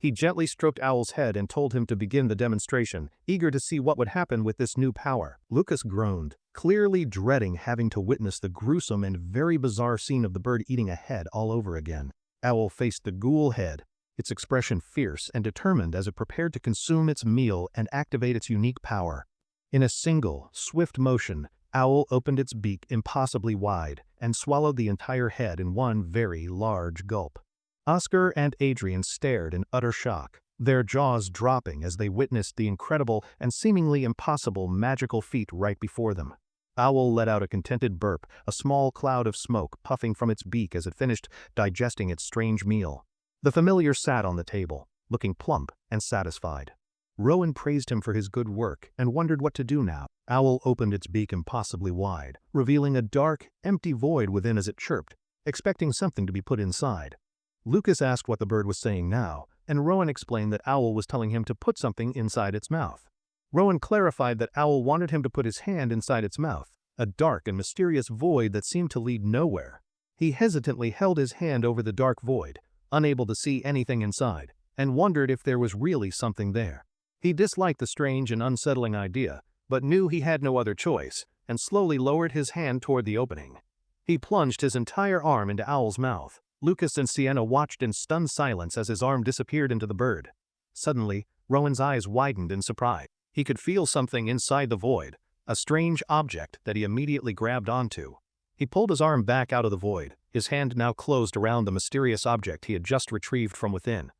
He gently stroked Owl's head and told him to begin the demonstration, eager to see what would happen with this new power. Lucas groaned, clearly dreading having to witness the gruesome and very bizarre scene of the bird eating a head all over again. Owl faced the ghoul head, its expression fierce and determined as it prepared to consume its meal and activate its unique power. In a single, swift motion, Owl opened its beak impossibly wide and swallowed the entire head in one very large gulp. Oscar and Adrian stared in utter shock, their jaws dropping as they witnessed the incredible and seemingly impossible magical feat right before them. Owl let out a contented burp, a small cloud of smoke puffing from its beak as it finished digesting its strange meal. The familiar sat on the table, looking plump and satisfied. Rowan praised him for his good work and wondered what to do now. Owl opened its beak impossibly wide, revealing a dark, empty void within as it chirped, expecting something to be put inside. Lucas asked what the bird was saying now, and Rowan explained that Owl was telling him to put something inside its mouth. Rowan clarified that Owl wanted him to put his hand inside its mouth, a dark and mysterious void that seemed to lead nowhere. He hesitantly held his hand over the dark void, unable to see anything inside, and wondered if there was really something there. He disliked the strange and unsettling idea, but knew he had no other choice, and slowly lowered his hand toward the opening. He plunged his entire arm into Owl's mouth. Lucas and Sienna watched in stunned silence as his arm disappeared into the bird. Suddenly, Rowan's eyes widened in surprise. He could feel something inside the void, a strange object that he immediately grabbed onto. He pulled his arm back out of the void, his hand now closed around the mysterious object he had just retrieved from within.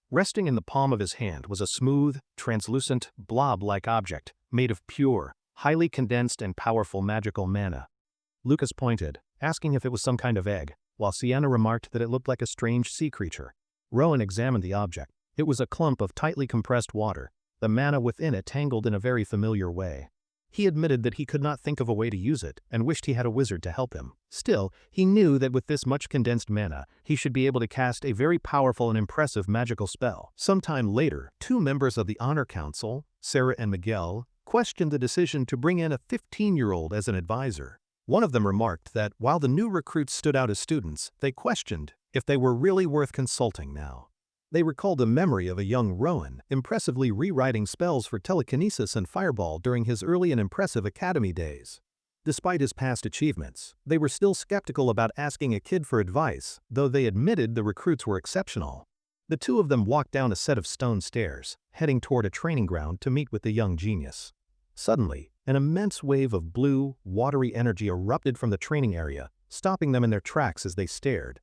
Resting in the palm of his hand was a smooth, translucent, blob-like object made of pure, highly condensed and powerful magical mana. Lucas pointed, asking if it was some kind of egg, while Sienna remarked that it looked like a strange sea creature. Rowan examined the object. It was a clump of tightly compressed water, the mana within it tangled in a very familiar way. He admitted that he could not think of a way to use it and wished he had a wizard to help him. Still, he knew that with this much condensed mana, he should be able to cast a very powerful and impressive magical spell. Sometime later, two members of the Honor Council, Sarah and Miguel, questioned the decision to bring in a 15-year-old as an advisor. One of them remarked that while the new recruits stood out as students, they questioned if they were really worth consulting now. They recalled the memory of a young Rowan impressively rewriting spells for telekinesis and fireball during his early and impressive academy days. Despite his past achievements, they were still skeptical about asking a kid for advice, though they admitted the recruits were exceptional. The two of them walked down a set of stone stairs, heading toward a training ground to meet with the young genius. Suddenly, an immense wave of blue, watery energy erupted from the training area, stopping them in their tracks as they stared.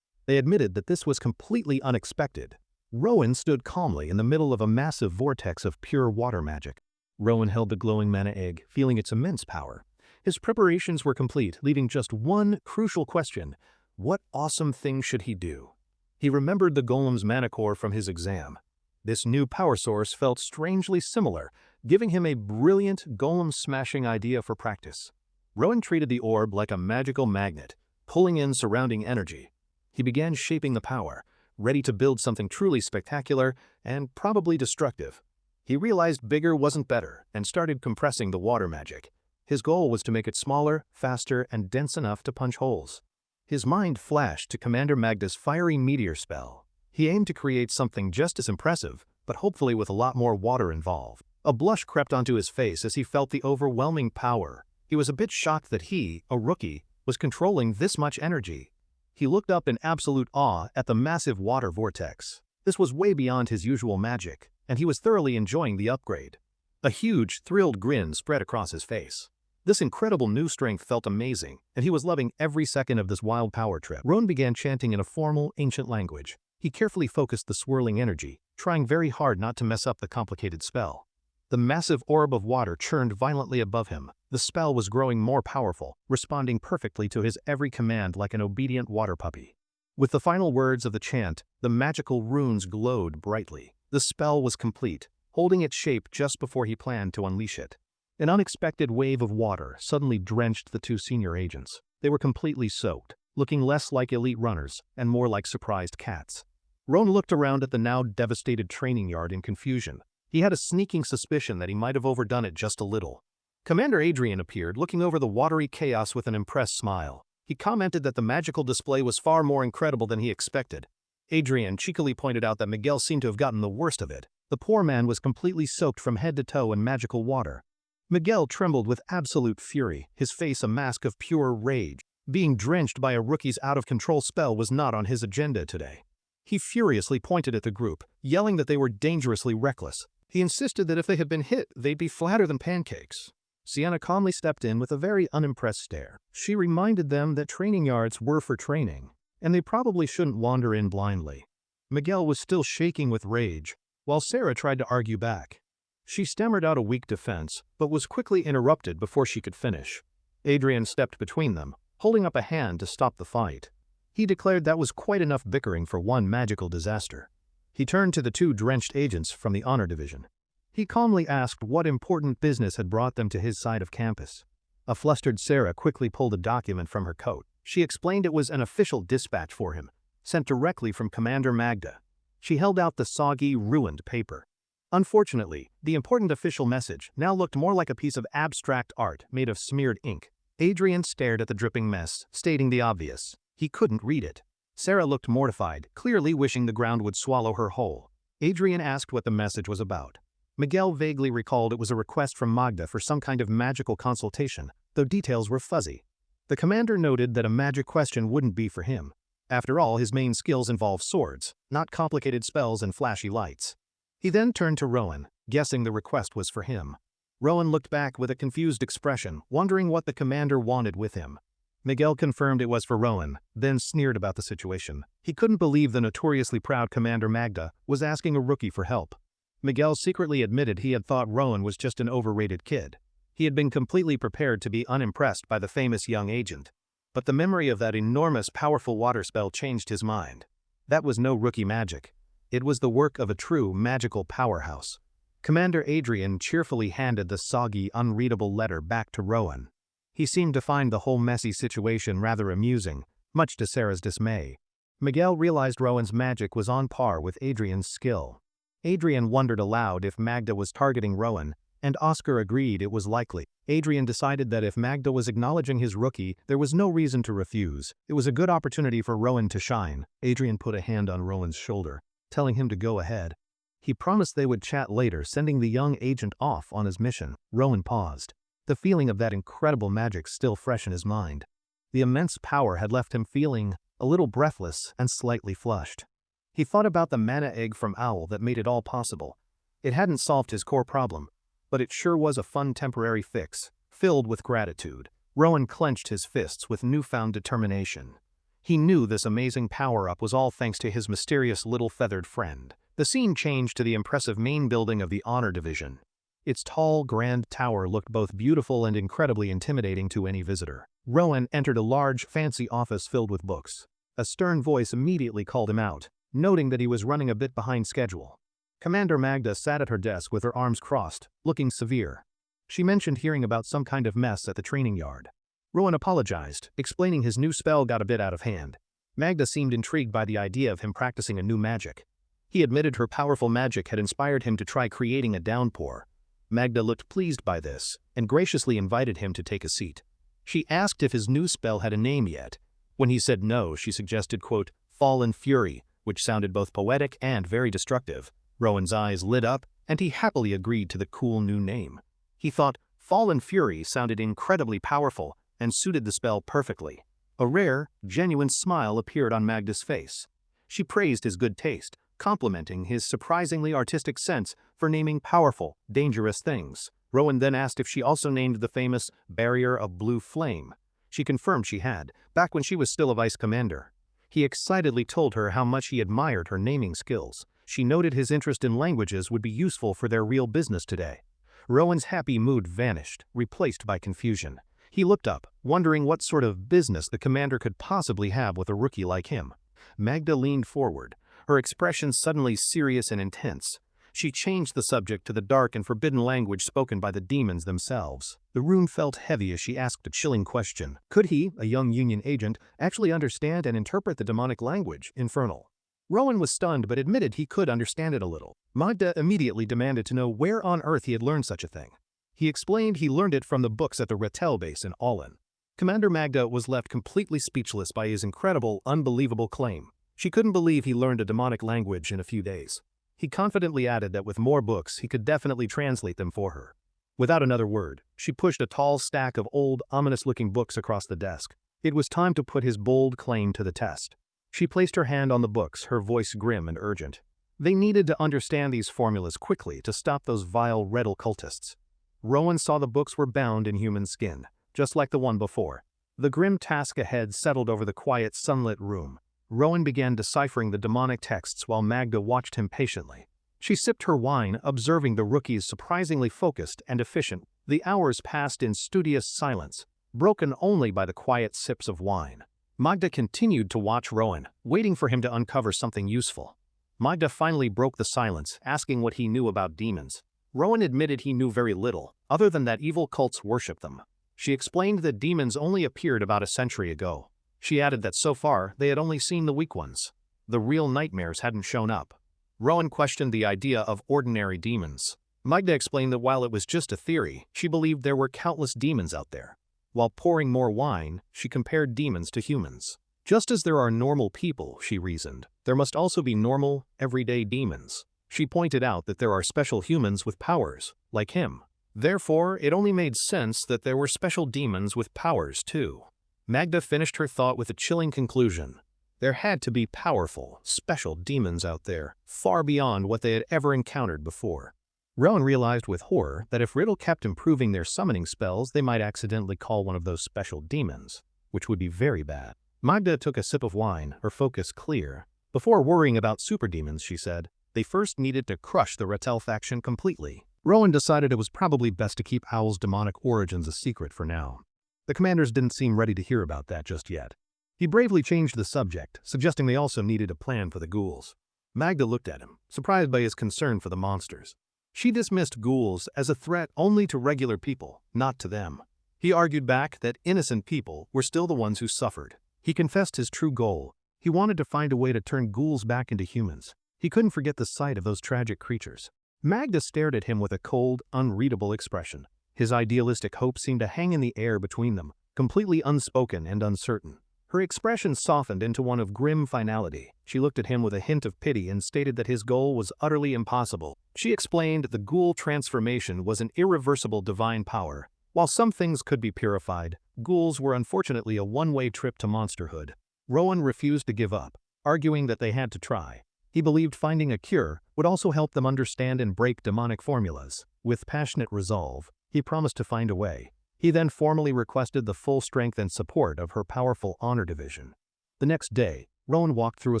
They admitted that this was completely unexpected. Rowan stood calmly in the middle of a massive vortex of pure water magic. Rowan held the glowing mana egg, feeling its immense power. His preparations were complete, leaving just one crucial question: what awesome thing should he do? He remembered the golem's mana core from his exam. This new power source felt strangely similar, giving him a brilliant golem-smashing idea for practice. Rowan treated the orb like a magical magnet, pulling in surrounding energy. He began shaping the power, ready to build something truly spectacular and probably destructive. He realized bigger wasn't better and started compressing the water magic. His goal was to make it smaller, faster, and dense enough to punch holes. His mind flashed to Commander Magda's fiery meteor spell. He aimed to create something just as impressive, but hopefully with a lot more water involved. A blush crept onto his face as he felt the overwhelming power. He was a bit shocked that he, a rookie, was controlling this much energy. He looked up in absolute awe at the massive water vortex. This was way beyond his usual magic, and he was thoroughly enjoying the upgrade. A huge, thrilled grin spread across his face. This incredible new strength felt amazing, and he was loving every second of this wild power trip. Rowan began chanting in a formal, ancient language. He carefully focused the swirling energy, trying very hard not to mess up the complicated spell. The massive orb of water churned violently above him. The spell was growing more powerful, responding perfectly to his every command like an obedient water puppy. With the final words of the chant, the magical runes glowed brightly. The spell was complete, holding its shape just before he planned to unleash it. An unexpected wave of water suddenly drenched the two senior agents. They were completely soaked, looking less like elite runners and more like surprised cats. Rowan looked around at the now devastated training yard in confusion. He had a sneaking suspicion that he might have overdone it just a little. Commander Adrian appeared, looking over the watery chaos with an impressed smile. He commented that the magical display was far more incredible than he expected. Adrian cheekily pointed out that Miguel seemed to have gotten the worst of it. The poor man was completely soaked from head to toe in magical water. Miguel trembled with absolute fury, his face a mask of pure rage. Being drenched by a rookie's out-of-control spell was not on his agenda today. He furiously pointed at the group, yelling that they were dangerously reckless. He insisted that if they had been hit, they'd be flatter than pancakes. Sienna calmly stepped in with a very unimpressed stare. She reminded them that training yards were for training, and they probably shouldn't wander in blindly. Miguel was still shaking with rage, while Sarah tried to argue back. She stammered out a weak defense, but was quickly interrupted before she could finish. Adrian stepped between them, holding up a hand to stop the fight. He declared that was quite enough bickering for one magical disaster. He turned to the two drenched agents from the Honor Division. He calmly asked what important business had brought them to his side of campus. A flustered Sarah quickly pulled a document from her coat. She explained it was an official dispatch for him, sent directly from Commander Magda. She held out the soggy, ruined paper. Unfortunately, the important official message now looked more like a piece of abstract art made of smeared ink. Adrian stared at the dripping mess, stating the obvious. He couldn't read it. Sarah looked mortified, clearly wishing the ground would swallow her whole. Adrian asked what the message was about. Miguel vaguely recalled it was a request from Magda for some kind of magical consultation, though details were fuzzy. The commander noted that a magic question wouldn't be for him. After all, his main skills involve swords, not complicated spells and flashy lights. He then turned to Rowan, guessing the request was for him. Rowan looked back with a confused expression, wondering what the commander wanted with him. Miguel confirmed it was for Rowan, then sneered about the situation. He couldn't believe the notoriously proud Commander Magda was asking a rookie for help. Miguel secretly admitted he had thought Rowan was just an overrated kid. He had been completely prepared to be unimpressed by the famous young agent. But the memory of that enormous, powerful water spell changed his mind. That was no rookie magic. It was the work of a true magical powerhouse. Commander Adrian cheerfully handed the soggy, unreadable letter back to Rowan. He seemed to find the whole messy situation rather amusing, much to Sarah's dismay. Miguel realized Rowan's magic was on par with Adrian's skill. Adrian wondered aloud if Magda was targeting Rowan, and Oscar agreed it was likely. Adrian decided that if Magda was acknowledging his rookie, there was no reason to refuse. It was a good opportunity for Rowan to shine. Adrian put a hand on Rowan's shoulder, telling him to go ahead. He promised they would chat later, sending the young agent off on his mission. Rowan paused, the feeling of that incredible magic still fresh in his mind. The immense power had left him feeling a little breathless and slightly flushed. He thought about the mana egg from Owl that made it all possible. It hadn't solved his core problem, but it sure was a fun temporary fix. Filled with gratitude, Rowan clenched his fists with newfound determination. He knew this amazing power-up was all thanks to his mysterious little feathered friend. The scene changed to the impressive main building of the Honor Division. Its tall, grand tower looked both beautiful and incredibly intimidating to any visitor. Rowan entered a large, fancy office filled with books. A stern voice immediately called him out, noting that he was running a bit behind schedule. Commander Magda sat at her desk with her arms crossed, looking severe. She mentioned hearing about some kind of mess at the training yard. Rowan apologized, explaining his new spell got a bit out of hand. Magda seemed intrigued by the idea of him practicing a new magic. He admitted her powerful magic had inspired him to try creating a downpour. Magda looked pleased by this, and graciously invited him to take a seat. She asked if his new spell had a name yet. When he said no, she suggested, quote, Fallen Fury, which sounded both poetic and very destructive. Rowan's eyes lit up, and he happily agreed to the cool new name. He thought Fallen Fury sounded incredibly powerful and suited the spell perfectly. A rare, genuine smile appeared on Magda's face. She praised his good taste, complimenting his surprisingly artistic sense for naming powerful, dangerous things. Rowan then asked if she also named the famous Barrier of Blue Flame. She confirmed she had, back when she was still a vice commander. He excitedly told her how much he admired her naming skills. She noted his interest in languages would be useful for their real business today. Rowan's happy mood vanished, replaced by confusion. He looked up, wondering what sort of business the commander could possibly have with a rookie like him. Magda leaned forward, her expression suddenly serious and intense. She changed the subject to the dark and forbidden language spoken by the demons themselves. The room felt heavy as she asked a chilling question. Could he, a young Union agent, actually understand and interpret the demonic language, infernal? Rowan was stunned but admitted he could understand it a little. Magda immediately demanded to know where on earth he had learned such a thing. He explained he learned it from the books at the Rettel base in Allin. Commander Magda was left completely speechless by his incredible, unbelievable claim. She couldn't believe he learned a demonic language in a few days. He confidently added that with more books, he could definitely translate them for her. Without another word, she pushed a tall stack of old, ominous-looking books across the desk. It was time to put his bold claim to the test. She placed her hand on the books, her voice grim and urgent. They needed to understand these formulas quickly to stop those vile Rettel cultists. Rowan saw the books were bound in human skin, just like the one before. The grim task ahead settled over the quiet, sunlit room. Rowan began deciphering the demonic texts while Magda watched him patiently. She sipped her wine, observing the rookie's surprisingly focused and efficient. The hours passed in studious silence, broken only by the quiet sips of wine. Magda continued to watch Rowan, waiting for him to uncover something useful. Magda finally broke the silence, asking what he knew about demons. Rowan admitted he knew very little, other than that evil cults worship them. She explained that demons only appeared about a century ago. She added that so far they had only seen the weak ones. The real nightmares hadn't shown up. Rowan questioned the idea of ordinary demons. Magda explained that while it was just a theory, she believed there were countless demons out there. While pouring more wine, she compared demons to humans. Just as there are normal people, she reasoned, there must also be normal, everyday demons. She pointed out that there are special humans with powers, like him. Therefore, it only made sense that there were special demons with powers too. Magda finished her thought with a chilling conclusion. There had to be powerful, special demons out there, far beyond what they had ever encountered before. Rowan realized with horror that if Riddle kept improving their summoning spells, they might accidentally call one of those special demons, which would be very bad. Magda took a sip of wine, her focus clear. Before worrying about super demons, she said, they first needed to crush the Rattel faction completely. Rowan decided it was probably best to keep Owl's demonic origins a secret for now. The commanders didn't seem ready to hear about that just yet. He bravely changed the subject, suggesting they also needed a plan for the ghouls. Magda looked at him, surprised by his concern for the monsters. She dismissed ghouls as a threat only to regular people, not to them. He argued back that innocent people were still the ones who suffered. He confessed his true goal. He wanted to find a way to turn ghouls back into humans. He couldn't forget the sight of those tragic creatures. Magda stared at him with a cold, unreadable expression. His idealistic hope seemed to hang in the air between them, completely unspoken and uncertain. Her expression softened into one of grim finality. She looked at him with a hint of pity and stated that his goal was utterly impossible. She explained the ghoul transformation was an irreversible divine power. While some things could be purified, ghouls were unfortunately a one-way trip to monsterhood. Rowan refused to give up, arguing that they had to try. He believed finding a cure would also help them understand and break demonic formulas. With passionate resolve, he promised to find a way. He then formally requested the full strength and support of her powerful honor division. The next day, Rowan walked through a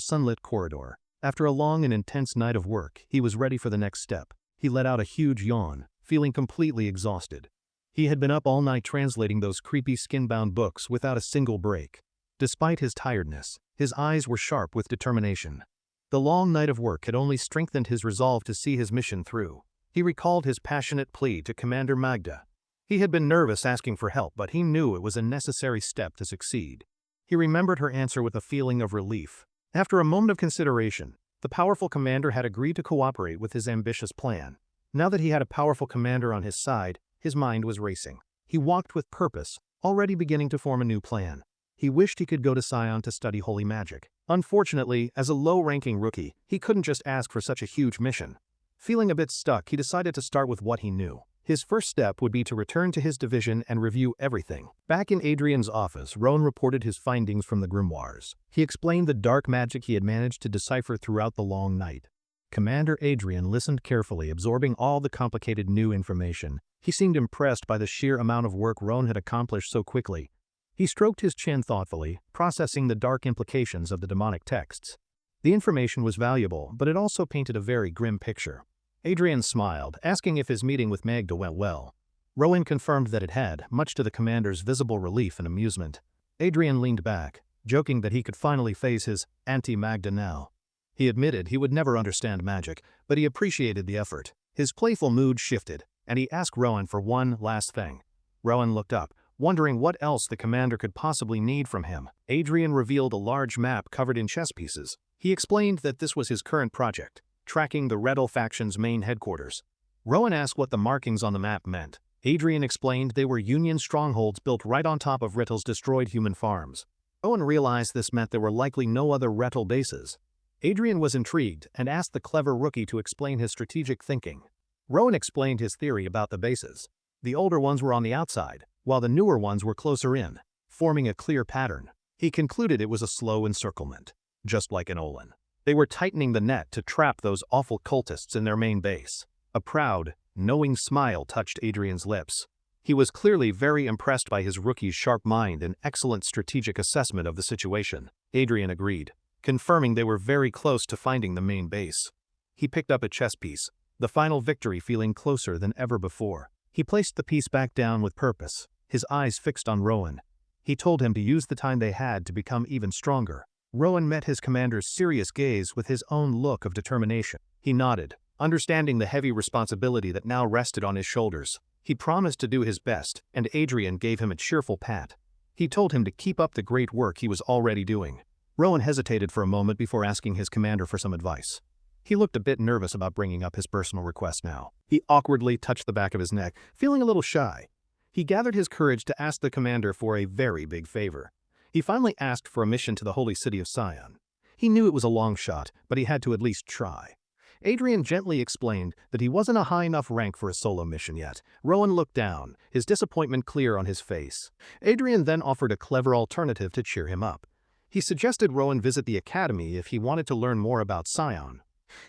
sunlit corridor. After a long and intense night of work, he was ready for the next step. He let out a huge yawn, feeling completely exhausted. He had been up all night translating those creepy skin-bound books without a single break. Despite his tiredness, his eyes were sharp with determination. The long night of work had only strengthened his resolve to see his mission through. He recalled his passionate plea to Commander Magda. He had been nervous asking for help, but he knew it was a necessary step to succeed. He remembered her answer with a feeling of relief. After a moment of consideration, the powerful commander had agreed to cooperate with his ambitious plan. Now that he had a powerful commander on his side, his mind was racing. He walked with purpose, already beginning to form a new plan. He wished he could go to Sion to study holy magic. Unfortunately, as a low-ranking rookie, he couldn't just ask for such a huge mission. Feeling a bit stuck, he decided to start with what he knew. His first step would be to return to his division and review everything. Back in Adrian's office, Rowan reported his findings from the grimoires. He explained the dark magic he had managed to decipher throughout the long night. Commander Adrian listened carefully, absorbing all the complicated new information. He seemed impressed by the sheer amount of work Rowan had accomplished so quickly. He stroked his chin thoughtfully, processing the dark implications of the demonic texts. The information was valuable, but it also painted a very grim picture. Adrian smiled, asking if his meeting with Magda went well. Rowan confirmed that it had, much to the commander's visible relief and amusement. Adrian leaned back, joking that he could finally face his anti-Magda now. He admitted he would never understand magic, but he appreciated the effort. His playful mood shifted, and he asked Rowan for one last thing. Rowan looked up, wondering what else the commander could possibly need from him. Adrian revealed a large map covered in chess pieces. He explained that this was his current project, tracking the Rattel faction's main headquarters. Rowan asked what the markings on the map meant. Adrian explained they were Union strongholds built right on top of Rattel's destroyed human farms. Rowan realized this meant there were likely no other Rattel bases. Adrian was intrigued and asked the clever rookie to explain his strategic thinking. Rowan explained his theory about the bases. The older ones were on the outside, while the newer ones were closer in, forming a clear pattern. He concluded it was a slow encirclement, just like an Olin. They were tightening the net to trap those awful cultists in their main base. A proud, knowing smile touched Adrian's lips. He was clearly very impressed by his rookie's sharp mind and excellent strategic assessment of the situation. Adrian agreed, confirming they were very close to finding the main base. He picked up a chess piece, the final victory feeling closer than ever before. He placed the piece back down with purpose, his eyes fixed on Rowan. He told him to use the time they had to become even stronger. Rowan met his commander's serious gaze with his own look of determination. He nodded, understanding the heavy responsibility that now rested on his shoulders. He promised to do his best, and Adrian gave him a cheerful pat. He told him to keep up the great work he was already doing. Rowan hesitated for a moment before asking his commander for some advice. He looked a bit nervous about bringing up his personal request now. He awkwardly touched the back of his neck, feeling a little shy. He gathered his courage to ask the commander for a very big favor. He finally asked for a mission to the holy city of Sion. He knew it was a long shot, but he had to at least try. Adrian gently explained that he wasn't a high enough rank for a solo mission yet. Rowan looked down, his disappointment clear on his face. Adrian then offered a clever alternative to cheer him up. He suggested Rowan visit the academy if he wanted to learn more about Sion.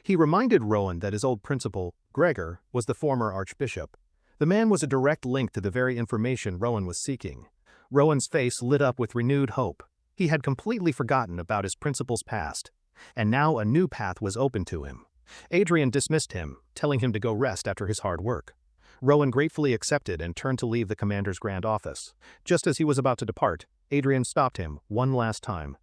He reminded Rowan that his old principal, Gregor, was the former archbishop. The man was a direct link to the very information Rowan was seeking. Rowan's face lit up with renewed hope. He had completely forgotten about his principal's past, and now a new path was open to him. Adrian dismissed him, telling him to go rest after his hard work. Rowan gratefully accepted and turned to leave the commander's grand office. Just as he was about to depart, Adrian stopped him one last time.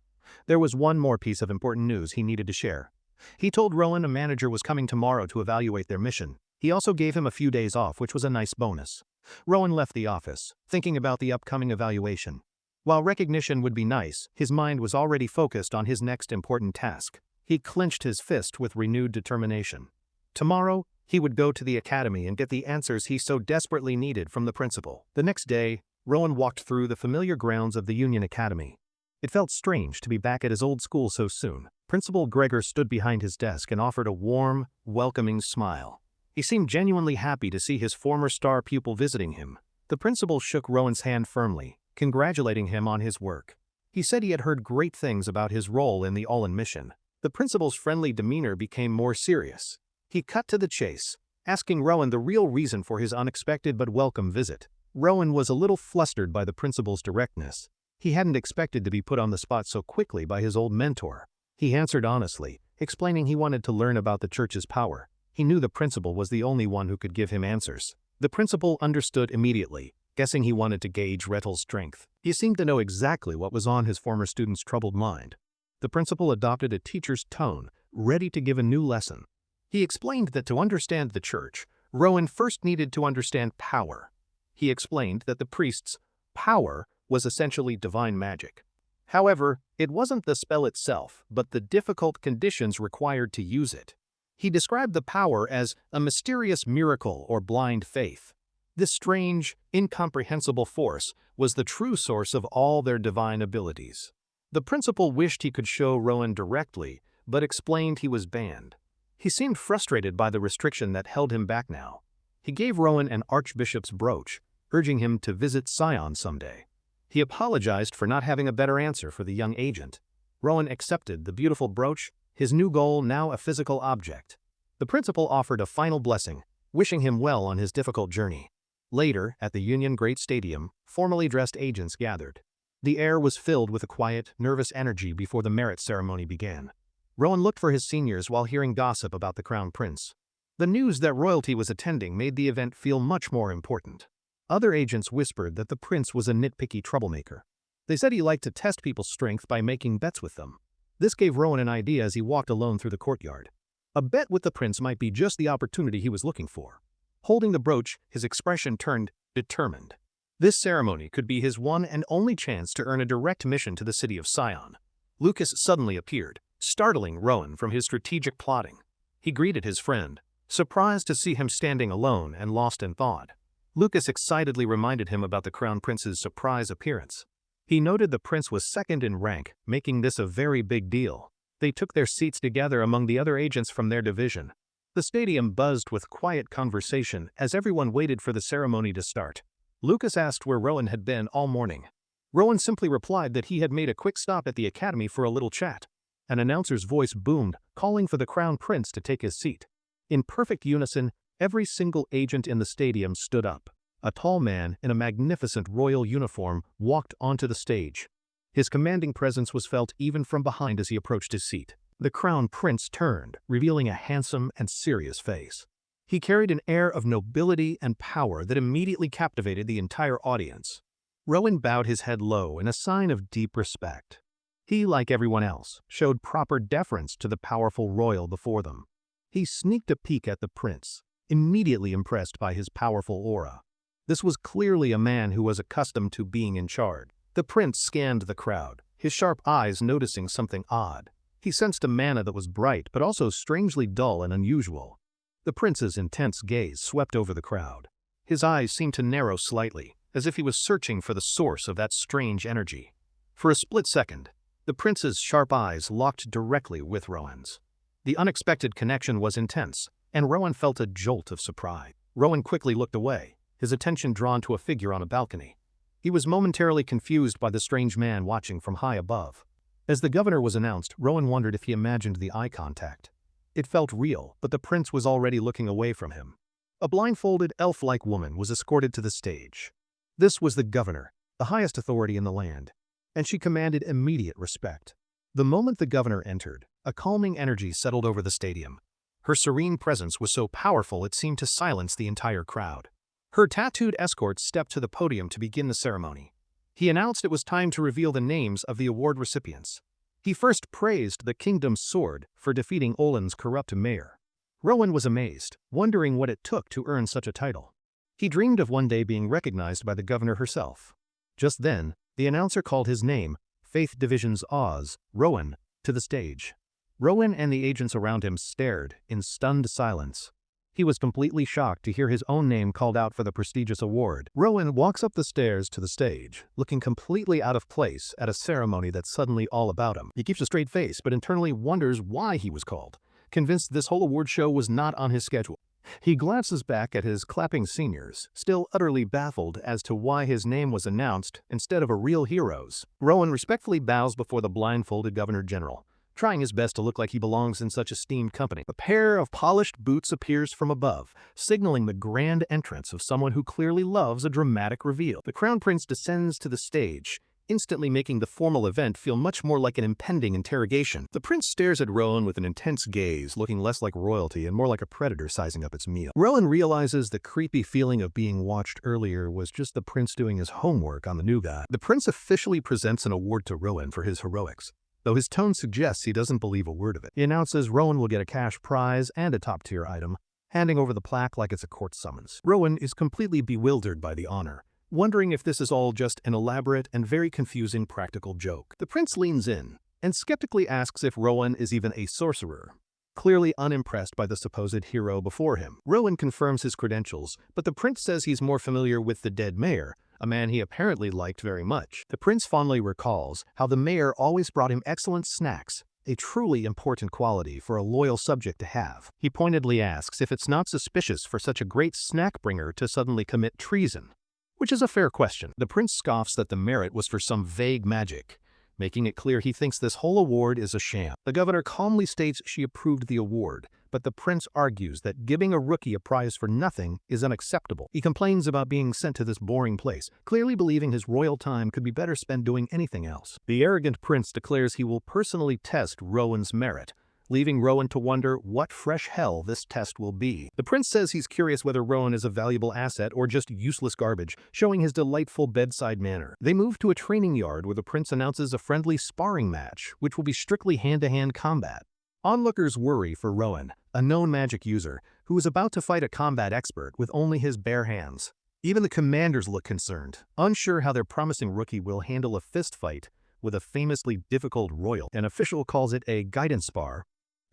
There was one more piece of important news he needed to share. He told Rowan a manager was coming tomorrow to evaluate their mission. He also gave him a few days off, which was a nice bonus. Rowan left the office, thinking about the upcoming evaluation. While recognition would be nice, his mind was already focused on his next important task. He clenched his fist with renewed determination. Tomorrow, he would go to the academy and get the answers he so desperately needed from the principal. The next day, Rowan walked through the familiar grounds of the Union Academy. It felt strange to be back at his old school so soon. Principal Gregor stood behind his desk and offered a warm, welcoming smile. He seemed genuinely happy to see his former star pupil visiting him. The principal shook Rowan's hand firmly, congratulating him on his work. He said he had heard great things about his role in the All-In mission. The principal's friendly demeanor became more serious. He cut to the chase, asking Rowan the real reason for his unexpected but welcome visit. Rowan was a little flustered by the principal's directness. He hadn't expected to be put on the spot so quickly by his old mentor. He answered honestly, explaining he wanted to learn about the church's power. He knew the principal was the only one who could give him answers. The principal understood immediately, guessing he wanted to gauge Rettel's strength. He seemed to know exactly what was on his former student's troubled mind. The principal adopted a teacher's tone, ready to give a new lesson. He explained that to understand the church, Rowan first needed to understand power. He explained that the priest's power was essentially divine magic. However, it wasn't the spell itself, but the difficult conditions required to use it. He described the power as a mysterious miracle or blind faith. This strange, incomprehensible force was the true source of all their divine abilities. The principal wished he could show Rowan directly, but explained he was banned. He seemed frustrated by the restriction that held him back now. He gave Rowan an archbishop's brooch, urging him to visit Sion someday. He apologized for not having a better answer for the young agent. Rowan accepted the beautiful brooch, his new goal now a physical object. The principal offered a final blessing, wishing him well on his difficult journey. Later, at the Union Great Stadium, formally dressed agents gathered. The air was filled with a quiet, nervous energy before the merit ceremony began. Rowan looked for his seniors while hearing gossip about the Crown Prince. The news that royalty was attending made the event feel much more important. Other agents whispered that the prince was a nitpicky troublemaker. They said he liked to test people's strength by making bets with them. This gave Rowan an idea as he walked alone through the courtyard. A bet with the prince might be just the opportunity he was looking for. Holding the brooch, his expression turned determined. This ceremony could be his one and only chance to earn a direct mission to the city of Sion. Lucas suddenly appeared, startling Rowan from his strategic plotting. He greeted his friend, surprised to see him standing alone and lost in thought. Lucas excitedly reminded him about the Crown Prince's surprise appearance. He noted the prince was second in rank, making this a very big deal. They took their seats together among the other agents from their division. The stadium buzzed with quiet conversation as everyone waited for the ceremony to start. Lucas asked where Rowan had been all morning. Rowan simply replied that he had made a quick stop at the academy for a little chat. An announcer's voice boomed, calling for the Crown Prince to take his seat. In perfect unison, every single agent in the stadium stood up. A tall man in a magnificent royal uniform walked onto the stage. His commanding presence was felt even from behind as he approached his seat. The Crown Prince turned, revealing a handsome and serious face. He carried an air of nobility and power that immediately captivated the entire audience. Rowan bowed his head low in a sign of deep respect. He, like everyone else, showed proper deference to the powerful royal before them. He sneaked a peek at the prince, immediately impressed by his powerful aura. This was clearly a man who was accustomed to being in charge. The prince scanned the crowd, his sharp eyes noticing something odd. He sensed a mana that was bright but also strangely dull and unusual. The prince's intense gaze swept over the crowd. His eyes seemed to narrow slightly, as if he was searching for the source of that strange energy. For a split second, the prince's sharp eyes locked directly with Rowan's. The unexpected connection was intense, and Rowan felt a jolt of surprise. Rowan quickly looked away, his attention drawn to a figure on a balcony. He was momentarily confused by the strange man watching from high above. As the governor was announced, Rowan wondered if he imagined the eye contact. It felt real, but the prince was already looking away from him. A blindfolded, elf-like woman was escorted to the stage. This was the governor, the highest authority in the land, and she commanded immediate respect. The moment the governor entered, a calming energy settled over the stadium. Her serene presence was so powerful it seemed to silence the entire crowd. Her tattooed escort stepped to the podium to begin the ceremony. He announced it was time to reveal the names of the award recipients. He first praised the kingdom's sword for defeating Olin's corrupt mayor. Rowan was amazed, wondering what it took to earn such a title. He dreamed of one day being recognized by the governor herself. Just then, the announcer called his name, Faith Division's Oz, Rowan, to the stage. Rowan and the agents around him stared in stunned silence. He was completely shocked to hear his own name called out for the prestigious award. Rowan walks up the stairs to the stage, looking completely out of place at a ceremony that's suddenly all about him. He keeps a straight face, but internally wonders why he was called, convinced this whole award show was not on his schedule. He glances back at his clapping seniors, still utterly baffled as to why his name was announced instead of a real hero's. Rowan respectfully bows before the blindfolded Governor-General, trying his best to look like he belongs in such esteemed company. A pair of polished boots appears from above, signaling the grand entrance of someone who clearly loves a dramatic reveal. The crown prince descends to the stage, instantly making the formal event feel much more like an impending interrogation. The prince stares at Rowan with an intense gaze, looking less like royalty and more like a predator sizing up its meal. Rowan realizes the creepy feeling of being watched earlier was just the prince doing his homework on the new guy. The prince officially presents an award to Rowan for his heroics, though his tone suggests he doesn't believe a word of it. He announces Rowan will get a cash prize and a top-tier item, handing over the plaque like it's a court summons. Rowan is completely bewildered by the honor, wondering if this is all just an elaborate and very confusing practical joke. The prince leans in and skeptically asks if Rowan is even a sorcerer, clearly unimpressed by the supposed hero before him. Rowan confirms his credentials, but the prince says he's more familiar with the dead mayor, a man he apparently liked very much. The prince fondly recalls how the mayor always brought him excellent snacks, a truly important quality for a loyal subject to have. He pointedly asks if it's not suspicious for such a great snack bringer to suddenly commit treason, which is a fair question. The prince scoffs that the merit was for some vague magic, making it clear he thinks this whole award is a sham. The governor calmly states she approved the award, but the prince argues that giving a rookie a prize for nothing is unacceptable. He complains about being sent to this boring place, clearly believing his royal time could be better spent doing anything else. The arrogant prince declares he will personally test Rowan's merit, leaving Rowan to wonder what fresh hell this test will be. The prince says he's curious whether Rowan is a valuable asset or just useless garbage, showing his delightful bedside manner. They move to a training yard where the prince announces a friendly sparring match, which will be strictly hand-to-hand combat. Onlookers worry for Rowan, a known magic user, who is about to fight a combat expert with only his bare hands. Even the commanders look concerned, unsure how their promising rookie will handle a fist fight with a famously difficult royal. An official calls it a guidance spar.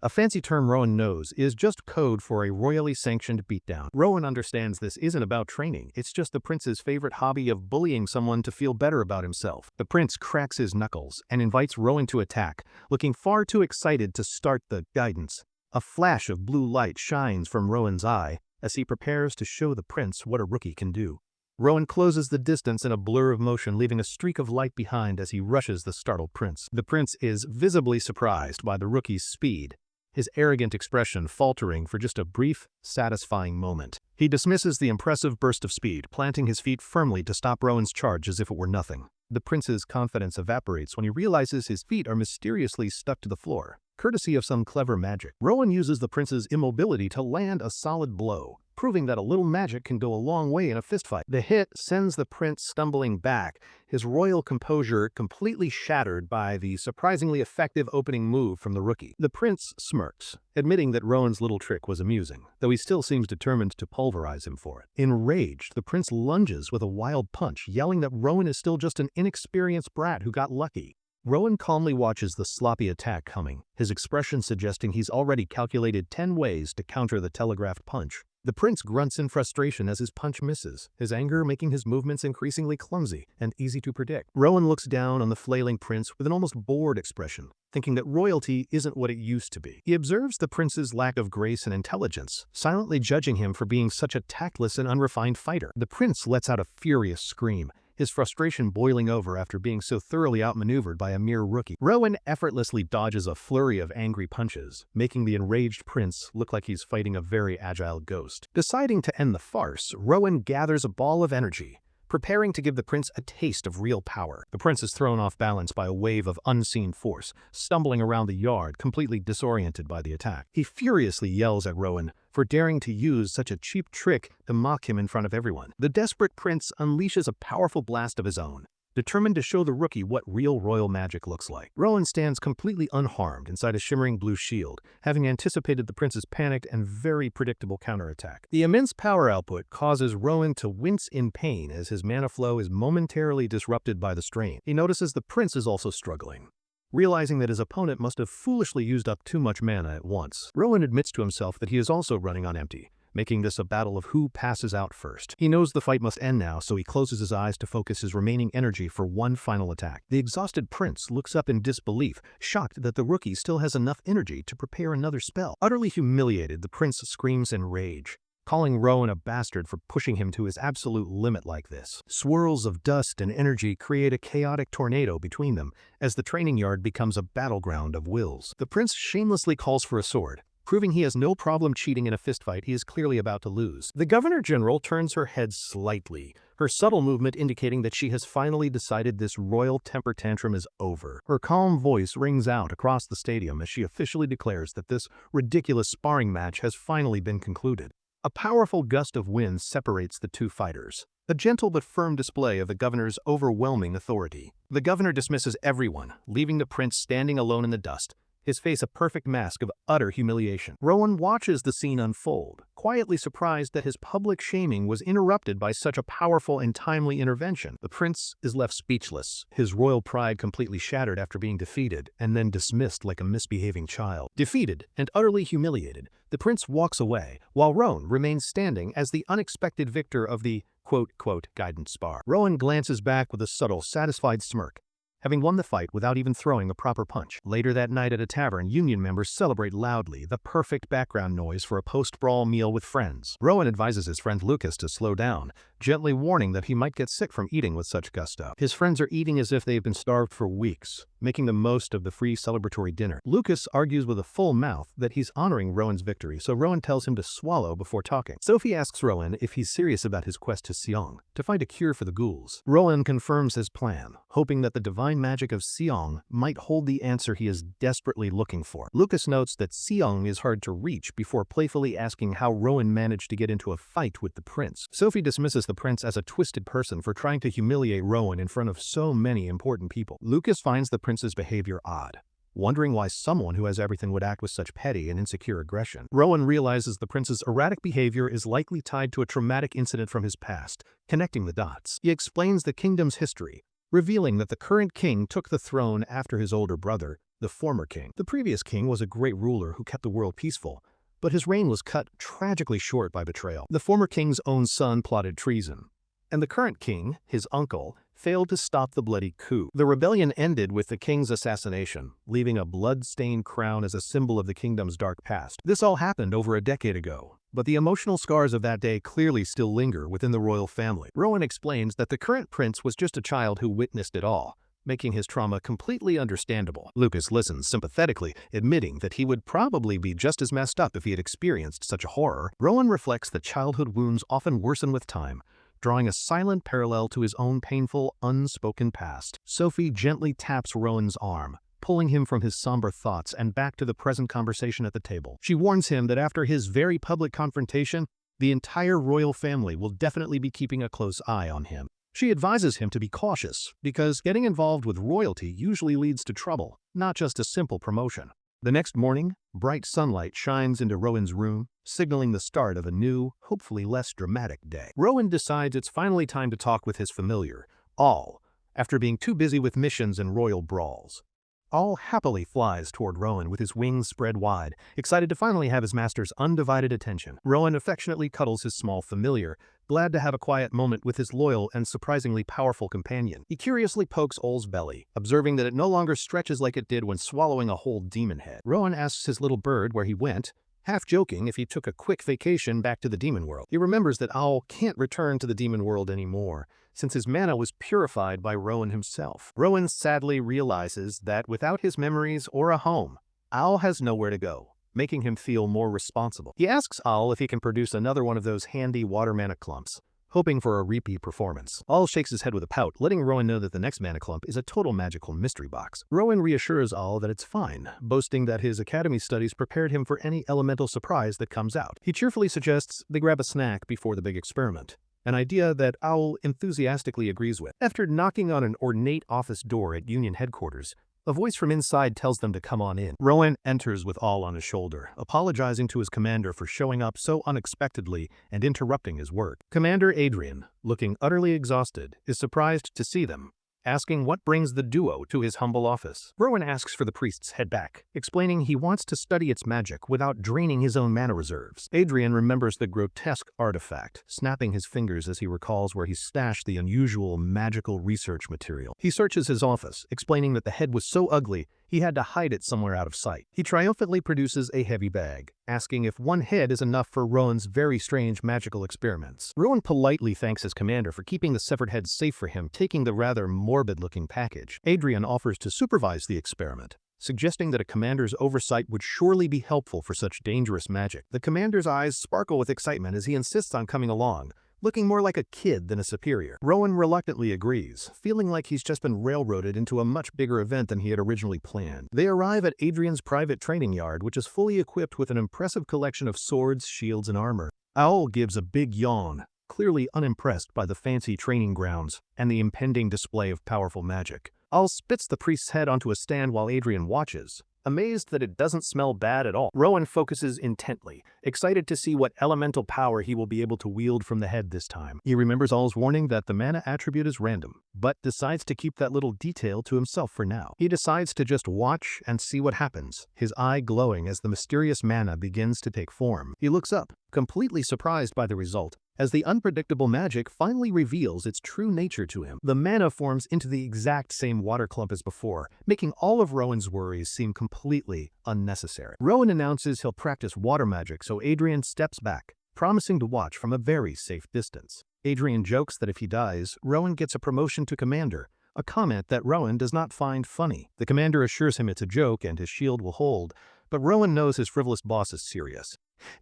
A fancy term Rowan knows is just code for a royally sanctioned beatdown. Rowan understands this isn't about training, it's just the prince's favorite hobby of bullying someone to feel better about himself. The prince cracks his knuckles and invites Rowan to attack, looking far too excited to start the guidance. A flash of blue light shines from Rowan's eye as he prepares to show the prince what a rookie can do. Rowan closes the distance in a blur of motion, leaving a streak of light behind as he rushes the startled prince. The prince is visibly surprised by the rookie's speed, his arrogant expression faltering for just a brief, satisfying moment. He dismisses the impressive burst of speed, planting his feet firmly to stop Rowan's charge as if it were nothing. The prince's confidence evaporates when he realizes his feet are mysteriously stuck to the floor, courtesy of some clever magic. Rowan uses the prince's immobility to land a solid blow, proving that a little magic can go a long way in a fistfight. The hit sends the prince stumbling back, his royal composure completely shattered by the surprisingly effective opening move from the rookie. The prince smirks, admitting that Rowan's little trick was amusing, though he still seems determined to pulverize him for it. Enraged, the prince lunges with a wild punch, yelling that Rowan is still just an inexperienced brat who got lucky. Rowan calmly watches the sloppy attack coming, his expression suggesting he's already calculated 10 ways to counter the telegraphed punch. The prince grunts in frustration as his punch misses, his anger making his movements increasingly clumsy and easy to predict. Rowan looks down on the flailing prince with an almost bored expression, thinking that royalty isn't what it used to be. He observes the prince's lack of grace and intelligence, silently judging him for being such a tactless and unrefined fighter. The prince lets out a furious scream, his frustration boiling over after being so thoroughly outmaneuvered by a mere rookie. Rowan effortlessly dodges a flurry of angry punches, making the enraged prince look like he's fighting a very agile ghost. Deciding to end the farce, Rowan gathers a ball of energy, preparing to give the prince a taste of real power. The prince is thrown off balance by a wave of unseen force, stumbling around the yard, completely disoriented by the attack. He furiously yells at Rowan for daring to use such a cheap trick to mock him in front of everyone. The desperate prince unleashes a powerful blast of his own, determined to show the rookie what real royal magic looks like. Rowan stands completely unharmed inside a shimmering blue shield, having anticipated the prince's panicked and very predictable counterattack. The immense power output causes Rowan to wince in pain as his mana flow is momentarily disrupted by the strain. He notices the prince is also struggling, realizing that his opponent must have foolishly used up too much mana at once. Rowan admits to himself that he is also running on empty, making this a battle of who passes out first. He knows the fight must end now, so he closes his eyes to focus his remaining energy for one final attack. The exhausted prince looks up in disbelief, shocked that the rookie still has enough energy to prepare another spell. Utterly humiliated, the prince screams in rage, calling Rowan a bastard for pushing him to his absolute limit like this. Swirls of dust and energy create a chaotic tornado between them as the training yard becomes a battleground of wills. The prince shamelessly calls for a sword, proving he has no problem cheating in a fistfight he is clearly about to lose. The Governor-General turns her head slightly, her subtle movement indicating that she has finally decided this royal temper tantrum is over. Her calm voice rings out across the stadium as she officially declares that this ridiculous sparring match has finally been concluded. A powerful gust of wind separates the two fighters, a gentle but firm display of the governor's overwhelming authority. The governor dismisses everyone, leaving the prince standing alone in the dust, his face a perfect mask of utter humiliation. Rowan watches the scene unfold, quietly surprised that his public shaming was interrupted by such a powerful and timely intervention. The prince is left speechless, his royal pride completely shattered after being defeated and then dismissed like a misbehaving child. Defeated and utterly humiliated, the prince walks away, while Rowan remains standing as the unexpected victor of the quote-quote guidance spar. Rowan glances back with a subtle, satisfied smirk, having won the fight without even throwing a proper punch. Later that night at a tavern, union members celebrate loudly, the perfect background noise for a post-brawl meal with friends. Rowan advises his friend Lucas to slow down, gently warning that he might get sick from eating with such gusto. His friends are eating as if they've been starved for weeks, making the most of the free celebratory dinner. Lucas argues with a full mouth that he's honoring Rowan's victory, so Rowan tells him to swallow before talking. Sophie asks Rowan if he's serious about his quest to Seong, to find a cure for the ghouls. Rowan confirms his plan, hoping that the divine magic of Seong might hold the answer he is desperately looking for. Lucas notes that Seong is hard to reach before playfully asking how Rowan managed to get into a fight with the prince. Sophie dismisses the prince as a twisted person for trying to humiliate Rowan in front of so many important people. Lucas finds the prince's behavior odd, wondering why someone who has everything would act with such petty and insecure aggression. Rowan realizes the prince's erratic behavior is likely tied to a traumatic incident from his past, connecting the dots. He explains the kingdom's history, revealing that the current king took the throne after his older brother, the former king. The previous king was a great ruler who kept the world peaceful, but his reign was cut tragically short by betrayal. The former king's own son plotted treason, and the current king, his uncle, failed to stop the bloody coup. The rebellion ended with the king's assassination, leaving a blood-stained crown as a symbol of the kingdom's dark past. This all happened over a decade ago, but the emotional scars of that day clearly still linger within the royal family. Rowan explains that the current prince was just a child who witnessed it all, making his trauma completely understandable. Lucas listens sympathetically, admitting that he would probably be just as messed up if he had experienced such a horror. Rowan reflects that childhood wounds often worsen with time, drawing a silent parallel to his own painful, unspoken past. Sophie gently taps Rowan's arm, pulling him from his somber thoughts and back to the present conversation at the table. She warns him that after his very public confrontation, the entire royal family will definitely be keeping a close eye on him. She advises him to be cautious, because getting involved with royalty usually leads to trouble, not just a simple promotion. The next morning, bright sunlight shines into Rowan's room, signaling the start of a new, hopefully less dramatic day. Rowan decides it's finally time to talk with his familiar, All, after being too busy with missions and royal brawls. All happily flies toward Rowan with his wings spread wide, excited to finally have his master's undivided attention. Rowan affectionately cuddles his small familiar, glad to have a quiet moment with his loyal and surprisingly powerful companion. He curiously pokes Ol's belly, observing that it no longer stretches like it did when swallowing a whole demon head. Rowan asks his little bird where he went, half joking if he took a quick vacation back to the demon world. He remembers that Owl can't return to the demon world anymore, since his mana was purified by Rowan himself. Rowan sadly realizes that without his memories or a home, Owl has nowhere to go, making him feel more responsible. He asks Owl if he can produce another one of those handy water mana clumps, hoping for a repeat performance. Owl shakes his head with a pout, letting Rowan know that the next mana clump is a total magical mystery box. Rowan reassures Owl that it's fine, boasting that his academy studies prepared him for any elemental surprise that comes out. He cheerfully suggests they grab a snack before the big experiment, an idea that Owl enthusiastically agrees with. After knocking on an ornate office door at Union headquarters, a voice from inside tells them to come on in. Rowan enters with Owl on his shoulder, apologizing to his commander for showing up so unexpectedly and interrupting his work. Commander Adrian, looking utterly exhausted, is surprised to see them, asking what brings the duo to his humble office. Rowan asks for the priest's head back, explaining he wants to study its magic without draining his own mana reserves. Adrian remembers the grotesque artifact, snapping his fingers as he recalls where he stashed the unusual magical research material. He searches his office, explaining that the head was so ugly he had to hide it somewhere out of sight. He triumphantly produces a heavy bag, asking if one head is enough for Rowan's very strange magical experiments. Rowan politely thanks his commander for keeping the severed head safe for him, taking the rather morbid-looking package. Adrian offers to supervise the experiment, suggesting that a commander's oversight would surely be helpful for such dangerous magic. The commander's eyes sparkle with excitement as he insists on coming along, looking more like a kid than a superior. Rowan reluctantly agrees, feeling like he's just been railroaded into a much bigger event than he had originally planned. They arrive at Adrian's private training yard, which is fully equipped with an impressive collection of swords, shields, and armor. Owl gives a big yawn, clearly unimpressed by the fancy training grounds and the impending display of powerful magic. Owl spits the priest's head onto a stand while Adrian watches, amazed that it doesn't smell bad at all. Rowan focuses intently, excited to see what elemental power he will be able to wield from the head this time. He remembers Owl's warning that the mana attribute is random, but decides to keep that little detail to himself for now. He decides to just watch and see what happens, his eye glowing as the mysterious mana begins to take form. He looks up, completely surprised by the result, as the unpredictable magic finally reveals its true nature to him. The mana forms into the exact same water clump as before, making all of Rowan's worries seem completely unnecessary. Rowan announces he'll practice water magic, so Adrian steps back, promising to watch from a very safe distance. Adrian jokes that if he dies, Rowan gets a promotion to commander, a comment that Rowan does not find funny. The commander assures him it's a joke and his shield will hold, but Rowan knows his frivolous boss is serious.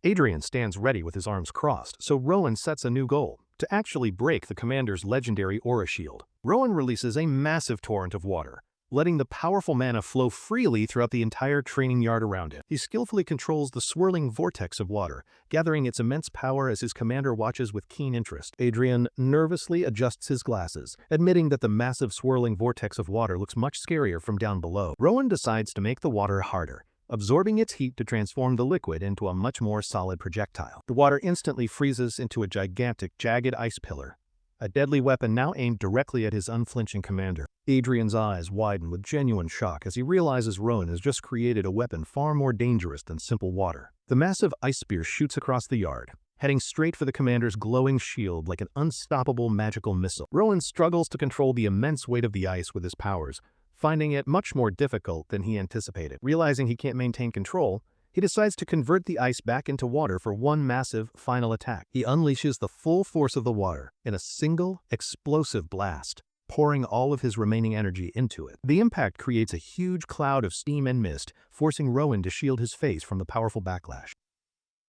Adrian stands ready with his arms crossed, so Rowan sets a new goal, to actually break the commander's legendary aura shield. Rowan releases a massive torrent of water, letting the powerful mana flow freely throughout the entire training yard around him. He skillfully controls the swirling vortex of water, gathering its immense power as his commander watches with keen interest. Adrian nervously adjusts his glasses, admitting that the massive swirling vortex of water looks much scarier from down below. Rowan decides to make the water harder, absorbing its heat to transform the liquid into a much more solid projectile. The water instantly freezes into a gigantic, jagged ice pillar, a deadly weapon now aimed directly at his unflinching commander. Adrian's eyes widen with genuine shock as he realizes Rowan has just created a weapon far more dangerous than simple water. The massive ice spear shoots across the yard, heading straight for the commander's glowing shield like an unstoppable magical missile. Rowan struggles to control the immense weight of the ice with his powers, finding it much more difficult than he anticipated. Realizing he can't maintain control, he decides to convert the ice back into water for one massive, final attack. He unleashes the full force of the water in a single, explosive blast, pouring all of his remaining energy into it. The impact creates a huge cloud of steam and mist, forcing Rowan to shield his face from the powerful backlash.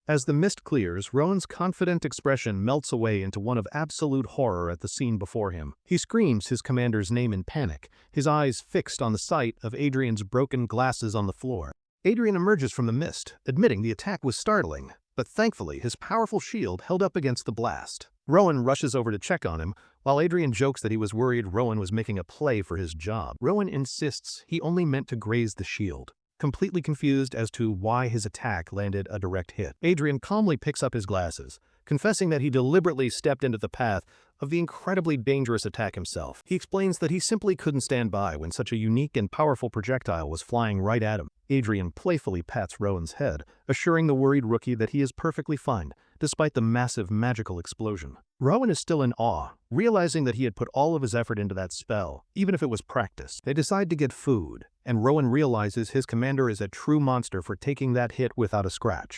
As the mist clears, Rowan's confident expression melts away into one of absolute horror at the scene before him. He screams his commander's name in panic, his eyes fixed on the sight of Adrian's broken glasses on the floor. Adrian emerges from the mist, admitting the attack was startling, but thankfully his powerful shield held up against the blast. Rowan rushes over to check on him, while Adrian jokes that he was worried Rowan was making a play for his job. Rowan insists he only meant to graze the shield, completely confused as to why his attack landed a direct hit. Adrian calmly picks up his glasses, confessing that he deliberately stepped into the path of the incredibly dangerous attack himself. He explains that he simply couldn't stand by when such a unique and powerful projectile was flying right at him. Adrian playfully pats Rowan's head, assuring the worried rookie that he is perfectly fine, despite the massive magical explosion. Rowan is still in awe, realizing that he had put all of his effort into that spell, even if it was practice. They decide to get food, and Rowan realizes his commander is a true monster for taking that hit without a scratch.